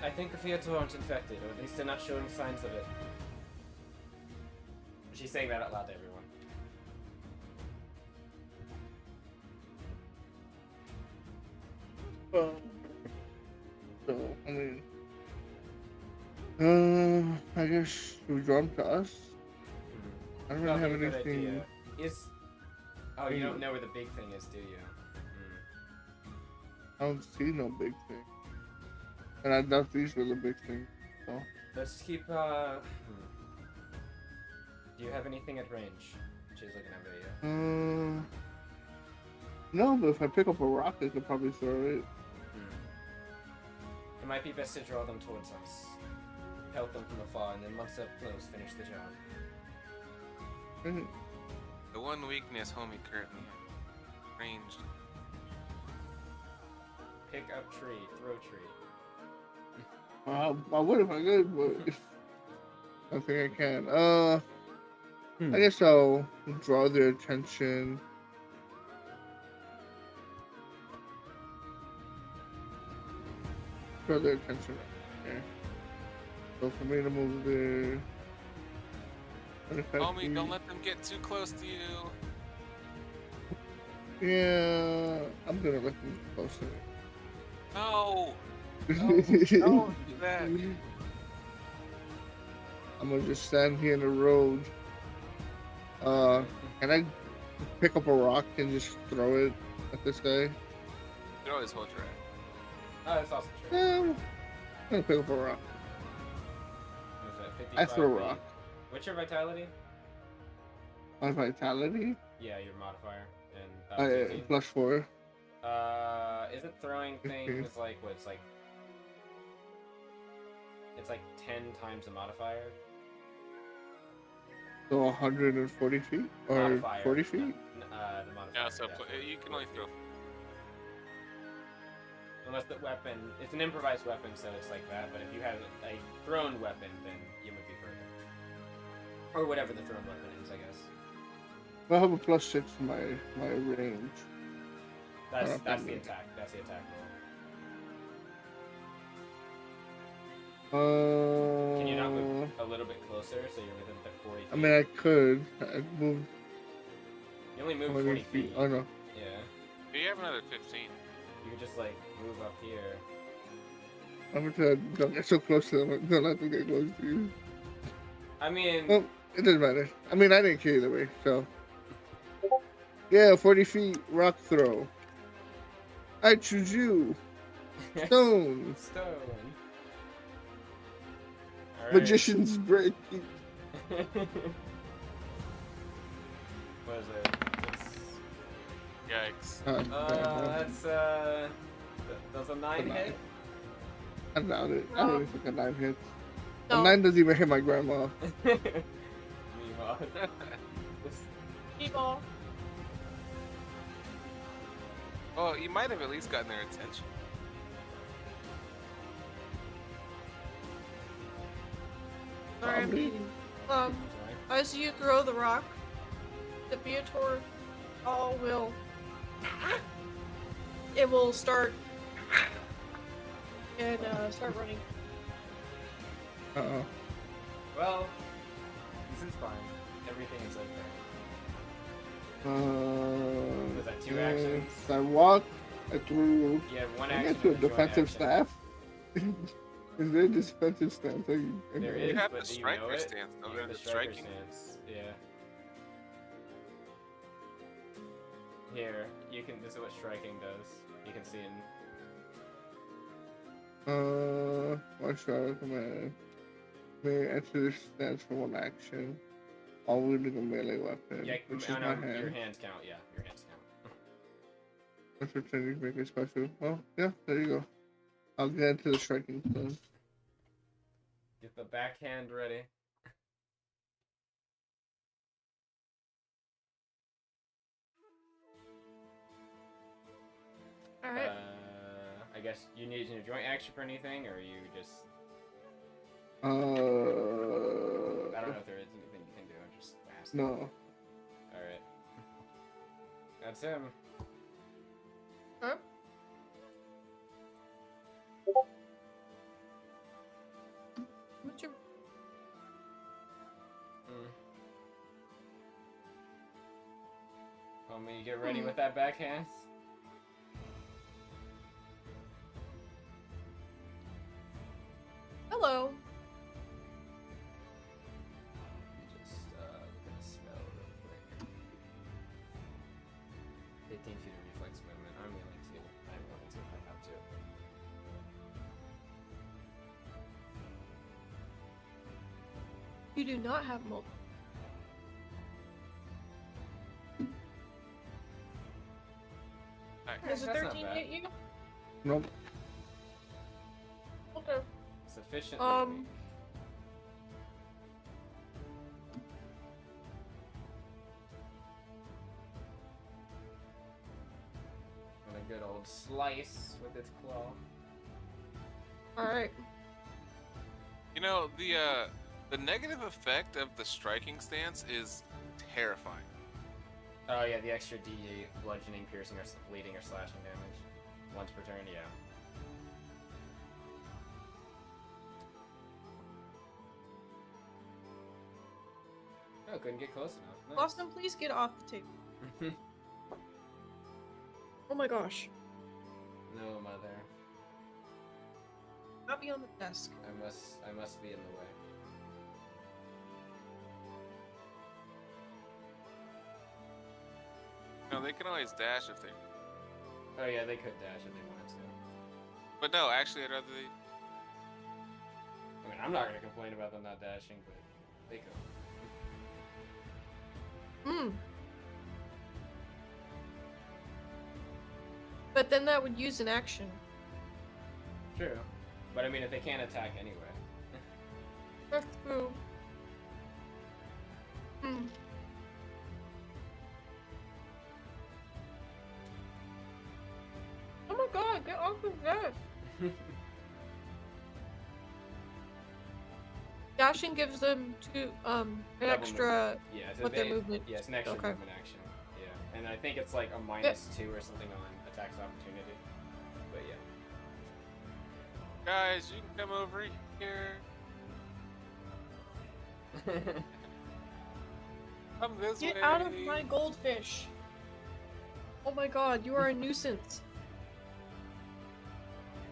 A: I think the Viator aren't infected, or at least they're not showing signs of it. She's saying that out loud to everyone.
E: So I mean, I guess we draw them to us. I don't really have
A: Probably a good
E: anything.
A: idea. Is oh, you don't know where the big thing is, do you?
E: I don't see no big thing, and I doubt these were the big thing. So
A: Let's keep. Do you have anything at range? She's looking at video.
E: no, but if I pick up a rock, I could probably throw it.
A: It might be best to draw them towards us. Help them from afar, and then once up close, finish the job.
C: The one weakness homie currently has. Ranged.
A: Pick up tree, throw tree.
E: I would if I could, but I don't think I can. I guess I'll draw their attention. Draw their attention right there. So for me to move there.
C: Homie, don't let them get too close to you.
E: Yeah, I'm gonna let them get close to me.
C: No! Don't do that.
E: I'm gonna just stand here in the road. Can I pick up a rock and just throw it at this guy?
C: Throw his whole track.
A: Oh, that's awesome. True.
E: I'm gonna pick up a rock.
A: What is that,
E: I
A: 55
E: throw a
A: feet?
E: rock.
A: What's your vitality?
E: My vitality?
A: Yeah, your modifier. And
E: +4.
A: Isn't throwing things like what? It's like 10 times the modifier.
E: So 140 feet? Or
A: Modifier.
E: 40 feet?
A: The modifier.
C: Yeah, so you can only throw.
A: Unless the weapon, it's an improvised weapon, so it's like that. But if you have a thrown weapon, then you would be further. Or whatever the thrown weapon is, I guess.
E: I have a +6 to my range.
A: That's
E: Okay.
A: the attack. That's the attack roll. Can you not move a little bit closer so you're within the 40 feet?
E: I mean, I could. I moved.
A: You only moved
E: 20
A: 20 feet.
E: Oh no.
A: Yeah.
C: You have another 15.
A: You could just like move up here.
E: I'm gonna don't get so close to them. Don't let them get close to you.
A: I mean,
E: Well, it doesn't matter. I mean, I didn't care either way, so. Yeah, 40 feet, rock throw. I choose you. Stone.
A: stone. All right.
E: Magician's break.
A: What is it?
C: Yikes.
A: That's does a 9 hit?
E: I doubt it. I don't even think a 9 hits.
B: No.
E: A 9 doesn't even hit my grandma.
A: Meanwhile.
B: People.
C: Well, you might have at least gotten their attention.
B: Sorry, I'm
E: Probably.
B: eating.
A: Sorry.
B: As you throw the rock, the Beator all will. It will start and start running.
E: Uh-oh.
A: Well, this is fine. Everything is okay. Was that 2 actions?
E: I walked. I threw.
A: You have 1
E: I
A: action.
E: get to a
A: and a joint
E: defensive
A: action.
E: staff. Is there a defensive stance?
A: There
C: You
A: is,
C: have
A: but
C: the
A: do you know
C: striker
A: it?
C: stance, though,
A: You have
C: or
A: the
C: the
A: striker
C: striking.
A: stance. Yeah. Here, you can. This is what striking does. You can see in.
E: What shot I recommend? May enter this stance for 1 action. All wielding a melee weapon,
A: Yeah,
E: which is
A: I know,
E: my hand.
A: your hands count. Yeah, your hands count.
E: Let's pretend you make it special. Well, yeah, there you go. I'll get into the striking stance.
A: Get the backhand ready.
B: Alright.
A: I guess you need a joint action for anything, or you just. I
E: Uh,
A: don't know if there is anything you can do. I'm just asking.
E: no.
A: Alright. That's him.
B: Huh? What's your...
A: Homie, you get ready with that backhand? 15 feet of reflex movement. I'm willing to. If I have to.
B: You do not have multiple.
C: Alright.
B: Does a
A: That's not
B: 13
A: bad.
B: hit you?
E: Nope.
B: Okay.
A: Sufficiently weak. And a good old slice with its claw.
B: Alright.
C: You know, the negative effect of the striking stance is terrifying.
A: Oh yeah, the extra D8 bludgeoning, piercing, or bleeding, or slashing damage. Once per turn, yeah. Oh, couldn't get close enough. Nice.
B: Austin, please get off the table. Oh my gosh.
A: No, mother.
B: Not be on the desk.
A: I must be in the way.
C: No, they can always dash if they.
A: Oh yeah, they could dash if they wanted to.
C: But no, actually, I'd rather they.
A: I mean, I'm not gonna complain about them not dashing, but they could.
B: Hmm. But then that would use an action.
A: True. But I mean, if they can't attack anyway.
B: That's true. Hmm. Oh my god, get off of that! Dashing gives them an
A: Double
B: extra.
A: Yeah, it's
B: What their movement-
A: Yeah, it's an extra
B: okay.
A: movement action. Yeah, and I think it's like a -2 or something on attacks of opportunity. But yeah.
C: Guys, you can come over here. Come this way.
B: Get out of my goldfish! Oh my god, you are a nuisance.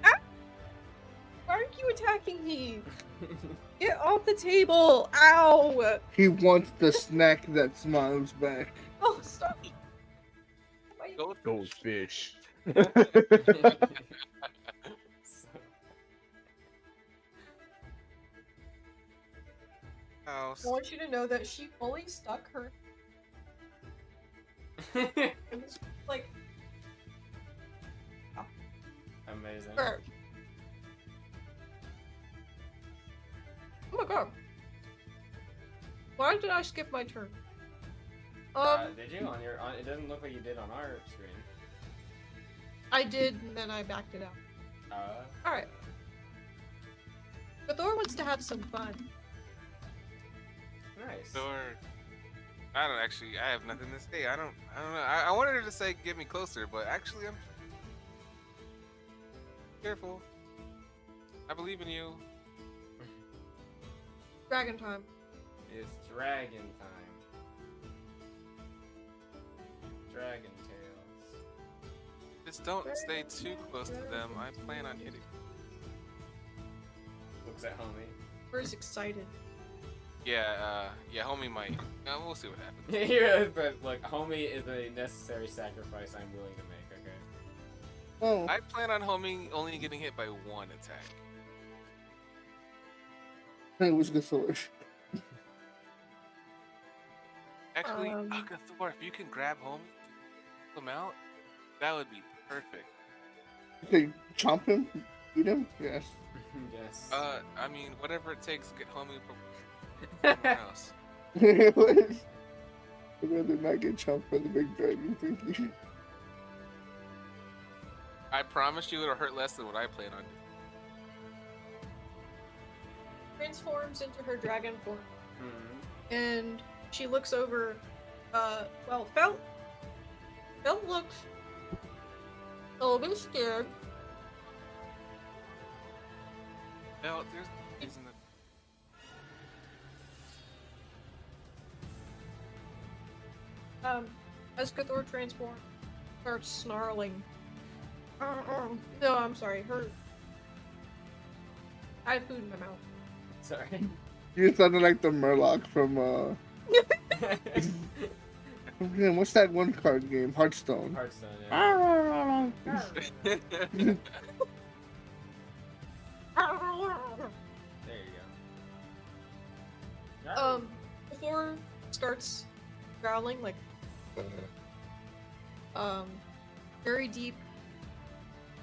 B: Ah! Why are you attacking me? Get off the table! Ow!
E: He wants the snack that smiles back.
B: Oh, stop! Why-
C: Go.
D: Goldfish.
C: House.
B: I want you to know that she fully stuck her. It was like,
A: Amazing.
B: her. Oh my god. Why did I skip my turn?
A: Did you on your? It doesn't look like you did on our screen.
B: I did, and then I backed it out. Alright. But Thor wants to have some fun.
A: Nice.
C: Or I don't actually. I have nothing to say. I don't know. I wanted her to say get me closer, but actually I'm careful. I believe in you.
B: Dragon time.
A: It's dragon time. Dragon tails.
C: Just don't stay too close to them. I plan on hitting.
A: Looks at homie.
B: Thor's excited.
C: Yeah, homie might. We'll see what happens.
A: Yeah, but look, homie is a necessary sacrifice I'm willing to make. Okay.
E: Oh,
C: I plan on homie only getting hit by one attack.
E: it was good sword.
C: Actually,
B: Um,
C: Thor, if you can grab homie, pull him out, that would be perfect.
E: Okay, chomp him, eat him. Yes.
A: Yes.
C: I mean, whatever it takes to get homie from somewhere else.
E: I'd rather not get chomped by the big dragon. Thank you.
C: I promise you it'll hurt less than what I plan on doing.
B: Transforms into her dragon form.
A: Mhm.
B: And she looks over, well, Felt looks a little bit scared.
C: No, there's no reason to.
B: As Cathor transforms, starts snarling. No, I'm sorry, I have food in my mouth.
A: Sorry.
E: You sounded like the Murloc from Okay, what's that one card game? Hearthstone.
A: Hearthstone, yeah.
E: Ah,
A: There you go.
B: Before starts growling like very deep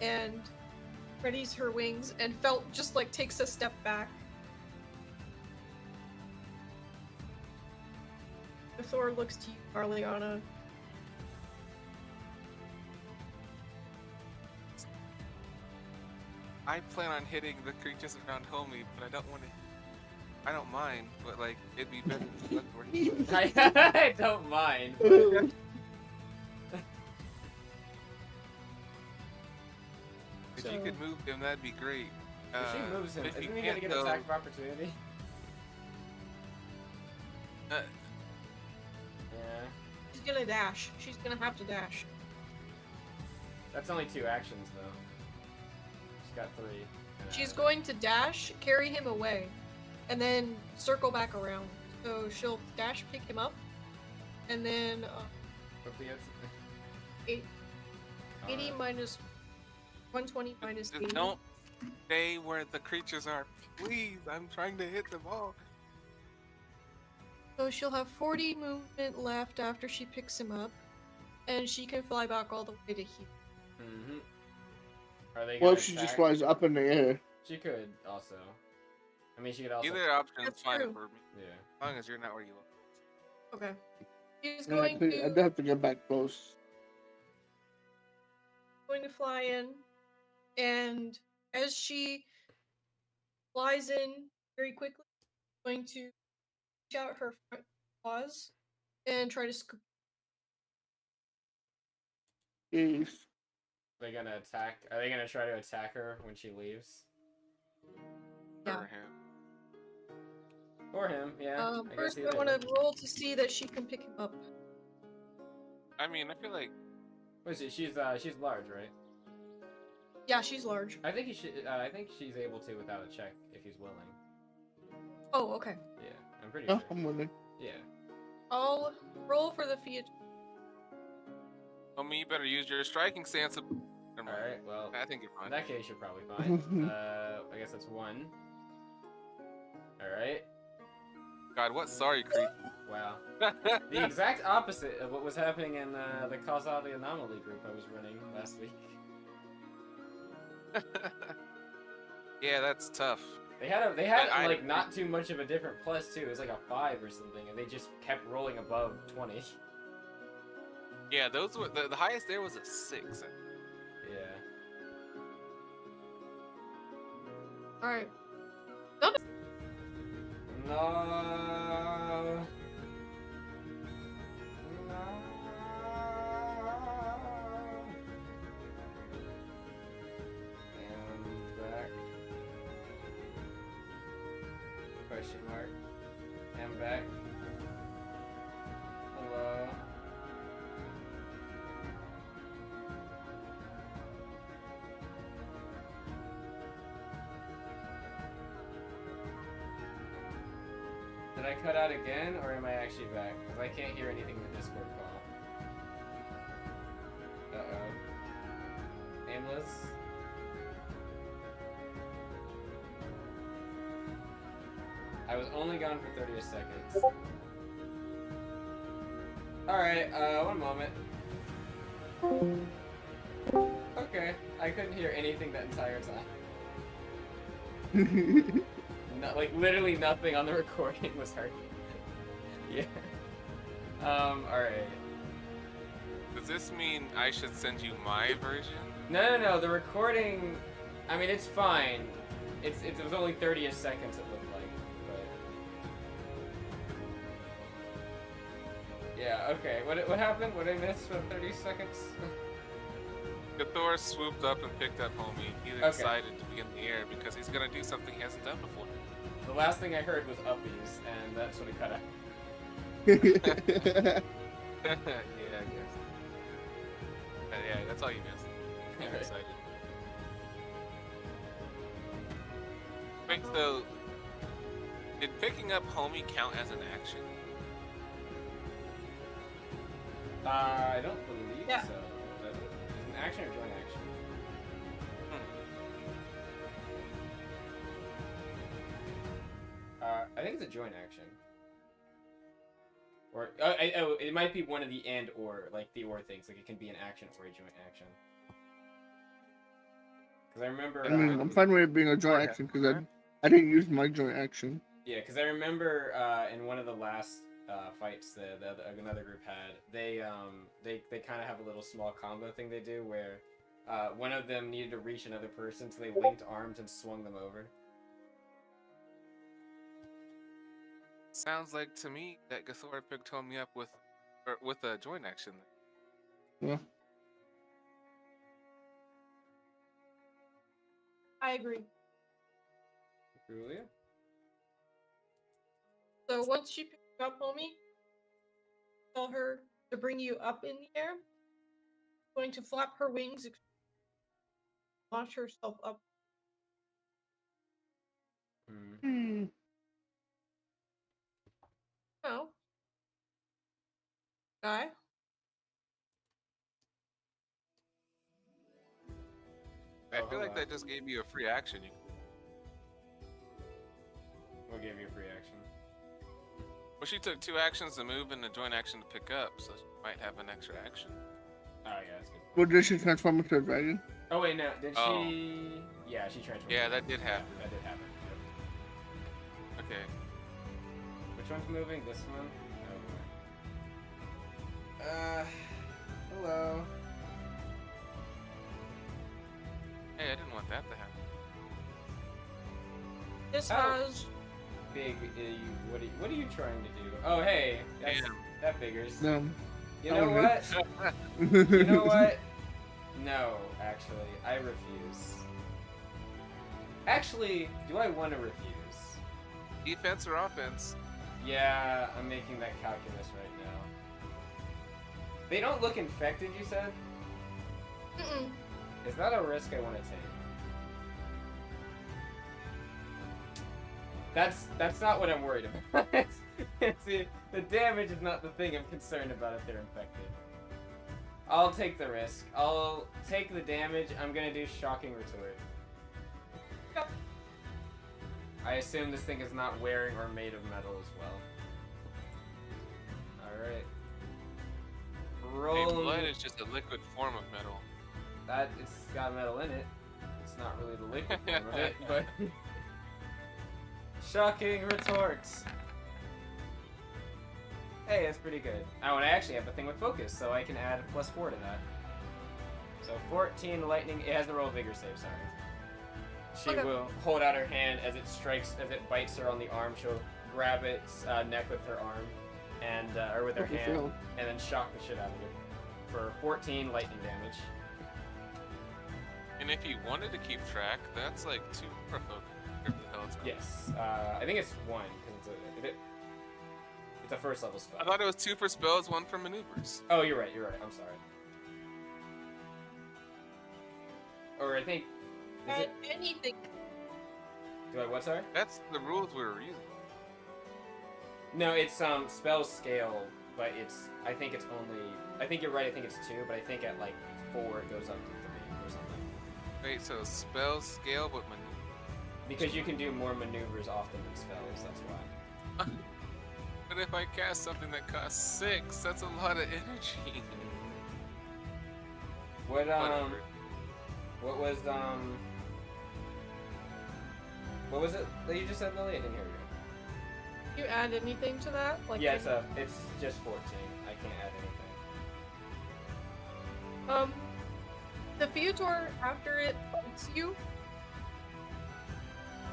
B: and readies her wings and felt just like takes a step back. Thor looks to you, Arliana.
C: I plan on hitting the creatures around homie, but I don't mind, but like it'd be better than
A: I don't mind. But...
C: If you could move him, that'd be great.
A: If she moves him,
C: if
A: isn't
C: you
A: he gonna
C: can't,
A: get an attack of opportunity? Yeah.
B: She's gonna dash. She's gonna have to dash.
A: That's only 2 actions though. She's got 3.
B: She's going to dash, carry him away, and then circle back around. So she'll dash, pick him up, and then 80 minus 120 minus 80.
C: Just don't stay where the creatures are, please. I'm trying to hit them all.
B: So she'll have 40 movement left after she picks him up, and she can fly back all the way to here.
A: Mm-hmm. Are they?
E: Well,
A: gonna
E: she
A: attack?
E: just flies up in the air.
A: She could also. I mean, she could also.
C: Either option is
B: That's
C: fine
B: true.
C: for me,
A: Yeah.
C: as long as you're not where you are.
B: Okay. She's
E: Yeah,
B: going
E: I'd
B: to
E: have to get back close.
B: fly in, and as she flies in very quickly, going to reach out her front paws and try to scoop.
E: Jeez.
A: Are they gonna attack? Are they gonna try to attack her when she leaves?
B: Yeah.
C: For him.
A: Or him? Yeah. I guess
B: First, I
A: either.
B: want to roll to see that she can pick him up.
C: I mean, I feel like
A: What is it? She's large, right?
B: Yeah, she's large.
A: I think he should. I think she's able to without a check if he's willing.
B: Oh, okay.
A: Yeah, I'm pretty
E: Oh,
A: sure.
E: I'm willing.
A: Yeah.
B: I'll roll for the Fiat.
C: homie, you better use your striking stance.
A: All right. Well,
C: I think you're
A: in
C: fine.
A: that case, you're probably fine. I guess that's 1. All right.
C: God, what sorry creep.
A: Wow. The exact opposite of what was happening in the causality anomaly group I was running last week.
C: Yeah, that's tough.
A: They had
C: I-
A: like not too much of a different plus too. It was like a 5 or something, and they just kept rolling above 20.
C: Yeah, those were the highest there was a 6.
A: Yeah.
B: All right.
A: No. No. And back. Question mark. And back. Hello. Did I cut out again, or am I actually back? Because I can't hear anything in the Discord call. Uh-oh. Aimless? I was only gone for 30 seconds. Alright, 1 moment. Okay, I couldn't hear anything that entire time. No, like literally nothing on the recording was heard. Yeah. Alright.
C: Does this mean I should send you my version?
A: No, the recording, I mean, it's fine. It was only 30 seconds it looked like, but... Yeah, okay. What happened? What did I miss for 30 seconds?
C: Thor swooped up and picked up homie. He's
A: Okay.
C: excited to be in the air because he's gonna do something he hasn't done before.
A: The last thing I heard was uppies, and that's what it cut out.
C: Yeah, I guess. Yeah, that's all you missed. He's
A: Alright.
C: excited. Wait, so did picking up homie count as an action?
A: I don't believe
B: Yeah.
A: so. Does it? Is it an action or joint action? I think it's a joint action. Or it might be one of the and or, like the or things. Like it can be an action or a joint action. Because I remember.
E: I mean, I'm fine with it being a joint action because I didn't use my joint action.
A: Yeah, because I remember in one of the last fights another group had, they kind of have a little small combo thing they do where one of them needed to reach another person, so they linked arms and swung them over.
C: Sounds like to me that Gathora picked me up with a joint action.
E: Yeah.
B: I agree.
A: Julia?
B: So once she picks you up, homie, tell her to bring you up in the air. Going to flap her wings, launch herself up.
E: Hmm.
B: No. Guy?
C: I feel like that just gave you a free action.
A: We'll give you a free action.
C: Well, she took 2 actions to move and a joint action to pick up, so she might have an extra action.
A: Oh yeah, that's good.
E: Well, did she transform into a dragon?
A: Oh wait, no, did
C: Oh.
A: she? Yeah, she transformed.
C: Yeah, that did happen.
A: Yeah, that did happen. Yep.
C: Okay.
A: Which one's moving? This one? Oh. Hello.
C: Hey, I didn't want that to happen.
B: This
A: Oh.
B: has
A: Big, what are you trying to do? Oh hey, that figures.
E: No.
A: You know what?
E: You
A: You know what? No, actually, I refuse. Actually, do I want to refuse?
C: Defense or offense?
A: Yeah, I'm making that calculus right now. They don't look infected, you said?
B: Mm-mm.
A: Is that a risk I want to take? That's not what I'm worried about. The damage is not the thing I'm concerned about if they're infected. I'll take the risk. I'll take the damage. I'm gonna do shocking retort.
B: Yep.
A: I assume this thing is not wearing or made of metal as well. Alright.
C: Hey,
A: Roll.
C: blood is just a liquid form of metal.
A: It's got metal in it. It's not really the liquid form of it, but shocking retorts. Hey, that's pretty good. Oh, and I actually have the thing with focus, so I can add a +4 to that. So 14 lightning. It has the roll vigor save. Sorry. She
B: Okay.
A: will hold out her hand as it strikes, as it bites her on the arm. She'll grab its neck with her arm, and or with her
E: Okay,
A: hand,
E: so-
A: and then shock the shit out of it for 14 lightning damage.
C: And if you wanted to keep track, that's like 2 per focus. Whatever the hell it's called.
A: Yes, I think it's 1 because it's a first level spell.
C: I thought it was 2 for spells, 1 for maneuvers.
A: Oh, you're right. You're right. I'm sorry. Or I think. Is
B: Add
A: it?
B: anything.
A: Do I what? Sorry.
C: That's the rules we were using.
A: No, it's spell scale, but it's. I think it's only. I think you're right. I think it's 2, but I think at like 4 it goes up to 3 or something.
C: Wait, so spell scale, but maneuver.
A: Because you can do more maneuvers often than spells. That's why.
C: But if I cast something that costs 6, that's a lot of energy.
A: What
C: Whatever.
A: What was What was it that you just said, Lily? I didn't hear you.
B: You add anything to that? Like
A: Yeah, it's just 14. I can't add anything.
B: The Feodor, after it bites you,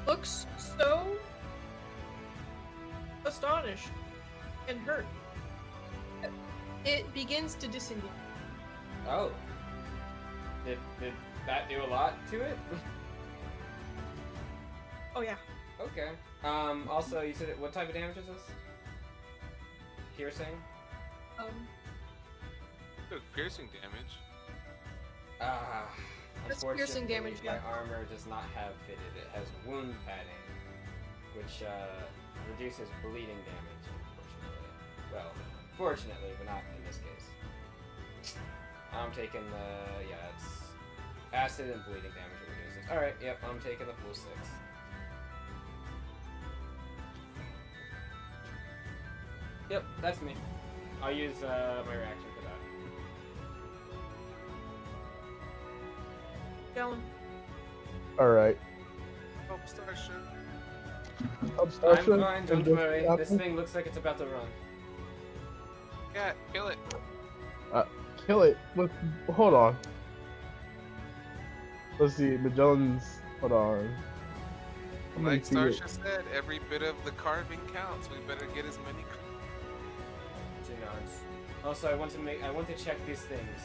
B: looks so astonished and hurt. It begins to disengage.
A: Oh. Did that do a lot to it?
B: Oh yeah.
A: Okay. Also, you said what type of damage is this? Piercing?
C: Took piercing damage.
B: That's piercing
A: Unfortunately,
B: damage, yeah.
A: My armor does not have fitted. It has wound padding, which reduces bleeding damage, unfortunately. Well, fortunately, but not in this case. I'm taking the it's acid and bleeding damage reduces. All right, yep, I'm taking the full 6. Yep, that's me. I'll use my reaction for that.
B: Going.
D: All right.
C: Oh, Starship.
D: I'm Starship.
A: I'm fine, don't
D: And what's
A: worry. This
D: happening?
A: thing looks like it's about to run.
C: Yeah, kill it.
D: Kill it. Hold on. Let's see. Magellan's. Hold on. How many
C: Like
D: feet it-
C: Starsha said, every bit of the carving counts. We better get as many.
A: She nods. Also, I want to check these things.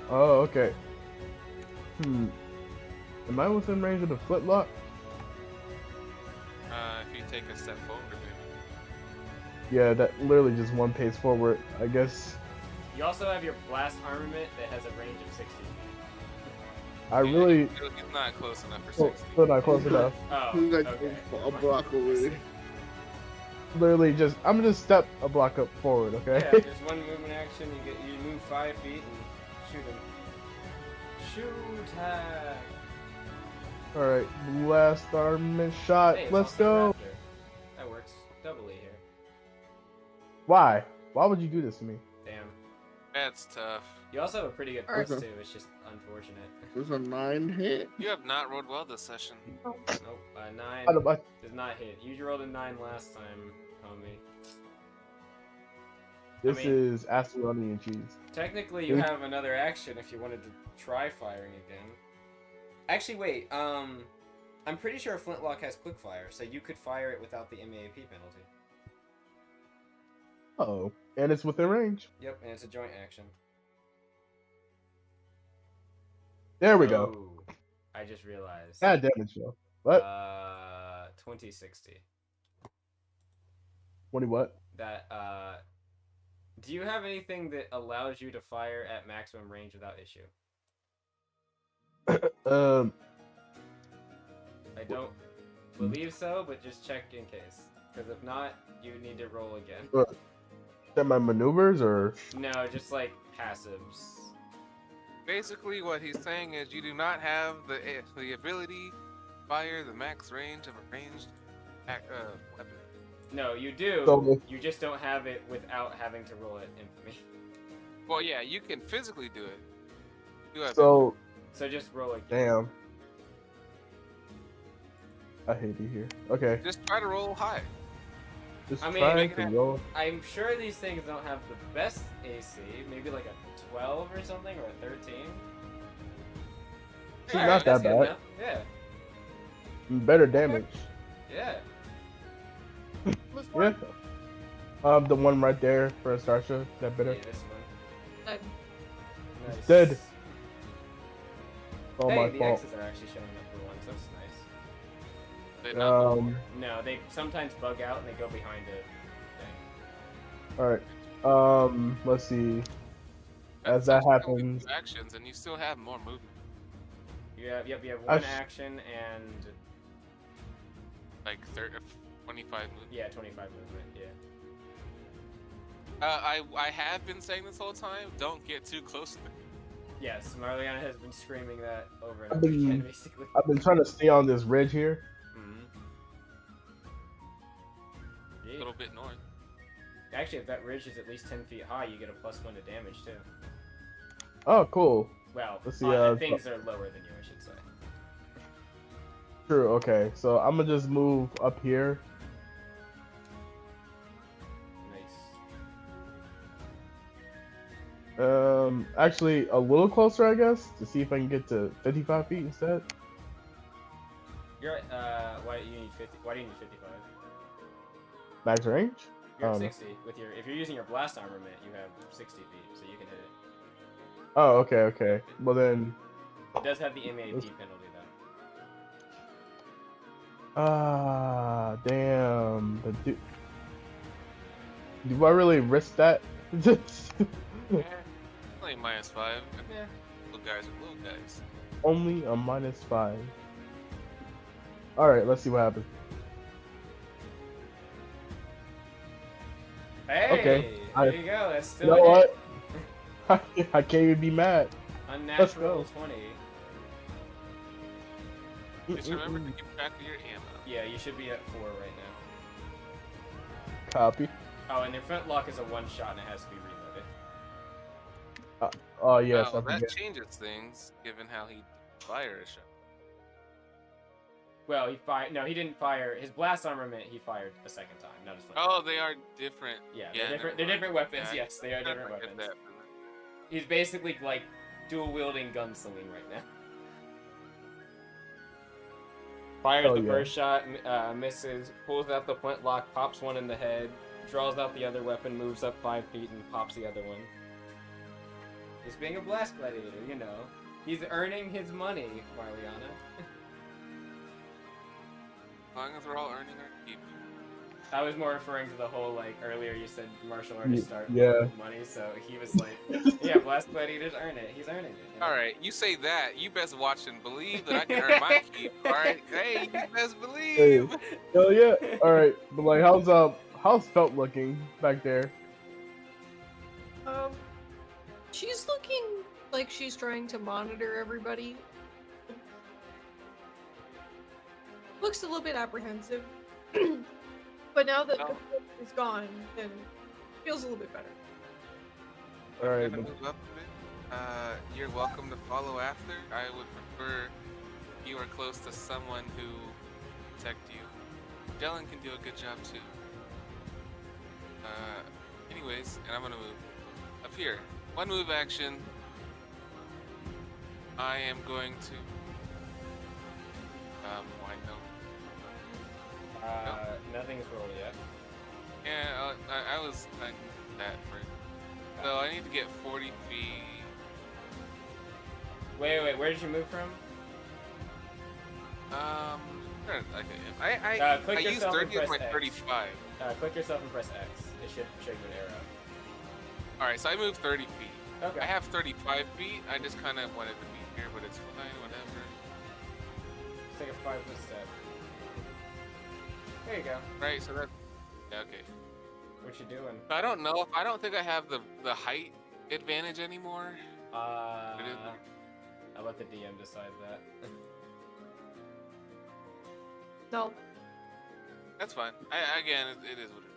D: Oh, okay. Am I within range of the flintlock?
C: If you take a step forward, maybe.
D: Yeah, that literally just one pace forward. I guess
A: You also have your blast armament that has a range of 60 feet.
D: I really.
C: He's not close enough for
D: Oh,
C: 60.
D: still not close enough.
A: Oh,
E: He's like
A: okay.
E: a block away.
D: Literally just. I'm gonna step a block up forward. Okay.
A: Yeah, there's one movement action. You move 5 feet and shoot him. Shoot tag.
D: All right. Blast armament shot.
A: Hey, it's
D: Let's
A: also
D: go.
A: Raptor. That works doubly here.
D: Why? Why would you do this to me?
A: Damn.
C: That's tough.
A: You also have a pretty good
B: Alright.
A: plus too. It's just unfortunate.
E: There's a 9 hit.
C: You have not rolled well this session.
A: Nope. 9
D: I don't- I-
A: does not hit. You rolled a 9 last time, homie.
D: This
A: mean-
D: is acid onion and cheese.
A: Technically, you
D: Yeah.
A: have another action if you wanted to try firing again. Actually, wait. I'm pretty sure Flintlock has quick fire, so you could fire it without the MAP penalty.
D: Oh, and it's within range.
A: Yep, and it's a joint action.
D: There we go.
A: Oh, I just realized.
D: Bad damage though. What?
A: 2060.
D: What?
A: That do you have anything that allows you to fire at maximum range without issue? I don't believe so, but just check in case. Because if not, you need to roll again.
D: Is that my maneuvers or?
A: No, just like passives.
C: Basically, what he's saying is you do not have the ability to fire the max range of a ranged weapon.
A: No, you do.
D: So-
A: You just don't have it without having to roll it infamy.
C: Well, yeah, you can physically do it. You have
D: So
A: So just roll again.
D: damn. I hate it here. Okay,
C: just try to roll high.
D: just
A: I mean,
D: try
A: make
D: to
A: it-
D: roll.
A: I'm sure these things don't have the best AC. Maybe like a 12 or something, or a 13.
D: It's
A: Alright,
D: not
A: that's
D: that
A: good
D: bad.
A: enough. Yeah.
D: Better damage.
A: Yeah.
B: Was
D: Yeah.
B: one.
D: The one right there for a Starsha. That better.
A: Yeah, this one.
B: Dead.
A: Nice.
D: Dead. All
A: Hey,
D: my
A: the
D: fault.
A: X's are actually showing up for once. That's nice.
C: They not
A: No, they sometimes bug out and they go behind a thing.
D: All right. Let's see. As that
C: That's only
D: happens,
C: 2 actions, and you still have more movement.
A: You have
D: I
A: one
D: sh-
A: action and
C: Like 25 movement.
A: yeah, 25 movement. Yeah.
C: I have been saying this whole time, don't get too close to them.
A: Yes, Marliana has been screaming that over and
D: I've
A: over
D: been-
A: again, basically.
D: I've been trying to stay on this ridge here.
A: Mhm.
C: A
A: Yeah.
C: little bit north.
A: Actually, if that ridge is at least 10 feet high, you get a +1 to damage too.
D: Oh, cool.
A: Well,
D: Let's see,
A: things are lower than you, I should say.
D: True. Okay. So I'm gonna just move up here.
A: Nice.
D: Actually, a little closer, I guess, to see if I can get to 55 feet instead.
A: You're why do you need 50? Why do you need 55?
D: Max range.
A: You're at
D: Oh, no.
A: 60 with your. If you're using your blast armament, you have 60 feet, so you can hit it.
D: Oh, okay, okay. Well then,
A: It does have the MAP penalty though.
D: damn. Do I really risk that?
C: Yeah. Only -5.
A: Yeah.
C: Little guys are little guys.
D: Only a -5. All right, let's see what happens.
A: Hey.
D: Okay,
A: There
D: I-
A: you go. That's
D: You
A: still
D: know
A: a hit.
D: what? I can't even be mad.
A: Unnatural
D: go.
A: 20.
C: Just remember to keep track of your ammo.
A: Yeah, you should be at 4 right now.
D: Copy.
A: Oh, and your flintlock is a one shot and it has to be reloaded.
D: Oh yes, I
C: Oh, that
D: forget.
C: changes things, given how he fire a shot.
A: Well, he fired. No, he didn't fire. His blast armament, he fired a second time, not his flintlock.
C: Oh, they are different.
A: Yeah,
C: Yeah,
A: they're different.
C: never
A: They're different
C: mind.
A: weapons.
C: Yeah,
A: Yes, they are
C: I
A: different
C: forget
A: weapons.
C: that.
A: He's basically like dual wielding gunslinging right now. Fires
D: Oh,
A: the
D: yeah.
A: first shot, misses, pulls out the flintlock, pops one in the head, draws out the other weapon, moves up 5 feet, and pops the other one. He's being a blast gladiator, you know. He's earning his money, Marliana.
C: As long as we're all earning our keep.
A: I was more referring to the whole, like, earlier you said martial artists start
D: yeah.
A: with money, so he was like, yeah, blast gladiators earn it. He's earning it. You know?
C: Alright, you say that. You best watch and believe that I can earn my keep. Alright? Hey, you best
D: Hey,
C: believe.
D: hell yeah. All right, but like, how's Felt looking back there?
B: She's looking like she's trying to monitor everybody. Looks a little bit apprehensive. But now that the
C: Well-
B: flip is gone, then feels a little bit better.
D: All right,
C: I'm gonna move up a bit. You're welcome to follow after. I would prefer you are close to someone who protect you. Jelen can do a good job too. Anyways, and I'm gonna move up here. One move action. I am going to. Why no?
A: Nothing's rolled yet.
C: Yeah, I was like that for. So I need to get 40 feet.
A: Wait, where did you move from?
C: I
A: Click
C: use
A: yourself and
C: 30 as
A: press
C: my
A: X.
C: 35.
A: Click yourself and press X. It should show you an arrow.
C: Alright, so I moved 30 feet.
A: Okay.
C: I have 35 feet. I just kind of wanted to be here, but it's fine, whatever.
A: Just take a 5-foot step. There you go.
C: Right, so that. Yeah, okay.
A: What you doing?
C: I don't know. I don't think I have the height advantage anymore.
A: I'll
C: It is-
A: let the DM decide that.
B: No.
C: That's fine. Again, it is what it is.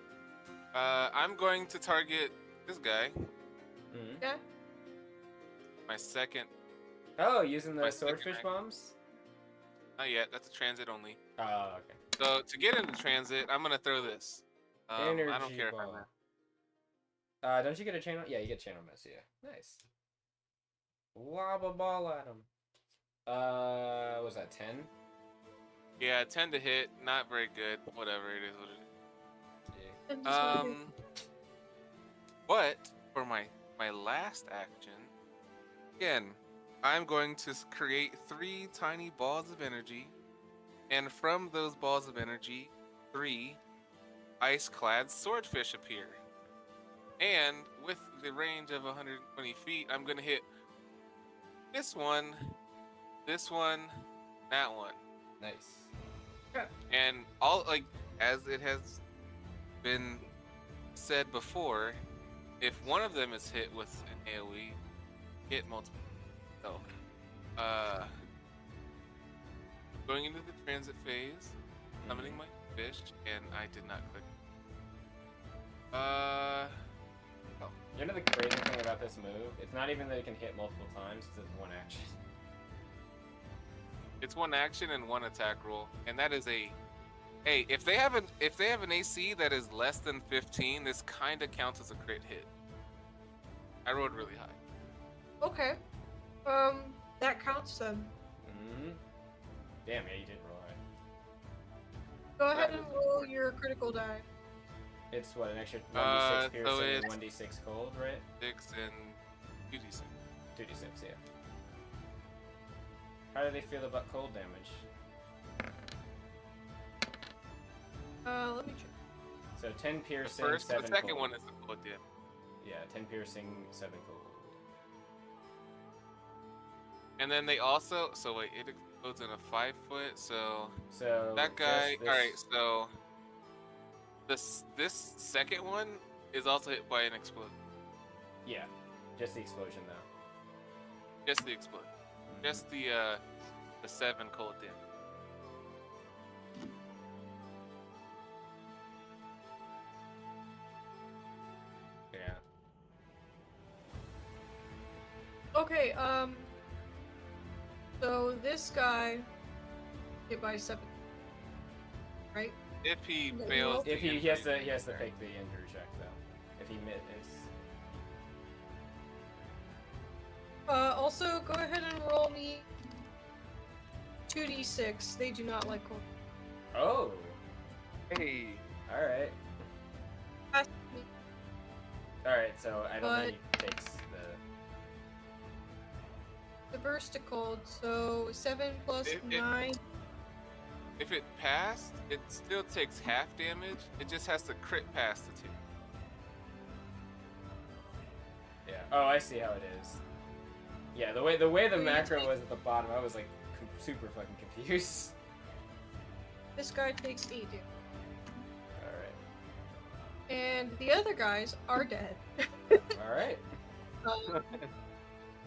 C: I'm going to target this guy.
A: Mhm.
B: Okay.
C: My second.
A: Oh, using the
C: My second
A: swordfish
C: rank.
A: bombs?
C: Not yet. That's a transit only.
A: Oh, okay.
C: So to get into transit, I'm gonna throw this.
A: Energy
C: I don't care if
A: ball.
C: I'm.
A: Don't you get a channel? Yeah, you get channel miss. Yeah, nice. Lob a ball at him. Was that 10?
C: Yeah, 10 to hit. Not very good. Whatever. It is what it is.
A: Yeah.
B: And just what it is.
C: But for my last action, again, I'm going to create 3 tiny balls of energy, and from those balls of energy, 3 ice-clad swordfish appear. And with the range of 120 feet, I'm gonna hit this one, that one.
A: Nice.
C: And all, like, as it has been said before, if one of them is hit with an AoE, hit multiple. So, going into the transit phase, summoning my fish, and I did not click.
A: You know the crazy thing about this move? It's not even that it can hit multiple times, it's just one action.
C: It's one action and one attack roll, and that is a. Hey, if they have an AC that is less than 15, this kind of counts as a crit hit. I rolled really high.
B: Okay. That counts then.
A: Mm-hmm. Damn, yeah, you did roll right.
B: Go ahead and roll your critical die.
A: It's what, an extra 1d6
C: So
A: piercing and
C: it's-
A: 1d6 cold, right?
C: 6 and 2d6.
A: 2d6, yeah. How do they feel about cold damage?
B: Let me check.
A: So 10
C: The
A: piercing,
C: first,
A: 7
C: the second
A: cold.
C: one is the cold damage.
A: Yeah, 10 piercing, 7 cold.
C: And then they also, so wait, it explodes in a 5-foot. So
A: So
C: that guy.
A: this-
C: All right, so this second one is also hit by an explosion.
A: Yeah. Just the explosion though.
C: Just the explosion. Just the 7 cold damage.
A: Yeah.
B: Okay, so this guy hit by 7, right?
C: If he
B: No,
C: fails,
A: If
C: the
A: he has to
C: injury-
A: take the injury check though. If he misses.
B: Also, go ahead and roll me 2d6. They do not like cold.
A: Oh.
C: Hey,
A: All right.
B: Pass me.
A: All right. So I don't think he takes
B: The burst of cold, so 7 plus
C: It-
B: 9.
C: if it passed, it still takes half damage. It just has to crit pass the 2.
A: Yeah. Oh, I see how it is. Yeah, the way the
B: you
A: macro
B: take-
A: was at the bottom, I was like super fucking confused.
B: This guy takes 8 damage.
A: All right.
B: And the other guys are dead.
A: All right.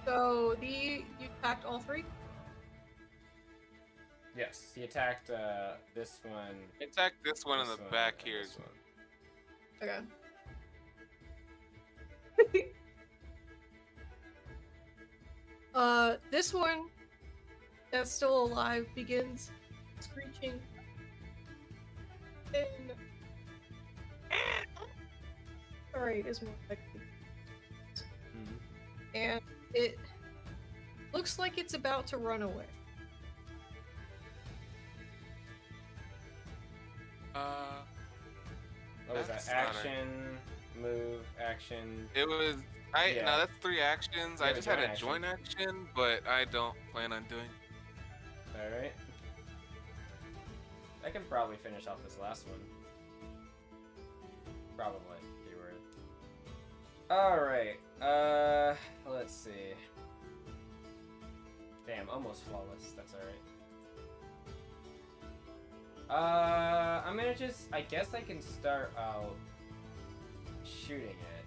B: So you attacked all 3?
A: Yes, he attacked this one.
C: Attack this one in
A: this
C: the
A: one,
C: back
A: and
C: here.
A: this one.
B: Okay. This one that's still alive begins screeching. And... Sorry, is more like.
A: Mhm.
B: And it looks like it's about to run away.
A: What was that?
C: That's not a-
A: Action, move, action.
C: It was
A: Yeah.
C: no, that's 3 actions.
A: You
C: I
A: have a
C: just had
A: joint
C: a
A: action.
C: joint action, but I don't plan on doing.
A: All right. I can probably finish off this last one. Probably, keyword. All right. Let's see. Damn, almost flawless. That's all right. I'm gonna just. I guess I can start out shooting it.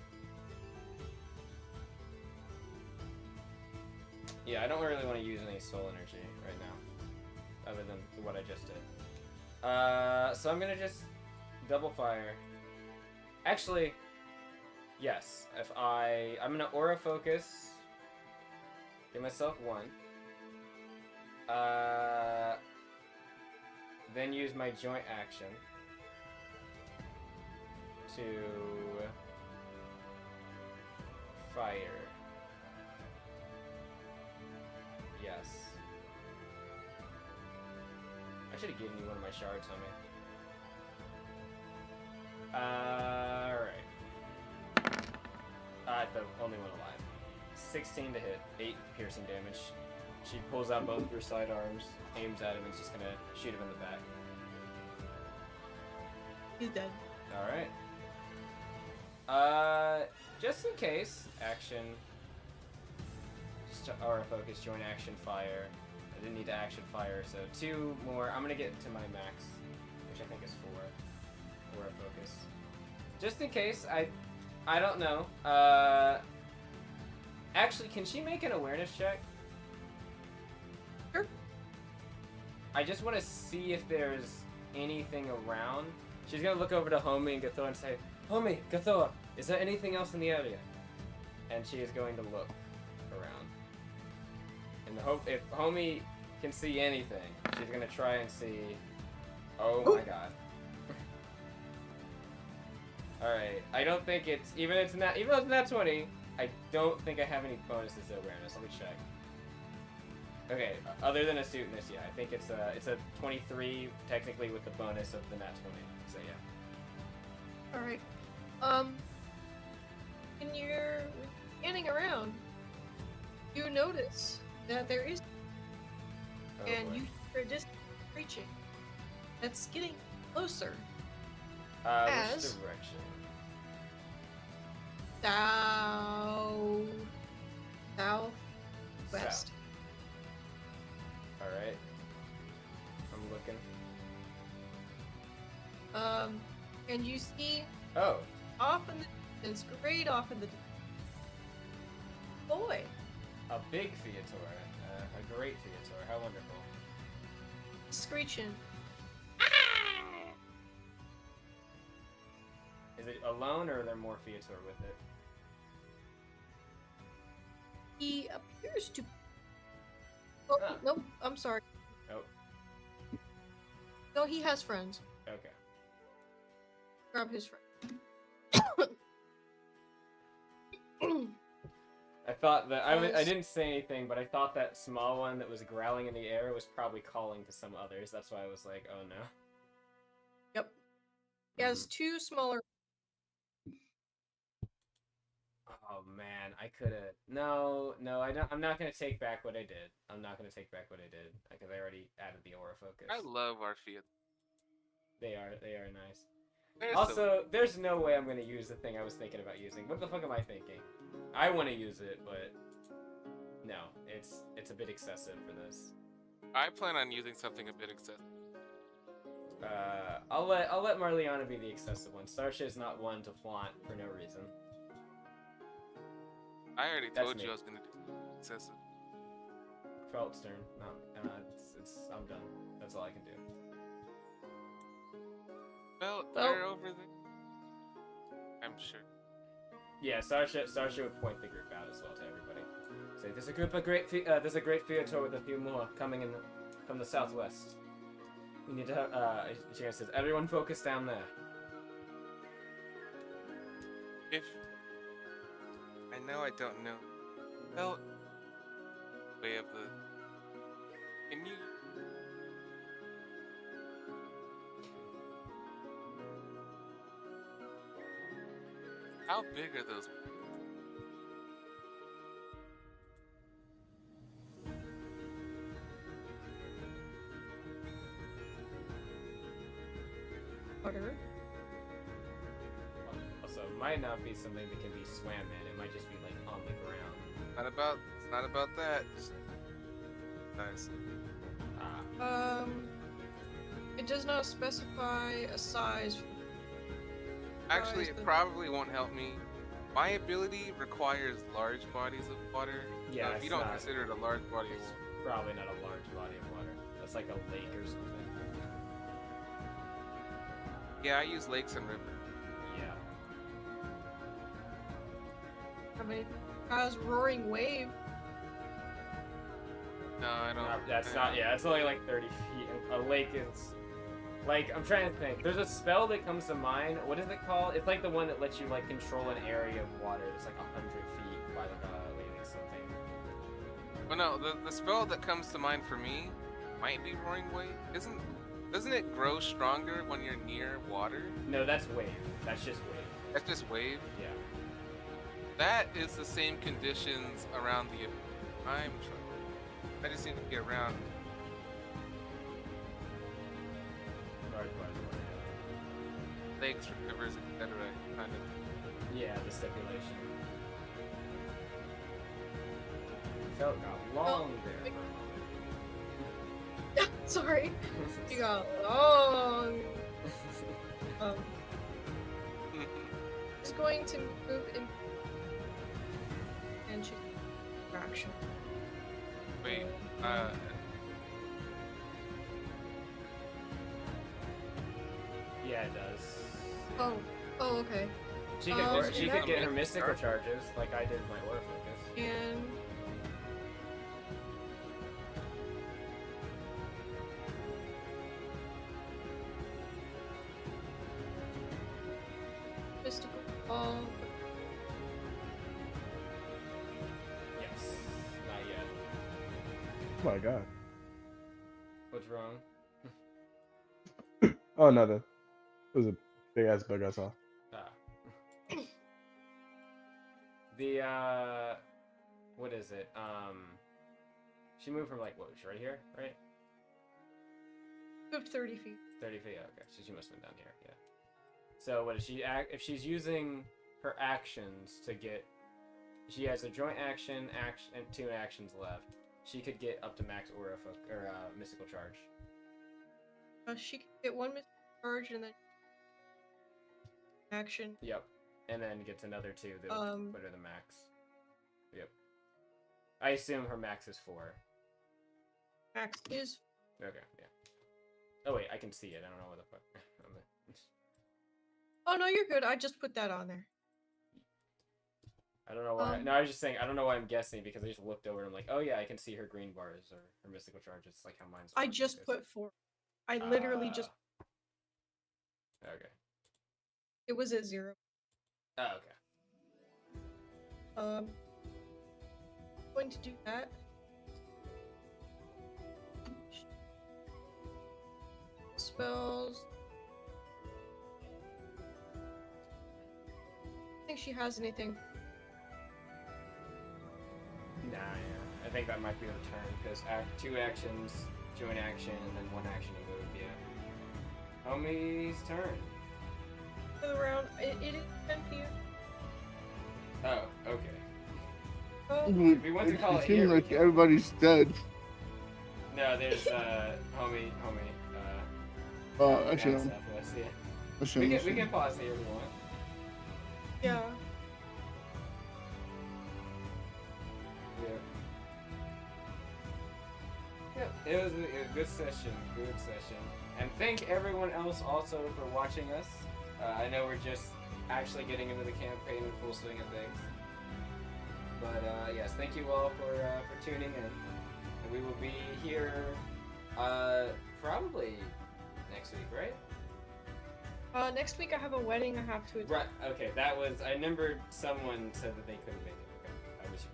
A: Yeah, I don't really want to use any soul energy right now, other than what I just did. So I'm gonna just double fire. Actually, yes. I'm gonna aura focus. Give myself 1. Then use my joint action to fire. Yes. I should have given you one of my shards, homie. Alright. The only one alive. 16 to hit, 8 piercing damage. She pulls out both of her side arms, aims at him, and is just gonna shoot him in the back.
B: He's dead.
A: Alright. Just in case, action. Just aura focus, joint action, fire. I didn't need to action fire, so 2 more. I'm gonna get to my max, which I think is 4. Aura focus. Just in case, I don't know. Actually, can she make an awareness check?
B: Sure.
A: I just want to see if there's anything around. She's gonna look over to Homie and Gathoa and say, Homie, Gathoa, is there anything else in the area? And she is going to look around. And if Homie can see anything, she's gonna try and see. Oh my god. Alright, I don't think it's even though it's not 20, I don't think I have any bonuses to awareness. Let me check. Okay, other than astuteness, yeah, I think it's a 23 technically with the bonus of the nat 20. So yeah.
B: Alright. When you're scanning around, you notice that there is,
A: Oh,
B: and
A: boy.
B: you hear a distant screeching that's getting closer.
A: Which
B: as-
A: direction?
B: Southwest.
A: Alright. I'm looking.
B: And you see
A: Oh.
B: off in the distance, great off in the distance, boy.
A: A big Feator. A great Feator. How wonderful.
B: Screeching.
A: Is it alone or are there more Feator with it?
B: He appears to. Oh,
A: Ah.
B: nope. I'm sorry.
A: Oh,
B: No, he has friends.
A: okay.
B: Grab his friend.
A: I thought that I
B: Because-
A: didn't say anything, but I thought that small one that was growling in the air was probably calling to some others. That's why I was like, oh no.
B: Yep. He has two smaller.
A: Oh man, I could have. No, I'm not gonna take back what I did. I'm not gonna take back what I did because I already added the aura focus.
C: I love our Fiat.
A: They are nice.
C: They're
A: Also, there's no way I'm gonna use the thing I was thinking about using. What the fuck am I thinking? I want to use it, but no, it's a bit excessive for this.
C: I plan on using something a bit excessive.
A: I'll let Marliana be the excessive one. Starsha is not one to flaunt for no reason.
C: I already
A: That's
C: told
A: me.
C: you I was gonna do excessive.
A: Felt's turn. No, I'm done. That's all I can do.
C: Well,
B: Well-
C: they're over there. I'm sure.
A: Yeah, Starsha would point the group out as well to everybody. Say, there's a group of there's a great Feator with a few more coming in from the southwest. We need to have, she says, everyone focus down there.
C: If I know I don't know. Well, way of the. Can you? How big are those?
B: Water.
A: Also, it might not be something that can be swam in. It might just be like on the ground.
C: It's not about that. Just- Nice.
A: Ah,
B: It does not specify a size.
C: Actually,
B: Size,
C: it
B: but-
C: probably won't help me. My ability requires large bodies of water.
A: Yeah,
C: so if
A: it's
C: you don't
A: not-
C: consider it a large body of
A: it's
C: water.
A: probably not a large body of water. That's like a lake or something.
C: Yeah, I use lakes and rivers.
A: Yeah.
B: I mean, has roaring wave.
C: No, I don't.
A: That's not. Yeah, it's only like 30 feet. A lake is. Like, I'm trying to think. There's a spell that comes to mind. What is it called? It's like the one that lets you like control an area of water that's like 100 feet by like something.
C: Well, no, the spell that comes to mind for me might be Roaring Wave. Doesn't it grow stronger when you're near water?
A: No, that's wave. That's just wave.
C: That's just wave.
A: Yeah.
C: That is the same conditions around the. I just need to get around.
A: Large body of water.
C: Lakes, rivers, etc. Kind of.
A: Yeah, the stipulation. Felt got long there for a moment.
B: Sorry. You got long. Is going to move in and choose action.
C: Wait.
A: Yeah, it does.
B: Oh, okay.
A: She could,
B: Oh,
A: she
B: yeah.
A: could get her mystical charges like I did my aura focus.
B: And mystical ball.
A: Yes. Not yet.
D: Oh my god.
A: What's wrong?
D: Oh, nothing. It was a big ass bug I saw.
A: Ah. What is it? She moved from like, what, was she right here, right?
B: Moved 30 feet.
A: 30 feet, okay, so she must have been down here, yeah. So what is she, if she's using her actions to get, she has a joint action, and 2 actions left, she could get up to max aura, mystical charge.
B: She can get 1 mystical charge and then action.
A: Yep. And then gets another 2 that would put her the max. Yep. I assume her max is 4.
B: Max is.
A: Okay, yeah. Oh wait, I can see it. I don't know what the fuck.
B: Oh no, you're good. I just put that on there.
A: I don't know why. No, I was just saying. I don't know why I'm guessing because I just looked over and I'm like, oh yeah, I can see her green bars or her mystical charges. It's like how mine's.
B: I just put 4. I literally just.
A: Okay.
B: It was at 0.
A: Oh, okay.
B: Going to do that. Spells. I think she has anything.
A: Nah, yeah. I think that might be her turn because 2 actions, join action, and then 1 action to move. Yeah. Homie's turn.
B: For the round, it is 10 p.m.
A: Oh, okay.
B: Oh,
A: If we want to call
E: it
A: it here,
E: seems
A: we
E: like
A: can.
E: everybody's dead.
A: No, there's homie.
E: Actually,
A: down
E: no.
A: southwest, yeah.
E: Actually,
A: We can pause here if we want.
B: yeah.
A: Yeah. It was a good session. Good session. And thank everyone else also for watching us. I know we're just actually getting into the campaign in full swing of things. But yes, thank you all for tuning in. And we will be here probably next week, right?
B: Next week I have a wedding I have to attend.
A: Right. Okay, that was. I remembered someone said that they couldn't make it. Okay, I was.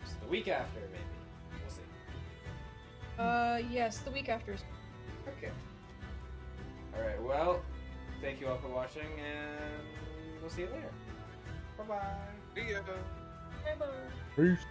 A: So the week after, maybe. We'll see.
B: Yes, the week after.
A: Okay. All right. Well, thank you all for watching, and we'll see you later. Bye bye.
C: See ya.
B: Bye bye.
D: Peace.